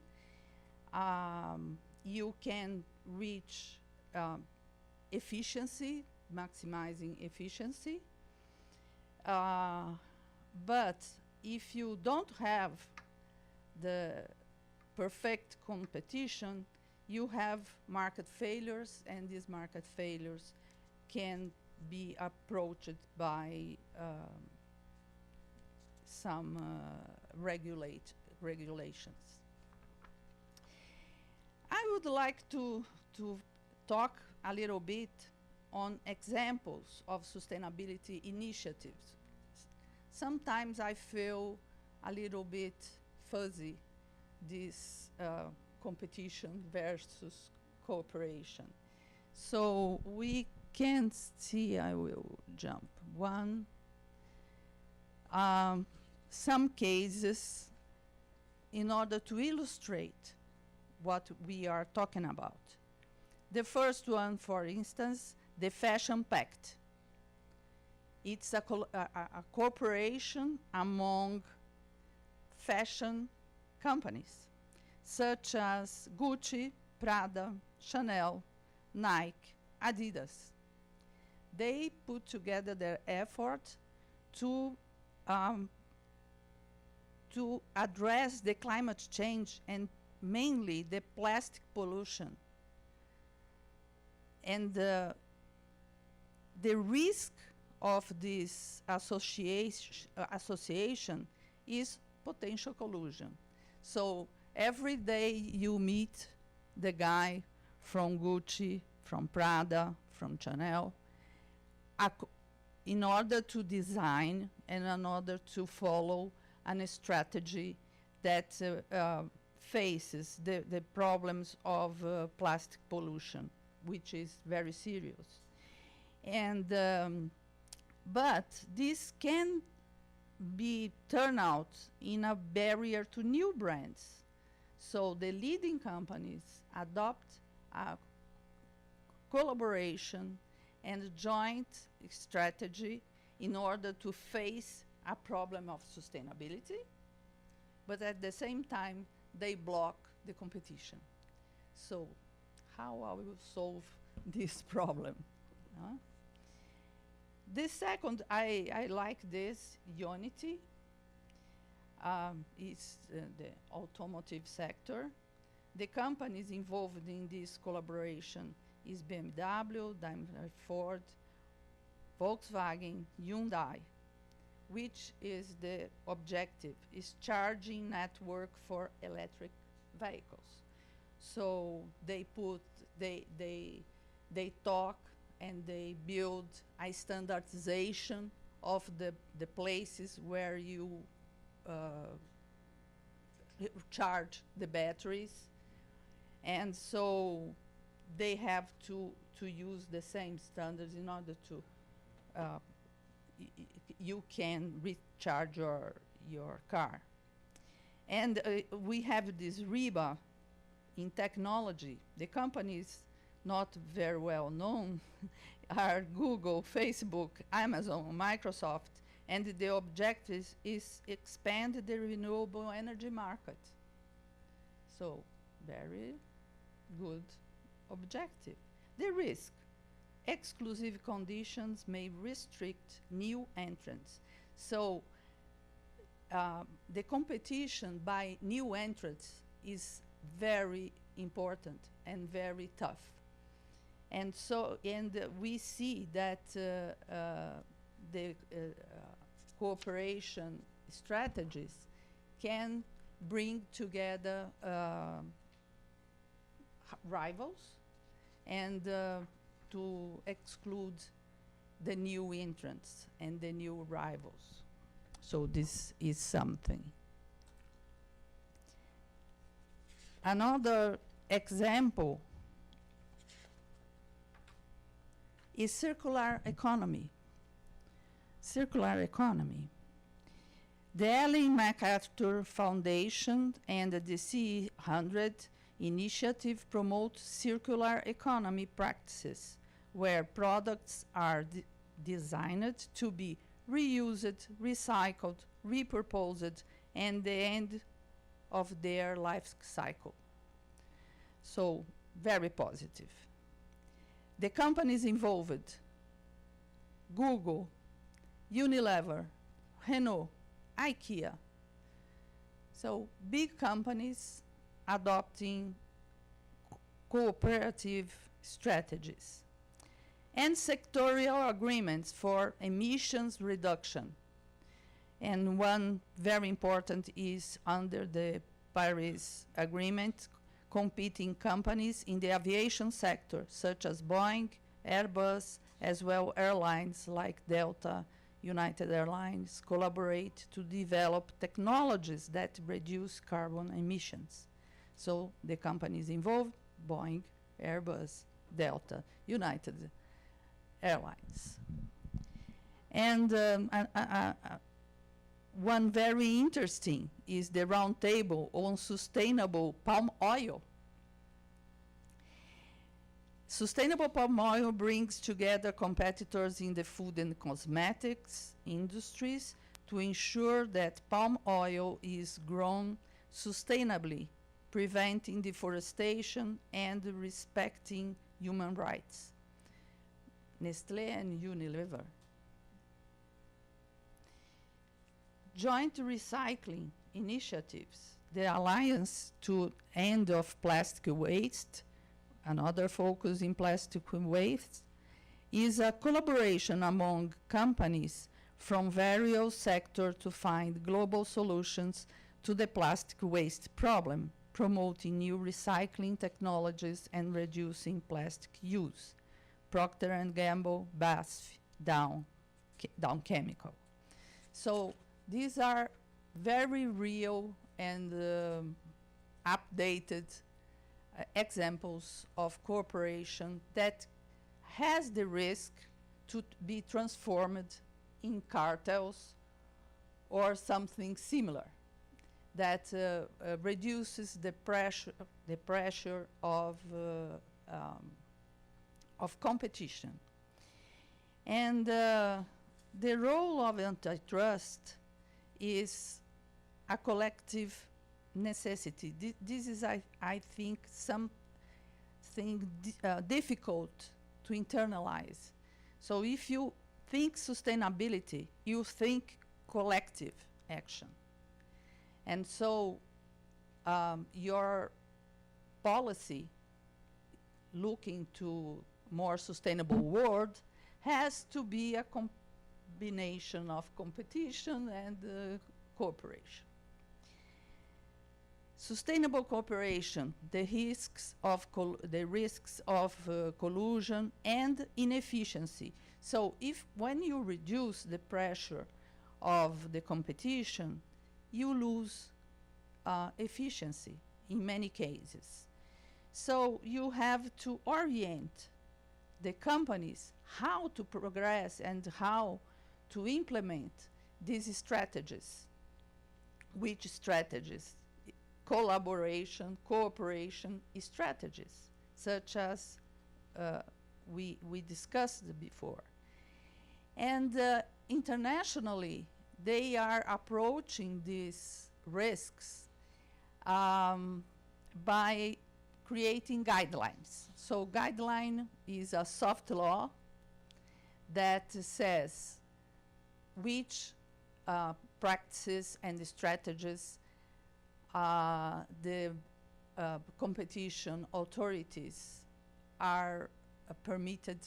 you can reach efficiency, maximizing efficiency. But if you don't have the perfect competition, you have market failures, and these market failures can be approached by some regulations. I would like to talk a little bit on examples of sustainability initiatives. Sometimes I feel a little bit fuzzy, this competition versus cooperation. So we can see, I will jump one. Some cases in order to illustrate what we are talking about. The first one, for instance, the Fashion Pact. It's a cooperation among fashion companies, such as Gucci, Prada, Chanel, Nike, Adidas. They put together their effort to address the climate change and mainly the plastic pollution. And the risk of this association is potential collusion. So every day you meet the guy from Gucci, from Prada, from Chanel, in order to design and in order to follow a strategy that faces the problems of plastic pollution, which is very serious. And but this can be turned out in a barrier to new brands. So the leading companies adopt a collaboration and joint strategy in order to face a problem of sustainability, but at the same time, they block the competition. So how I will solve this problem? The second, I like this, unity. It's the automotive sector. The companies involved in this collaboration is BMW, Daimler Ford, Volkswagen, Hyundai, which is the objective, is charging network for electric vehicles. So they talk and they build a standardization of the places where you charge the batteries. And so they have to use the same standards in order to you can recharge your car. And we have this RIBA in technology. The companies not very well known are Google, Facebook, Amazon, Microsoft, and the objective is expand the renewable energy market. So very good objective. The risk. Exclusive conditions may restrict new entrants. So the competition by new entrants is very important and very tough. And so, we see that the cooperation strategies can bring together rivals and to exclude the new entrants and the new rivals. So this is something. Another example is circular economy. Circular economy. The Ellen MacArthur Foundation and the C100 initiative promote circular economy practices where products are designed to be reused, recycled, repurposed, and the end of their life cycle. So, very positive. The companies involved, Google, Unilever, Renault, IKEA. So, big companies adopting cooperative strategies. And sectorial agreements for emissions reduction. And one very important is under the Paris Agreement, competing companies in the aviation sector, such as Boeing, Airbus, as well airlines like Delta, United Airlines, collaborate to develop technologies that reduce carbon emissions. So the companies involved, Boeing, Airbus, Delta, United Airlines. And one very interesting is the roundtable on sustainable palm oil. Sustainable palm oil brings together competitors in the food and cosmetics industries to ensure that palm oil is grown sustainably, preventing deforestation and respecting human rights. Nestlé and Unilever. Joint recycling initiatives. The Alliance to End of Plastic Waste, another focus in plastic waste, is a collaboration among companies from various sectors to find global solutions to the plastic waste problem, promoting new recycling technologies and reducing plastic use. Procter & Gamble, BASF, Dow Chemical. So these are very real and updated examples of cooperation that has the risk to be transformed in cartels or something similar that reduces the pressure of competition. And the role of antitrust is a collective necessity. This is, I think, something difficult to internalize. So if you think sustainability, you think collective action. And so your policy looking to more sustainable world has to be a combination of competition and cooperation. Sustainable cooperation, the risks of collusion and inefficiency. So when you reduce the pressure of the competition, you lose efficiency in many cases. So you have to orient the companies how to progress and how to implement these strategies. Which strategies? Collaboration, cooperation strategies, such as we discussed before. And internationally, they are approaching these risks by creating guidelines. So guideline is a soft law that says which practices and strategies the competition authorities are permitted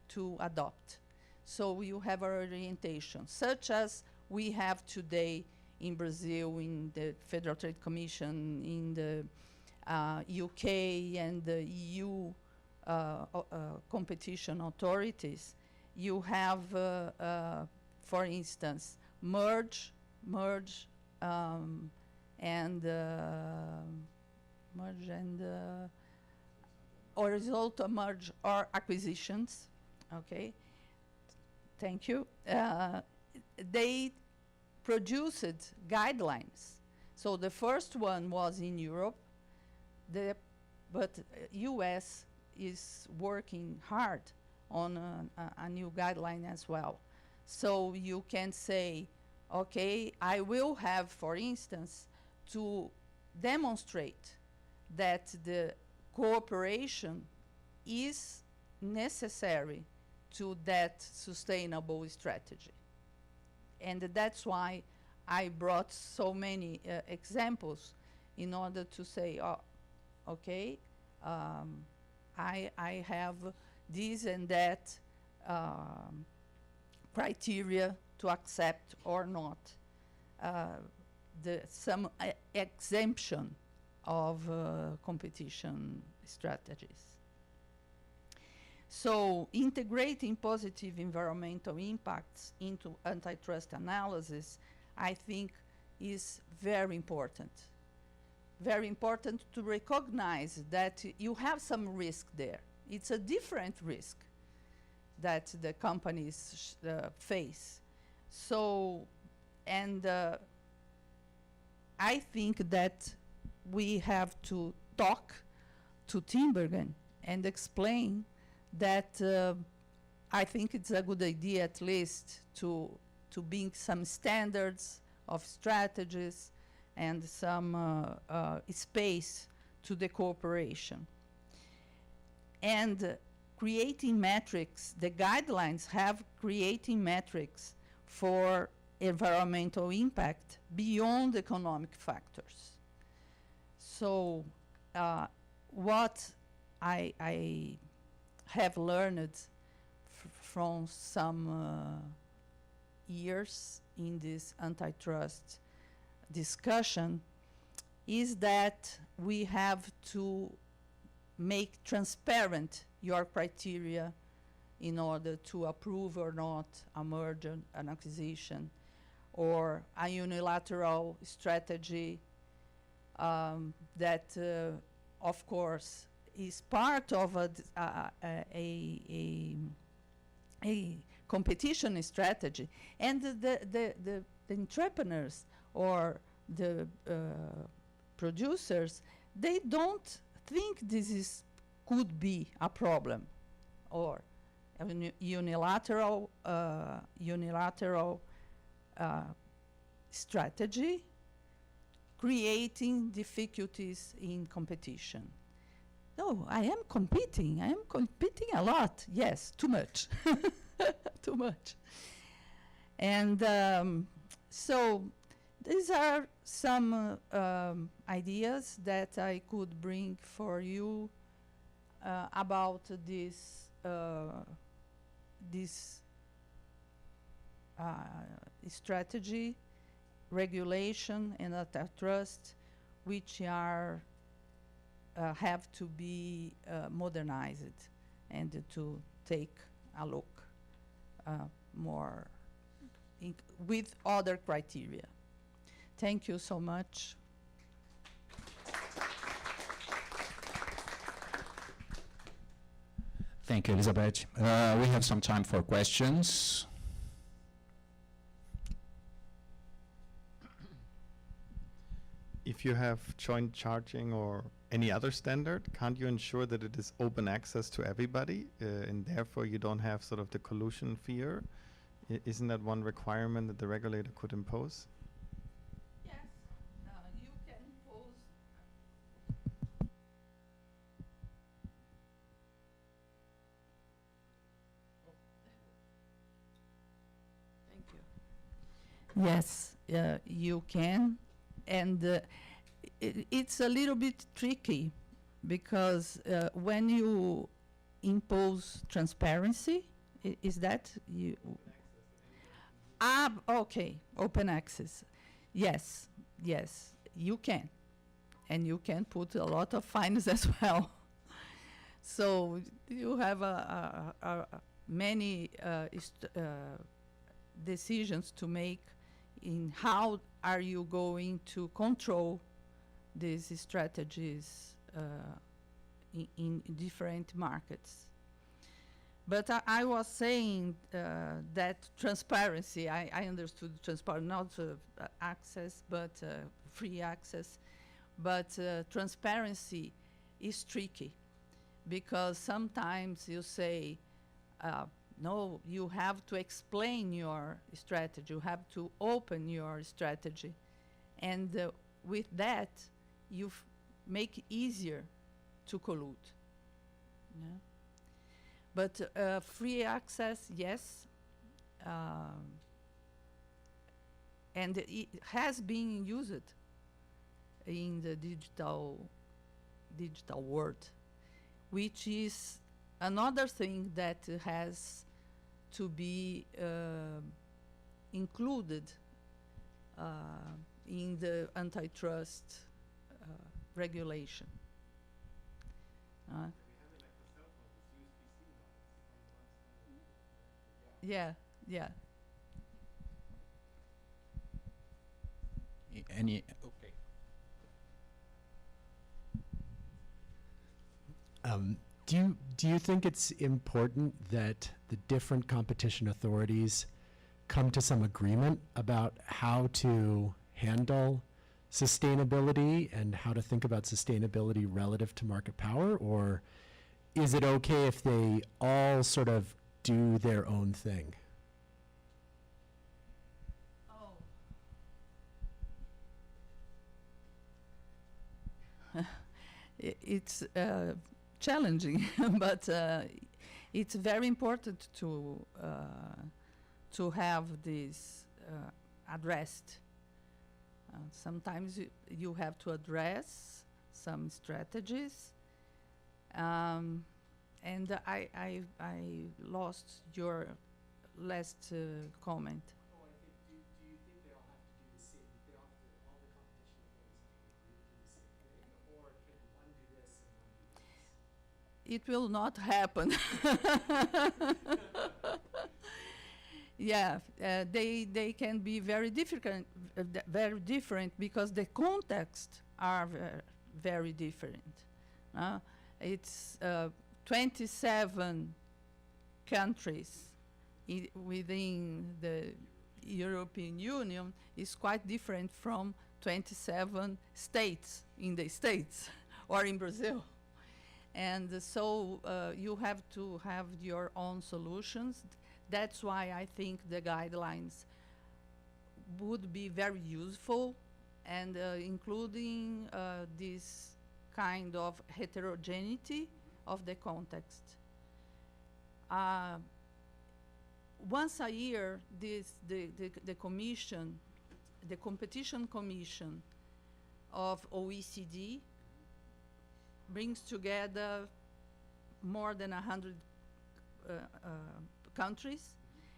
to adopt. So you have an orientation, such as we have today in Brazil, in the Federal Trade Commission, in the UK and the EU competition authorities. You have, for instance, merge and horizontal merge or acquisitions. Okay, thank you. They produced guidelines. So the first one was in Europe, but US is working hard on a new guideline as well. So you can say, okay, I will have, for instance, to demonstrate that the cooperation is necessary to that sustainable strategy. And that's why I brought so many examples in order to say, oh, okay, I have this and that criteria to accept or not some exemption of competition strategies. So integrating positive environmental impacts into antitrust analysis, I think, is very important. Very important to recognize that you have some risk there. It's a different risk that the companies face. So, and I think that we have to talk to Tinbergen and explain that I think it's a good idea at least to bring some standards of strategies and some space to the cooperation. And creating metrics, the guidelines have creating metrics for environmental impact beyond economic factors. So what I have learned from some years in this antitrust discussion is that we have to make transparent your criteria in order to approve or not a merger, an acquisition, or a unilateral strategy that, of course, is part of a competition strategy. And the entrepreneurs or the producers, they don't think this could be a problem, or a unilateral strategy creating difficulties in competition. No, I am competing a lot. Yes, too much. Too much. And so these are some ideas that I could bring for you about this strategy, regulation, and antitrust, which are have to be modernized and to take a look more with other criteria. Thank you so much. Thank you, Elizabeth. We have some time for questions. If you have joint charging or any other standard, can't you ensure that it is open access to everybody, and therefore you don't have sort of the collusion fear? Isn't that one requirement that the regulator could impose? Yes, you can impose. Thank you. Yes, you can. And it's a little bit tricky because when you impose transparency, is that you? Okay, open access. Yes, yes, you can. And you can put a lot of fines as well. So you have many decisions to make in how are you going to control these strategies in different markets. But I was saying that transparency, I understood transparency, not access, but free access. But transparency is tricky because sometimes you say, no, you have to explain your strategy. You have to open your strategy. And with that, you make it easier to collude. Yeah? But free access, yes. And it has been used in the digital world, which is another thing that has to be included in the antitrust regulation. Yeah, yeah. Any? Okay. Do you think it's important that the different competition authorities come to some agreement about how to handle sustainability and how to think about sustainability relative to market power? Or is it okay if they all sort of do their own thing? It's challenging, but it's very important to have this addressed. Sometimes you have to address some strategies, and I lost your last comment. Do you think they all have to do the same? They all the competition authorities have to agree to do the same thing, or can one do this and one do this? It will not happen. Yeah, they can be very different because the context are very different. It's 27 countries within the European Union is quite different from 27 states in the States or in Brazil. And so you have to have your own solutions. That's why I think the guidelines would be very useful, and including this kind of heterogeneity of the context. Once a year, the commission, the competition commission of OECD brings together more than 100 countries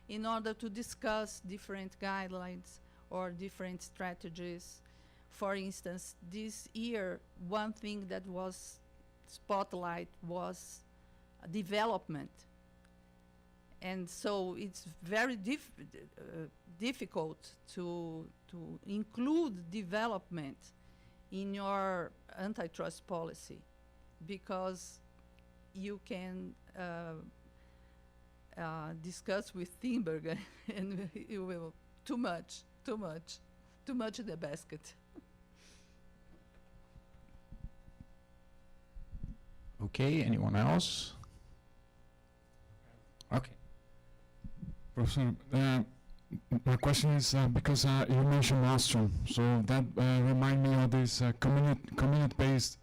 in order to discuss different guidelines or different strategies. For instance, this year, one thing that was spotlight was development. And so it's very difficult to include development in your antitrust policy, because you can discuss with Thunberg and you will too much in the basket. Okay, anyone else? Okay. Professor, my question is because you mentioned Ostrom, so that remind me of this community-based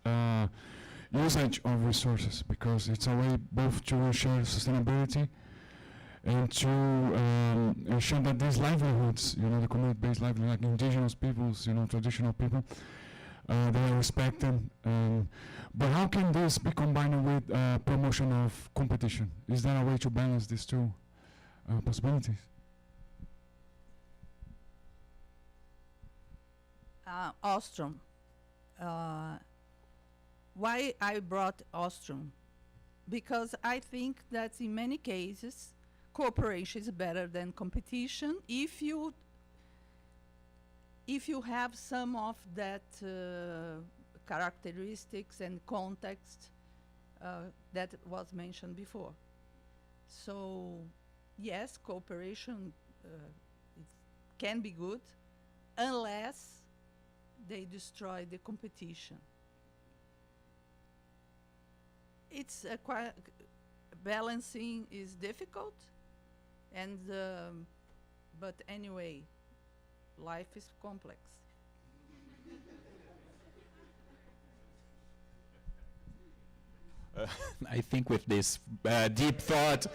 usage of resources, because it's a way both to share sustainability and to ensure that these livelihoods, the community-based livelihood, like indigenous peoples, traditional people, they are respected. But how can this be combined with promotion of competition? Is there a way to balance these two possibilities? Ostrom. Why I brought Ostrom? Because I think that in many cases, cooperation is better than competition if you have some of that characteristics and context that was mentioned before. So yes, cooperation it can be good unless they destroy the competition. It's balancing is difficult, and but anyway, life is complex. I think with this deep thought,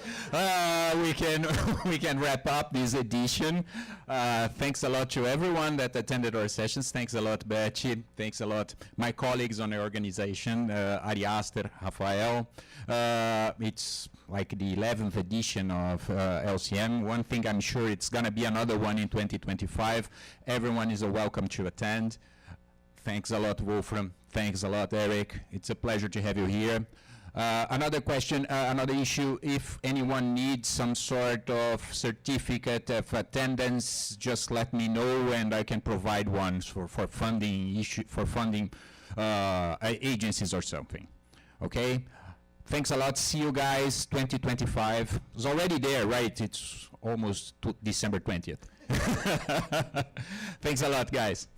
we can wrap up this edition. Thanks a lot to everyone that attended our sessions. Thanks a lot, Betty. Thanks a lot, my colleagues on the organization, Ariaster, Rafael. It's like the 11th edition of LCM. One thing I'm sure it's going to be another one in 2025. Everyone is welcome to attend. Thanks a lot, Wolfram. Thanks a lot, Eric. It's a pleasure to have you here. Another question, another issue, if anyone needs some sort of certificate of attendance, just let me know and I can provide one for funding agencies or something. Okay? Thanks a lot. See you guys 2025. It's already there, right? It's almost December 20th. Thanks a lot, guys.